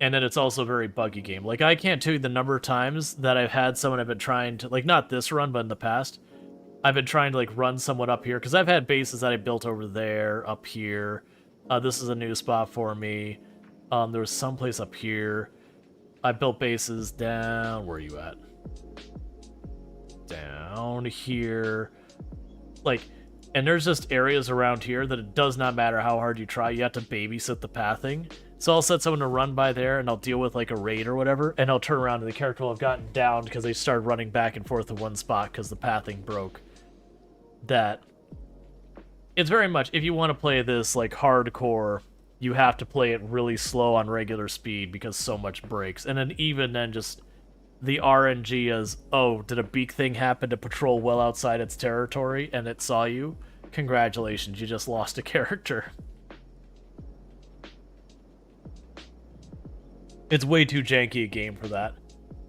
And then it's also a very buggy game. Like, I can't tell you the number of times that I've had someone I've been trying to, like, not this run, but in the past, I've been trying to, like, run someone up here, because I've had bases that I built over there, up here. This is a new spot for me. There was someplace up here. I built bases down... Where are you at? Down here. Like, and there's just areas around here that it does not matter how hard you try, you have to babysit the pathing. So I'll set someone to run by there, and I'll deal with, like, a raid or whatever, and I'll turn around and the character will have gotten down because they started running back and forth in one spot because the pathing broke. That... It's very much, if you want to play this, like, hardcore, you have to play it really slow on regular speed because so much breaks. And then even then, just the RNG is, oh, did a beak thing happen to patrol well outside its territory and it saw you? Congratulations, you just lost a character. It's way too janky a game for that.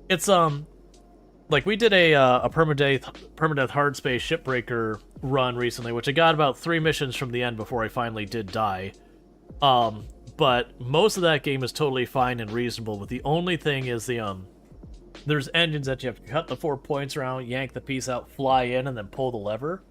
It's, like, we did a permadeath hard space shipbreaker run recently, which I got about 3 missions from the end before I finally did die. But most of that game is totally fine and reasonable, but the only thing is there's engines that you have to cut the 4 points around, yank the piece out, fly in, and then pull the lever.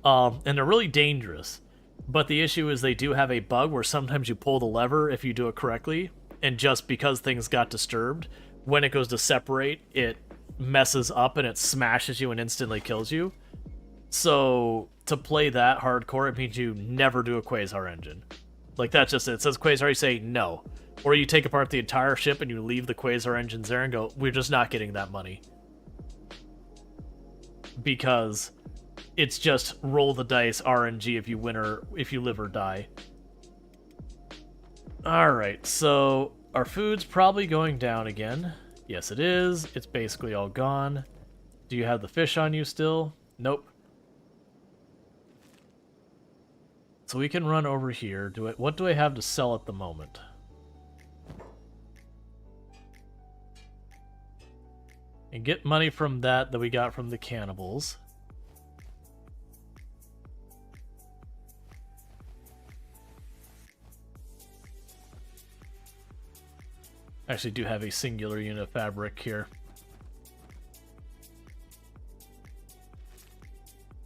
And they're really dangerous. But the issue is they do have a bug where sometimes you pull the lever if you do it correctly, and just because things got disturbed, when it goes to separate, it messes up and it smashes you and instantly kills you. So, to play that hardcore, it means you never do a Quasar engine. Like, that's just it. It says Quasar, you say no. Or you take apart the entire ship and you leave the Quasar engines there and go, we're just not getting that money. Because it's just roll the dice RNG if you win or if you live or die. Alright, so our food's probably going down again. Yes, it is. It's basically all gone. Do you have the fish on you still? Nope. So we can run over here. What do I have to sell at the moment? And get money from that we got from the cannibals. I actually do have a singular unit of fabric here.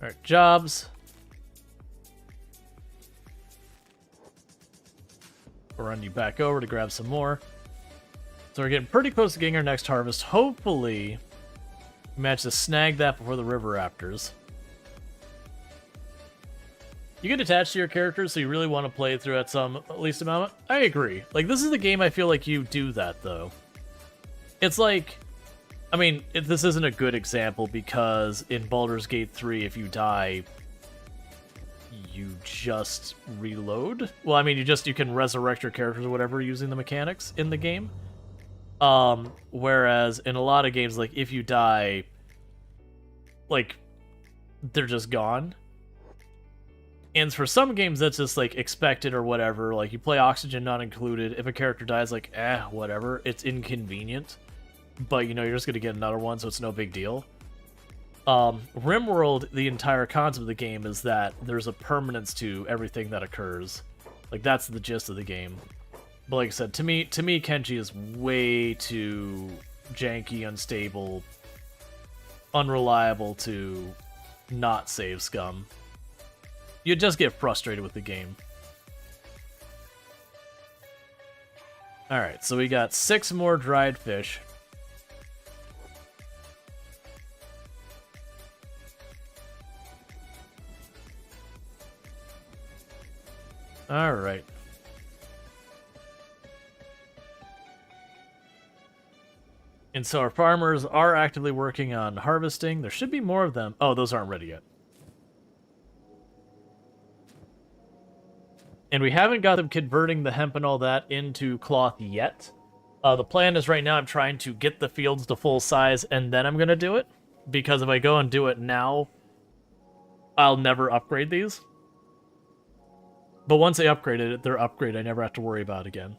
Alright, jobs. We'll run you back over to grab some more. So we're getting pretty close to getting our next harvest. Hopefully, we manage to snag that before the river raptors. You get attached to your characters, so you really want to play through at some least amount. I agree. Like, this is the game I feel like you do that, though. It's like... I mean, this isn't a good example because in Baldur's Gate 3, if you die, you just reload. Well, I mean, you can resurrect your characters or whatever using the mechanics in the game. Whereas in a lot of games, like, if you die, like, they're just gone. And for some games, that's just, like, expected or whatever. Like, you play Oxygen Not Included. If a character dies, like, whatever. It's inconvenient. But, you know, you're just going to get another one, so it's no big deal. RimWorld, the entire concept of the game is that there's a permanence to everything that occurs. Like, that's the gist of the game. But like I said, to me, Kenshi is way too janky, unstable, unreliable to not save scum. You just get frustrated with the game. Alright, so we got 6 more dried fish. Alright. And so our farmers are actively working on harvesting. There should be more of them. Oh, those aren't ready yet. And we haven't got them converting the hemp and all that into cloth yet. The plan is right now I'm trying to get the fields to full size and then I'm going to do it. Because if I go and do it now, I'll never upgrade these. But once they upgraded it, they're upgraded. I never have to worry about it again.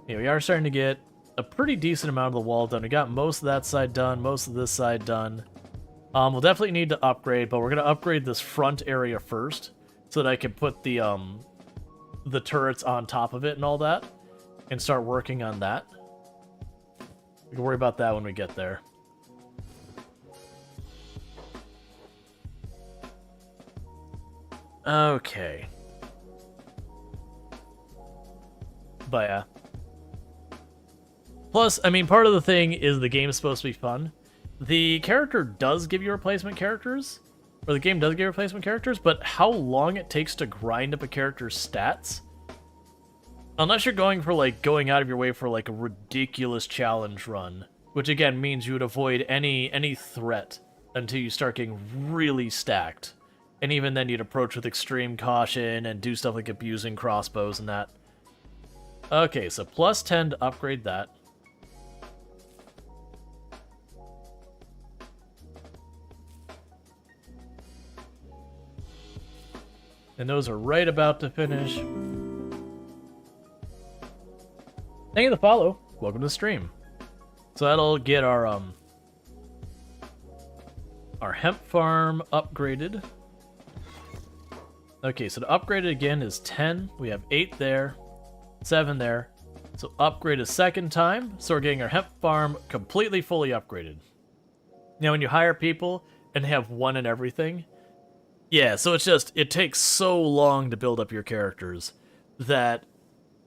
Yeah, we are starting to get a pretty decent amount of the wall done. We got most of that side done, most of this side done. We'll definitely need to upgrade, but we're going to upgrade this front area first so that I can put the turrets on top of it and all that and start working on that. We can worry about that when we get there. Okay. But yeah. Plus, I mean, part of the thing is the game is supposed to be fun. The character does give you replacement characters, or the game does give you replacement characters, but how long it takes to grind up a character's stats, unless you're going for, like, going out of your way for, like, a ridiculous challenge run, which again means you would avoid any threat until you start getting really stacked. And even then you'd approach with extreme caution and do stuff like abusing crossbows and that. Okay, so plus 10 to upgrade that. And those are right about to finish. Thank you for the follow. Welcome to the stream. So that'll get our hemp farm upgraded. Okay, so to upgrade it again is 10. We have 8 there, 7 there. So upgrade a second time. So we're getting our hemp farm completely fully upgraded. Now when you hire people and they have one in everything, yeah, so it's just, it takes so long to build up your characters that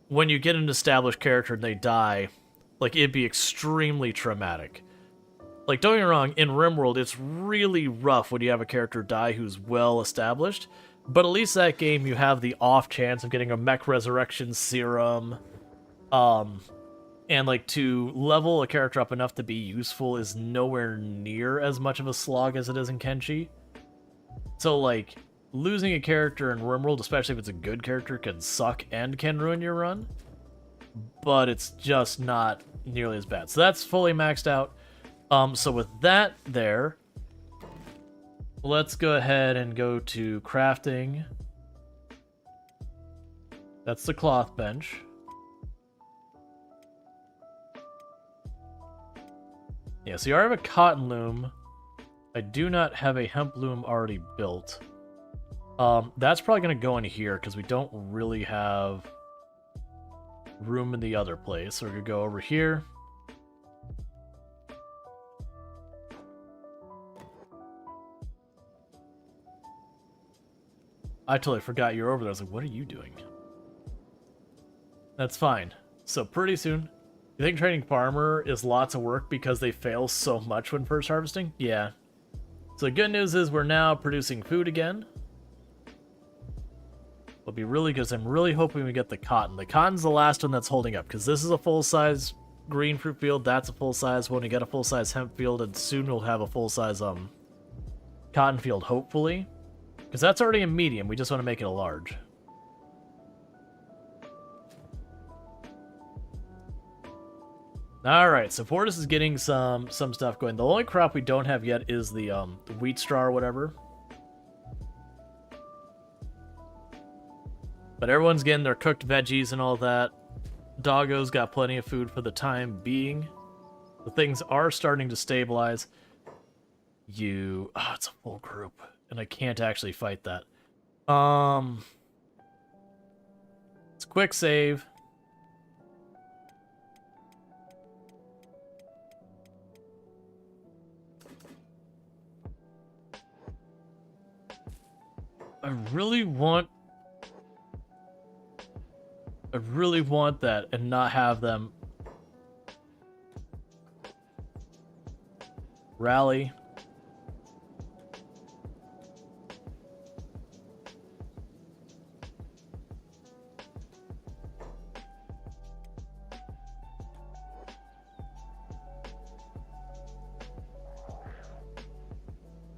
when you get an established character and they die, like, it'd be extremely traumatic. Like, don't get me wrong, in RimWorld, it's really rough when you have a character die who's well established, but at least that game you have the off chance of getting a mech resurrection serum, and, like, to level a character up enough to be useful is nowhere near as much of a slog as it is in Kenshi. So, like, losing a character in RimWorld, especially if it's a good character, can suck and can ruin your run. But it's just not nearly as bad. So that's fully maxed out. So with that there, let's go ahead and go to crafting. That's the cloth bench. Yeah, so you already have a cotton loom. I do not have a hemp loom already built. That's probably going to go in here because we don't really have room in the other place. So we're going to go over here. I totally forgot you were over there. I was like, what are you doing? That's fine. So pretty soon, You think training farmer is lots of work because they fail so much when first harvesting? Yeah. So the good news is we're now producing food again. It'll be really good. I'm really hoping we get the cotton. The cotton's the last one that's holding up, because this is a full-size green fruit field. That's a full-size one. We get a full-size hemp field, and soon we'll have a full-size cotton field, hopefully. Because that's already a medium. We just want to make it a large. Alright, so Fortis is getting some stuff going. The only crop we don't have yet is the wheat straw or whatever. But everyone's getting their cooked veggies and all that. Doggo's got plenty of food for the time being. The things are starting to stabilize. Oh, it's a full group. And I can't actually fight that. It's quick save. I really want that and not have them rally.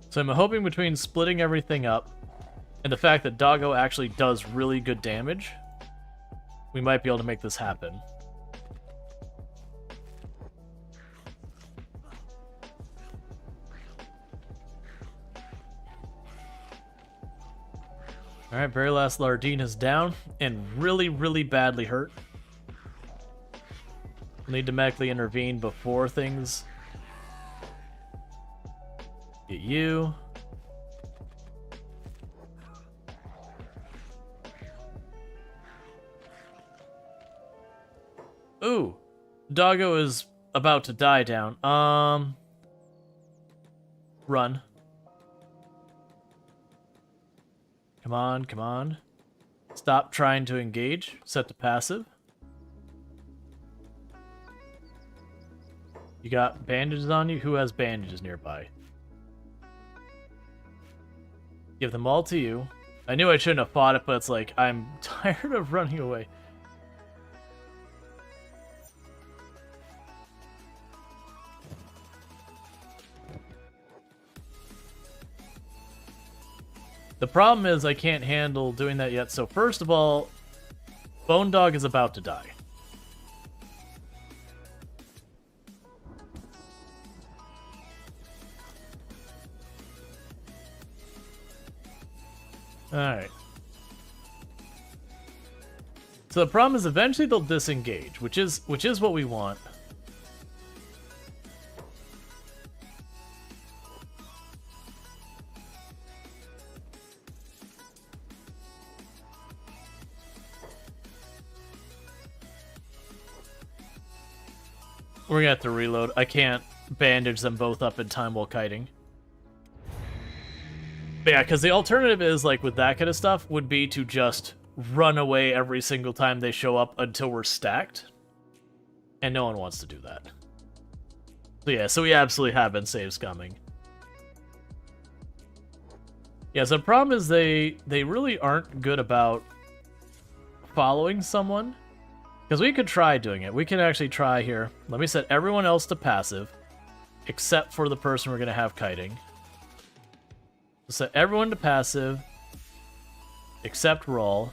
So I'm hoping between splitting everything up and the fact that Doggo actually does really good damage, we might be able to make this happen. Alright, very last Lardine is down and really, really badly hurt. We'll need to medically intervene before things get you. Ooh, Doggo is about to die down. Run. Come on, come on. Stop trying to engage. Set to passive. You got bandages on you? Who has bandages nearby? Give them all to you. I knew I shouldn't have fought it, but it's like, I'm tired of running away. The problem is I can't handle doing that yet. So first of all, Bone Dog is about to die. Alright. So the problem is eventually they'll disengage, which is what we want. We're gonna have to reload. I can't bandage them both up in time while kiting. But yeah, because the alternative is, like, with that kind of stuff, would be to just run away every single time they show up until we're stacked. And no one wants to do that. So yeah, so we absolutely have been saves coming. Yeah, so the problem is they really aren't good about following someone. Because we could try doing it. We can actually try here. Let me set everyone else to passive, except for the person we're going to have kiting. So set everyone to passive, except Rual.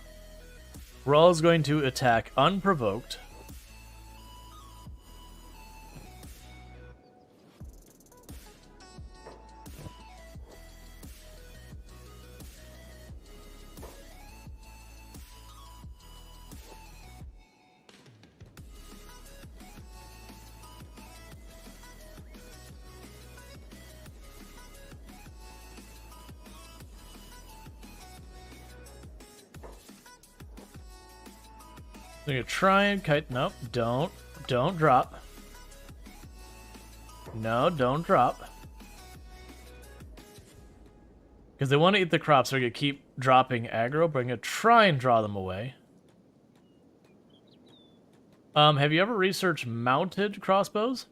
Rual is going to attack unprovoked. I'm gonna try and kite. Nope, don't drop. No, don't drop. Because they want to eat the crops, so they're gonna keep dropping aggro, but I'm gonna try and draw them away. Have you ever researched mounted crossbows?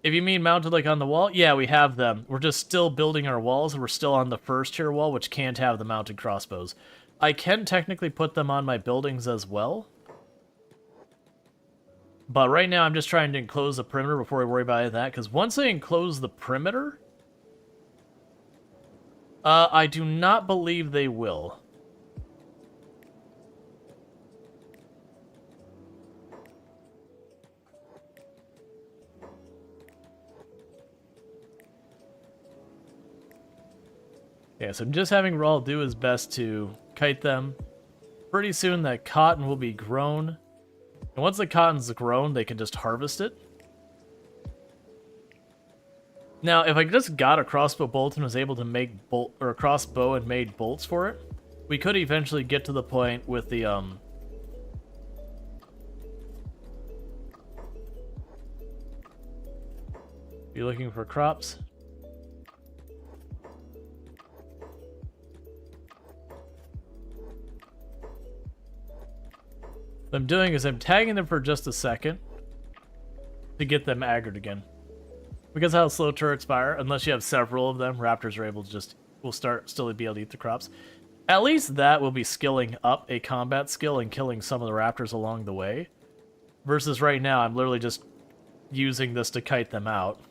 If you mean mounted like on the wall, yeah, we have them. We're just still building our walls, and we're still on the first tier wall, which can't have the mounted crossbows. I can technically put them on my buildings as well. But right now, I'm just trying to enclose the perimeter before I worry about that, because once I enclose the perimeter, I do not believe they will. Yeah, so I'm just having Rual do his best to kite them. Pretty soon that cotton will be grown. And once the cotton's grown, they can just harvest it. Now, if I just got a crossbow bolt and was able to make a crossbow and made bolts for it, we could eventually get to the point with the You're looking for crops? What I'm doing is I'm tagging them for just a second to get them aggroed again. Because how slow turrets fire, unless you have several of them, raptors are able to will still be able to eat the crops. At least that will be skilling up a combat skill and killing some of the raptors along the way. Versus right now, I'm literally just using this to kite them out.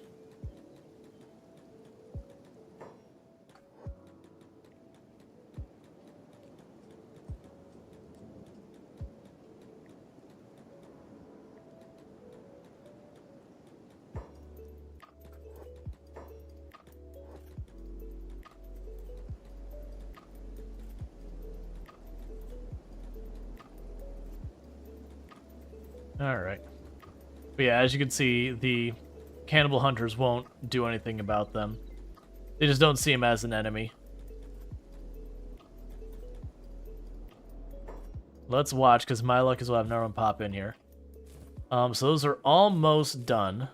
Alright. But yeah, as you can see, the cannibal hunters won't do anything about them. They just don't see them as an enemy. Let's watch, because my luck is we'll have no one pop in here. So those are almost done.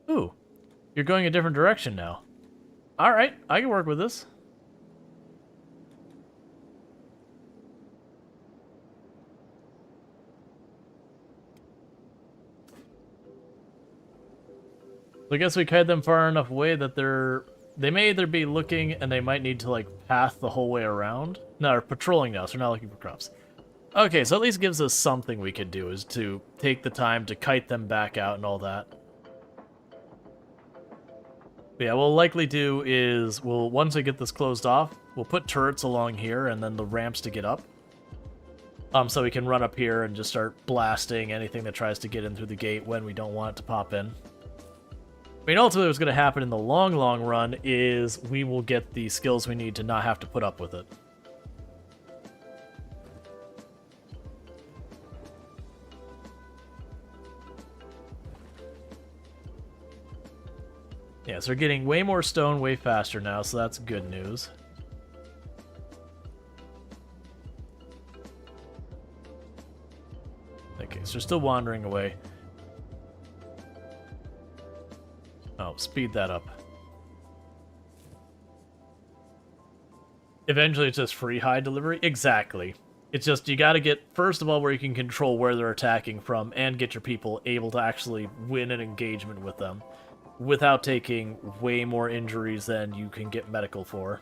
Ooh, you're going a different direction now. Alright, I can work with this. So I guess we kite them far enough away that they may either be looking and they might need to like path the whole way around. No, they're patrolling now, so they're not looking for crops. Okay, so at least gives us something we could do, is to take the time to kite them back out and all that. But yeah, what we'll likely do is once we get this closed off, we'll put turrets along here and then the ramps to get up. So we can run up here and just start blasting anything that tries to get in through the gate when we don't want it to pop in. I mean, ultimately what's going to happen in the long, long run is we will get the skills we need to not have to put up with it. Yeah, so we're getting way more stone way faster now, so that's good news. Okay, so we're still wandering away. Oh, speed that up. Eventually it's just free high delivery? Exactly. It's just, you gotta get, first of all, where you can control where they're attacking from, and get your people able to actually win an engagement with them, without taking way more injuries than you can get medical for.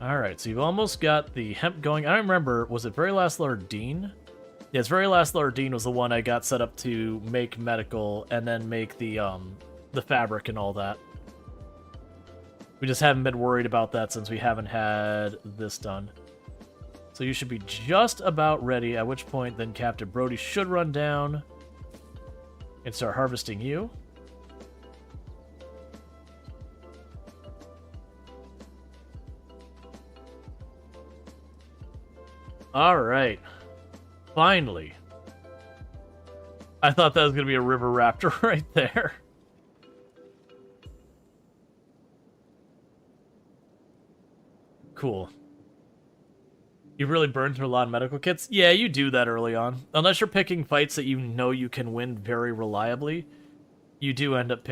Alright, so you've almost got the hemp going. I don't remember, was it very last Lardine? Yes, very last Lardine was the one I got set up to make medical and then make the fabric and all that. We just haven't been worried about that since we haven't had this done. So you should be just about ready, at which point then Captain Brody should run down and start harvesting you. Alright. Finally. I thought that was going to be a river raptor right there. Cool. You really burned through a lot of medical kits? Yeah, you do that early on. Unless you're picking fights that you know you can win very reliably, you do end up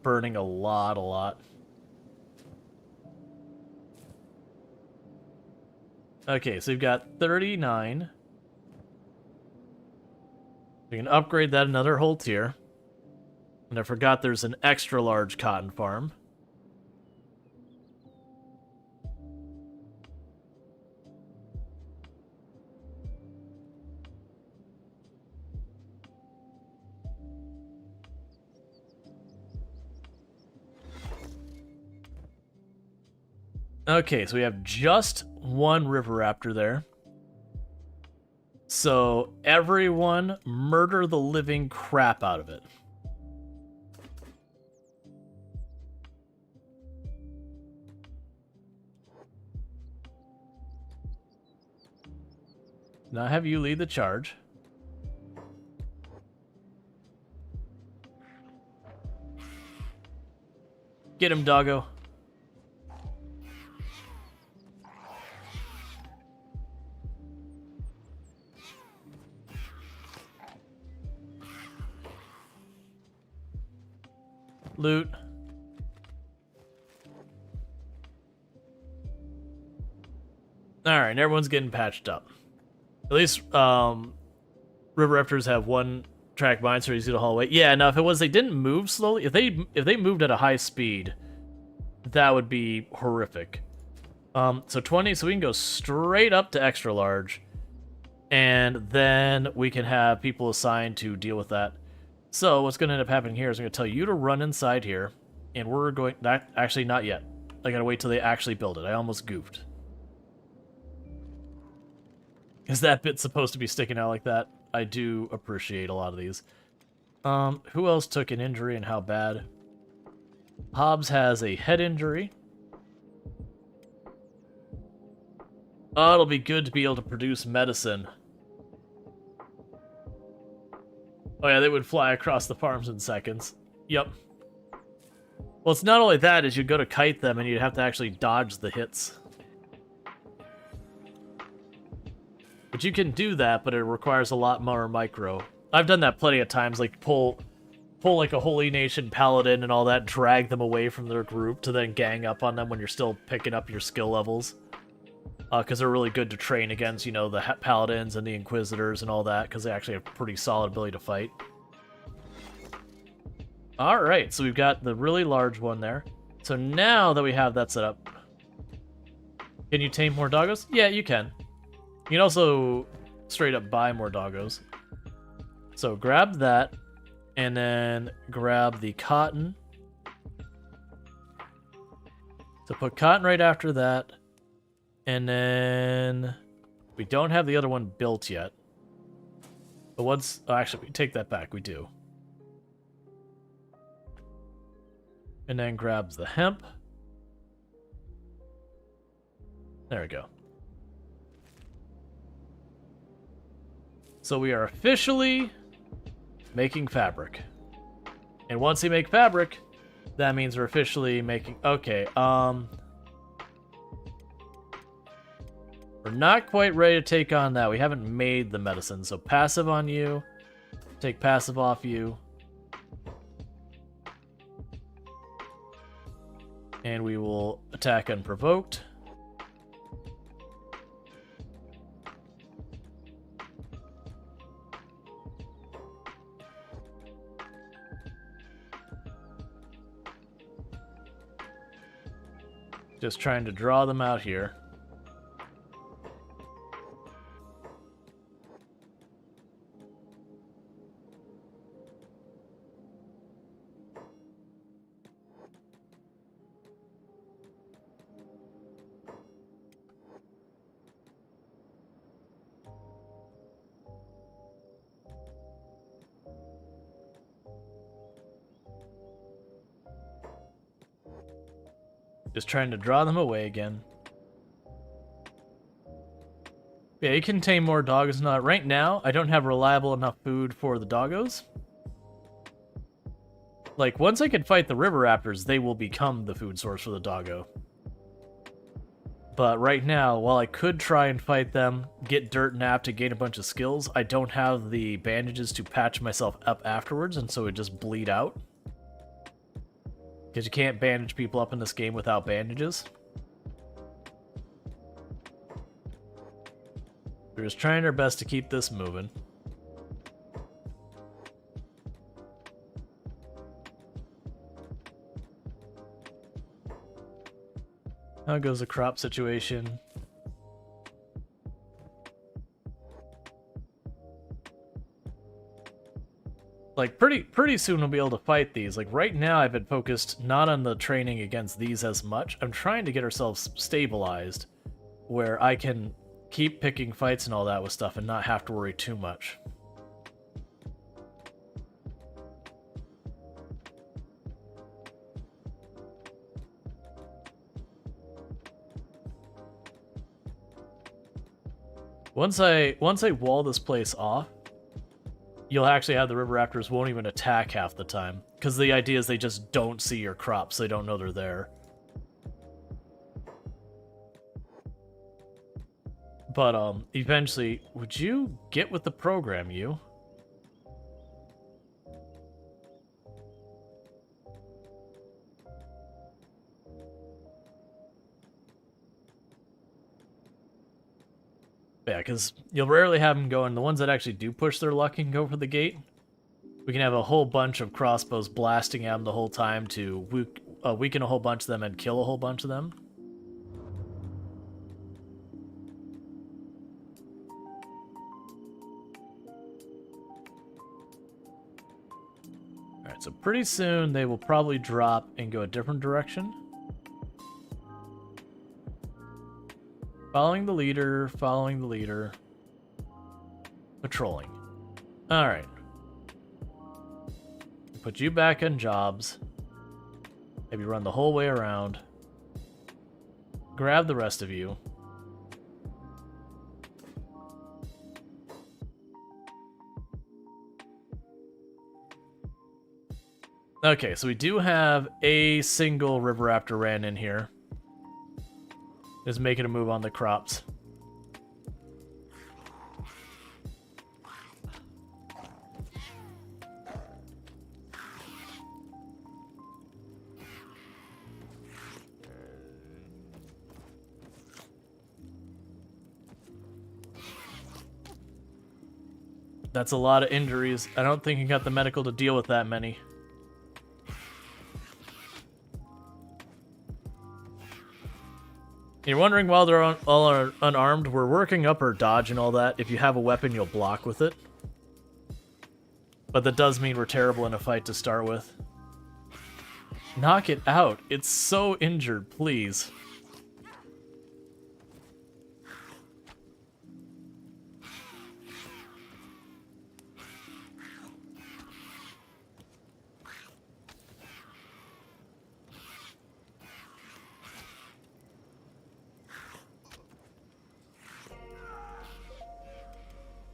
burning a lot. Okay, so we've got 39. We can upgrade that another whole tier. And I forgot there's an extra large cotton farm. Okay, so we have just one river raptor there. So everyone murder the living crap out of it. Now have you lead the charge. Get him, doggo. Loot. Alright, everyone's getting patched up. At least, River Raptors have one track mine, so easy to haul away. Yeah, now if it was they didn't move slowly, if they moved at a high speed, that would be horrific. So 20, so we can go straight up to extra large, and then we can have people assigned to deal with that. So what's going to end up happening here is I'm going to tell you to run inside here, and we're going... Actually, not yet. I got to wait till they actually build it. I almost goofed. Is that bit supposed to be sticking out like that? I do appreciate a lot of these. Who else took an injury and how bad? Hobbs has a head injury. Oh, it'll be good to be able to produce medicine. Oh yeah, they would fly across the farms in seconds. Yep. Well, it's not only that, is you'd go to kite them and you'd have to actually dodge the hits. But you can do that, but it requires a lot more micro. I've done that plenty of times, like pull like a Holy Nation paladin and all that, drag them away from their group to then gang up on them when you're still picking up your skill levels. Because they're really good to train against, you know, the paladins and the inquisitors and all that, because they actually have pretty solid ability to fight. Alright, so we've got the really large one there. So now that we have that set up, can you tame more doggos? Yeah, you can. You can also straight up buy more doggos. So grab that, and then grab the cotton. So put cotton right after that. And then we don't have the other one built yet. But once... Oh, actually, we take that back. We do. And then grabs the hemp. There we go. So we are officially making fabric. And once we make fabric, that means we're officially making... Okay, we're not quite ready to take on that. We haven't made the medicine, so passive on you. Take passive off you. And we will attack unprovoked. Just trying to draw them out here. Just trying to draw them away again. Yeah, you can tame more doggos. Not right now. I don't have reliable enough food for the doggos. Like, once I can fight the river raptors, they will become the food source for the doggo. But right now, while I could try and fight them, get dirt nap to gain a bunch of skills, I don't have the bandages to patch myself up afterwards, and so it just bleed out. Because you can't bandage people up in this game without bandages. We're just trying our best to keep this moving. How goes the crop situation? Like, pretty soon we'll be able to fight these. Like, right now I've been focused not on the training against these as much. I'm trying to get ourselves stabilized where I can keep picking fights and all that with stuff and not have to worry too much. Once I wall this place off, you'll actually have the river raptors won't even attack half the time. Because the idea is they just don't see your crops, so they don't know they're there. But, eventually, would you get with the program, you? Yeah, because you'll rarely have them go, and the ones that actually do push their luck and go for the gate, we can have a whole bunch of crossbows blasting at them the whole time to weaken a whole bunch of them and kill a whole bunch of them. Alright, so pretty soon they will probably drop and go a different direction. Following the leader, patrolling. Alright. Put you back on jobs. Maybe run the whole way around. Grab the rest of you. Okay, so we do have a single river raptor ran in here. Is making a move on the crops. That's a lot of injuries. I don't think he got the medical to deal with that many. You're wondering why they're all unarmed? We're working up our dodge and all that. If you have a weapon, you'll block with it. But that does mean we're terrible in a fight to start with. Knock it out. It's so injured, please.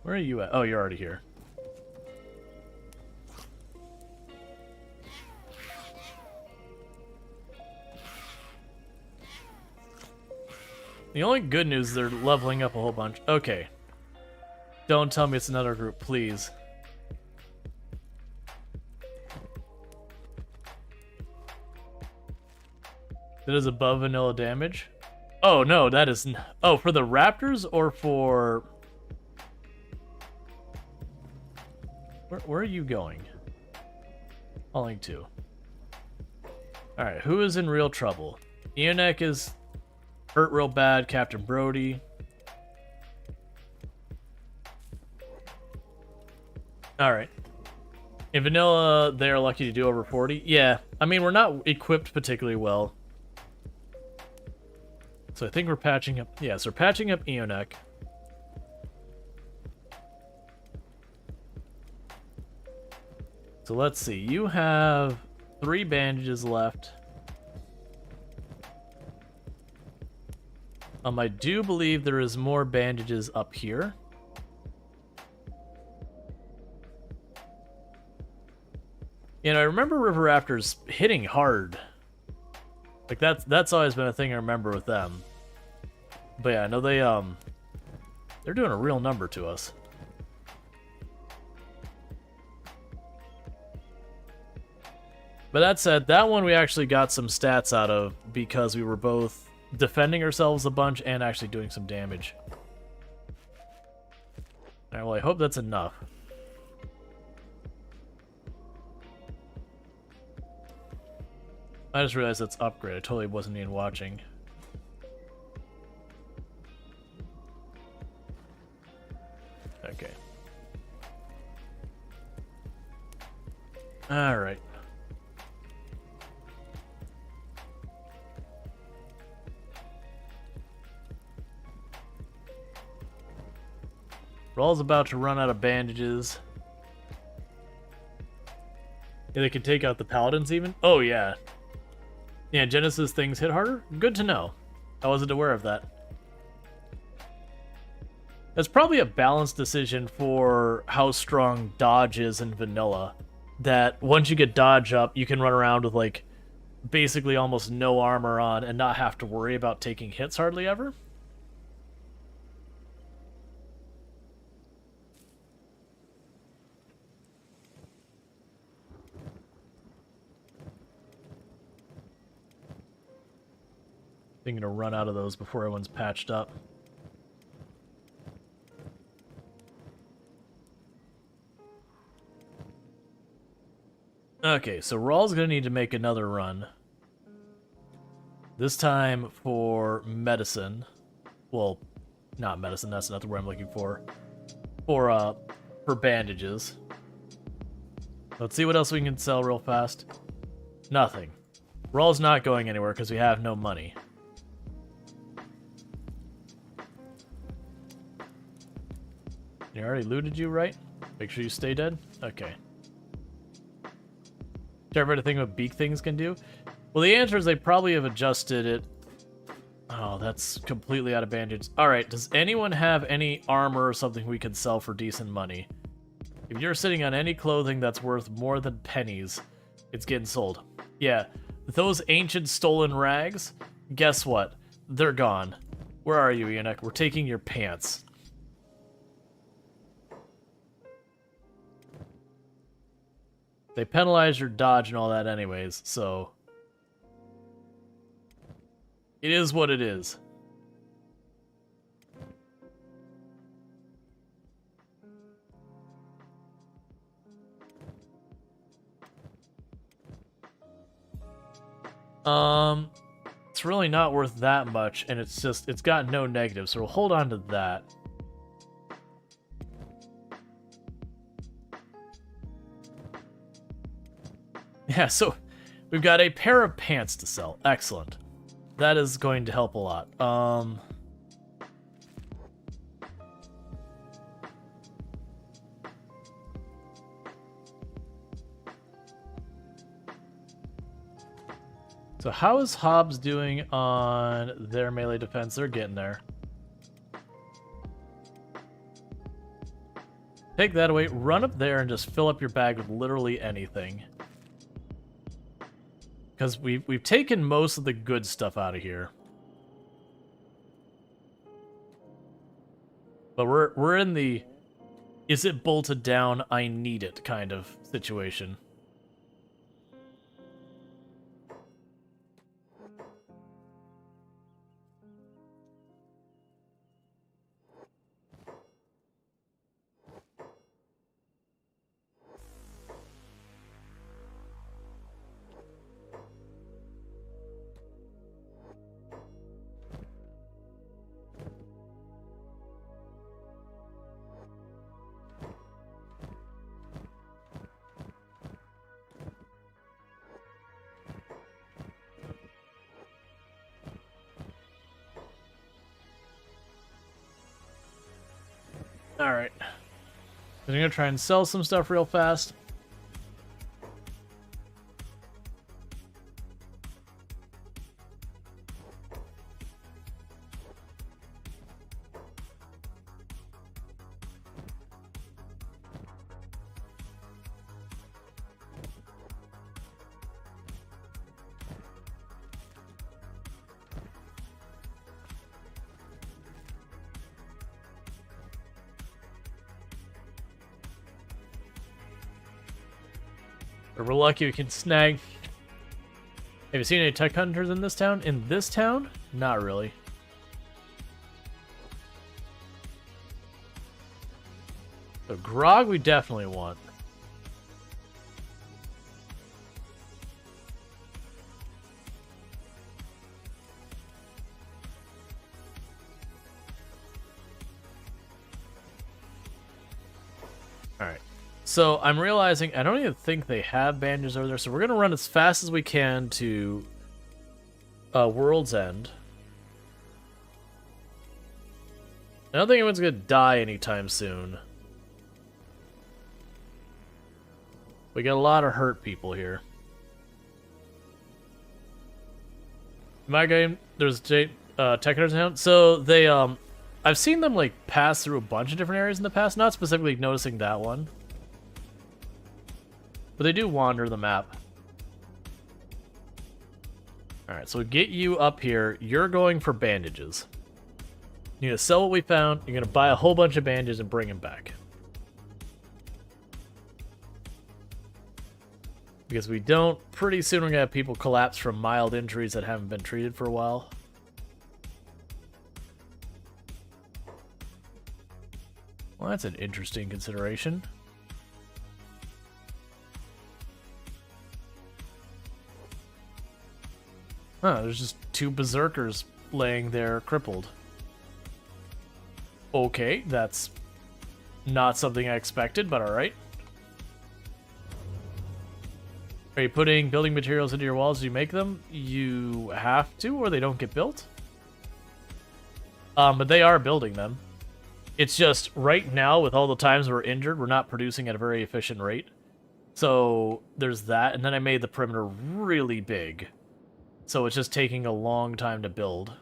Where are you at? Oh, you're already here. The only good news is they're leveling up a whole bunch. Okay. Don't tell me it's another group, please. That is above vanilla damage? Oh, no, that is... Oh, for the raptors or for... Where are you going? Falling to. Alright, who is in real trouble? Ionek is hurt real bad. Captain Brody. Alright. In vanilla, they're lucky to do over 40. Yeah, I mean, we're not equipped particularly well. So I think we're patching up... Yeah, so we're patching up Ionek. So let's see, you have 3 bandages left. I do believe there is more bandages up here. You know, I remember River Raptors hitting hard. Like that's always been a thing I remember with them. But yeah, no, they're doing a real number to us. But that said, that one we actually got some stats out of because we were both defending ourselves a bunch and actually doing some damage. Alright, well, I hope that's enough. I just realized that's upgrade. I totally wasn't even watching. Okay. Alright. Rual's about to run out of bandages. Yeah, they can take out the paladins even? Oh, yeah. Yeah, Genesis things hit harder? Good to know. I wasn't aware of that. That's probably a balanced decision for how strong dodge is in vanilla. That once you get dodge up, you can run around with, like, basically almost no armor on and not have to worry about taking hits hardly ever. Thinking to run out of those before everyone's patched up. Okay, so Rual's gonna need to make another run. This time for medicine. Well, not medicine, that's not the word I'm looking for. For bandages. Let's see what else we can sell real fast. Nothing. Rual's not going anywhere because we have no money. He already looted you, right? Make sure you stay dead? Okay. Did everybody think what beak things can do? Well, the answer is they probably have adjusted it. Oh, that's completely out of bandage. Alright, does anyone have any armor or something we can sell for decent money? If you're sitting on any clothing that's worth more than pennies, it's getting sold. Yeah, those ancient stolen rags, guess what? They're gone. Where are you, Enoch? We're taking your pants. They penalize your dodge and all that anyways, so... It is what it is. It's really not worth that much, and it's got no negative, so we'll hold on to that. Yeah, so we've got a pair of pants to sell. Excellent. That is going to help a lot. So how is Hobbs doing on their melee defense? They're getting there. Take that away, run up there and just fill up your bag with literally anything. Because we've taken most of the good stuff out of here. But we're in the is it bolted down, I need it kind of situation. Alright. I'm gonna try and sell some stuff real fast. But we're lucky we can snag Have you seen any tech hunters in this town? In this town? Not really. So grog we definitely want. Alright. So I'm realizing I don't even think they have bandages over there, so we're gonna run as fast as we can to World's End. I don't think anyone's gonna die anytime soon. We got a lot of hurt people here. In my game, there's tech hunters now. So they I've seen them like pass through a bunch of different areas in the past, not specifically noticing that one. But they do wander the map. Alright, so we get you up here. You're going for bandages. You're going to sell what we found. You're going to buy a whole bunch of bandages and bring them back. Because we don't, pretty soon we're going to have people collapse from mild injuries that haven't been treated for a while. Well, that's an interesting consideration. Huh, there's just two berserkers laying there crippled. Okay, that's not something I expected, but alright. Are you putting building materials into your walls as you make them? You have to, or they don't get built. But they are building them. It's just, right now, with all the times we're injured, we're not producing at a very efficient rate. So, there's that, and then I made the perimeter really big. So it's just taking a long time to build.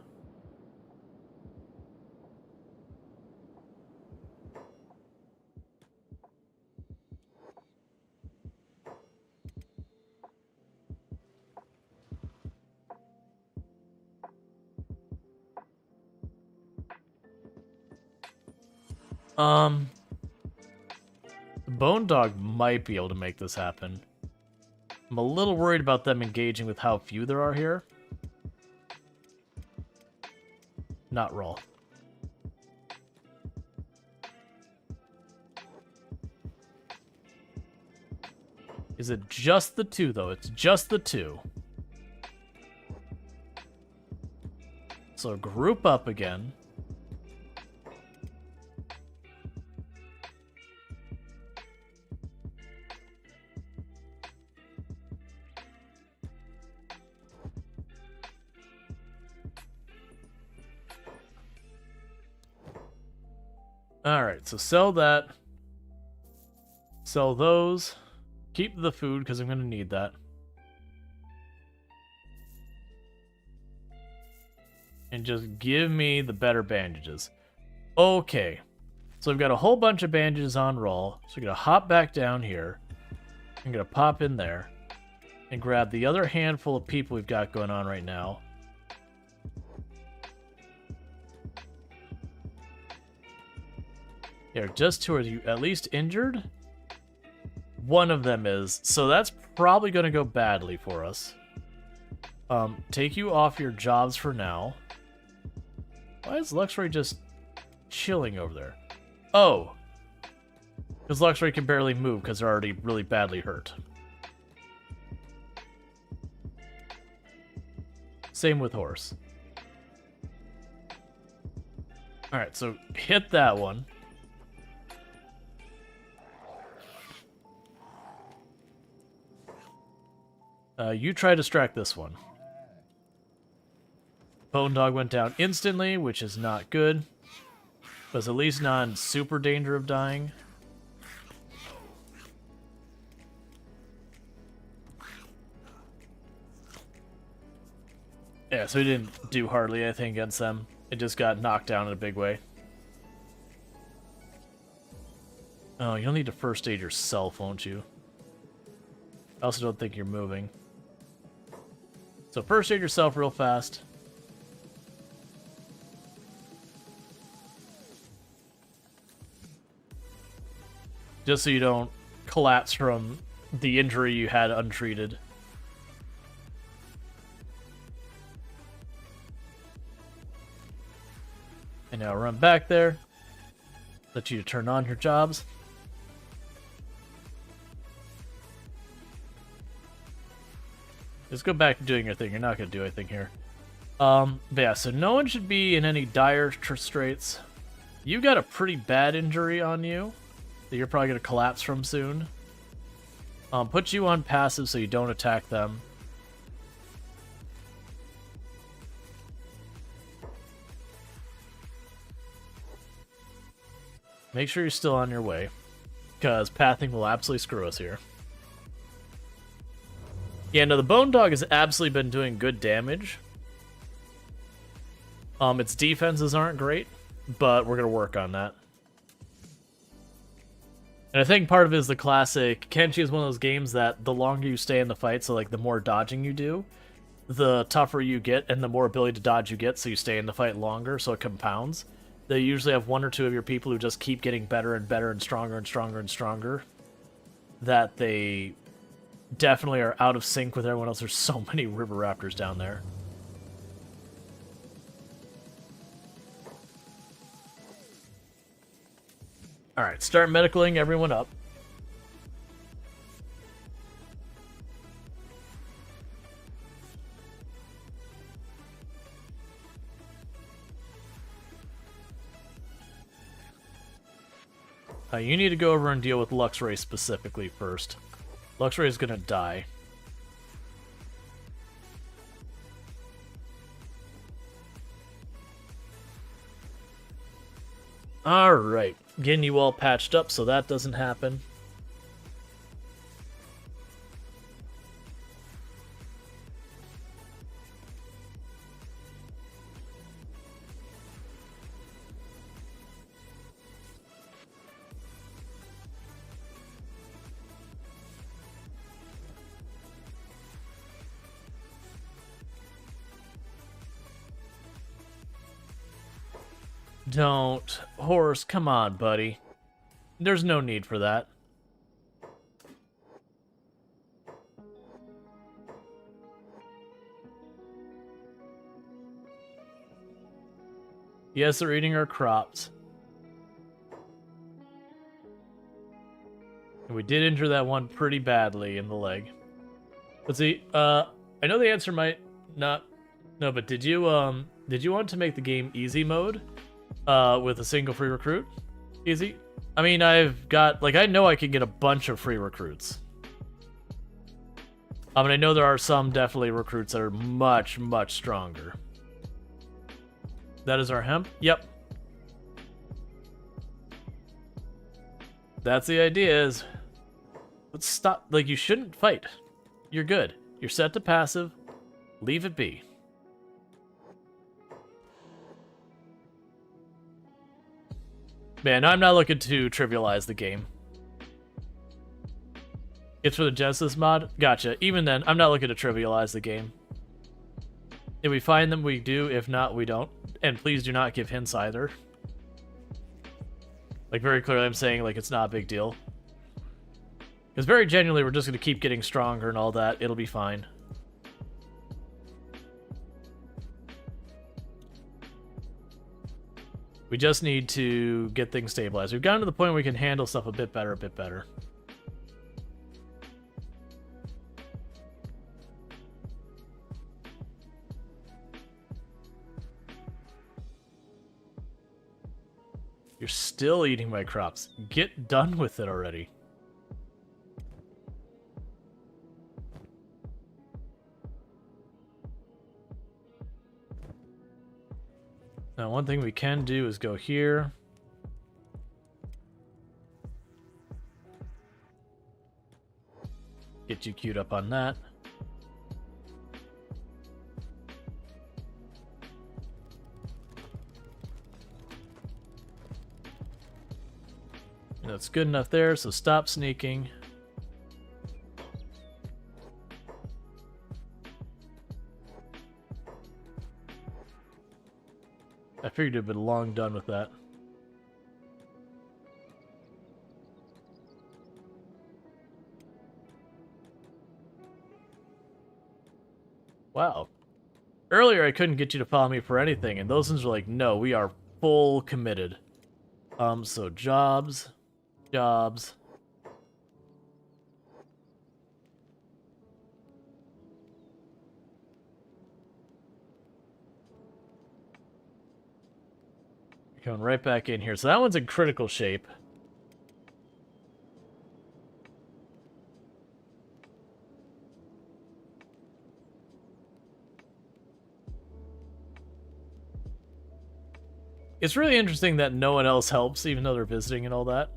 The Bone Dog might be able to make this happen. I'm a little worried about them engaging with how few there are here. Not Rual. Is it just the two, though? It's just the two. So group up again. Alright, so sell that. Sell those. Keep the food, because I'm going to need that. And just give me the better bandages. Okay. So I've got a whole bunch of bandages on roll. So I'm going to hop back down here. I'm going to pop in there. And grab the other handful of people we've got going on right now. Here, just two. Are you at least injured? One of them is. So that's probably going to go badly for us. Take you off your jobs for now. Why is Luxray just chilling over there? Oh. Because Luxray can barely move because they're already really badly hurt. Same with Horse. Alright, so hit that one. You try to distract this one. Bone Dog went down instantly, which is not good. Was at least not in super danger of dying. Yeah, so he didn't do hardly anything against them. It just got knocked down in a big way. Oh, you'll need to first aid yourself, won't you? I also don't think you're moving. So first aid yourself real fast. Just so you don't collapse from the injury you had untreated. Now run back there. Let you turn on your jobs. Just go back to doing your thing. You're not going to do anything here. But yeah, so no one should be in any dire straits. You got a pretty bad injury on you that you're probably going to collapse from soon. Put you on passive so you don't attack them. Make sure you're still on your way, because pathing will absolutely screw us here. Yeah, no, the Bone Dog has absolutely been doing good damage. Its defenses aren't great, but we're going to work on that. And I think part of it is the classic, Kenshi is one of those games that the longer you stay in the fight, so like the more dodging you do, the tougher you get, and the more ability to dodge you get, so you stay in the fight longer, so it compounds. They usually have one or two of your people who just keep getting better and better and stronger and stronger and stronger. That they definitely are out of sync with everyone else. There's so many river raptors down there. Alright, start medicaling everyone up. You need to go over and deal with Luxray specifically first. Luxray is gonna die. Alright, getting you all patched up so that doesn't happen. Don't. Horse, come on, buddy. There's no need for that. Yes, they're eating our crops. And we did injure that one pretty badly in the leg. Let's see, I know the answer might not... No, but did you want to make the game easy mode? With a single free recruit? Easy? I mean, I've got... Like, I know I can get a bunch of free recruits. I mean, I know there are some definitely recruits that are much, much stronger. That is our hemp? Yep. That's the idea is... Let's stop... Like, you shouldn't fight. You're good. You're set to passive. Leave it be. Man, I'm not looking to trivialize the game. It's for the Genesis mod? Gotcha. Even then, I'm not looking to trivialize the game. If we find them, we do. If not, we don't. And please do not give hints either. Like, very clearly I'm saying, like, it's not a big deal. Because very genuinely, we're just going to keep getting stronger and all that. It'll be fine. We just need to get things stabilized. We've gotten to the point where we can handle stuff a bit better, You're still eating my crops. Get done with it already. Now, one thing we can do is go here. Get you queued up on that. And that's good enough there, so stop sneaking. I figured it'd been long done with that. Wow. Earlier I couldn't get you to follow me for anything, and those ones were like, no, we are full committed. So jobs. Going right back in here. So that one's in critical shape. It's really interesting that no one else helps, even though they're visiting and all that.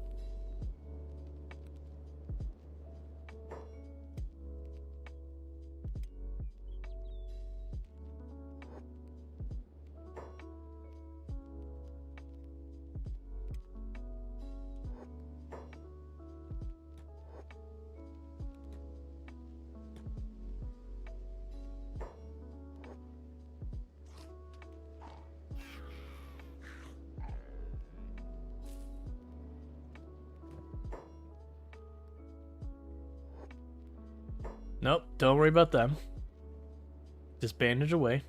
Nope, don't worry about them. Just bandage away.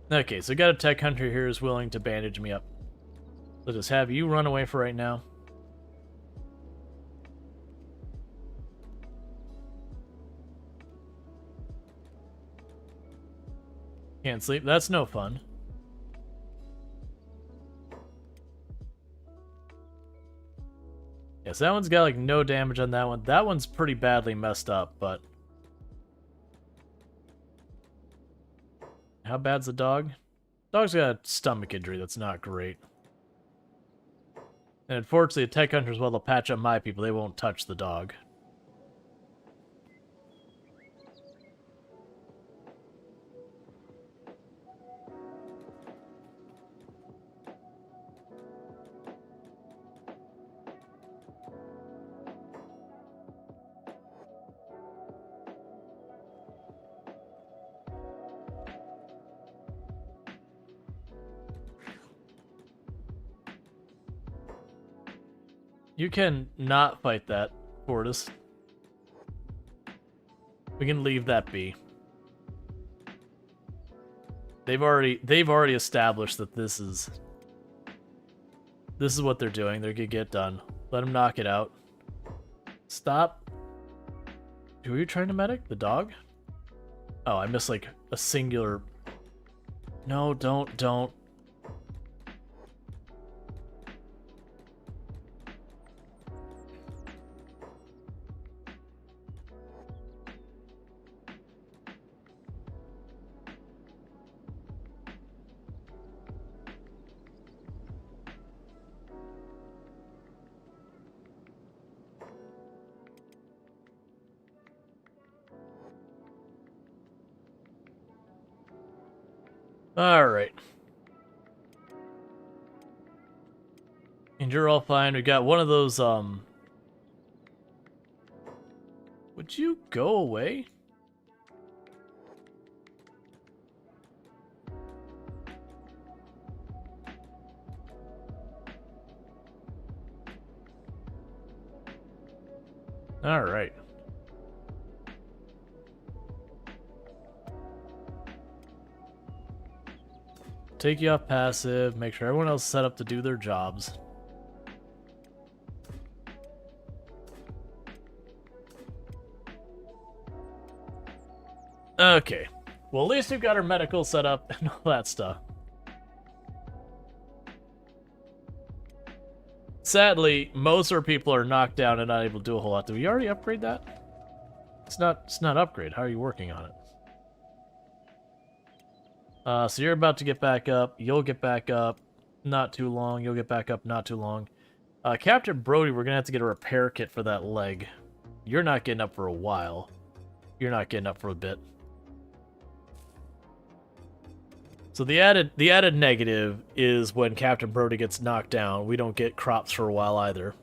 Okay, so got a tech hunter here who's willing to bandage me up. So just have you run away for right now. Can't sleep. That's no fun. Yes, that one's got like no damage on that one. That one's pretty badly messed up, but... How bad's the dog? Dog's got a stomach injury that's not great. And unfortunately, the tech hunters, while they'll patch up my people, they won't touch the dog. You can not fight that, Fortis. We can leave that be. They've already established that this is what they're doing. They're gonna get done. Let them knock it out. Stop. Who are you trying to medic? The dog? Oh, I missed like a singular. No, don't. Alright. And you're all fine. We got one of those, Would you go away? Alright. Take you off passive, make sure everyone else is set up to do their jobs. Okay. Well, at least we've got our medical set up and all that stuff. Sadly, most of our people are knocked down and not able to do a whole lot. Did we already upgrade that? It's not upgrade. How are you working on it? So you're about to get back up. You'll get back up. Not too long. You'll get back up. Not too long. Captain Brody, we're going to have to get a repair kit for that leg. You're not getting up for a while. You're not getting up for a bit. So the added negative is when Captain Brody gets knocked down, we don't get crops for a while either.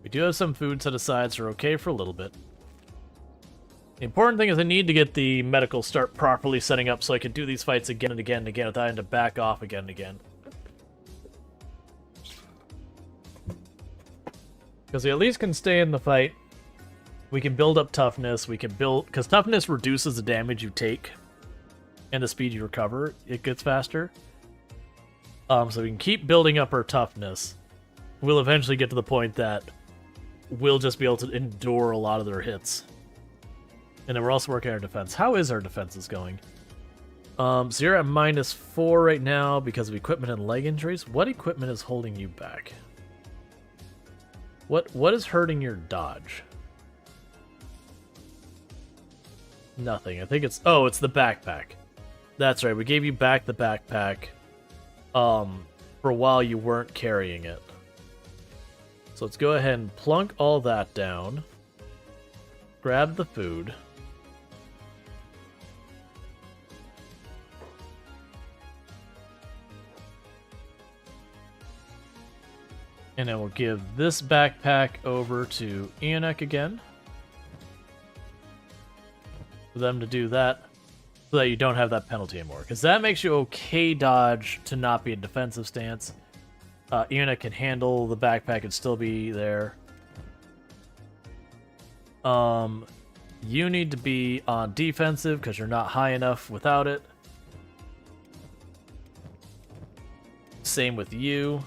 We do have some food set aside, so we're okay for a little bit. The important thing is I need to get the medical start properly setting up so I can do these fights again and again and again without having to back off again and again. Because we at least can stay in the fight. We can build up toughness. We can build... Because toughness reduces the damage you take. And the speed you recover. It gets faster. So we can keep building up our toughness. We'll eventually get to the point that we'll just be able to endure a lot of their hits. And then we're also working on our defense. How is our defenses going? So you're at -4 right now because of equipment and leg injuries. What equipment is holding you back? What is hurting your dodge? Nothing. I think it's... Oh, it's the backpack. That's right. We gave you back the backpack for a while you weren't carrying it. So let's go ahead and plunk all that down. Grab the food. And then we'll give this backpack over to Ionek again. For them to do that. So that you don't have that penalty anymore. Because that makes you okay dodge to not be in defensive stance. Ionek can handle the backpack and still be there. You need to be on defensive because you're not high enough without it. Same with you.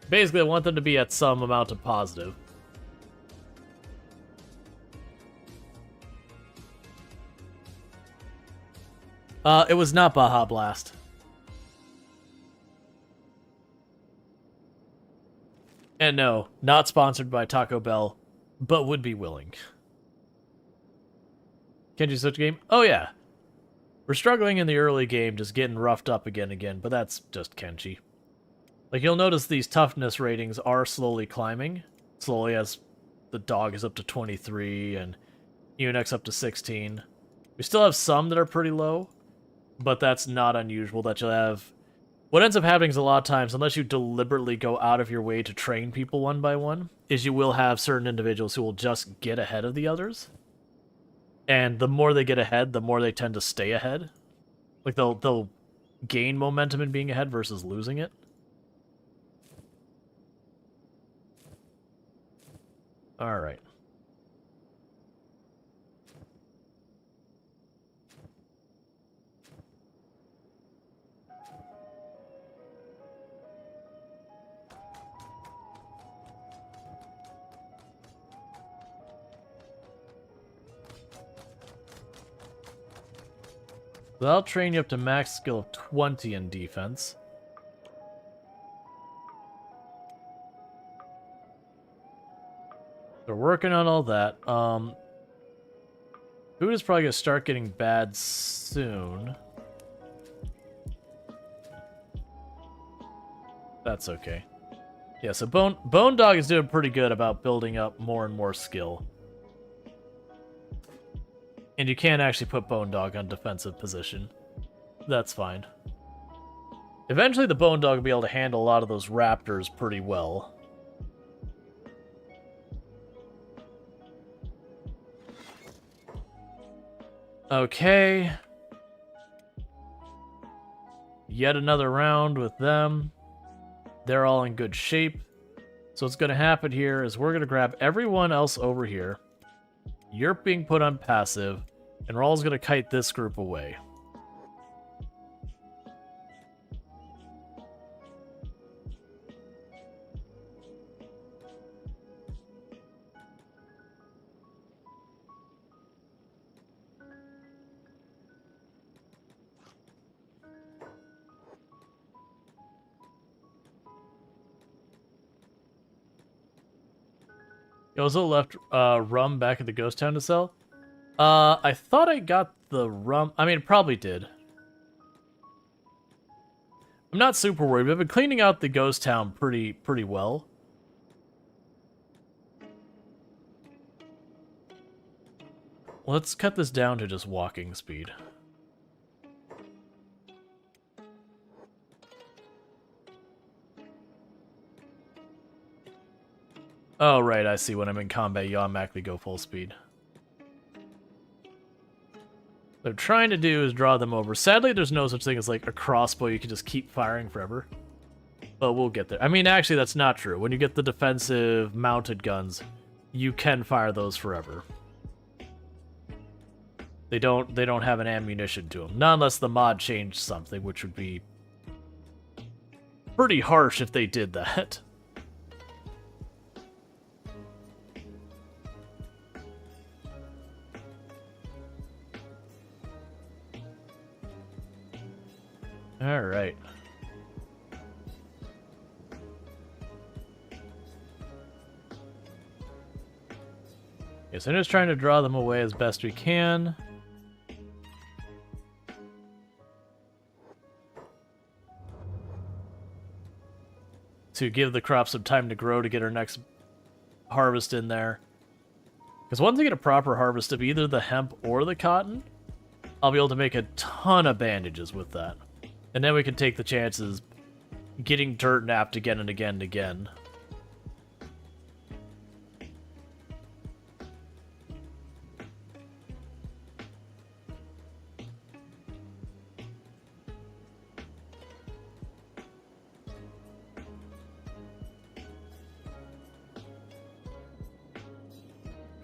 Basically, I want them to be at some amount of positive. It was not Baja Blast. And no, not sponsored by Taco Bell, but would be willing. Kenshi switch game? Oh yeah. We're struggling in the early game, just getting roughed up again and again, but that's just Kenshi. Like, you'll notice these toughness ratings are slowly climbing. Slowly as the dog is up to 23 and Unix up to 16. We still have some that are pretty low, but that's not unusual that you'll have... What ends up happening is a lot of times, unless you deliberately go out of your way to train people one by one, is you will have certain individuals who will just get ahead of the others. And the more they get ahead, the more they tend to stay ahead. Like, they'll gain momentum in being ahead versus losing it. Alright. So I'll train you up to max skill of 20 in defense. We're working on all that. Food is probably going to start getting bad soon. That's okay. Yeah, so Bone Dog is doing pretty good about building up more and more skill. And you can actually put Bone Dog on defensive position. That's fine. Eventually the Bone Dog will be able to handle a lot of those raptors pretty well. Okay. Yet another round with them. They're all in good shape. So what's going to happen here is we're going to grab everyone else over here. You're being put on passive, and Rual's going to kite this group away. You also left rum back at the ghost town to sell. I thought I got the rum. I mean, it probably did. I'm not super worried. We've been cleaning out the ghost town pretty well. Let's cut this down to just walking speed. Oh, right, I see. When I'm in combat, you automatically go full speed. What I'm trying to do is draw them over. Sadly, there's no such thing as, like, a crossbow you can just keep firing forever. But we'll get there. I mean, actually, that's not true. When you get the defensive mounted guns, you can fire those forever. They don't have an ammunition to them. Not unless the mod changed something, which would be pretty harsh if they did that. All right. Yes, I'm just trying to draw them away as best we can. To give the crop some time to grow to get our next harvest in there. Because once I get a proper harvest of either the hemp or the cotton, I'll be able to make a ton of bandages with that. And then we can take the chances getting dirt napped again and again and again.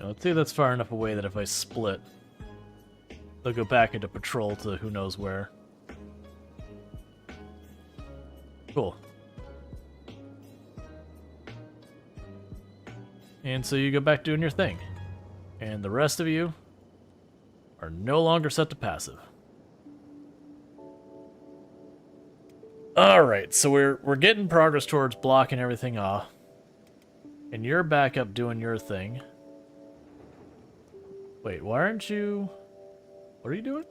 Let's see if that's far enough away that if I split, they'll go back into patrol to who knows where. Cool. And so you go back doing your thing. And the rest of you are no longer set to passive. Alright, so we're getting progress towards blocking everything off. And you're back up doing your thing. Wait, why aren't you... What are you doing?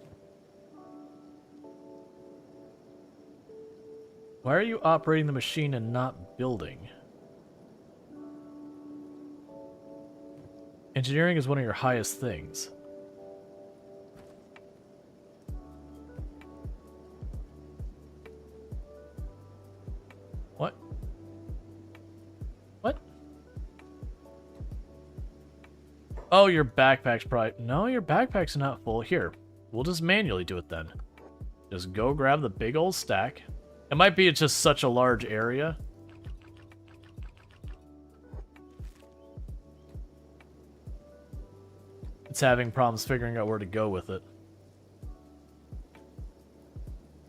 Why are you operating the machine and not building? Engineering is one of your highest things. What? What? Oh, your backpack's probably... No, your backpack's not full. Here, we'll just manually do it then. Just go grab the big old stack. It might be it's just such a large area. It's having problems figuring out where to go with it.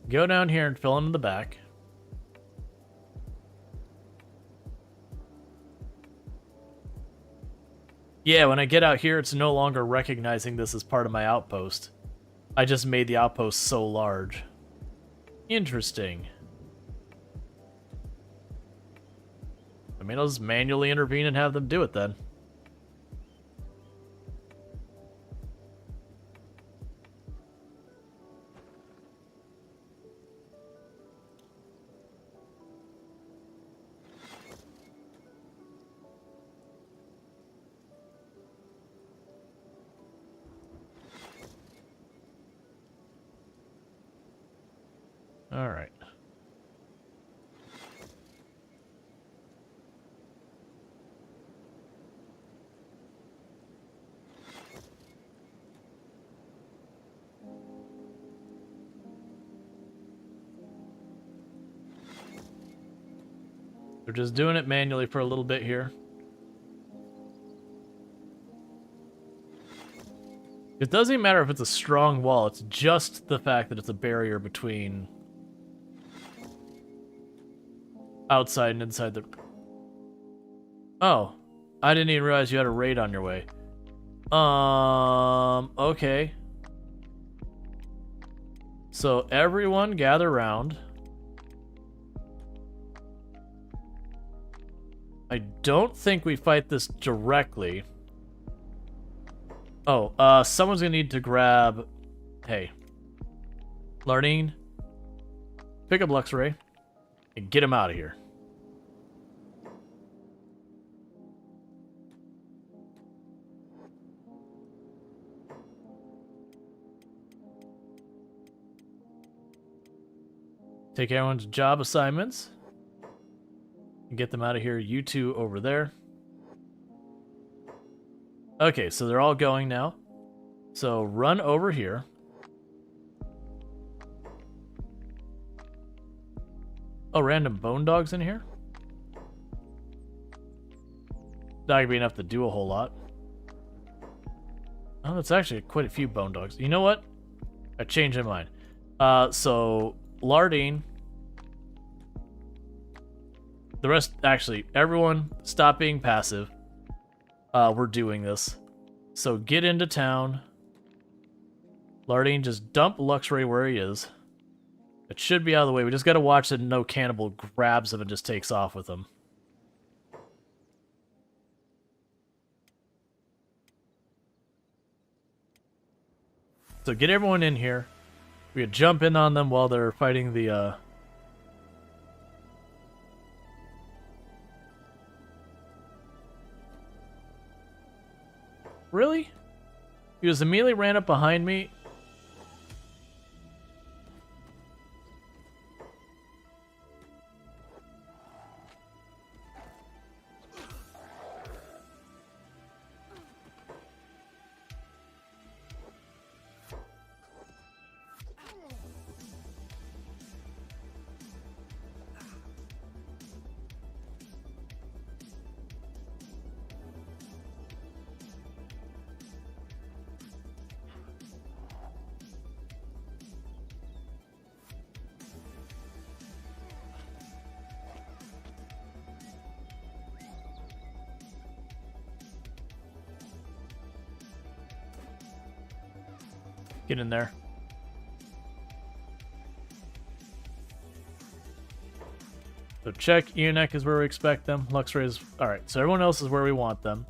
Go down here and fill in the back. Yeah, when I get out here, it's no longer recognizing this as part of my outpost. I just made the outpost so large. Interesting. I mean, I'll just manually intervene and have them do it then. All right. We're just doing it manually for a little bit here. It doesn't even matter if it's a strong wall, it's just the fact that it's a barrier between outside and inside the... Oh, I didn't even realize you had a raid on your way. Okay. So everyone gather round. I don't think we fight this directly. Oh, someone's gonna need to grab... Hey. Larnine. Pick up Luxray. And get him out of here. Take everyone's job assignments. And get them out of here. You two over there. Okay, so they're all going now. So run over here. Oh, random bone dogs in here? Not gonna be enough to do a whole lot. Oh, that's actually quite a few bone dogs. You know what? I changed my mind. So, larding. The rest, actually, everyone stop being passive. We're doing this. So get into town. Larding, just dump Luxray where he is. It should be out of the way. We just gotta watch that no cannibal grabs him and just takes off with him. So get everyone in here. We could jump in on them while they're fighting the, Really? He just immediately ran up behind me. Get in there. So check, Eonek is where we expect them. Luxray is... Alright, so everyone else is where we want them.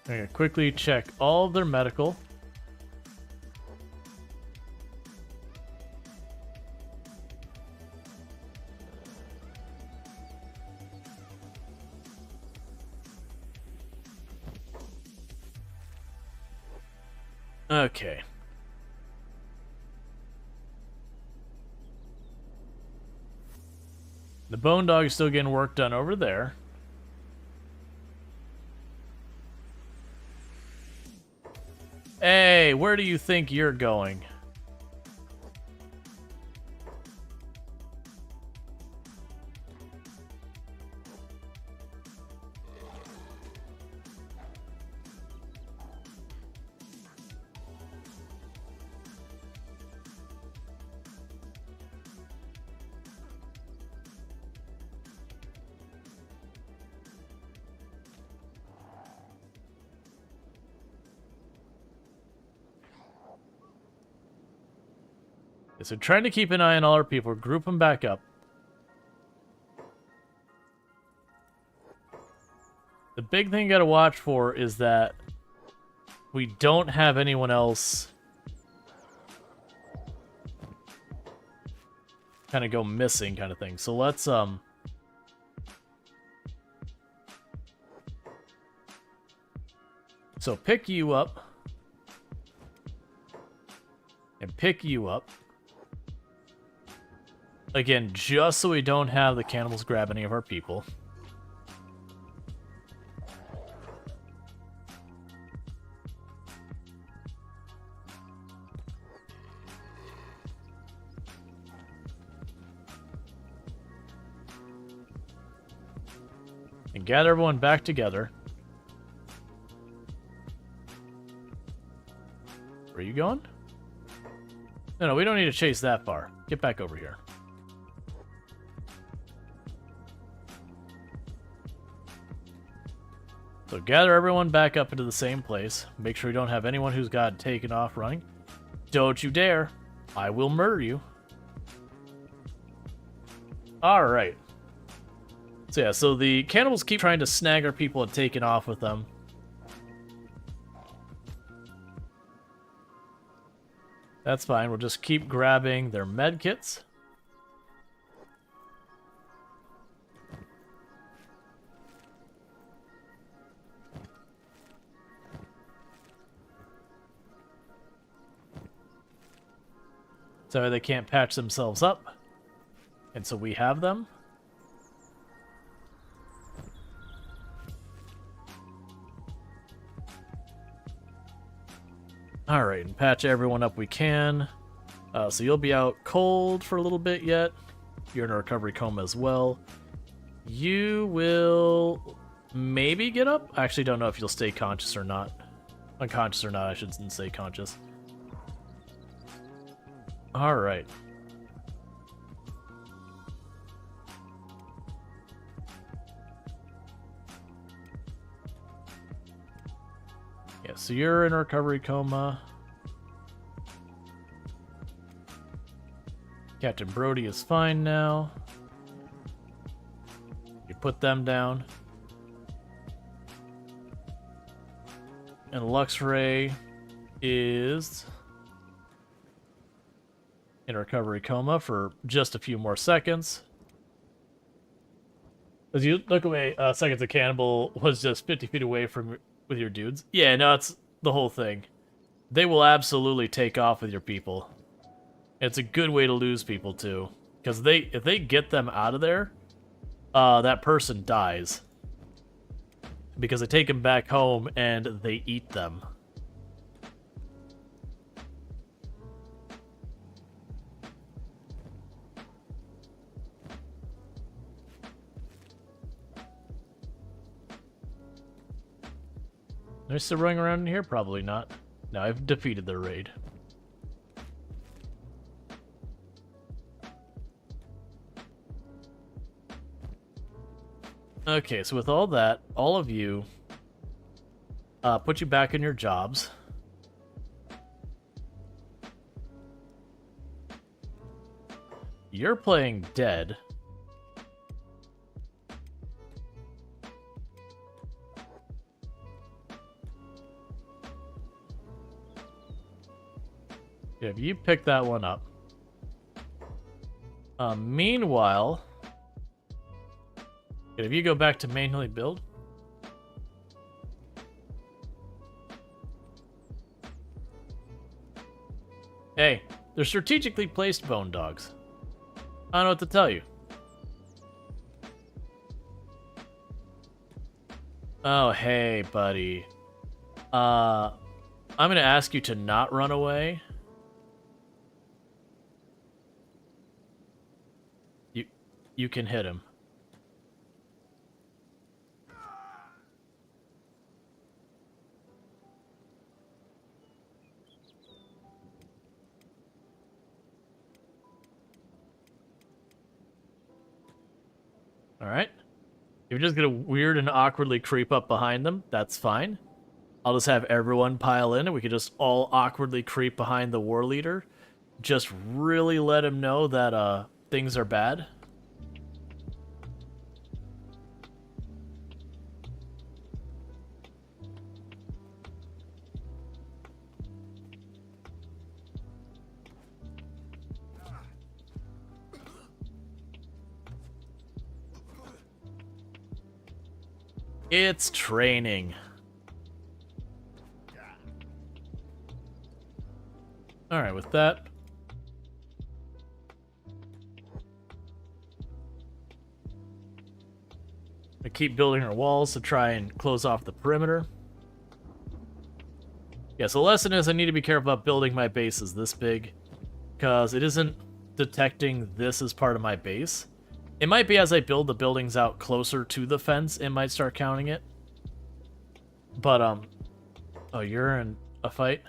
I'm gonna quickly check all of their medical. Okay. The bone dog is still getting work done over there. Hey, where do you think you're going? So trying to keep an eye on all our people, group them back up. The big thing you gotta watch for is that we don't have anyone else kind of go missing kind of thing. So let's so pick you up and pick you up. Again, just so we don't have the cannibals grab any of our people. And gather everyone back together. Where are you going? No, we don't need to chase that far. Get back over here. So gather everyone back up into the same place. Make sure we don't have anyone who's got taken off running. Don't you dare. I will murder you. Alright. So yeah, so the cannibals keep trying to snag our people and taking off with them. That's fine. We'll just keep grabbing their med kits. So they can't patch themselves up. And so we have them. Alright, and patch everyone up we can. So you'll be out cold for a little bit yet. You're in a recovery coma as well. You will maybe get up? I actually don't know if you'll stay conscious or not. Unconscious or not, I shouldn't say conscious. Alright. Yeah, so you're in a recovery coma. Captain Brody is fine now. You put them down. And Luxray is in a recovery coma for just a few more seconds. As you look away, Seconds of Cannibal was just 50 feet away from with your dudes. Yeah, no, it's the whole thing. They will absolutely take off with your people. It's a good way to lose people too, because if they get them out of there, that person dies. Because they take them back home and they eat them. They're still running around in here? Probably not. No, I've defeated their raid. Okay, so with all that, all of you, put you back in your jobs. You're playing dead. If you pick that one up. Meanwhile, if you go back to manually build. Hey, they're strategically placed bone dogs. I don't know what to tell you. Oh, hey, buddy. I'm gonna ask you to not run away. You can hit him. Alright. If you're just gonna weird and awkwardly creep up behind them, that's fine. I'll just have everyone pile in and we can just all awkwardly creep behind the war leader. Just really let him know that things are bad. It's training. Alright, with that. I keep building our walls to try and close off the perimeter. Yeah, so the lesson is I need to be careful about building my bases this big, because it isn't detecting this as part of my base. It might be as I build the buildings out closer to the fence, it might start counting it. But, oh, you're in a fight?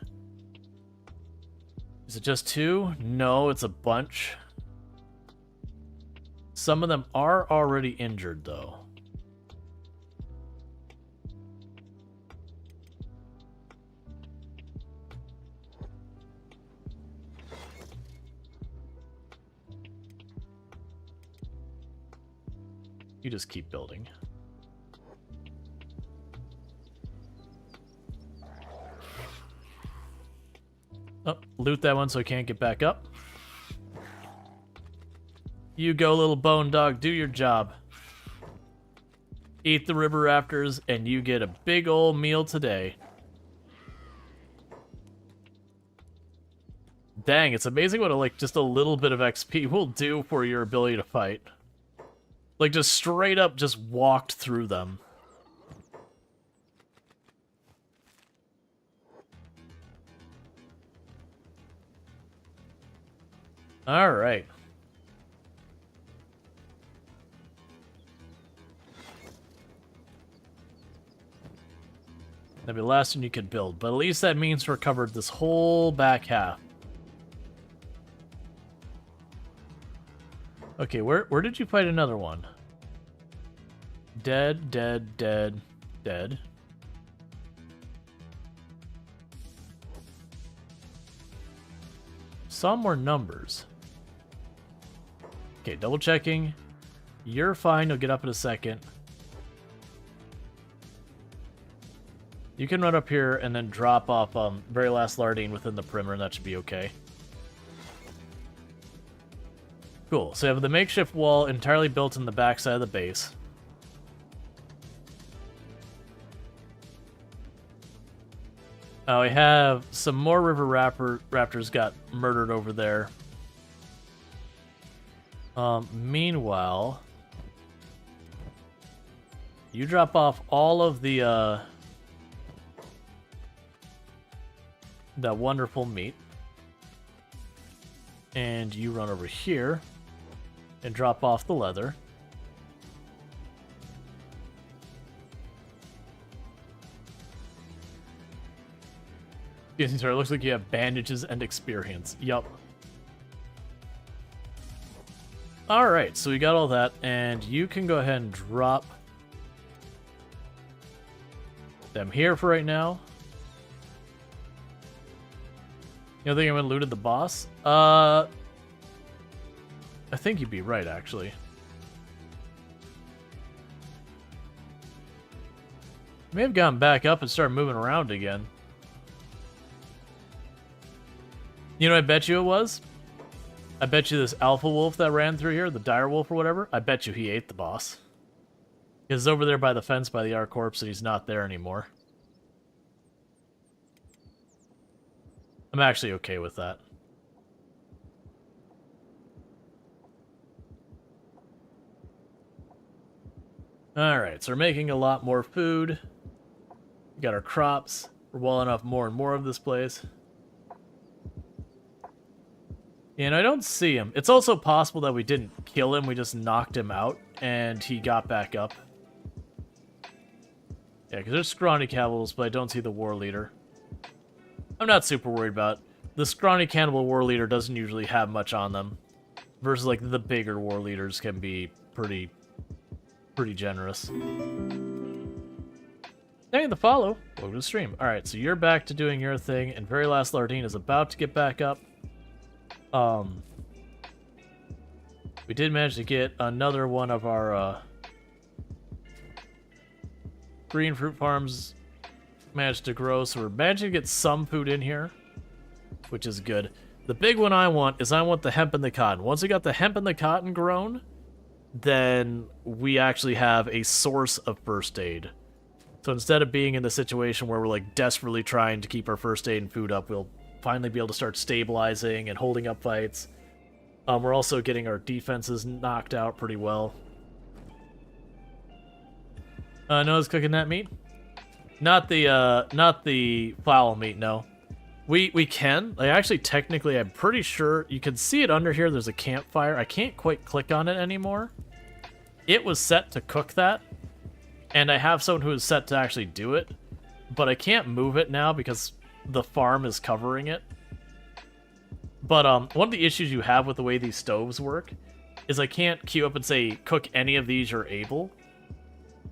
Is it just two? No, it's a bunch. Some of them are already injured, though. You just keep building. Oh, loot that one so I can't get back up. You go, little bone dog, do your job. Eat the river rafters, and you get a big old meal today. Dang, it's amazing what like just a little bit of XP will do for your ability to fight. Like, just straight up just walked through them. All right. That'd be the last one you could build, but at least that means we're covered this whole back half. Okay, where did you fight another one? Dead, dead, dead, dead. Some more numbers. Okay, double checking. You're fine, you'll get up in a second. You can run up here and then drop off very last Lardine within the perimeter, and that should be okay. Cool, so you have the makeshift wall entirely built in the backside of the base. We have some more river raptors got murdered over there. Meanwhile, you drop off all of the that wonderful meat, and you run over here and drop off the leather. Excuse me, sir. It looks like you have bandages and experience. Yup. Alright, so we got all that, and you can go ahead and drop them here for right now. You don't think I went and looted the boss? I think you'd be right, actually. May have gone back up and started moving around again. You know what I bet you it was? I bet you this alpha wolf that ran through here, the dire wolf or whatever, I bet you he ate the boss. He's over there by the fence by the R corpse and he's not there anymore. I'm actually okay with that. Alright, so we're making a lot more food. We got our crops. We're walling up more and more of this place. And I don't see him. It's also possible that we didn't kill him, we just knocked him out, and he got back up. Yeah, because there's scrawny cannibals, but I don't see the war leader. I'm not super worried about it. The scrawny cannibal war leader doesn't usually have much on them. Versus, like, the bigger war leaders can be pretty generous. Thank you for the follow. Welcome to the stream. Alright, so you're back to doing your thing, and very last Lardine is about to get back up. We did manage to get another one of our green fruit farms managed to grow, so we're managing to get some food in here, which is good. The big one I want is I want the hemp and the cotton. Once we got the hemp and the cotton grown, then we actually have a source of first aid. So instead of being in the situation where we're like desperately trying to keep our first aid and food up, we'll finally be able to start stabilizing and holding up fights. We're also getting our defenses knocked out pretty well. Noah's cooking that meat? Not the fowl meat, no. We can. Like, actually, technically, I'm pretty sure you can see it under here. There's a campfire. I can't quite click on it anymore. It was set to cook that, and I have someone who is set to actually do it, but I can't move it now because the farm is covering it. But one of the issues you have with the way these stoves work is I can't queue up and say, cook any of these you're able.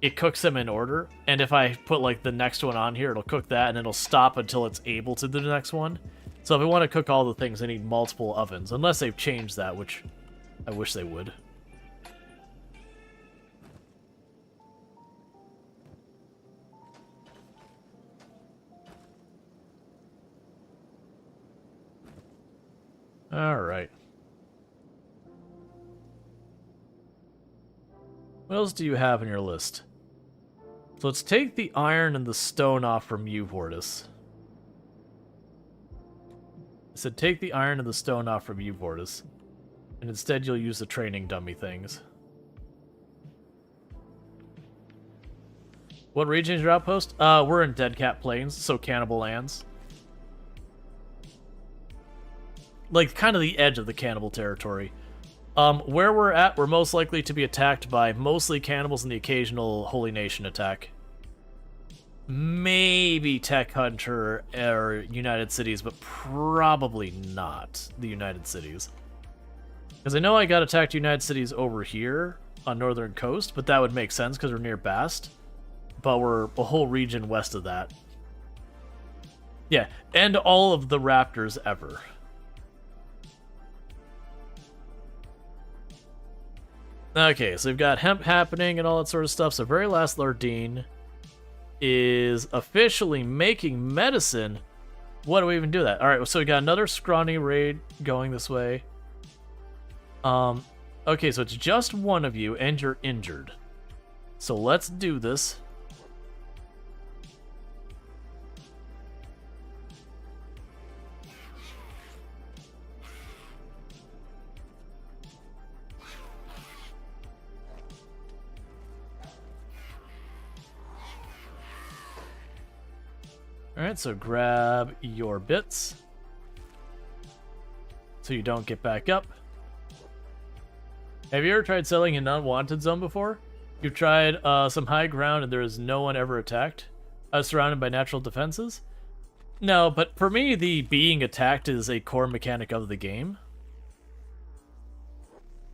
It cooks them in order, and if I put like the next one on here, it'll cook that, and it'll stop until it's able to do the next one. So if I want to cook all the things, I need multiple ovens, unless they've changed that, which I wish they would. Alright. What else do you have on your list? So let's take the iron and the stone off from you, Vortis. I said take the iron and the stone off from you, Vortis. And instead you'll use the training dummy things. What region is your outpost? We're in Dead Cat Plains, so Cannibal Lands. like kind of the edge of the cannibal territory. Where we're at, we're most likely to be attacked by mostly cannibals and the occasional Holy Nation attack. Maybe Tech Hunter or United Cities, but probably not the United Cities. Because I know I got attacked United Cities over here on Northern Coast, but that would make sense because we're near Bast. But we're a whole region west of that. Yeah, and all of the raptors ever. Okay, so we've got hemp happening and all that sort of stuff. So very last Lardine is officially making medicine. What do we even do that? All right, so we got another scrawny raid going this way. Okay, so it's just one of you and you're injured. So let's do this. Alright, so grab your bits so you don't get back up. Have you ever tried selling an unwanted zone before? You've tried some high ground and there is no one ever attacked? Surrounded by natural defenses? No, but for me, the being attacked is a core mechanic of the game.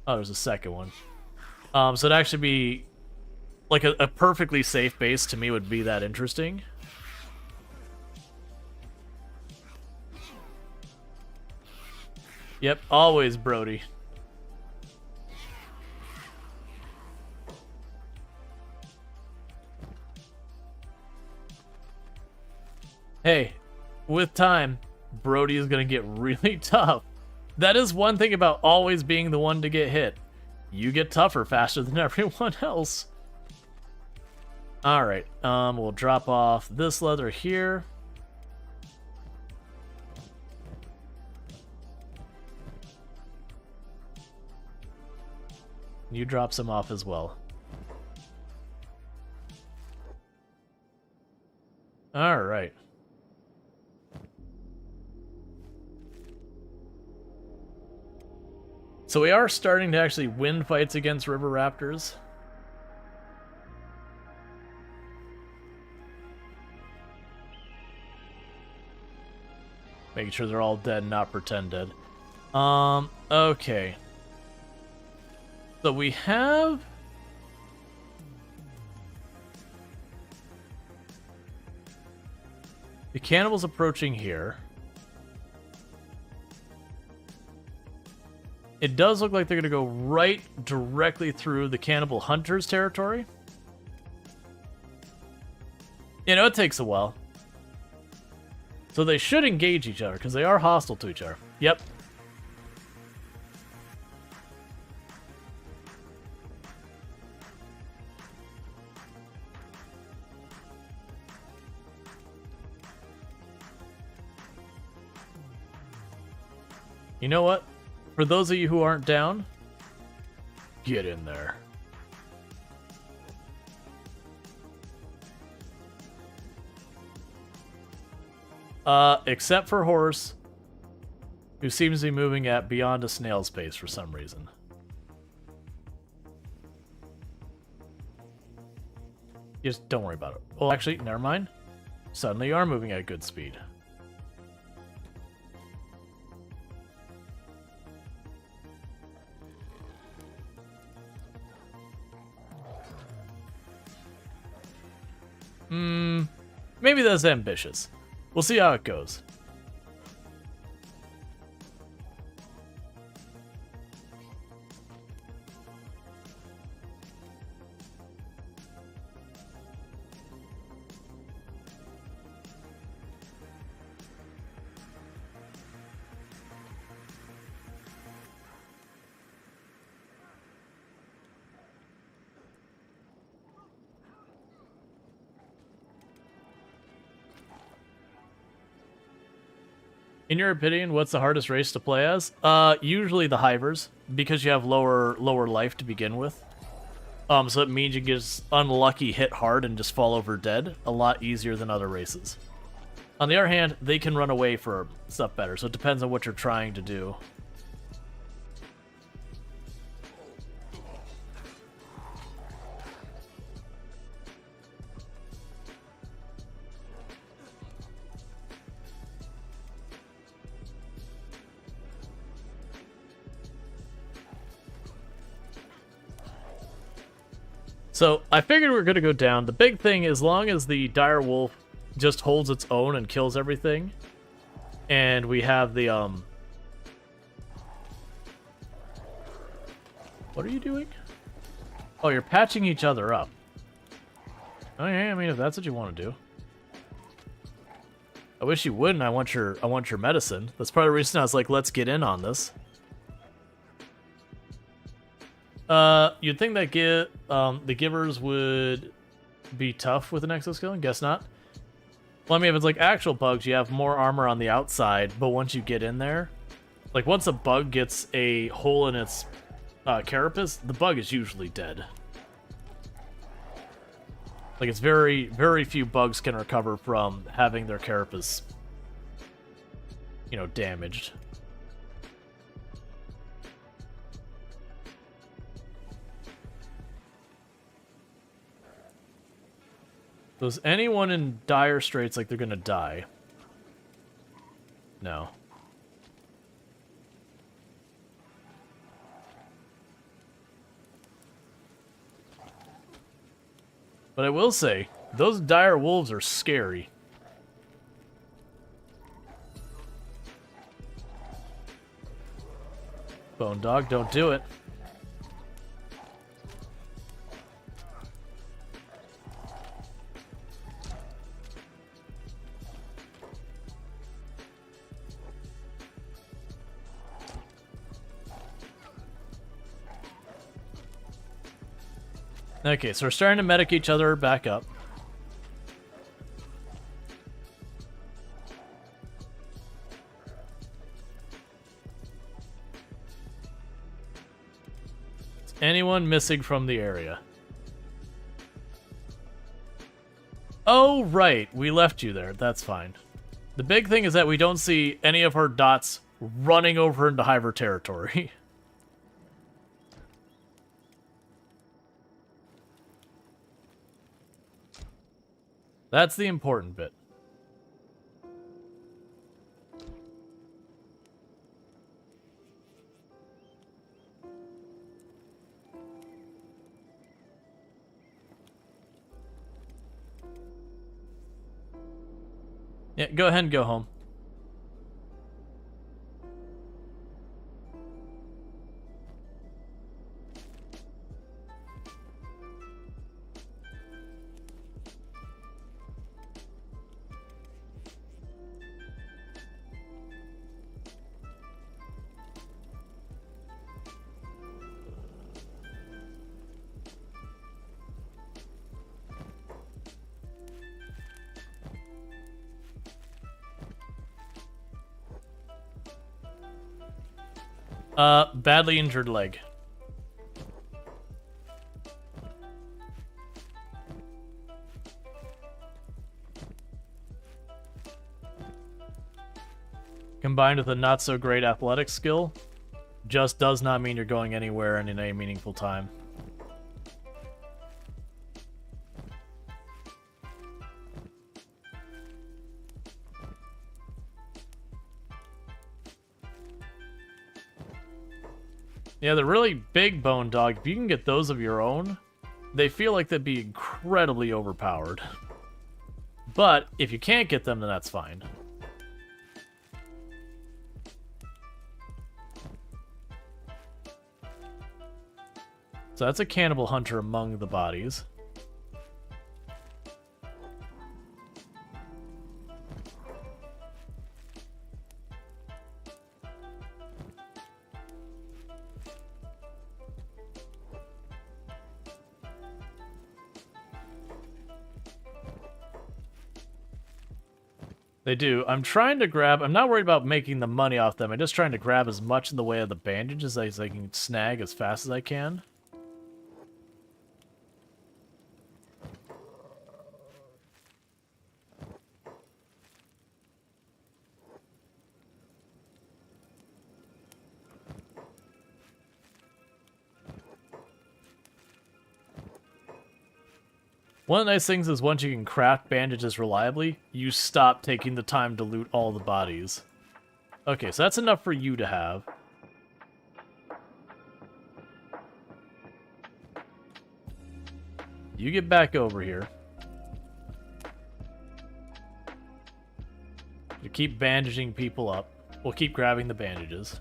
Oh, there's a second one. So it'd actually be like a perfectly safe base to me would be that interesting. Yep, always Brody. Hey, with time, Brody is going to get really tough. That is one thing about always being the one to get hit. You get tougher faster than everyone else. Alright, we'll drop off this leather here. You drop some off as well. Alright. So we are starting to actually win fights against river raptors. Making sure they're all dead, not pretend dead. Okay. So we have... the cannibals approaching here. It does look like they're going to go right directly through the cannibal hunters' territory. You know, it takes a while. So they should engage each other, because they are hostile to each other. Yep. You know what? For those of you who aren't down, get in there. Except for Horse, who seems to be moving at beyond a snail's pace for some reason. Just don't worry about it. Well, actually, never mind. Suddenly you are moving at good speed. Maybe that's ambitious. We'll see how it goes. In your opinion, what's the hardest race to play as? Usually the Hivers, because you have lower life to begin with. So it means you get unlucky, hit hard, and just fall over dead a lot easier than other races. On the other hand, they can run away for stuff better, so it depends on what you're trying to do. So, I figured we were going to go down. The big thing, as long as the dire wolf just holds its own and kills everything, and we have the, What are you doing? Oh, you're patching each other up. Okay, I mean, if that's what you want to do. I wish you wouldn't. I want your medicine. That's part of the reason I was like, let's get in on this. You'd think that the givers would be tough with an exoskeleton. Guess not. Well, I mean, if it's like actual bugs, you have more armor on the outside, but once you get in there, like once a bug gets a hole in its carapace, the bug is usually dead. Like, it's very, very few bugs can recover from having their carapace, you know, damaged. Does anyone in dire straits like they're gonna die? No. But I will say, those dire wolves are scary. Bone dog, don't do it. Okay, so we're starting to medic each other back up. Is anyone missing from the area? Oh, right. We left you there. That's fine. The big thing is that we don't see any of her dots running over into Hiver territory. That's the important bit. Yeah, go ahead and go home. Badly injured leg. Combined with a not-so-great athletic skill, just does not mean you're going anywhere in a meaningful time. Yeah, the really big bone dog, if you can get those of your own, they feel like they'd be incredibly overpowered. But if you can't get them, then that's fine. So that's a cannibal hunter among the bodies. They do. I'm trying to grab... I'm not worried about making the money off them. I'm just trying to grab as much in the way of the bandages as I can snag as fast as I can. One of the nice things is once you can craft bandages reliably, you stop taking the time to loot all the bodies. Okay, so that's enough for you to have. You get back over here. You keep bandaging people up. We'll keep grabbing the bandages.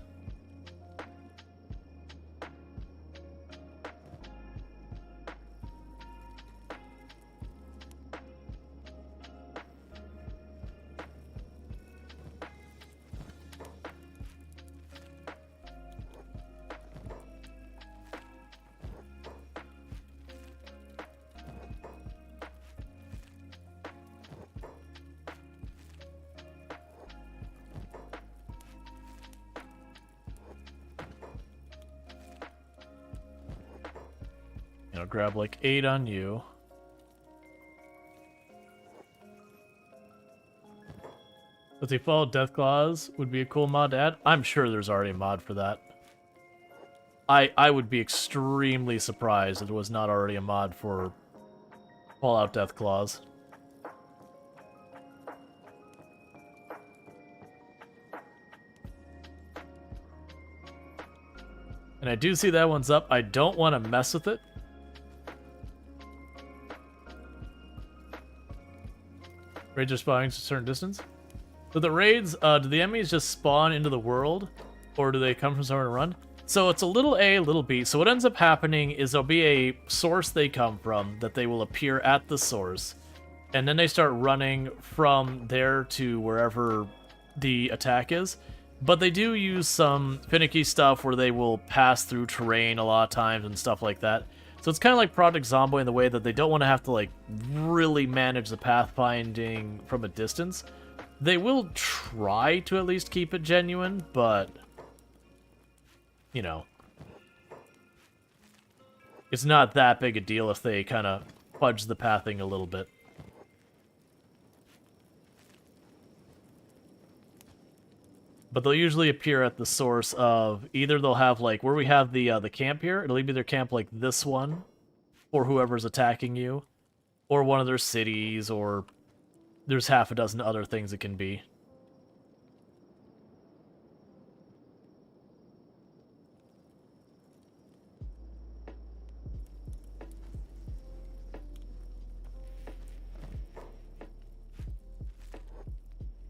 I'll grab like 8 on you. Let's see, Fall Death Claws would be a cool mod to add. I'm sure there's already a mod for that. I would be extremely surprised if there was not already a mod for Fallout Death Claws. And I do see that one's up. I don't want to mess with it. Raids are spawning to a certain distance. So the raids, do the enemies just spawn into the world? Or do they come from somewhere to run? So it's a little A, little B. So what ends up happening is there'll be a source they come from that they will appear at the source. And then they start running from there to wherever the attack is. But they do use some finicky stuff where they will pass through terrain a lot of times and stuff like that. So it's kind of like Project Zomboid in the way that they don't want to have to like really manage the pathfinding from a distance. They will try to at least keep it genuine, but you know, it's not that big a deal if they kind of fudge the pathing a little bit. But they'll usually appear at the source of either they'll have like where we have the camp here. It'll either camp like this one, or whoever's attacking you, or one of their cities, or there's half a dozen other things it can be.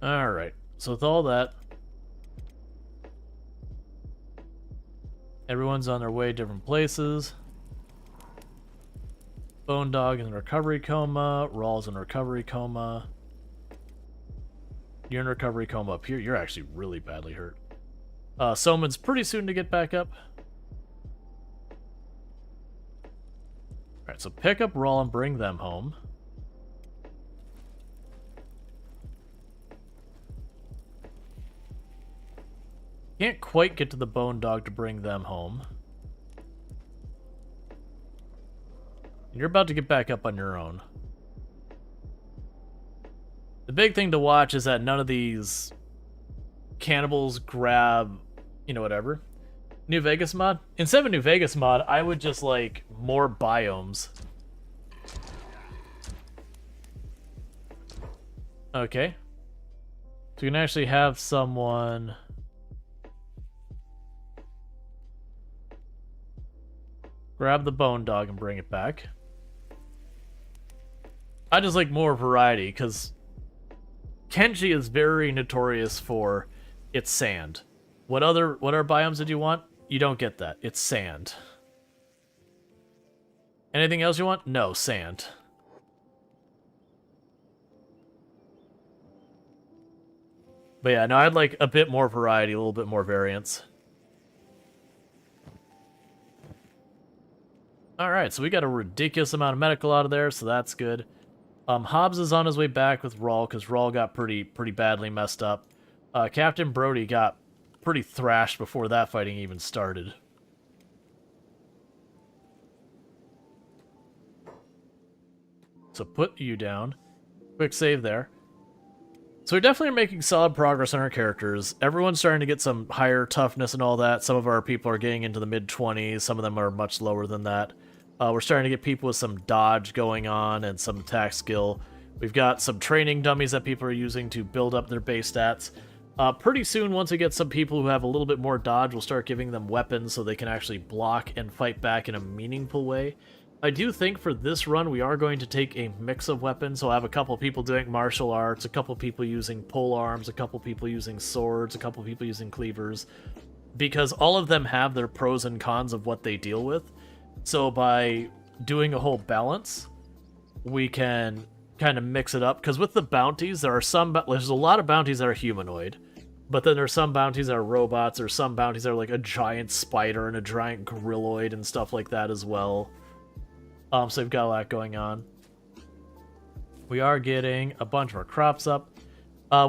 All right. So with all that. Everyone's on their way different places. Bone Dog in recovery coma. Rual's in recovery coma. You're in recovery coma up here. You're actually really badly hurt. Soman's pretty soon to get back up. Alright, so pick up Rual and bring them home. Can't quite get to the Bone Dog to bring them home. You're about to get back up on your own. The big thing to watch is that none of these cannibals grab, you know, whatever. New Vegas mod? Instead of a New Vegas mod, I would just like more biomes. Okay. So you can actually have someone... grab the Bone Dog and bring it back. I just like more variety, because Kenshi is very notorious for its sand. What other biomes did you want? You don't get that. It's sand. Anything else you want? No, sand. But yeah, no, I'd like a bit more variety, a little bit more variance. Alright, so we got a ridiculous amount of medical out of there, so that's good. Hobbs is on his way back with Rual, because Rual got pretty badly messed up. Captain Brody got pretty thrashed before that fighting even started. So put you down. Quick save there. So we definitely are making solid progress on our characters. Everyone's starting to get some higher toughness and all that. Some of our people are getting into the mid-20s. Some of them are much lower than that. We're starting to get people with some dodge going on and some attack skill. We've got some training dummies that people are using to build up their base stats. Pretty soon, once we get some people who have a little bit more dodge, we'll start giving them weapons so they can actually block and fight back in a meaningful way. I do think for this run, we are going to take a mix of weapons. So I have a couple people doing martial arts, a couple people using pole arms, a couple people using swords, a couple people using cleavers, because all of them have their pros and cons of what they deal with. So by doing a whole balance, we can kind of mix it up. Because with the bounties, there's a lot of bounties that are humanoid, but then there's some bounties that are robots, or some bounties that are like a giant spider and a giant grilloid and stuff like that as well. So we've got a lot going on. We are getting a bunch of our crops up.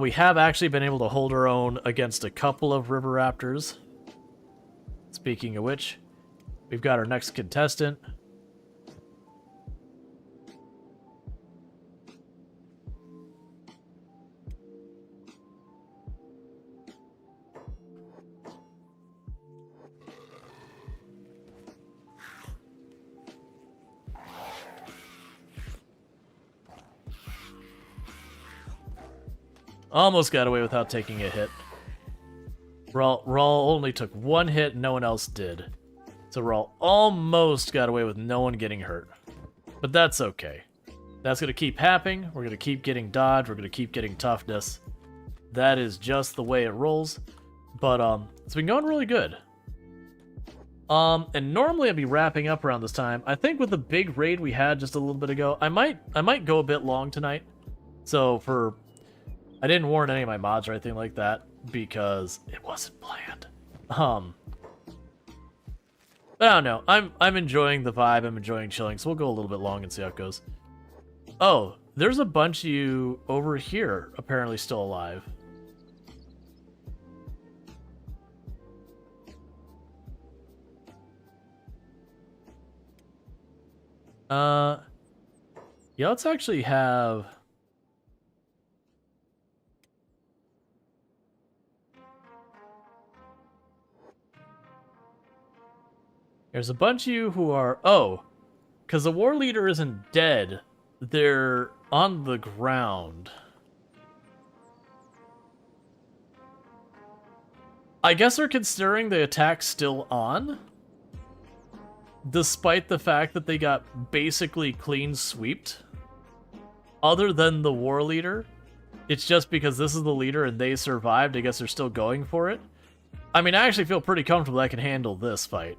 We have actually been able to hold our own against a couple of river raptors. Speaking of which, we've got our next contestant. Almost got away without taking a hit. Rual only took one hit, no one else did. So Rual almost got away with no one getting hurt. But that's okay. That's going to keep happening. We're going to keep getting dodge. We're going to keep getting toughness. That is just the way it rolls. But it's been going really good. And normally I'd be wrapping up around this time. I think with the big raid we had just a little bit ago, I might go a bit long tonight. So I didn't warn any of my mods or anything like that because it wasn't planned. But I don't know. I'm enjoying the vibe. I'm enjoying chilling. So we'll go a little bit long and see how it goes. Oh, there's a bunch of you over here apparently still alive. Yeah, let's actually have... There's a bunch of you who are... Oh, because the war leader isn't dead. They're on the ground. I guess they're considering the attack still on, despite the fact that they got basically clean sweeped. Other than the war leader, it's just because this is the leader and they survived. I guess they're still going for it. I mean, I actually feel pretty comfortable that I can handle this fight.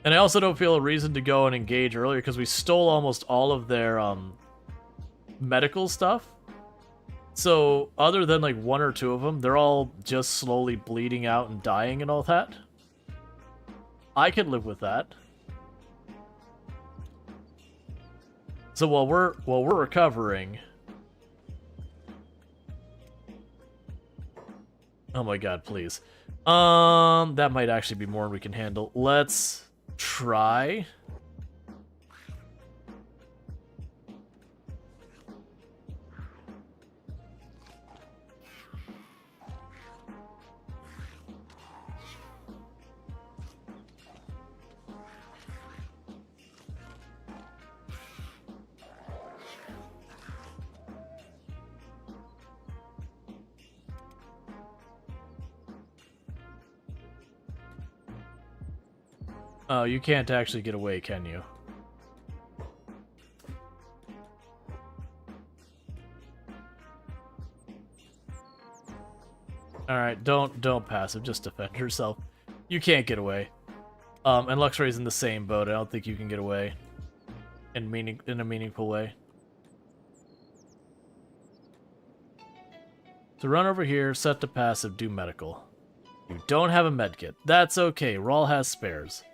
And I also don't feel a reason to go and engage earlier because we stole almost all of their medical stuff. So other than like one or two of them, they're all just slowly bleeding out and dying and all that. I could live with that. So while we're recovering... Oh my god, please. That might actually be more than we can handle. Let's try. Oh, you can't actually get away, can you? Alright, don't passive, just defend yourself. You can't get away. And Luxray's in the same boat. I don't think you can get away in a meaningful way. So run over here, set to passive, do medical. You don't have a medkit. That's okay, Rual has spares.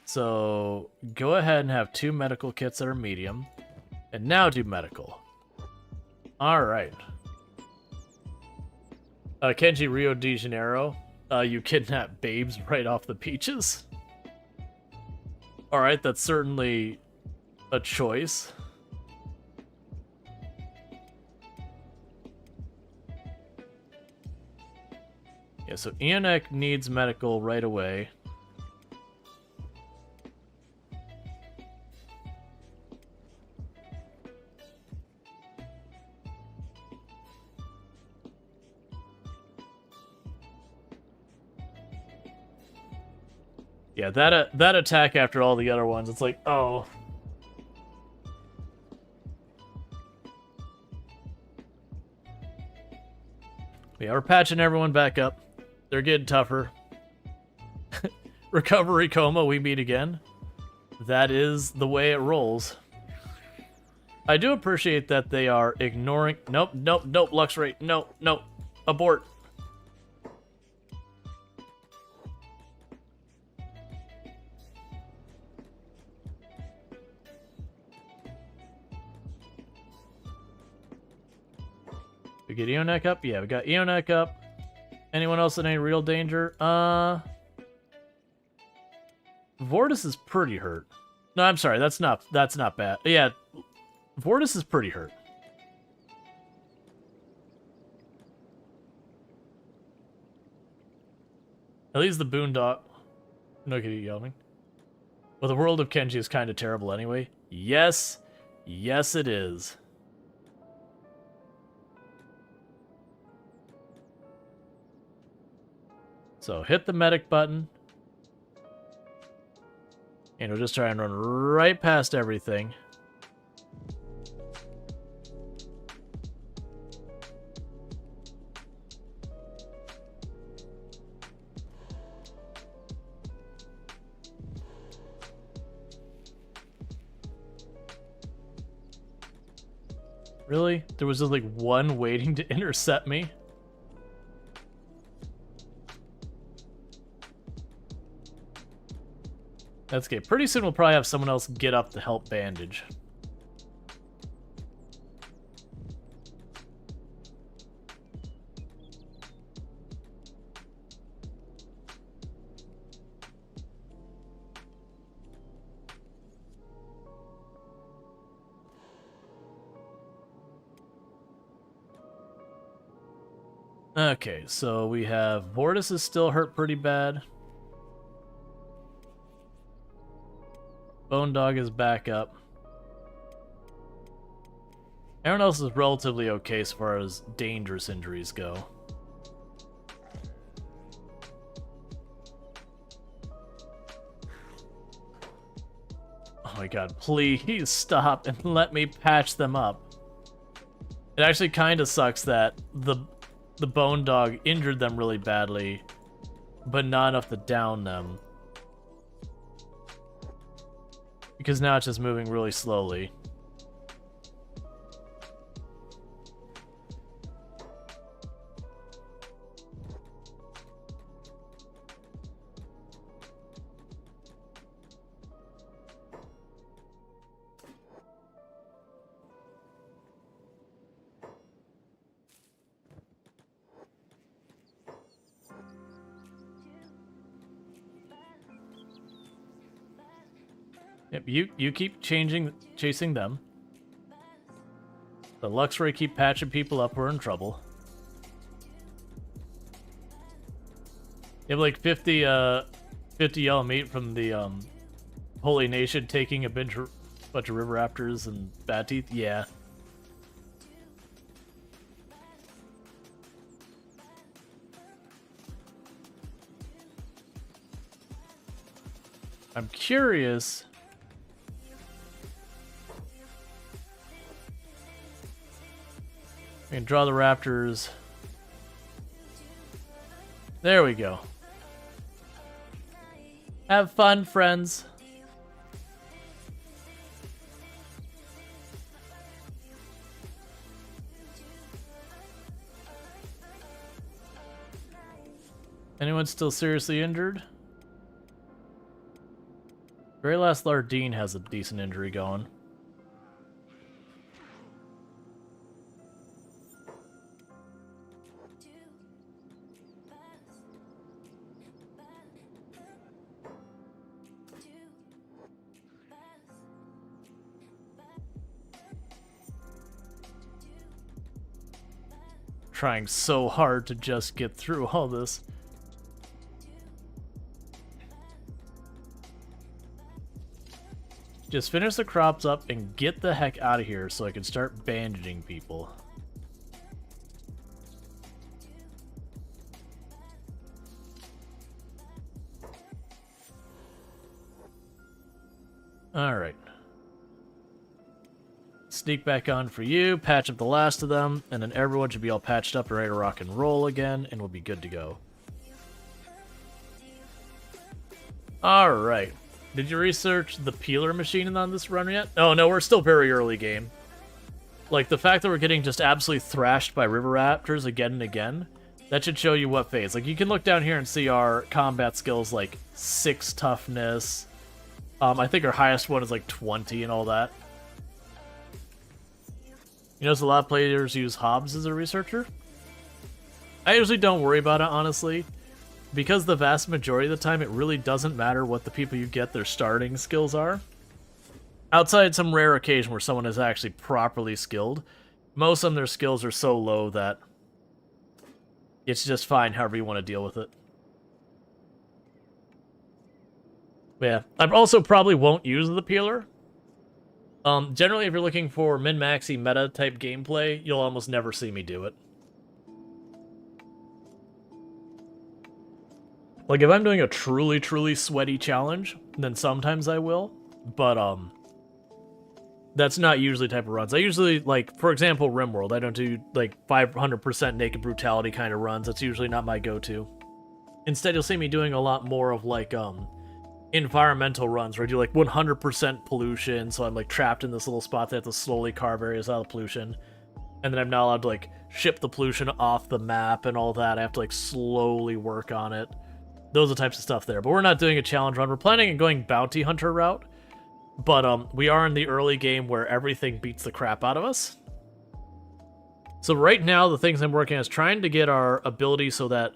So go ahead and have 2 medical kits that are medium. And now do medical. Alright. Kenshi, Rio de Janeiro. You kidnap babes right off the beaches. Alright, that's certainly a choice. Yeah, so Ionek needs medical right away. Yeah, that attack after all the other ones, it's like, oh. Yeah, we're patching everyone back up. They're getting tougher. Recovery coma, we meet again. That is the way it rolls. I do appreciate that they are ignoring... Nope, nope, nope, Lux Ray. No, no. Abort. We get Eonek up? Yeah, we got Eonek up. Anyone else in any real danger? Vortis is pretty hurt. No, I'm sorry, that's not bad. Yeah, Vortis is pretty hurt. At least the boondog... No kidding, yelling. Well, the world of Kenshi is kind of terrible anyway. Yes. Yes, it is. So, hit the medic button. And we'll just try and run right past everything. Really? There was just like one waiting to intercept me? That's okay. Pretty soon we'll probably have someone else get up to help bandage. Okay, so we have Vortis is still hurt pretty bad. Bone Dog is back up. Everyone else is relatively okay as far as dangerous injuries go. Oh my god, please stop and let me patch them up. It actually kind of sucks that the Bone Dog injured them really badly, but not enough to down them. Because now it's just moving really slowly. Yep, you keep chasing them. The Luxray keep patching people up. We're in trouble. You have like 50 yellow meat from the Holy Nation taking a bunch of river raptors and bat teeth. Yeah. I'm curious. We can draw the raptors. There we go. Have fun, friends. Anyone still seriously injured? Very last Lardine has a decent injury going. Trying so hard to just get through all this. Just finish the crops up and get the heck out of here so I can start bandaging people. Alright. Sneak back on for you, patch up the last of them, and then everyone should be all patched up and ready to rock and roll again, and we'll be good to go. Alright. Did you research the peeler machine on this run yet? Oh no, we're still very early game. Like, the fact that we're getting just absolutely thrashed by river raptors again and again, that should show you what phase. Like, you can look down here and see our combat skills, like 6 toughness. I think our highest one is like 20 and all that. You notice a lot of players use Hobbs as a researcher? I usually don't worry about it, honestly. Because the vast majority of the time, it really doesn't matter what the people you get their starting skills are. Outside some rare occasion where someone is actually properly skilled, most of them, their skills are so low that it's just fine however you want to deal with it. Yeah, I also probably won't use the peeler. Generally, if you're looking for min-maxy meta-type gameplay, you'll almost never see me do it. Like, if I'm doing a truly, truly sweaty challenge, then sometimes I will, but, that's not usually the type of runs. I usually, like, for example, RimWorld, I don't do, like, 500% naked brutality kind of runs. That's usually not my go-to. Instead, you'll see me doing a lot more of, like, environmental runs, where I do, like, 100% pollution, so I'm, like, trapped in this little spot that I have to slowly carve areas out of the pollution. And then I'm not allowed to, like, ship the pollution off the map and all that. I have to, like, slowly work on it. Those are the types of stuff there. But we're not doing a challenge run. We're planning on going bounty hunter route. But we are in the early game where everything beats the crap out of us. So right now, the things I'm working on is trying to get our ability so that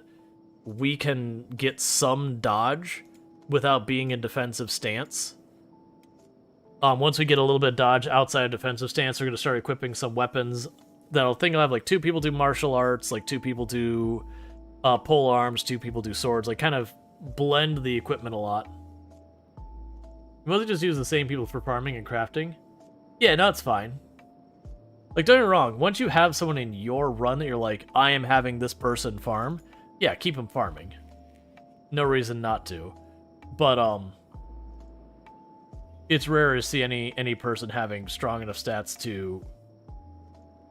we can get some dodge without being in defensive stance. Once we get a little bit of dodge outside of defensive stance, we're going to start equipping some weapons that'll think I'll have like 2 people do martial arts, like 2 people do pole arms, 2 people do swords, like kind of blend the equipment a lot. You mostly just use the same people for farming and crafting. Yeah, no, it's fine. Like, don't get me wrong, once you have someone in your run that you're like, I am having this person farm, yeah, keep them farming. No reason not to. But, it's rare to see any person having strong enough stats to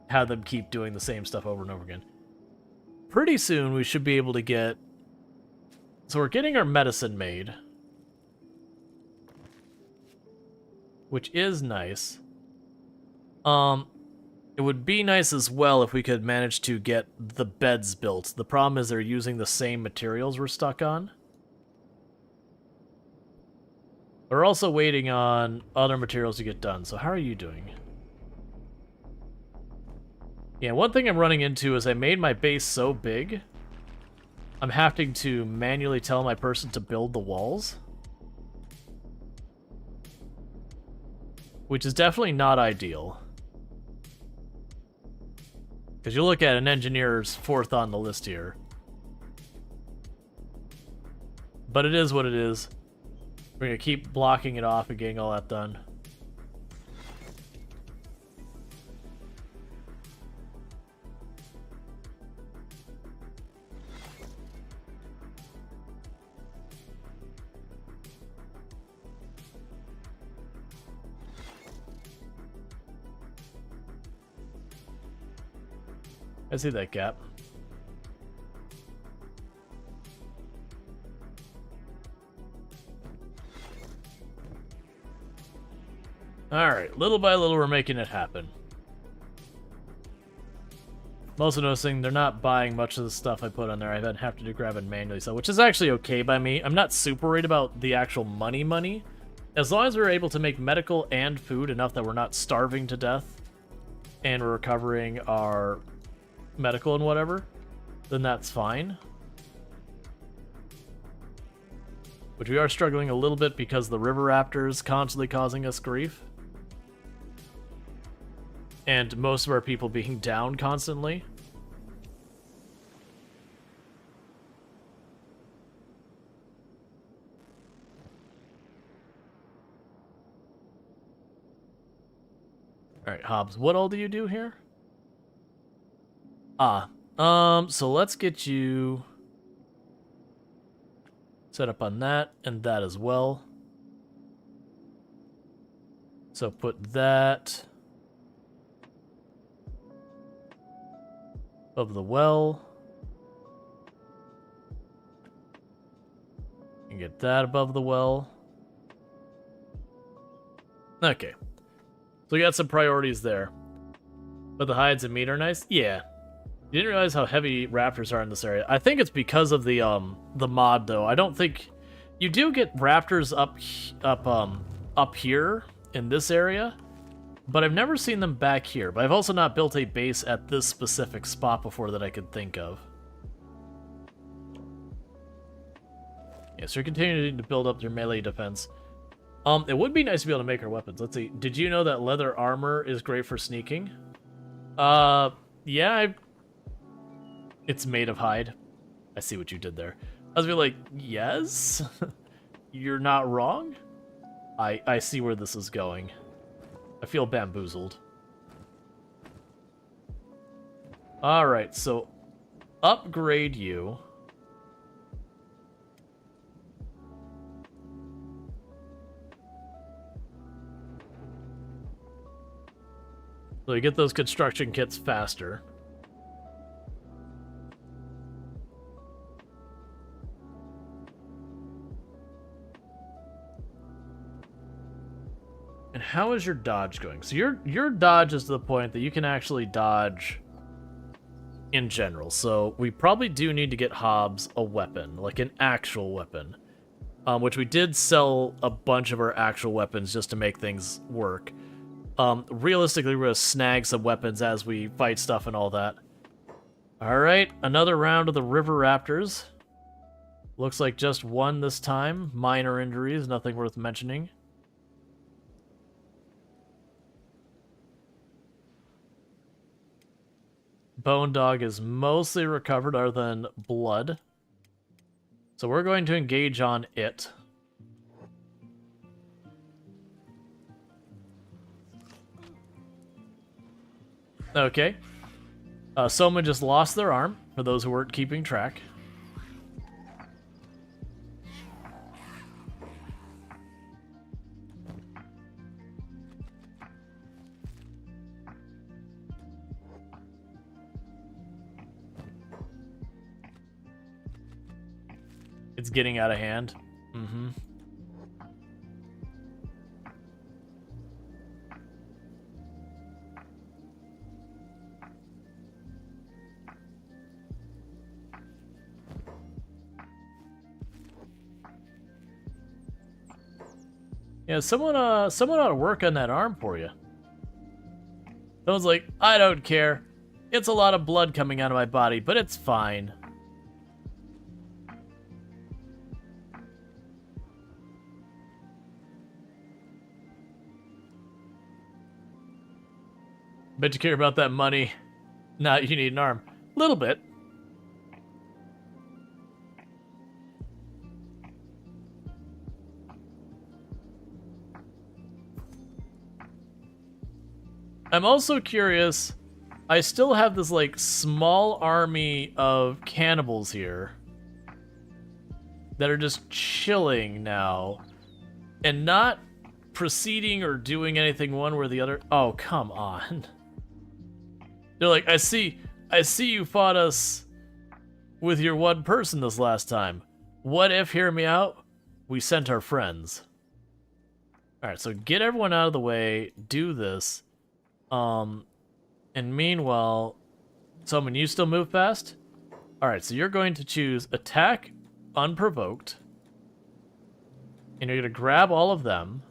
have them keep doing the same stuff over and over again. Pretty soon, we should be able to get... So we're getting our medicine made. Which is nice. It would be nice as well if we could manage to get the beds built. The problem is they're using the same materials we're stuck on. We're also waiting on other materials to get done, so how are you doing? Yeah, one thing I'm running into is I made my base so big, I'm having to manually tell my person to build the walls. Which is definitely not ideal. Because you look at an engineer's 4th on the list here. But it is what it is. We're going to keep blocking it off and getting all that done. I see that gap. Alright, little by little we're making it happen. I'm also noticing they're not buying much of the stuff I put on there. I have to grab it manually, so which is actually okay by me. I'm not super worried about the actual money. As long as we're able to make medical and food enough that we're not starving to death and we're recovering our medical and whatever, then that's fine. Which we are struggling a little bit because the river raptors constantly causing us grief. And most of our people being down constantly. Alright, Hobbs, what all do you do here? So let's get you set up on that and that as well. So put that above the well. And get that above the well. Okay. So we got some priorities there. But the hides and meat are nice? Yeah. You didn't realize how heavy raptors are in this area. I think it's because of the mod though. I don't think you do get raptors up here in this area, but I've never seen them back here. But I've also not built a base at this specific spot before that I could think of. Yeah, so you're continuing to build up your melee defense. It would be nice to be able to make our weapons. Let's see. Did you know that leather armor is great for sneaking? Yeah, it's made of hide. I see what you did there. I was gonna be like, yes, you're not wrong. I see where this is going. I feel bamboozled. All right, so upgrade you. So you get those construction kits faster. And how is your dodge going? So your dodge is to the point that you can actually dodge in general. So we probably do need to get Hobbs a weapon, like an actual weapon. Which we did sell a bunch of our actual weapons just to make things work. Realistically, we're gonna snag some weapons as we fight stuff and all that. Alright, another round of the River Raptors. Looks like just one this time. Minor injuries, nothing worth mentioning. Bone Dog is mostly recovered other than blood. So we're going to engage on it. Okay. Someone just lost their arm, for those who weren't keeping track. It's getting out of hand. Mm-hmm. Yeah, someone ought to work on that arm for you. Someone's like, I don't care. It's a lot of blood coming out of my body, but it's fine. Bet you care about that money. Nah, you need an arm. Little bit. I'm also curious. I still have this, like, small army of cannibals here that are just chilling now and not proceeding or doing anything one way or the other. Oh, come on. They're like, I see you fought us with your one person this last time. What if, hear me out, we sent our friends? Alright, so get everyone out of the way, do this. And meanwhile, Someone, you still move fast? Alright, so you're going to choose attack unprovoked. And you're going to grab all of them.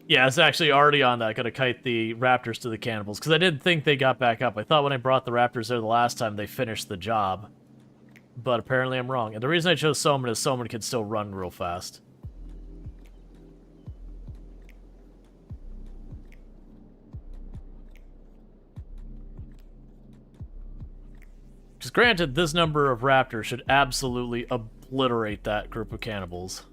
Yeah, it's actually already on that. Gotta kite the raptors to the cannibals. Because I didn't think they got back up. I thought when I brought the raptors there the last time, they finished the job. But apparently I'm wrong. And the reason I chose Soman is Soman can still run real fast. Because granted, this number of raptors should absolutely obliterate that group of cannibals.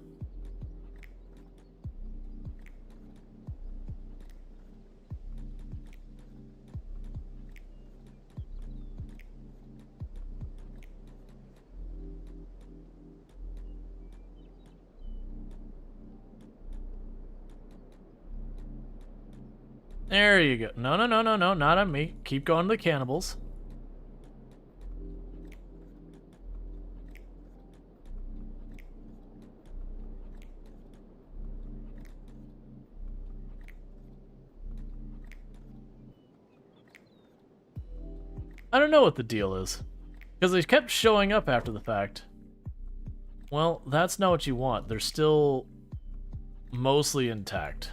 There you go. No, no, no, no, no, not on me. Keep going to the cannibals. I don't know what the deal is. Because they kept showing up after the fact. Well, that's not what you want. They're still mostly intact.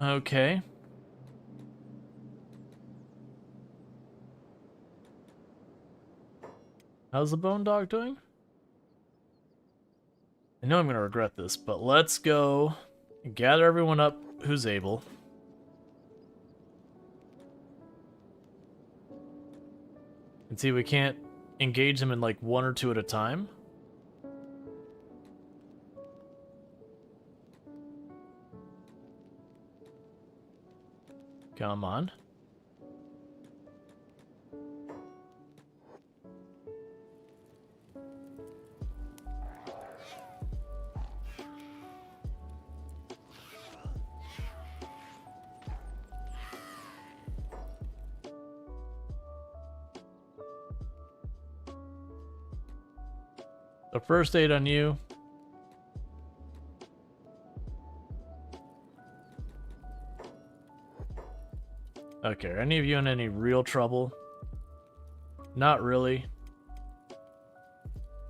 Okay. How's the bone dog doing? I know I'm going to regret this, but let's go and gather everyone up who's able. And see if we can't engage them in like one or two at a time. Come on. The first aid on you. Okay, are any of you in any real trouble? Not really.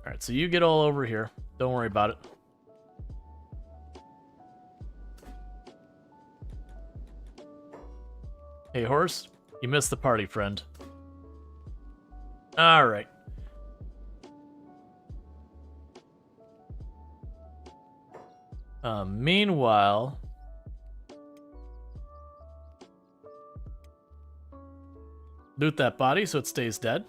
Alright, so you get all over here. Don't worry about it. Hey, horse. You missed the party, friend. Alright. Meanwhile... loot that body so it stays dead.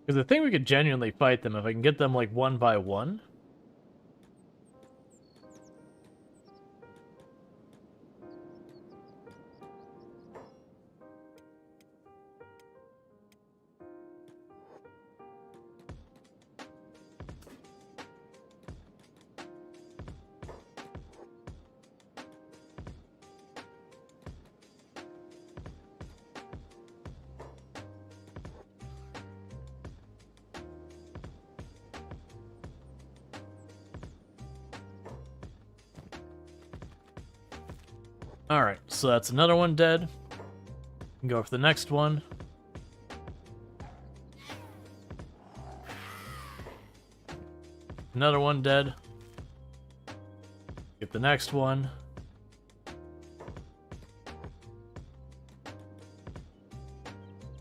Because I think we could genuinely fight them if I can get them like one by one. Alright, so that's another one dead. Go for the next one. Another one dead. Get the next one.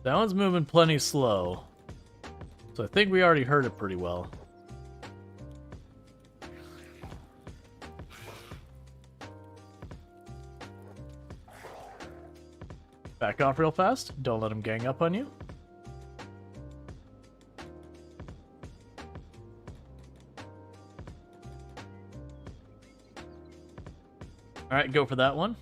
That one's moving plenty slow. So I think we already heard it pretty well. Back off real fast. Don't let him gang up on you. Alright, go for that one.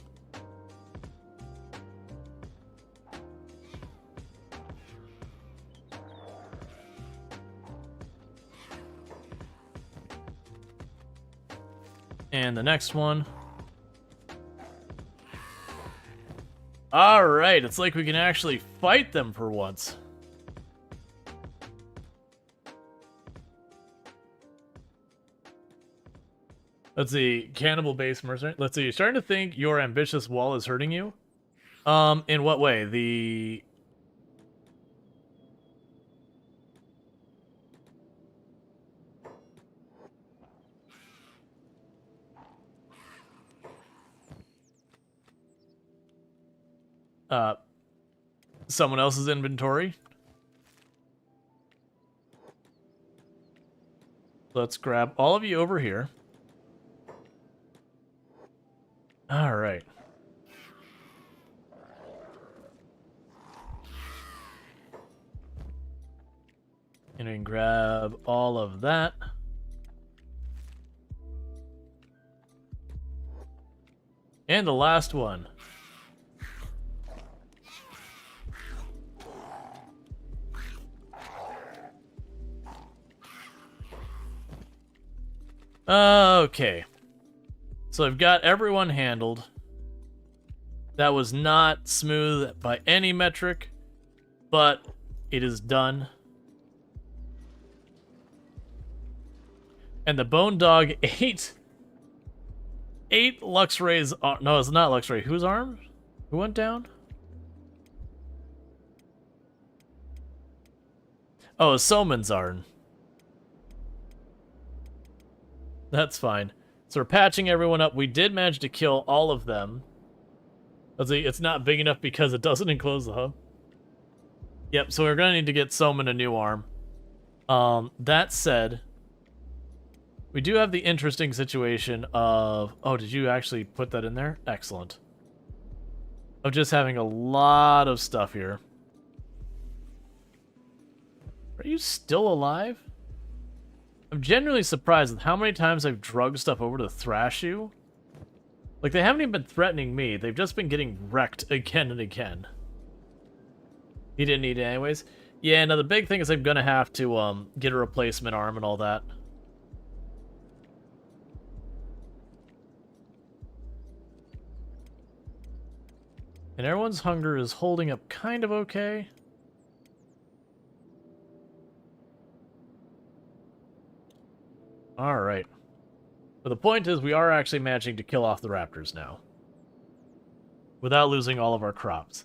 And the next one. Alright, it's like we can actually fight them for once. Let's see, cannibal base mercenary. Let's see, you're starting to think your ambitious wall is hurting you? In what way? someone else's inventory. Let's grab all of you over here. All right. And then grab all of that. And the last one. Okay. So I've got everyone handled. That was not smooth by any metric, but it is done. And the bone dog ate Luxray's arm. No, it's not Luxray. Whose arm? Who went down? Oh, it's Soman's arm. That's fine. So we're patching everyone up. We did manage to kill all of them. Let's see, it's not big enough because it doesn't enclose the hub. Yep, so we're going to need to get Soman a new arm. That said, we do have the interesting situation of... Oh, did you actually put that in there? Excellent. Of just having a lot of stuff here. Are you still alive? I'm genuinely surprised with how many times I've drugged stuff over to thrash you. Like, they haven't even been threatening me. They've just been getting wrecked again and again. He didn't need it anyways. Yeah, now the big thing is I'm gonna have to get a replacement arm and all that. And everyone's hunger is holding up kind of okay. Alright. But the point is, we are actually managing to kill off the raptors now. Without losing all of our crops.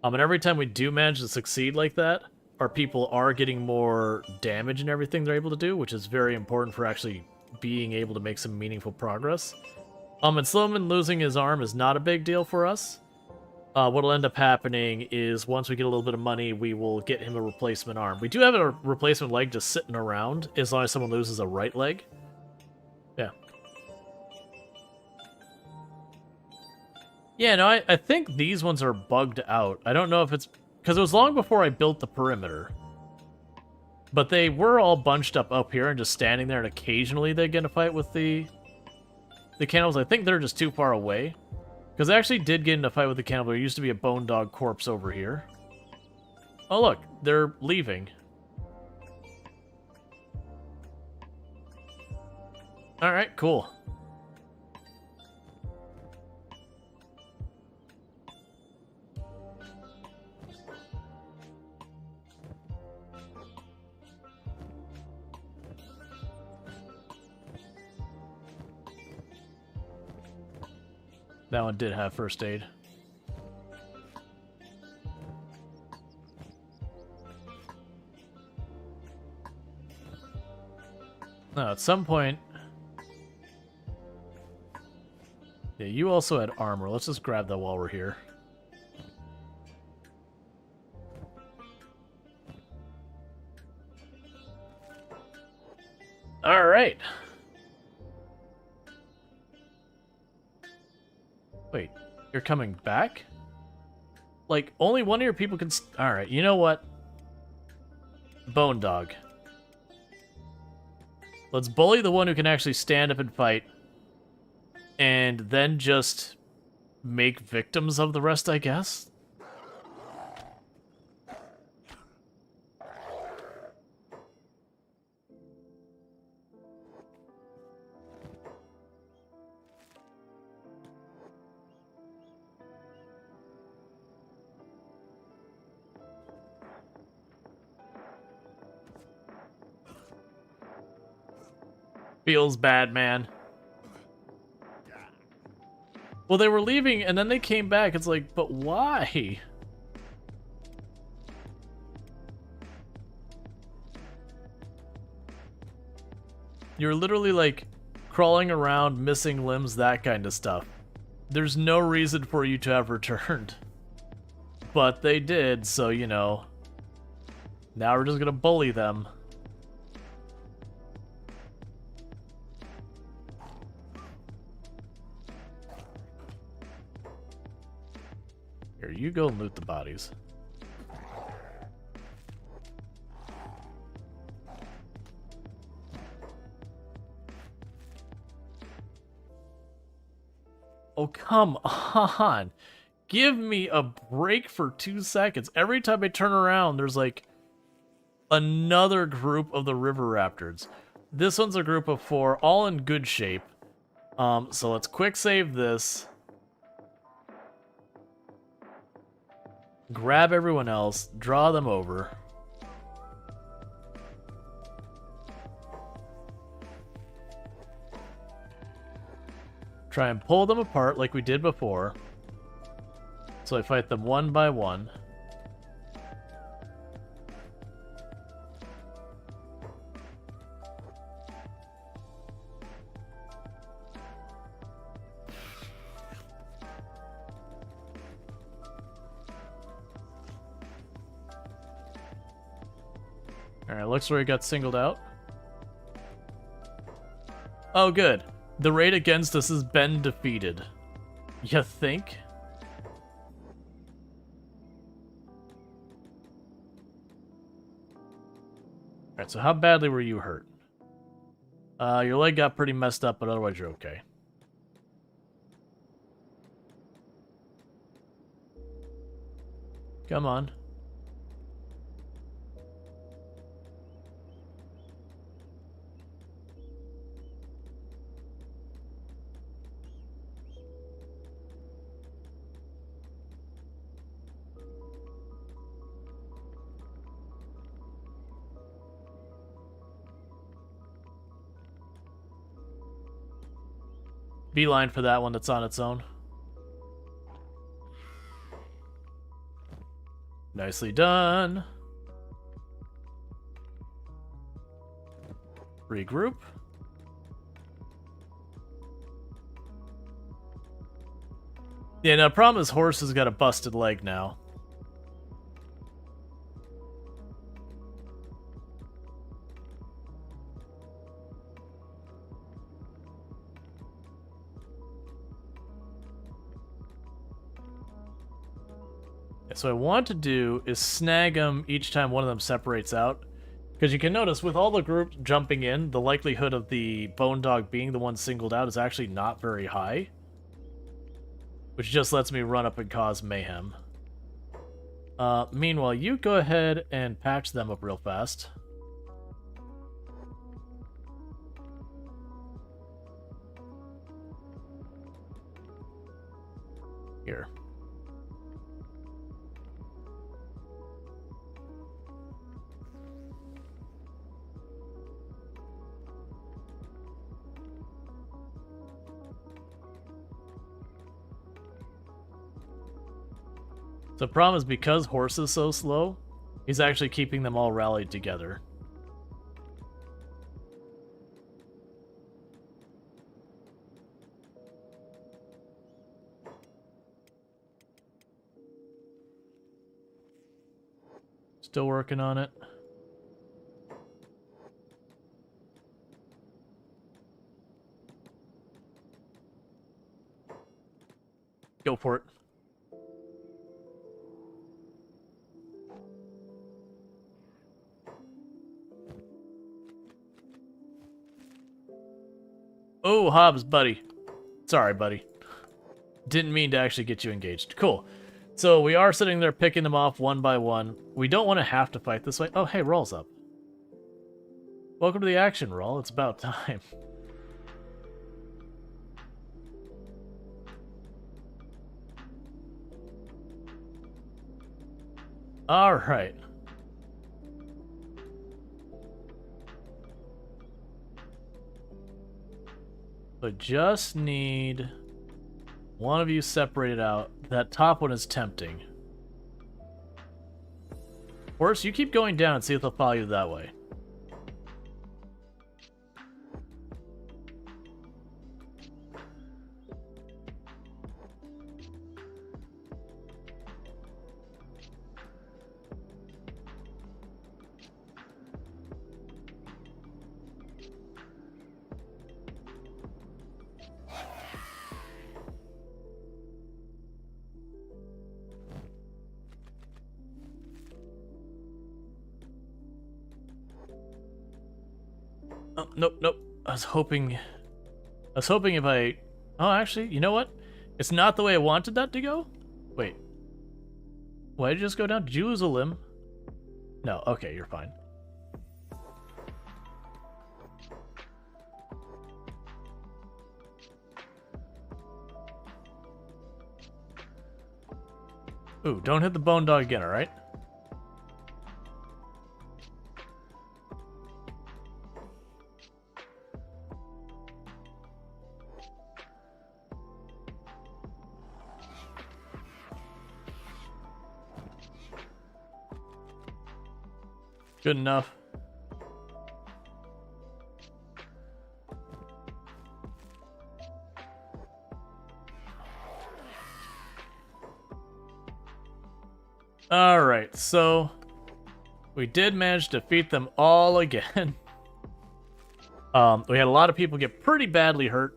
And every time we do manage to succeed like that, our people are getting more damage and everything they're able to do, which is very important for actually being able to make some meaningful progress. And Sloman losing his arm is not a big deal for us. What'll end up happening is once we get a little bit of money, we will get him a replacement arm. We do have a replacement leg just sitting around, as long as someone loses a right leg. Yeah. Yeah, no, I think these ones are bugged out. I don't know if it's... Because it was long before I built the perimeter. But they were all bunched up here and just standing there, and occasionally they get in a fight with the cannibals. I think they're just too far away. Because I actually did get in a fight with the cannibal. There used to be a bone dog corpse over here. Oh, look. They're leaving. Alright, cool. That one did have first aid. No, at some point... Yeah, you also had armor. Let's just grab that while we're here. Alright. Wait, you're coming back? Like, only one of your people can... Alright, you know what? Bone Dog. Let's bully the one who can actually stand up and fight. And then just make victims of the rest, I guess? Feels bad, man. Well, they were leaving, and then they came back. It's like, but why? You're literally, like, crawling around, missing limbs, that kind of stuff. There's no reason for you to have returned. But they did, so, you know. Now we're just gonna bully them. Here, you go and loot the bodies. Oh, come on. Give me a break for 2 seconds. Every time I turn around, there's like another group of the river raptors. This one's a group of 4, all in good shape. So let's quick save this. Grab everyone else, draw them over. Try and pull them apart like we did before. So I fight them one by one. Alright, looks where he got singled out. Oh, good. The raid against us has been defeated. You think? Alright, so how badly were you hurt? Your leg got pretty messed up, but otherwise you're okay. Come on. Beeline for that one that's on its own. Nicely done. Regroup. Yeah, now problem is horse has got a busted leg now. So what I want to do is snag them each time one of them separates out. Because you can notice, with all the groups jumping in, the likelihood of the bone dog being the one singled out is actually not very high. Which just lets me run up and cause mayhem. Meanwhile, you go ahead and patch them up real fast. Here. The problem is because horse is so slow, he's actually keeping them all rallied together. Still working on it. Go for it. Oh, Hobbs, buddy. Sorry, buddy. Didn't mean to actually get you engaged. Cool. So we are sitting there picking them off one by one. We don't want to have to fight this way. Oh, hey, Rual's up. Welcome to the action, Rual. It's about time. All right. So just need one of you separated out. That top one is tempting. Horse, you keep going down and see if they'll follow you that way. Oh, nope, nope. I was hoping if I... Oh, actually, you know what? It's not the way I wanted that to go. Wait. Why did you just go down? Did you lose a limb? No, okay, you're fine. Ooh, don't hit the bone dog again, alright? Good enough. Alright, so we did manage to defeat them all again. We had a lot of people get pretty badly hurt.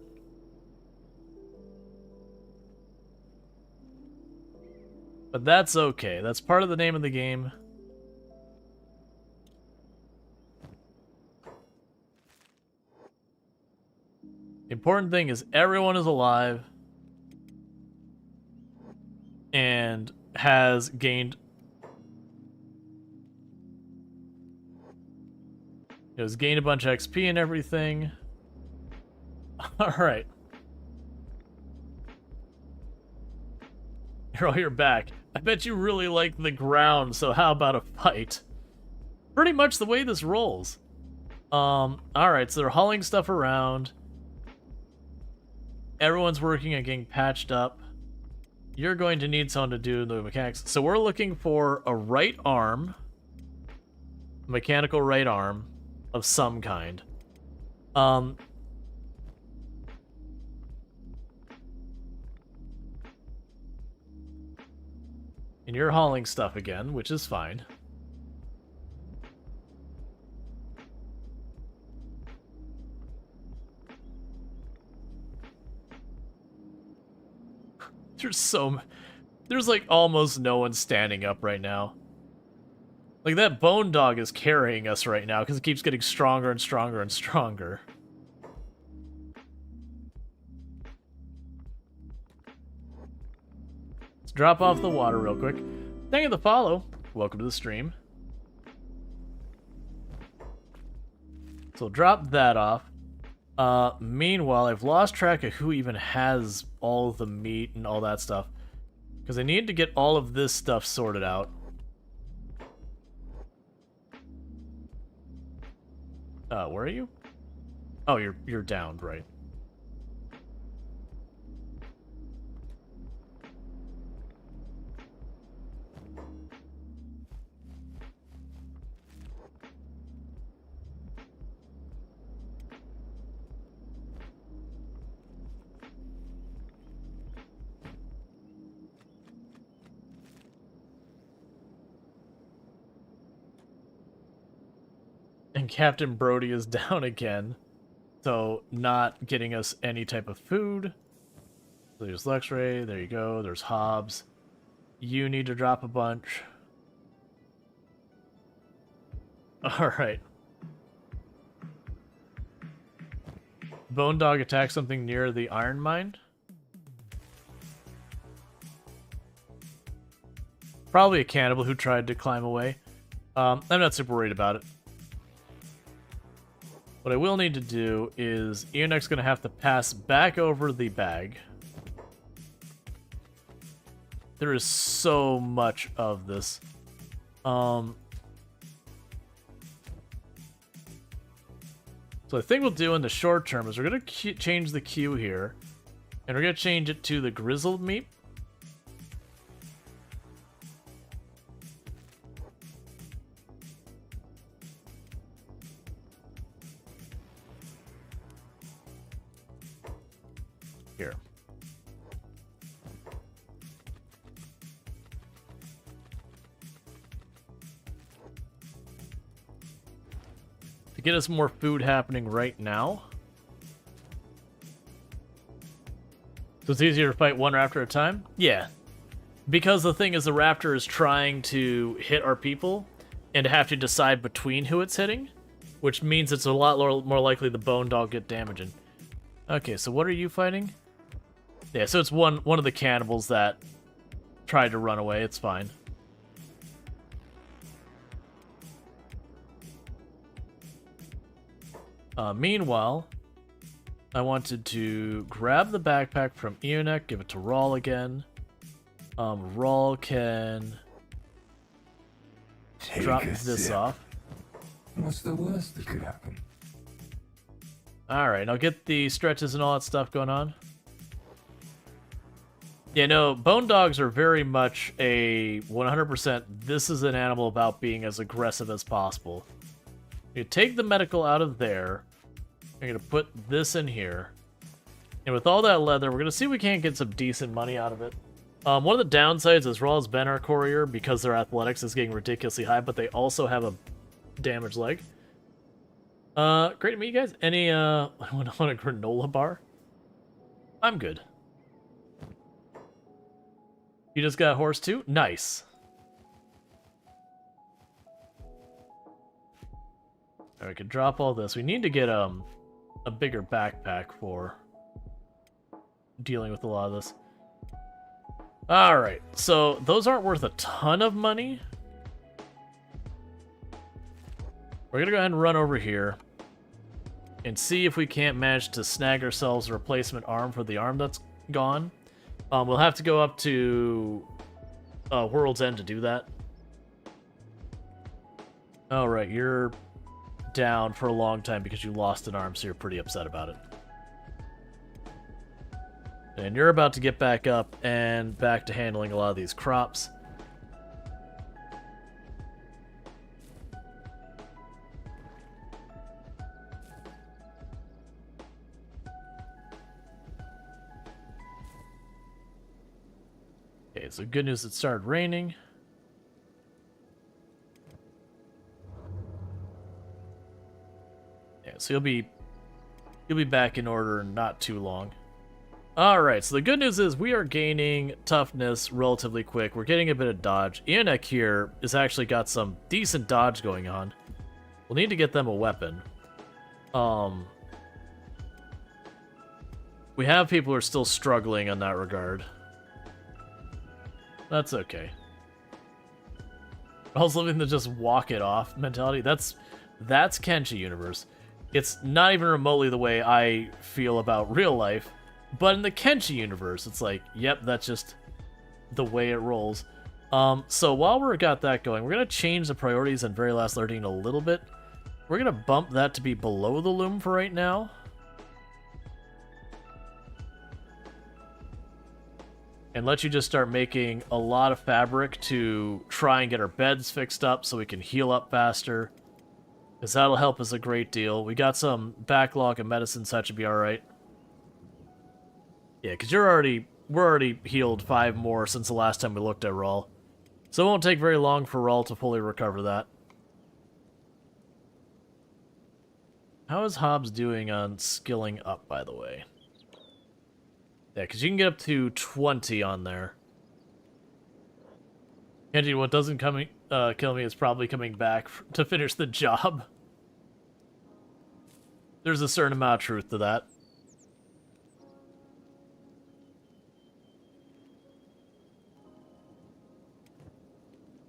But that's okay. That's part of the name of the game. The important thing is everyone is alive and has gained a bunch of XP and everything. Alright. You're back. I bet you really like the ground, so how about a fight? Pretty much the way this rolls. Alright, so they're hauling stuff around. Everyone's working on getting patched up. You're going to need someone to do the mechanics. So we're looking for a right arm. Mechanical right arm of some kind. And you're hauling stuff again, which is fine. There's like almost no one standing up right now. Like that bone dog is carrying us right now because it keeps getting stronger and stronger and stronger. Let's drop off the water real quick. Thank you for the follow. Welcome to the stream. So we'll drop that off. Meanwhile, I've lost track of who even has all the meat and all that stuff. Because I need to get all of this stuff sorted out. Where are you? Oh, you're downed, right. And Captain Brody is down again. So, not getting us any type of food. So there's Luxray, there you go, there's Hobbs. You need to drop a bunch. Alright. Bone Dog attacked something near the iron mine. Probably a cannibal who tried to climb away. I'm not super worried about it. What I will need to do is Ionek's going to have to pass back over the bag. There is so much of this. So I think we'll do in the short term is we're going to change the queue here. And we're going to change it to the grizzled meat. Here. To get us more food happening right now. So it's easier to fight one raptor at a time? Yeah. Because the thing is the raptor is trying to hit our people and to have to decide between who it's hitting. which means it's a lot more likely the bone dog get damaging. Okay, so what are you fighting? Yeah, so it's one of the cannibals that tried to run away. It's fine. Meanwhile, I wanted to grab the backpack from Ionek, give it to Rual again. Rual can drop this off. What's the worst that could happen? Alright, I'll get the stretches and all that stuff going on. Yeah, no, bone dogs are very much a 100%, this is an animal about being as aggressive as possible. You take the medical out of there. I'm going to put this in here. And with all that leather, we're going to see if we can't get some decent money out of it. One of the downsides is Rual's been our courier because their athletics is getting ridiculously high, but they also have a damaged leg. Great to meet you guys. Any, want a granola bar? I'm good. You just got a horse too? Nice. Alright, we can drop all this. We need to get, a bigger backpack for dealing with a lot of this. Alright, so those aren't worth a ton of money. We're gonna go ahead and run over here and see if we can't manage to snag ourselves a replacement arm for the arm that's gone. We'll have to go up to World's End to do that. Alright, you're down for a long time because you lost an arm, so you're pretty upset about it. And you're about to get back up and back to handling a lot of these crops. Okay, so good news, it started raining. Yeah, so you'll be back in order in not too long. Alright, so the good news is we are gaining toughness relatively quick. We're getting a bit of dodge. Ionek here has actually got some decent dodge going on. We'll need to get them a weapon. We have people who are still struggling in that regard. That's okay. I was living to just walk it off mentality. That's Kenshi universe. It's not even remotely the way I feel about real life, but in the Kenshi universe, it's like, yep, that's just the way it rolls. So while we've got that going, we're gonna change the priorities in Very Last Learning a little bit. We're gonna bump that to be below the loom for right now. And let you just start making a lot of fabric to try and get our beds fixed up so we can heal up faster. Because that'll help us a great deal. We got some backlog of medicine, so that should be alright. Yeah, because we're already healed 5 more since the last time we looked at Rual. So it won't take very long for Rual to fully recover that. How is Hobbs doing on skilling up, by the way? Yeah, because you can get up to 20 on there. Kenshi, what doesn't kill me is probably coming back to finish the job. There's a certain amount of truth to that.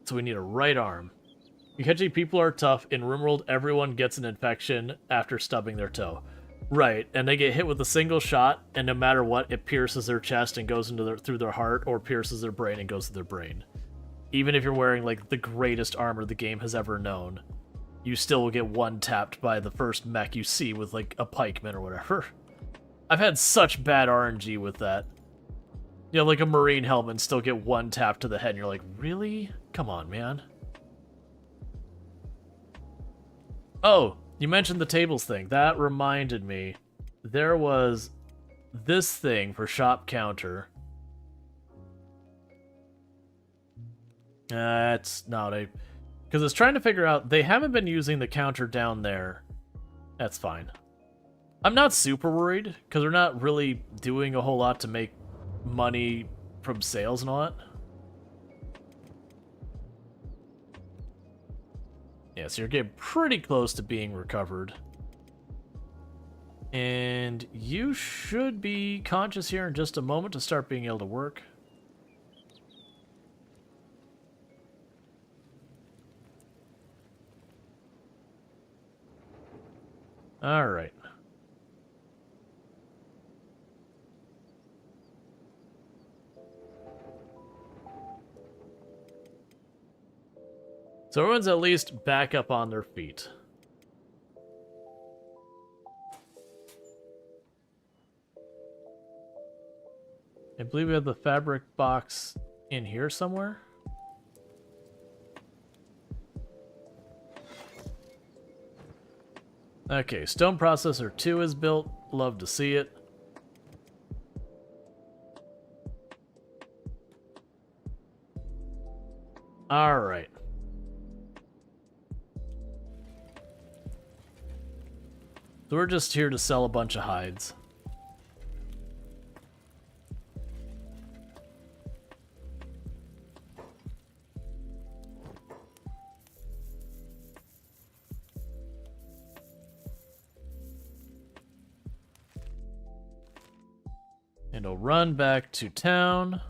So we need a right arm. Kenshi, people are tough. In RimWorld, everyone gets an infection after stubbing their toe. Right, and they get hit with a single shot, and no matter what, it pierces their chest and goes into through their heart, or pierces their brain and goes to their brain. Even if you're wearing, like, the greatest armor the game has ever known, you still will get one-tapped by the first mech you see with, like, a pikeman or whatever. I've had such bad RNG with that. You know, like a marine helmet and still get one tap to the head, and you're like, really? Come on, man. Oh, you mentioned the tables thing. That reminded me. There was this thing for shop counter. It's not a... Because I was trying to figure out... They haven't been using the counter down there. That's fine. I'm not super worried, because they're not really doing a whole lot to make money from sales and all that. Yeah, so you're getting pretty close to being recovered. And you should be conscious here in just a moment to start being able to work. All right. So everyone's at least back up on their feet. I believe we have the fabric box in here somewhere. Okay, Stone Processor 2 is built. Love to see it. Alright. So we're just here to sell a bunch of hides. And I'll run back to town.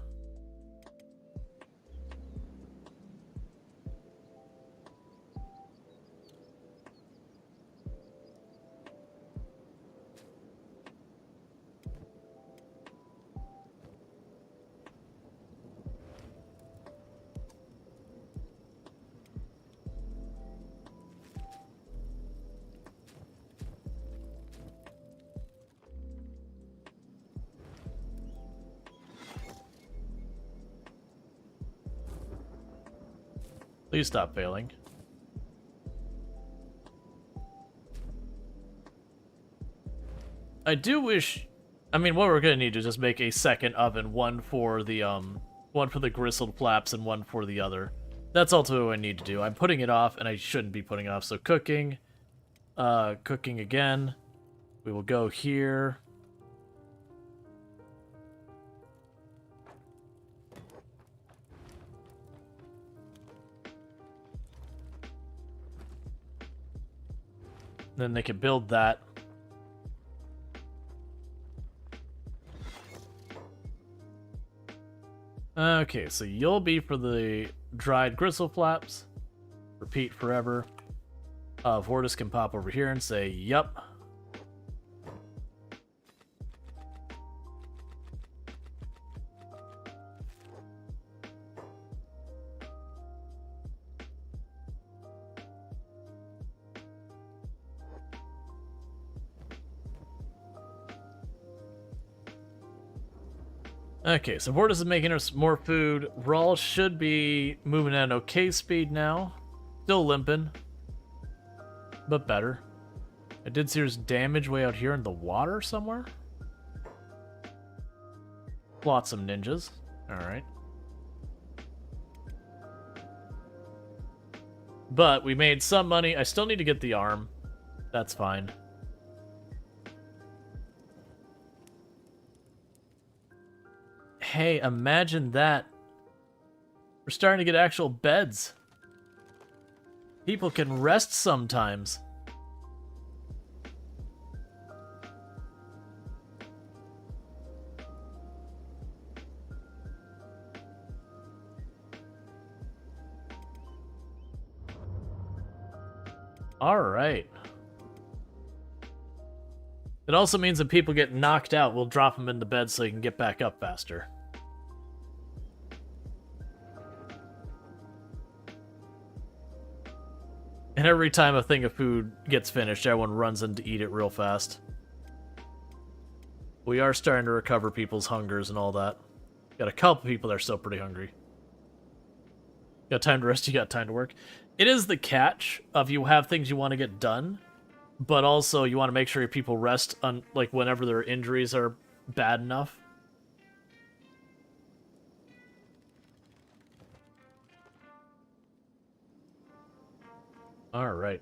Please stop failing. I do wish... I mean, what we're gonna need is just make a second oven, one for the gristled flaps and one for the other. That's ultimately what I need to do. I'm putting it off, and I shouldn't be putting it off. So cooking, cooking again. We will go here. Then they can build that. Okay, so you'll be for the dried gristle flaps. Repeat forever. Vortis can pop over here and say, yup. Okay, so Vortis is making us more food. Rual should be moving at an okay speed now. Still limping, but better. I did see there's damage way out here in the water somewhere. Flotsam ninjas. Alright. But we made some money. I still need to get the arm. That's fine. Hey, imagine that. We're starting to get actual beds. People can rest sometimes. All right. It also means that people get knocked out, we'll drop them into bed so you can get back up faster. And every time a thing of food gets finished, everyone runs in to eat it real fast. We are starting to recover people's hungers and all that. Got a couple people that are still pretty hungry. Got time to rest, you got time to work. It is the catch of you have things you want to get done, but also you want to make sure your people rest on, like, whenever their injuries are bad enough. All right.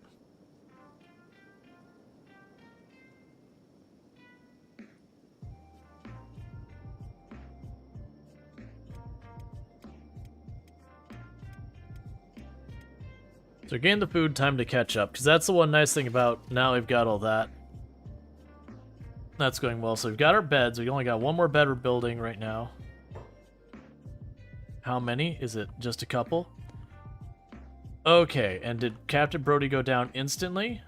So gain the food, time to catch up, because that's the one nice thing about now we've got all that. That's going well. So we've got our beds. We only got one more bed we're building right now. How many? Is it just a couple? Okay, and did Captain Brody go down instantly?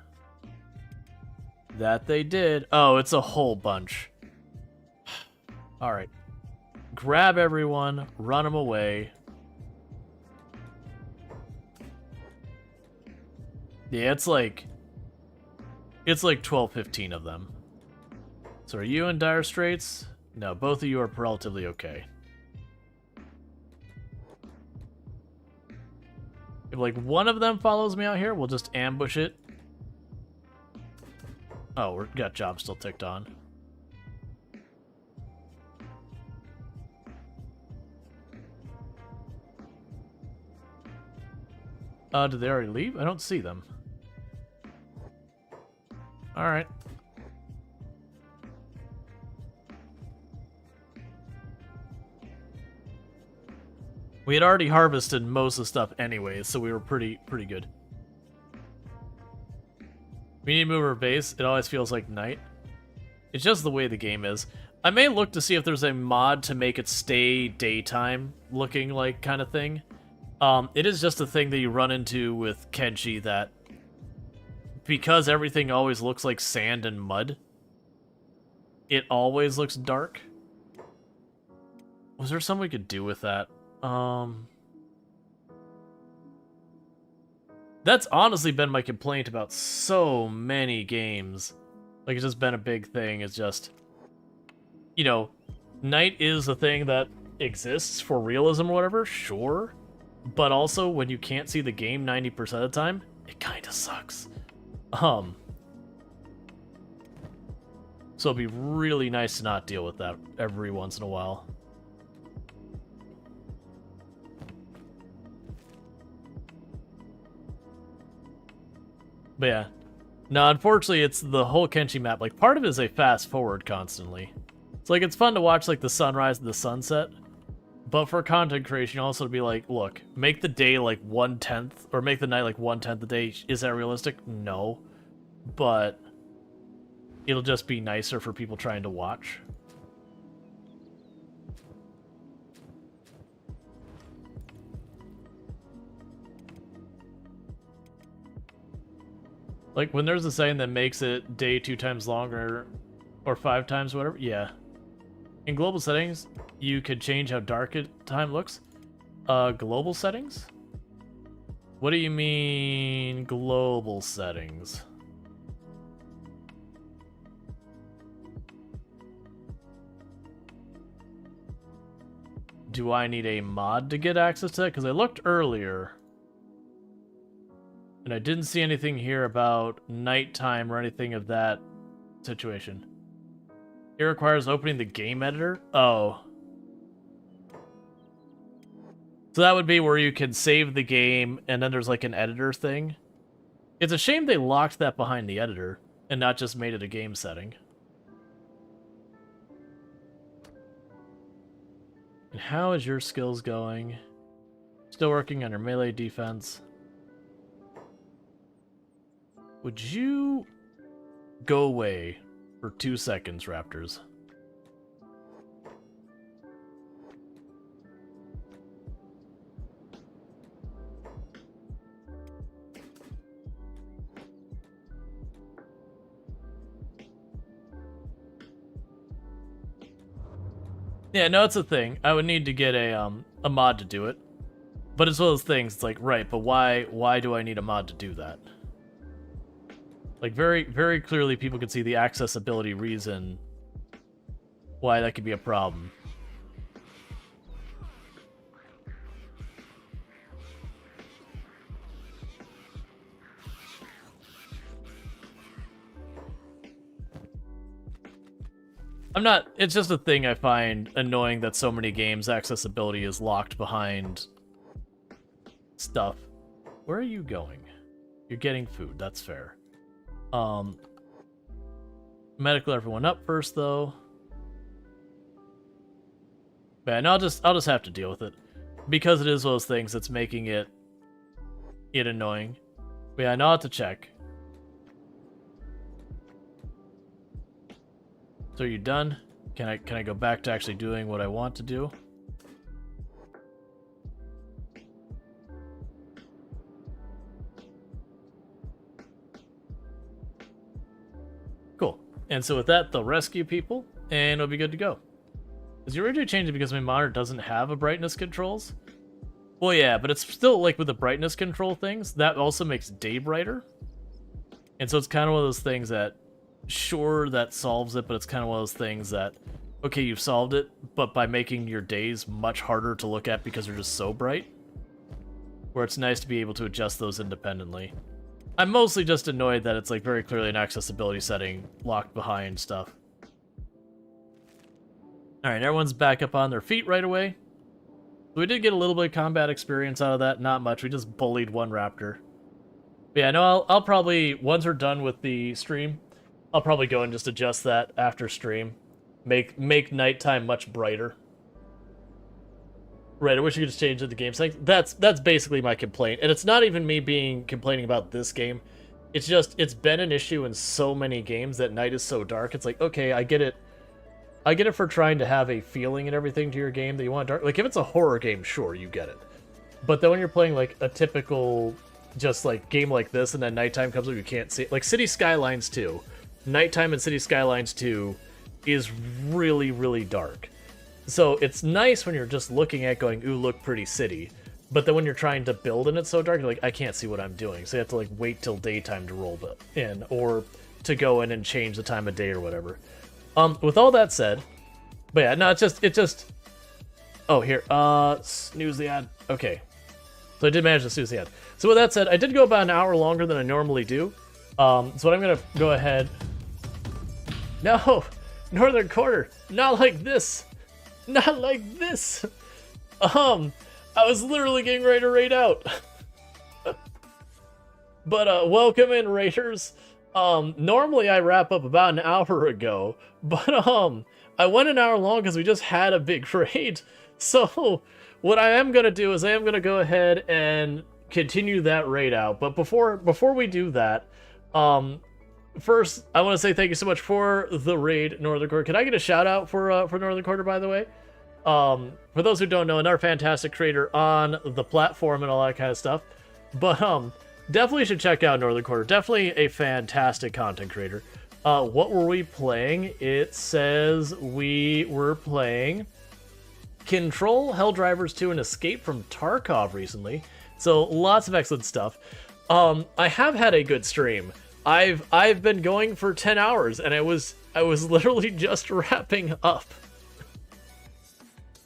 That they did. Oh, it's a whole bunch. Alright. Grab everyone, run them away. Yeah, it's like 12, 15 of them. So are you in dire straits? No, both of you are relatively okay. If like one of them follows me out here, we'll just ambush it. Oh, we've got jobs still ticked on. Did they already leave? I don't see them. Alright. We had already harvested most of the stuff anyways, so we were pretty good. We need to move our base. It always feels like night. It's just the way the game is. I may look to see if there's a mod to make it stay daytime looking like kind of thing. It is just a thing that you run into with Kenshi that because everything always looks like sand and mud, it always looks dark. Was there something we could do with that? That's honestly been my complaint about so many games. Like, it's just been a big thing. It's just, you know, night is a thing that exists for realism or whatever, sure. But also, when you can't see the game 90% of the time, it kind of sucks. So it'd be really nice to not deal with that every once in a while. But yeah. No, unfortunately, it's the whole Kenshi map. Like, part of it is a fast forward constantly. It's like, it's fun to watch, like, the sunrise and the sunset. But for content creation, also to be like, look, make the day like 1/10, or make the night like 1/10 the day. Is that realistic? No. But it'll just be nicer for people trying to watch. Like, when there's a saying that makes it day 2 times longer, or 5 times, whatever, yeah. In global settings, you could change how dark time looks. Global settings? What do you mean, global settings? Do I need a mod to get access to that? Because I looked earlier, and I didn't see anything here about nighttime or anything of that situation. It requires opening the game editor? Oh. So that would be where you can save the game, and then there's like an editor thing. It's a shame they locked that behind the editor, and not just made it a game setting. And how is your skills going? Still working on your melee defense. Would you go away for 2 seconds, Raptors? Yeah, no, it's a thing. I would need to get a mod to do it. But it's one of those things, it's like, right, but why do I need a mod to do that? Like, very, very clearly people can see the accessibility reason why that could be a problem. It's just a thing I find annoying that so many games accessibility is locked behind stuff. Where are you going? You're getting food, that's fair. Medical everyone up first though. Man, I'll just have to deal with it. Because it is one of those things that's making it annoying. But yeah, I'll have to check. So are you done? Can I go back to actually doing what I want to do? Cool. And so with that, they'll rescue people, and it'll be good to go. Because you originally changed it because my monitor doesn't have a brightness controls. Well, yeah, but it's still, like, with the brightness control things, that also makes day brighter. And so it's kind of one of those things that, sure, that solves it, but it's kind of one of those things that, okay, you've solved it, but by making your days much harder to look at because they're just so bright, where it's nice to be able to adjust those independently. I'm mostly just annoyed that it's like very clearly an accessibility setting locked behind stuff. Alright, everyone's back up on their feet right away. So we did get a little bit of combat experience out of that, not much. We just bullied one raptor. But yeah, no, I'll probably, once we're done with the stream, I'll probably go and just adjust that after stream. Make nighttime much brighter. Right, I wish you could just change the game settings. That's basically my complaint. And it's not even me complaining about this game. It's just, it's been an issue in so many games that night is so dark. It's like, okay, I get it. I get it for trying to have a feeling and everything to your game that you want dark. Like, if it's a horror game, sure, you get it. But then when you're playing, like, a typical, just, like, game like this, and then nighttime comes up, you can't see it. Like, City Skylines 2. Nighttime in City Skylines 2 is really, really dark. So it's nice when you're just looking at going, ooh, look, pretty city. But then when you're trying to build and it's so dark, you're like, I can't see what I'm doing. So you have to, like, wait till daytime to roll in, or to go in and change the time of day or whatever. With all that said, but yeah, no, it's just, oh, here, snooze the ad. Okay. So I did manage to snooze the ad. So with that said, I did go about an hour longer than I normally do. So what I'm going to go ahead. No! Northern Quarter! Not like this! Not like this! I was literally getting ready to raid out. But, welcome in, raiders. Normally I wrap up about an hour ago, but, I went an hour long because we just had a big raid. So, what I am going to do is I am going to go ahead and continue that raid out. But before we do that, first, I want to say thank you so much for the raid, Northern Quarter. Can I get a shout out for Northern Quarter, by the way? For those who don't know, another fantastic creator on the platform and all that kind of stuff. But, definitely should check out Northern Quarter. Definitely a fantastic content creator. What were we playing? It says we were playing Control, Helldivers 2, and Escape from Tarkov recently. So, lots of excellent stuff. I have had a good stream. I've been going for 10 hours, and I was literally just wrapping up.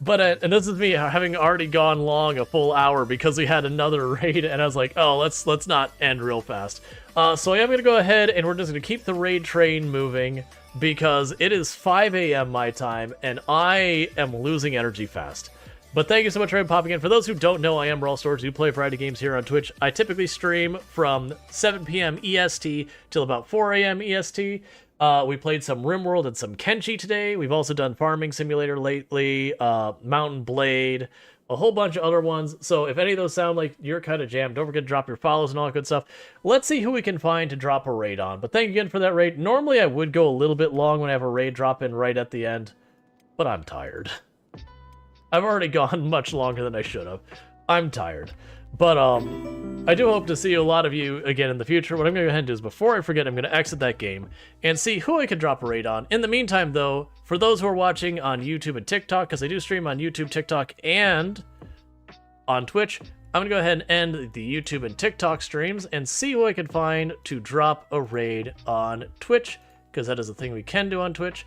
But and this is me having already gone long a full hour because we had another raid, and I was like, oh, let's not end real fast. So I am gonna go ahead and we're just gonna keep the raid train moving because it is 5 a.m. my time, and I am losing energy fast. But thank you so much for popping in. For those who don't know, I am Rual Storge. I do play a variety of games here on Twitch. I typically stream from 7 p.m. EST till about 4 a.m. EST. We played some RimWorld and some Kenshi today. We've also done Farming Simulator lately, Mountain Blade, a whole bunch of other ones. So if any of those sound like you're kind of jammed, don't forget to drop your follows and all that good stuff. Let's see who we can find to drop a raid on. But thank you again for that raid. Normally I would go a little bit long when I have a raid drop in right at the end, but I'm tired. I've already gone much longer than I should have. I'm tired. But, I do hope to see a lot of you again in the future. What I'm going to go ahead and do is, before I forget, I'm going to exit that game and see who I can drop a raid on. In the meantime, though, for those who are watching on YouTube and TikTok, because I do stream on YouTube, TikTok, and on Twitch, I'm going to go ahead and end the YouTube and TikTok streams and see who I can find to drop a raid on Twitch, because that is a thing we can do on Twitch.